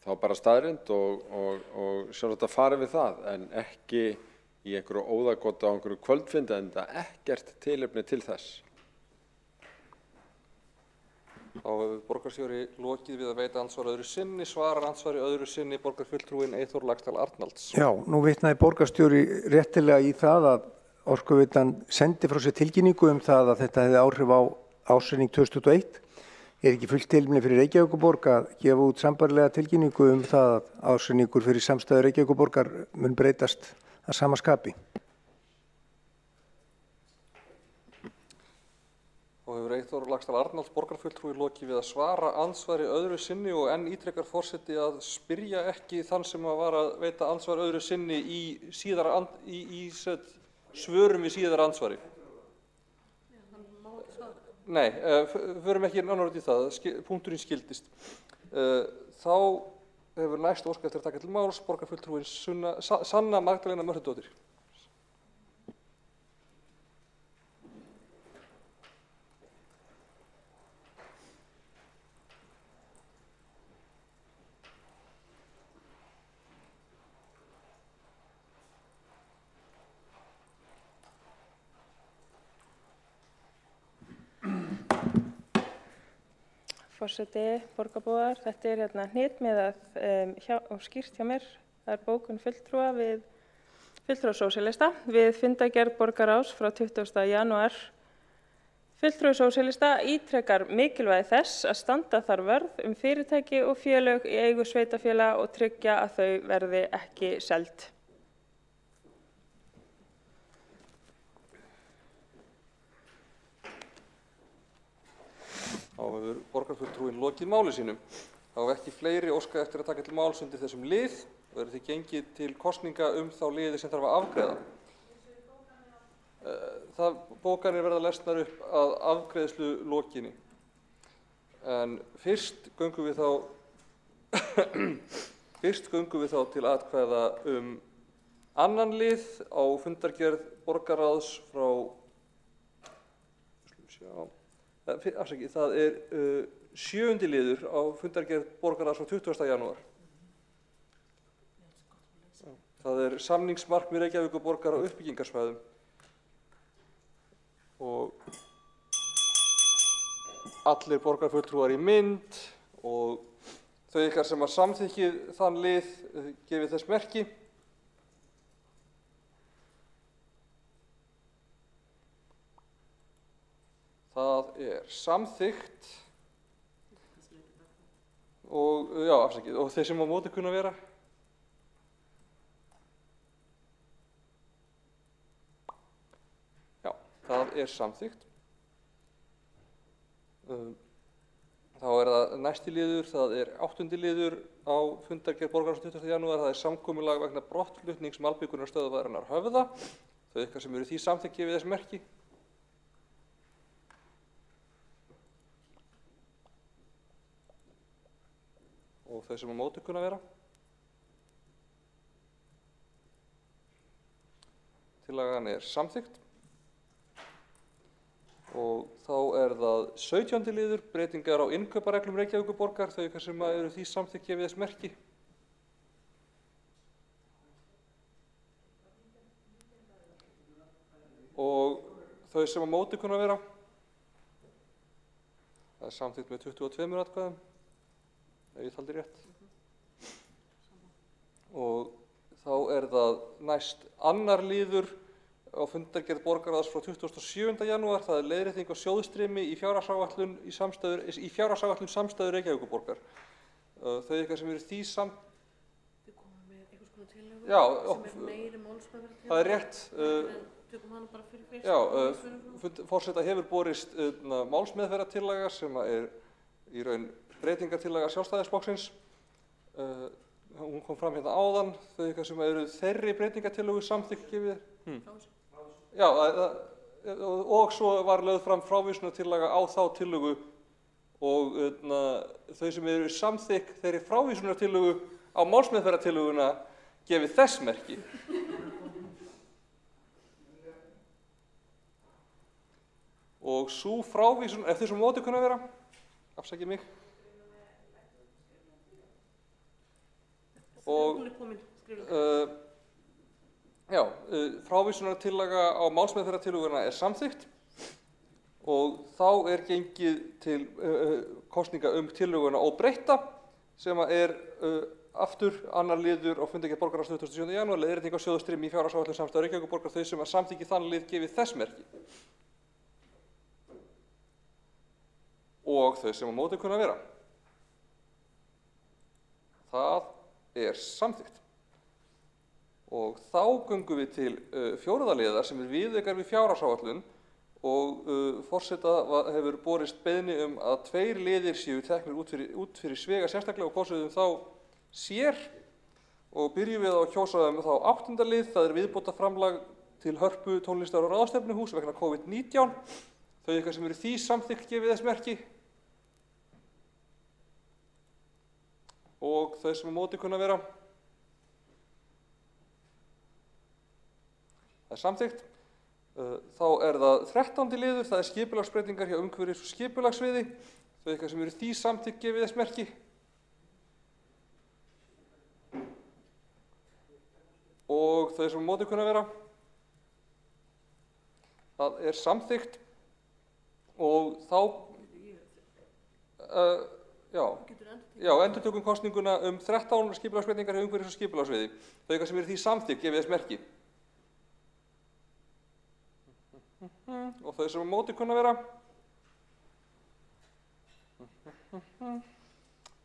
þá bara staðreynd og sjálfsagt að fara við það en ekki í einhverju óðagoti á einhverju kvöldfundi en það ekkert tilefni til þess. Þá hefur borgarstjóri lokið við að veita ansvar öðru sinni, svarar ansvari öðru sinni borgarfulltrúinn Eyþór Laxdal Arnalds. Já, nú vitnaði borgarstjóri réttilega í það að Orkuveitan sendi frá sér tilkynningu það að þetta hefði áhrif á ársreikning 2021. Ekki fullt tilefni fyrir Reykjavíkurborg að gefa út sambærilega tilkynningu það að ársreikningur fyrir samstæður Reykjavíkurborgar mun breytast að sama skapi. Og hefur Eyþór Laxdal Arnalds borgarfulltrúi lokið við að svara ansvari öðru sinni og enn ítrekar forseti að spyrja ekki þann sem var að veita ansvar öðru sinni í svörum við síðara ansvari. Nei, förum ekki nánar út í það, punkturinn skildist. Þá hefur næst óskað eftir að taka til máls borgarfulltrúin Sanna Magdalena Mörtudóttir. Forseti, borgarbúar, þetta hérna hnitmiðað og skýrt hjá mér. Það bókun fulltrúa við fulltrúa sósíalista við fundargerð borgarráðs frá 20. janúar. Fulltrúi sósíalista ítrekar mikilvægi þess að standa þar vörð fyrirtæki og félög í eigu sveitarfélaga og tryggja að þau verði ekki seld. Þá hefur borgarfulltrúinn lokið máli sínum. Þá hefur ekki fleiri óskað eftir að taka til máls undir þessum lið og verður því gengið til kosninga þá liði sem þarf að afgreiða. Bókanir verða lesnar upp að afgreiðslu lokinni. En fyrst göngum við þá til atkvæða annan lið á fundargerð borgarráðs frá það 7. liður á fundargerð borgarráðs frá 20. janúar. Það samningsmarkmið Reykjavíkurborgar á uppbyggingarsvæðum. Og allir borgarfulltrúar í mynd og þau ykkar sem að samþykkið þann lið gefið þess merki. Það samþykkt og, og þeir sem á móti kunna vera. Já, það samþykkt. Þá það næsti liður, það 8. liður á fundargerð borgarráðs 20. janúar, það samkomulag vegna brottflutnings malbikunarstöðvarinnar Höfða. Þau ykkar sem eru því samþykkt gefið þess merki. Og þau sem á móti kunna vera. Tillagan samþykkt. Og þá það 17. liður, breytingar á innkaupareglum Reykjavíkurborgar, þau ykkar sem eru því samþykkt gefið þess merki. Og þau sem á móti kunna vera. Það samþykkt með 22 atkvæðum. Ef ég taldi rétt. Og þá það næst annar liður á fundargerð borgarráðs frá 27. janúar, það leiðrétting á sjóðstreymi í fjárhagsáætlun samstæðu Reykjavíkurborgar. Þau ykkar sem eru því Já, það er rétt. Já, forseta hefur borist málsmeðferðartillaga sem er í raun breytingartillaga Sjálfstæðisflokksins. Hún kom fram hérna áðan, þau eitthvað sem eru þeirri breytingartillögu samþykkt gefið. Já, og svo var lögð fram frávísunartillaga á þá tillögu og þau sem eru samþykkt þeirri frávísunartillögu á málsmeðferðartillöguna gefið þess merki. Og sú frávísun, ef þessum móti kunna vera, afsakið mig. Og frávísunartillaga á málsmeðferðartillöguna er samþykkt og þá er gengið til kosninga tillöguna óbreytta sem er aftur annar liður á fundargerð borgarráðs 27. janúar, leiðrétting á sjóðstreymi í fjárhagsáætlun samstæðu Reykjavíkurborgar, þau sem samþykki þann lið gefið þess merki. Og þau sem á móti kunna vera. Það er samþykkt. Og þá göngum við til fjórða liðar sem er viðaukar við fjárhagsáætlun og forseta hefur borist beiðni að 2 liðir séu teknir út fyrir svega sérstaklega og kosið þá sér og byrjum við á að kjósa þá 8. lið, það er viðbótarframlag til Hörpu tónlistar- og ráðstefnuhús vegna COVID-19. Þau eitthvað sem eru því samþykkt gefið þess merki og þau sem á móti kunna vera. Það er samþykkt. Þá er það 13. liður, það er skipulagsbreytingar hjá umhverfis- og skipulagssviði. Þau eitthvað sem eru því samþykkt gefið þess merki. Og þau sem á móti kunna vera. Það er samþykkt og þá endurtökum kosninguna 13 skipulagsbreytingar hjá umhverfis- og skipulagssviði. Þau eitthvað sem eru því samþykkt gefið þess merki. Og þau sem á móti kunna vera.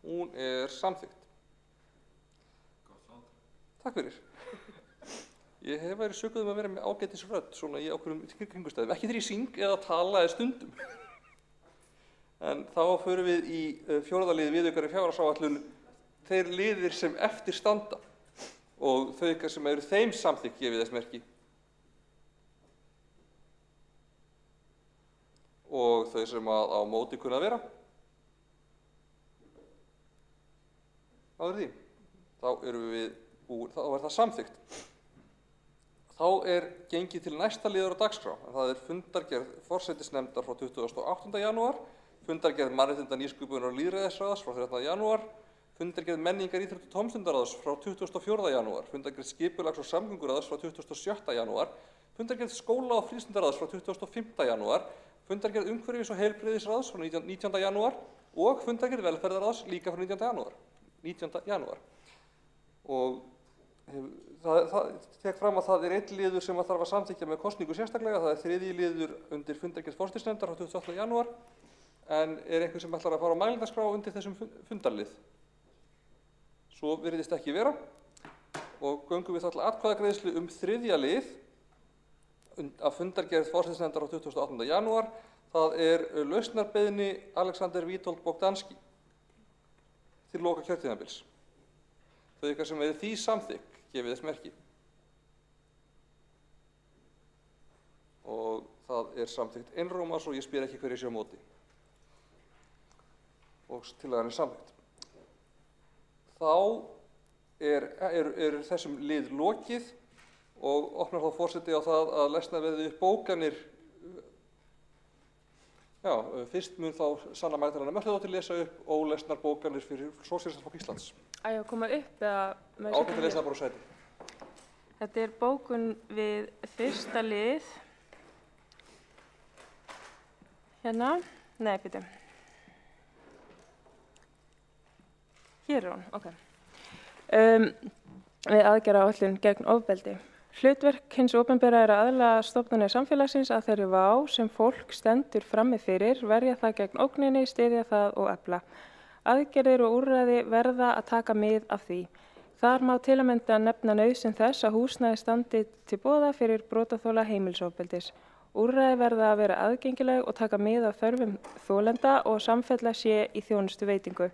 Hún er samþykkt. Takk fyrir. Ég hef verið sökuð að vera með ágætisrödd svona í ákveðnum kringumstæðum, ekki þegar ég syng eða tala eða stundum. En þá förum við í fjórða liði viðaukar í fjárhagsáætlun, þeir liðir sem eftir standa og þau eitthvað sem eru þeim samþykkt gefið þess merki. Og þau sem á móti kunna vera. Þá er því. Þá er það samþykkt. Þá er gengið til næsta liður á dagskrá. Það er fundargerð forsætisnefndar frá 28. janúar, fundargerð mannréttinda, nýsköpunar og lýðræðisráðs frá 13. janúar, fundargerð menningar, íþrótta og tómstundaráðs frá 24. janúar, fundargerð skipulags- og samgönguráðs frá 27. janúar, fundargerð skóla- og frístundaráðs frá 25. janúar, fundargerð umhverfis- og heilbrigðisráðs frá 19. janúar og fundargerð velferðarráðs líka frá 19. janúar. Og það tek fram að það er einn liður sem þarf að samþykkja með kosningu sérstaklega, það er 3. liður undir fundargerð forsætisnefndar frá 28. janúar, en er einhver sem ætlar að fara á mælendaskrá undir þessum fundarlið? Svo virðist ekki vera og göngum við þá til atkvæðagreiðslu 3. lið af fundargerð forsætisnefndar á 28. janúar. Það er lausnarbeiðni Alexander Witold Bogdanski til loka kjörtímabils. Þau eitthvað sem er því samþykkt gefið þess merki. Og það er samþykkt einróma svo ég spyr ekki hverju sé á móti. Og tillagan er samþykkt. Þá er þessum lið lokið og opnar þá forseti á það að lesna verði upp bókanir. Já, fyrst mun þá Sanna Magdalena Mörtudóttir lesa upp ólesnar bókanir fyrir Sósíalistaflokk Íslands. Á ég að koma upp eða... Ágætt að lesa bara á sæti. Þetta er bókun við fyrsta lið. Hérna, nei, býtum. Hér er hún, ok. Við aðgerðaáætlun gegn ofbeldi. Hlutverk hins opinbera er að aðlaga stofnanir samfélagsins að þeirri vá sem fólk stendur frammi fyrir, verja það gegn ógninni, styðja það og efla. Aðgerðir og úrræði verða að taka mið af því. Þar má til að mynda nefna nauðsyn þess að húsnæði standi til boða fyrir brotaþola heimilisofbeldis. Úrræði verða að vera aðgengileg og taka mið af þörfum þolenda og samfella sé í þjónustuveitingu.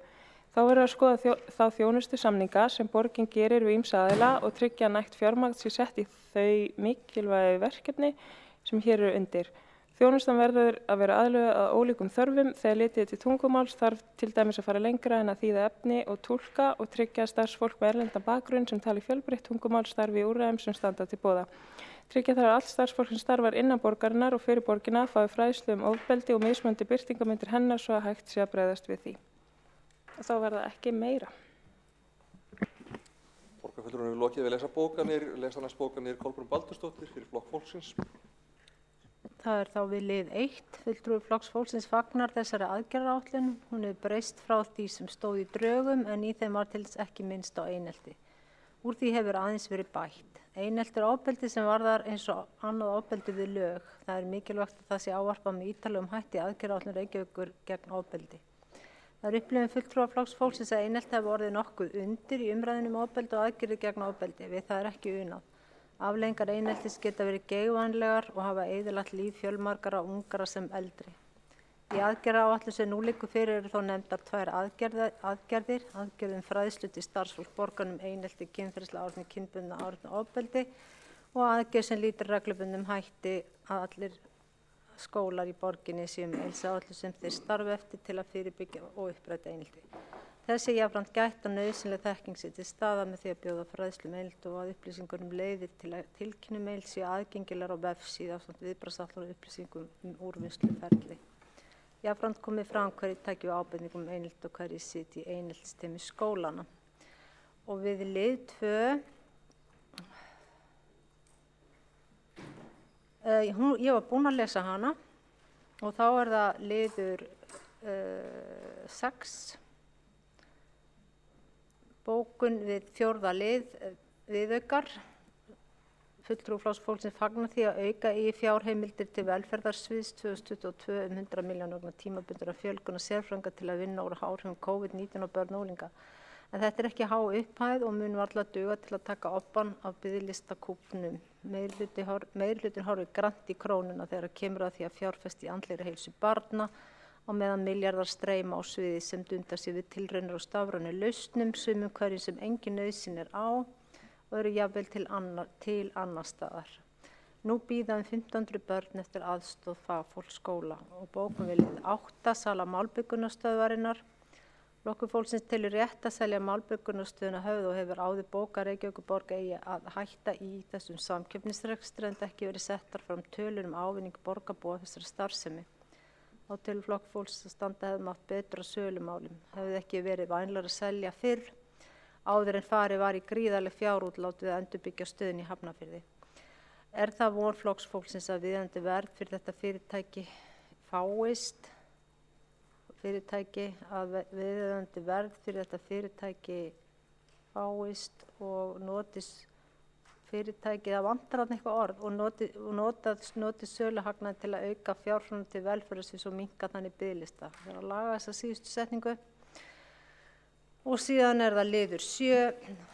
Þá verður að skoða þá þjónustusamninga sem borgin gerir við ýmsa aðila og tryggja að nægt fjármagn sé sett í þau mikilvægu verkefni sem hér eru undir. Þjónustan verður að vera aðlöguð að ólíkum þörfum þegar litið til tungumáls þarf til dæmis að fara lengra en að þýða efni og túlka og tryggja að starfsfólk með erlendan bakgrunn sem tali fjölbreytt tungumál starfi í úrræðum sem standa til boða. Tryggja þarf að allt starfsfólk sem starfar innan borgarinnar og fyrir borgina fái fræðslu ofbeldi og mismunandi birtingamyndir hennar svo að hægt sé að bregðast við því. Og þá verða ekki meira. Borgarfulltrúinn hefur lokið við lesa næst bókanir Kolbrún Baldursdóttir fyrir Flokk fólksins. Það þá við lið 1. Fulltrúi Flokks fólksins fagnar þessari aðgerðaáætlun. Hún hefur breyst frá því sem stóð í drögum en í þeim var til þess ekki minnst á einelti. Úr því hefur aðeins verið bætt. Einelti er ofbeldi sem varðar eins og annað ofbeldi við lög. Það er mikilvægt að það sé ávarpað með ítarlegum hætti aðgerðaáætlun Reykjavíkur gegn ofbeldi. Það er upplifun fulltrúa Flokks fólksins að einelti hafi orðið nokkuð undir í umræðunum ofbeldi og aðgerðir gegn ofbeldi. Við það er ekki unað. Afleiðingar eineltis geta verið geigvænlegar og hafa eyðilagt líf fjölmargra ungara sem eldri. Í aðgerðaáætlun sem nú liggur fyrir eru þó nefndar 2 aðgerðir, aðgerðum fræðslu til starfsfólk borgarum einelti, kynferðislega áreitni, kynbundna áreitni og ofbeldi og aðgerð sem lýtur reglubundnum hætti að allir skólar í borginni séu með heilsuáætlun sem þeir starfi eftir til að fyrirbyggja og uppræta einelti. Þessi jafnframt gætt og nauðsynleg þekking sé til staðar með því að bjóða fræðslu einelti og að upplýsingar leiðir til að tilkynnum einelti séu aðgengilegar á vefsíðu ásamt viðbragðsáætlun og upplýsingum úrvinnsluferli. Jafnframt komið fram hverjir taki við ábendingum einelti og hverjir sitji í eineltisteymi skólana. Og við lið 2 ég var búin að lesa hana og þá er það liður 6. Bókun við 4. lið viðaukar. Fulltrúi Flokks fólksins fagnar því að auka í fjárheimildir til velferðarsviðs 2022 100 milljónir vegna tímabundinnar fjölgunar sérfræðinga til að vinna úr áhrifum COVID-19 á börn og unglinga. En þetta er ekki há upphæð og mun varla duga til að taka obbann af biðlistakúpnum. Meirihlutin horfir grannt í krónuna þegar kemur að því að fjárfesta í andlegri heilsu barna á meðan milljarðar streyma á sviði sem dundar sér við tilraunir og stafrænu lausnum, sumum hverjum sem engin nauðsyn er á og eru jafnvel til annar staðar. Nú bíða 1500 börn eftir aðstoð fagfólks skóla og bókum við lið 8 sala málbyggunarstöðvarinnar. Flokkur fólksins telur rétt að selja málbyggunarstöðuna Höfða og hefur áður bókað Reykjavíkurborg eigi að hætta í þessum samkeppnisrekstri en ekki verið settar fram tölur ávinning borgarbúa þessari starfsemi. Á til Flokk fólksins að standa hefði mátt betur á sölumálum. Hefði ekki verið vænlegra að selja fyrr áður en farið var í gríðarleg fjárútlát við að endurbyggja stöðin í Hafnarfirði. Er það von Flokks fólksins að viðeigandi verð fyrir þetta fyrirtæki fáist? Viðeigandi verð fyrir þetta fyrirtæki fáist og notist fyrirtækið að vantar þarna eitthvað orð og notið söluhagnaði til að auka fjárframlög til velferðarsviðs og minnka þannig biðlista. Það er að laga þessa síðustu setningu. Og síðan er það liður 7,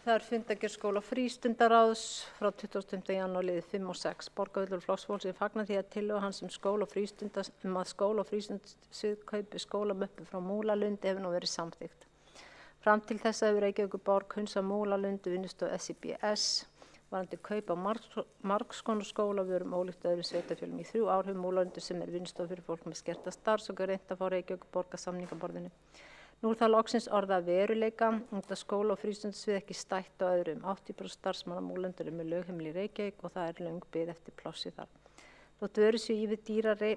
það er fundargerð skóla frístundaráðs frá 25. janúar liður 5 og 6. Borgarfulltrúi Flokks fólksins fagnar því að tillögu hans að skóla og frístundasvið kaupi skólamöppu frá Múlalundi hefur nú verið samþykkt. Fram til þessa hefur Reykjavíkurborg hunsað Múlalundi vinnustofu SIBS varðandi kaup á margskonar skólavörum ólíkt öðrum sveitarfélögum. Í 3 ár hefur Múlalundi sem er vinnustofa fyrir fólk með skerta starfs og reynt að fá Reykjavíkurborg að samningaborðinu. Nú er það loksins orða veruleika, enda skóla og frístundasvið ekki stætt á öðrum. 80% starfsmanna Múlalundar eru með lögheimili í Reykjavík og það er löng bið eftir plássi þar. Þótt vörur séu ívið dýrari,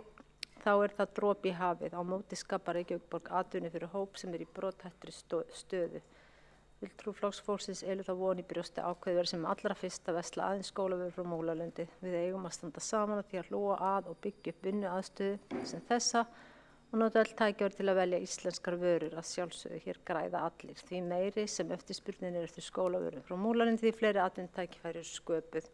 þá er það dropi í hafið. Á móti skapar Reykjavíkurborg atvinnu fyrir hóp sem er í brothættri stöðu. Fulltrúi Flokks fólksins elur það von í brjósti ákveðið verið sem allra fyrst að versla aðeins skólavörur frá Múlalundi. Við eigum að standa saman að því að hlúa að og byggja upp vinnuaðstöðu sem þessa og nota öll tækifæri til að velja íslenskar vörur að sjálfsögðu hér græða allir. Því meiri sem eftirspurnin er eftir skólavörum frá Múlalundi því fleiri atvinnutækifæri eru sköpuð.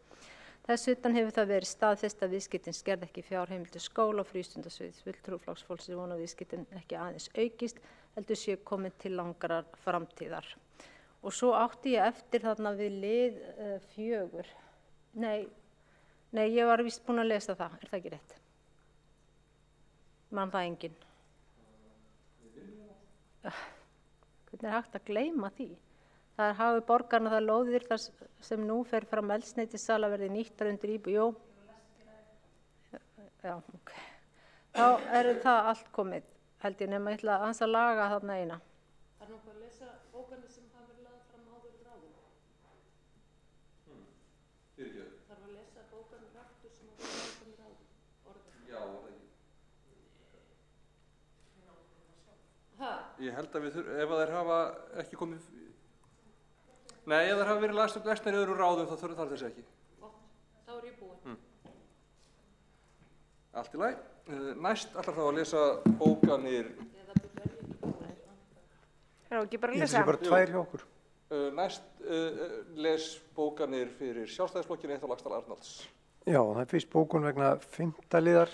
Þess utan hefur það verið staðfest að viðskiptin skerði ekki fjárheimildir skóla og frístundasviðs. Fulltrúi Flokks fólksins vona að viðskiptin ekki aðeins aukist heldur séu komin til langrar framtíðar. Og svo átti ég eftir þarna við lið 4. Nei, ég var víst búin að lesa það, það ekki rétt? Man það enginn. Hvernig hægt að gleyma því? Það hafi borgarna það lóðir þar sem nú fer fram eldsneytissala verði nýttar undir íbúð. Já, ok. Þá það allt komið, held ég, nema ég ætla aðeins að laga þarna eina. Það nokkuð að lesa bókarnir sem hafa verið lagðar fram áður í ráðinu? Þarf að lesa bókarnir aftur sem hafa verið lagðar fram í ráðinu? Já, það ekki. Ég held að ef þeir hafa ekki komið... Nei, ef þeir hafa verið lesnar í öðrum ráðum þá þarf þessi ekki. Gott, þá ég búin. Allt í lagi. Næst ætlar þá að lesa bókanir... Ekki bara lesa? Ég bara 2 hjá okkur. Næst les bókanir fyrir Sjálfstæðisflokkinn Eyþór Laxdal Arnalds. Já, það fyrst bókun vegna 5. liðar.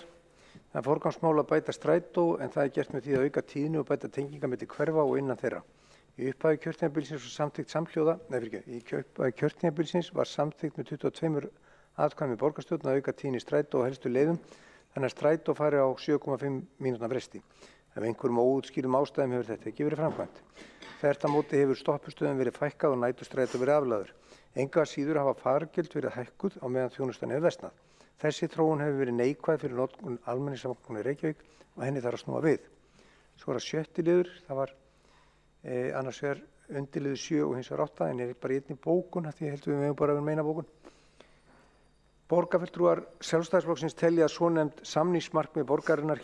Það er forgangsmál að bæta strætó en það er gert með því að auka tíðni og bæta tenginga milli hverfa og innan þeirra. Í upphafi kjörtímabilsins var samþykkt samhljóða, í upphafi kjörtímabilsins var samþykkt með 22 atkvæðum í borgarstjórn að auka tíðni strætó og helstu leiðum, þannig að strætó fari á 7,5 mínútna fresti. Af einhverjum óútskýrum ástæðum hefur þetta ekki verið framkvæmt. Þvert á móti hefur stoppustöðum verið fækkað og næturstrætó verið aflagður. Engu að síður hafa fargjöld verið hækkuð á meðan þjónustan hefur versnað. Þessi þróun hefur verið neikvæð fyrir notkun almenningssamgangna í Reykjavík og henni þarf að snúa við. Svo er það 7. liður, það var annars vegar undirliður 7 og hins vegar 8, en ég er bara í einni bókun, því ég held við megum bara að vera meina bókun. Borgarfulltrúar Sjálfstæðisflokksins telja að svonefnd samningsmarkmið borgarinnar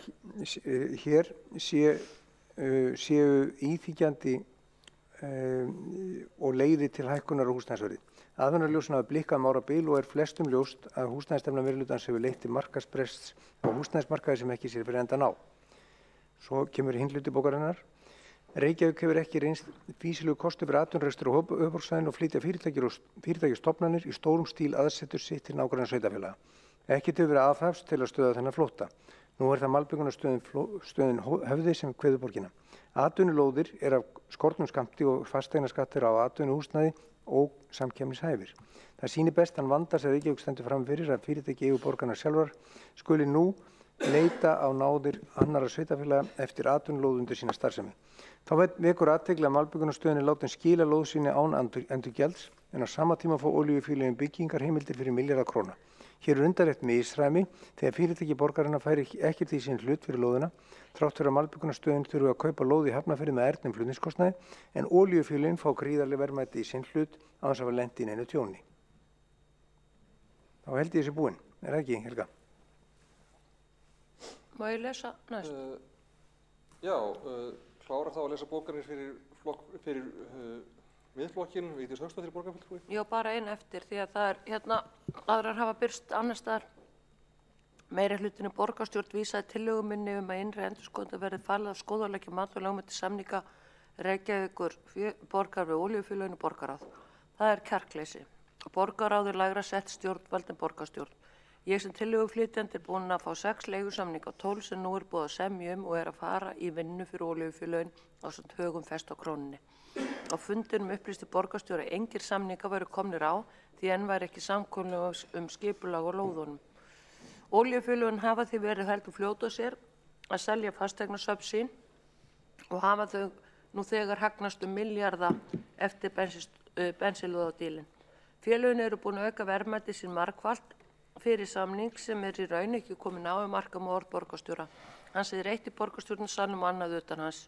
hér séu íþykjandi og leiði til hækkunar á húsnæðisverði. Aðvunarljósin hafa blikkað árabil og flestum ljóst að húsnæðisstefna meirihlutans hefur leitt til markaðsbrests á húsnæðismarkaði sem ekki sér fyrir endan á. Svo kemur hinn hluti bókarinnar. Reykjavík hefur ekki reynst fýsilegu kostu fyrir atvinnurekstur á höfuðborgarsvæðinu og flytja fyrirtæki og stofnanir í stórum stíl aðsetur sitt til nágranna sveitarfélaga. Ekkert hefur verið aðhafst til að stöðva þennan flótta. Nú er það malbyggunarstöðin Höfði sem kveður borgina. Atvinnulóðir er af skornum skammti og fasteignaskattur á atvinnuhúsnæði og samkeppnishæfir. Það sýnir best þann vanda sem Reykjavík stendur fram fyrir að fyrirtæki eigu borgarna sjálfar skuli nú leita á náðir annarra sveitarfélaga eftir atvinnulóð undir sína starfsemi. Þá vekur athygli að malbyggunarstöðin er látin skila lóð sinni án endurgjalds en á sama tíma fá olíufélögin byggingarheimildir fyrir milljarða króna. Hér er undarlegt misræmi þegar fyrirtæki borgarinnar færi ekkert í sinn hlut fyrir lóðina, þrátt fyrir að malbyggunarstöðin þurfi að kaupa lóð í Hafnarfirði með ernum flutningskostnaði, en olíufélögin fá gríðarleg verðmæti í sinn hlut án þess að hafa lent í neinu tjóni. Þá held ég þessi búinn, er það ekki, Helga? Má ég lesa næst? Klárar þá að lesa bókanir fyrir miðflokkinn, Vigdís Hauksdóttir borgarfulltrúi? Já, bara einn eftir því að það er hérna aðrar hafa birst annars staðar. Meiri hlutinu borgarstjórn vísaði tillögu minni að innri endurskoðanda verði falið að skoða og leggja mat og lögmæti samninga Reykjavíkur borgar við olíufélögin og borgarráð. Það er kjarkleysi. Borgarráð er lægra sett stjórnvald en borgarstjórn. Ég sem tillöguflytjandi er búin að fá 6 leigusamninga og 12 sem nú er búið að semja og er að fara í vinnu fyrir olíufélögin á svona högum fest á krónunni. Á fundinum upplýsti borgarstjóri að engir samninga væru komnir á því enn væri ekki samkomulag skipulag og lóðunum. Olíufélögin hafa því verið heldur fljóta sér að selja fasteignasöfn sín og hafa þau nú þegar hagnast milljarða eftir bensínlóðadílinn. Félögin eru búin að auka verðmæti sín margfalt fyrir samning sem er í raun ekki komin á marka með orð borgarstjóra. Hann segir eitt í borgarstjórnum sannum og annað utan hans.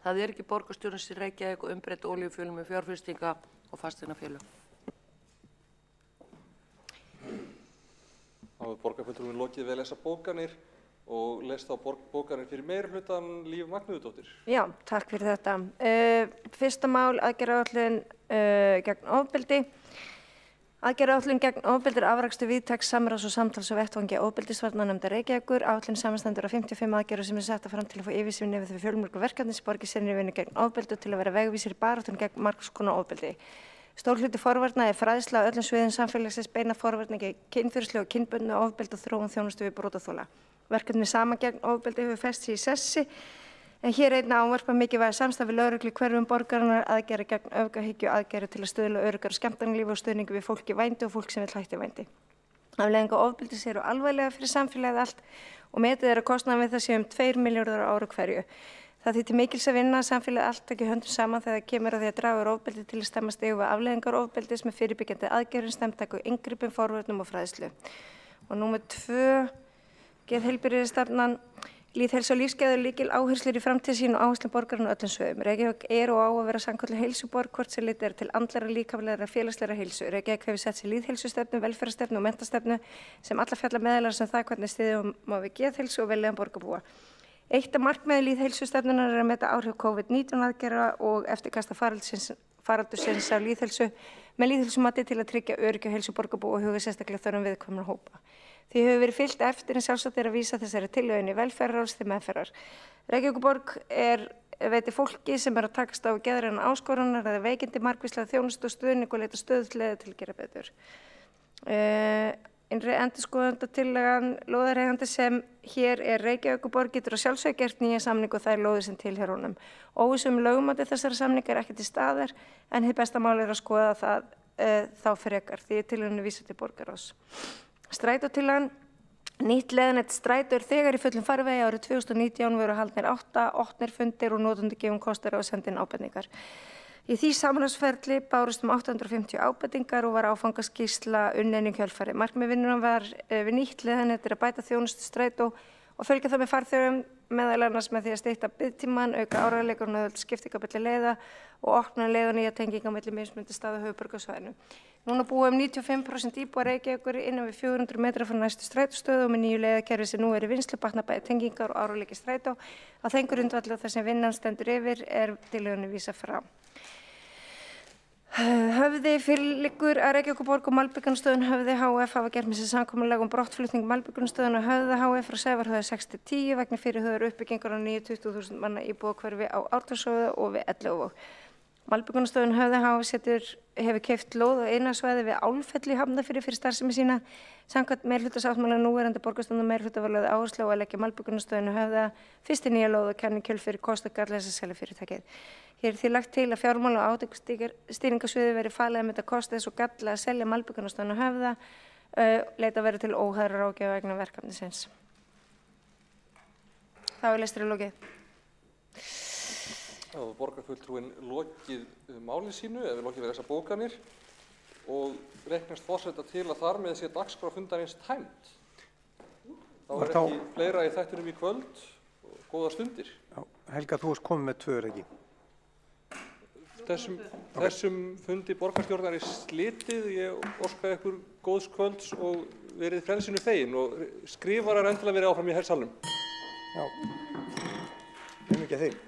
Það er ekki borgarstjórnum sem Reykjavík og umbreytt olíufélögum með fjárfestinga og fasteignafélög. Þá hefur borgarfulltrúin lokið við að lesa bókanir og lest þá bókanir fyrir meirihlutann Líf Magnúðardóttir. Já, takk fyrir þetta. Fyrsta mál, aðgerðaáætlun gegn ofbeldi. Aðgerðaáætlun gegn ofbeldi er afrakstur víðtæks samráðs og samtals á vettvangi ofbeldisvarnarnefndar Reykjavíkur. Áætlun samanstendur af 55 aðgerðum sem er setta fram til að fá yfirsýn yfir þau fjölmörgu verkefni sem borgi sér í vinnu gegn ofbeldi og til að vera vegvísir í baráttunni gegn margs konar ofbeldi. Stór hluti forvarna er fræðsla á öllum sviðum samfélagsins, beina forvarna gegn kynferðislegu og kynbundnu ofbeldi og þróun þjónustu við brotaþola. Verkefni Saman gegn ofbeldi hefur fest sig í sessi En hér einnig ávarpa mikilvæga samstarf við lögreglu í hverfum borgarinnar, aðgerðir gegn öfgahyggju, aðgerðir til að stuðla að öruggara skemmtanalífi og stuðningu við fólk í vændi og fólk sem vill hætta í vændi. Afleiðingar ofbeldis eru alvarlega fyrir samfélagið allt og metið að kostnaðurinn við það sé 2 milljarðar á ári hverju. Það þýðir mikils að vinna að samfélagið allt taki höndum saman þegar kemur að því að draga úr ofbeldi til að stemma stigu við afleiðingar ofbeldis með fyrirbyggjandi aðgerðum, snemmtæku, inngripum, forvörnum og fræðslu. Og númer 2, geðheilbrigðisstefnan. Lýðheilsa og lífsgæði eru lykil áherslur í framtíðarsýn og áherslum borgarinnar á öllum sviðum. Reykjavík er og á að vera sannkölluð heilsuborg, hvort sem litið er til andlegrar, líkamlegrar, félagslegrar heilsu. Reykjavík hefur sett sér lýðheilsustefnu, velferðarstefnu og menntastefnu sem alla fjalla meðal sem það hvernig styðjum má við geðheilsu og vellíðan borgarbúa. Eitt af markmiði lýðheilsustefnunnar er að meta áhrif COVID-19 aðgerða og eftirkasta faraldursins á lýðheilsu með lýðheilsumati til að tryggja öryggi og heilsu borgarbúa og huga sérstaklega þörfum viðkvæmra hópa. Því hefur verið fylgt eftir en sjálfsagt er að vísa þessari tillögun í velferðarráðs til meðferðar. Reykjavíkurborg veitir fólki sem er að takast á geðrænar áskoranir eða veikindi margvíslega þjónustu og stuðning og leita stöðugt til að gera betur. Innri endurskoðandatillagan lóðareigandi sem hér er Reykjavíkurborg getur að sjálfsögðu gert nýja samningu og þær lóðir sem tilheyra honum. Óvissu lögmæti þessara samninga er ekki til staðar en hið besta mál er að skoða það þá frekar því tillögunni vísar til borgarráðs. Strætótillagan. Nýtt leiðanett strætó er þegar í fullum farvegi. Árið 2019 voru haldnir 8 opnir fundir og notendur gefin kostur á að senda inn ábendingar. Í því samráðsferli bárust 850 ábendingar og var áfangaskýrsla unnin í kjölfari. Markmið vinnunnar var við nýtt leiðanett að bæta þjónustu strætó og fylgja það með farþegum meðal annars með því að stytta biðtímann, auka áreiðanleika og nauðvelt skiptingarbilli leiða og opna leið og nýja tenginga milli mismunandi staða á höfuðborgarsvæðinu. Núna búa 95% íbúa Reykjavíkur innan við 400 metra frá næstu strætóstöðu og með nýju leiðakerfi sem nú er í vinnslu batna bæði tengingar og áreiðanleiki strætó. Á þeim grundvelli þar sem vinnan stendur yfir er tillögunni vísað frá. Höfði fyrirliggur að Reykjavíkurborg og Malbikunarstöðin Höfði HF hafa gert með sér samkomulag brottflutning Malbikunarstöðin og Höfða HF frá Sævarhöfða 6-10 vegna fyrirhugaðrar uppbyggingar á nýju 20.000 manna íbúðahverfi á Ártúnshöfða og við Elliðavog. Malbikunarstöðin Höfði HF hefur keypt lóð á einarsvæði við Álfell í Hafnarfirði fyrir starfsemi sína. Samkvæmt meirihluta núverandi borgarstjórnar meirihluta var lögð áhersla á að leggja Malbikunarstöðin Höfða fyrst í nýja lóð og kenni kjölfyrir kost og galla þess að selja fyrirtækið. Hér er því lagt til að fjármála og átakstýringarsviði verið falið að mynda kosti þess og galla að selja Malbikunarstöðin Höfða, leita verið til óhæðra ráðgjafa vegna verkefnisins. Þá er lestri lokið. Þá hefur borgarfulltrúinn lokið máli sínu, eða lokið við þessar bókanir og reiknast forseta til að þar með sé dagskrá fundarins tæmd. Þá er ekki fleira í þættinum í kvöld og góðar stundir. Já, Helga, þú varst komið með 2 ekki? Þessum fundi borgarstjórnar er slitið. Ég óskaði ykkur góðs kvölds og verið frelsinu fegin og skrifarar endilega verið áfram í hersalnum. Já, mikið að þeim.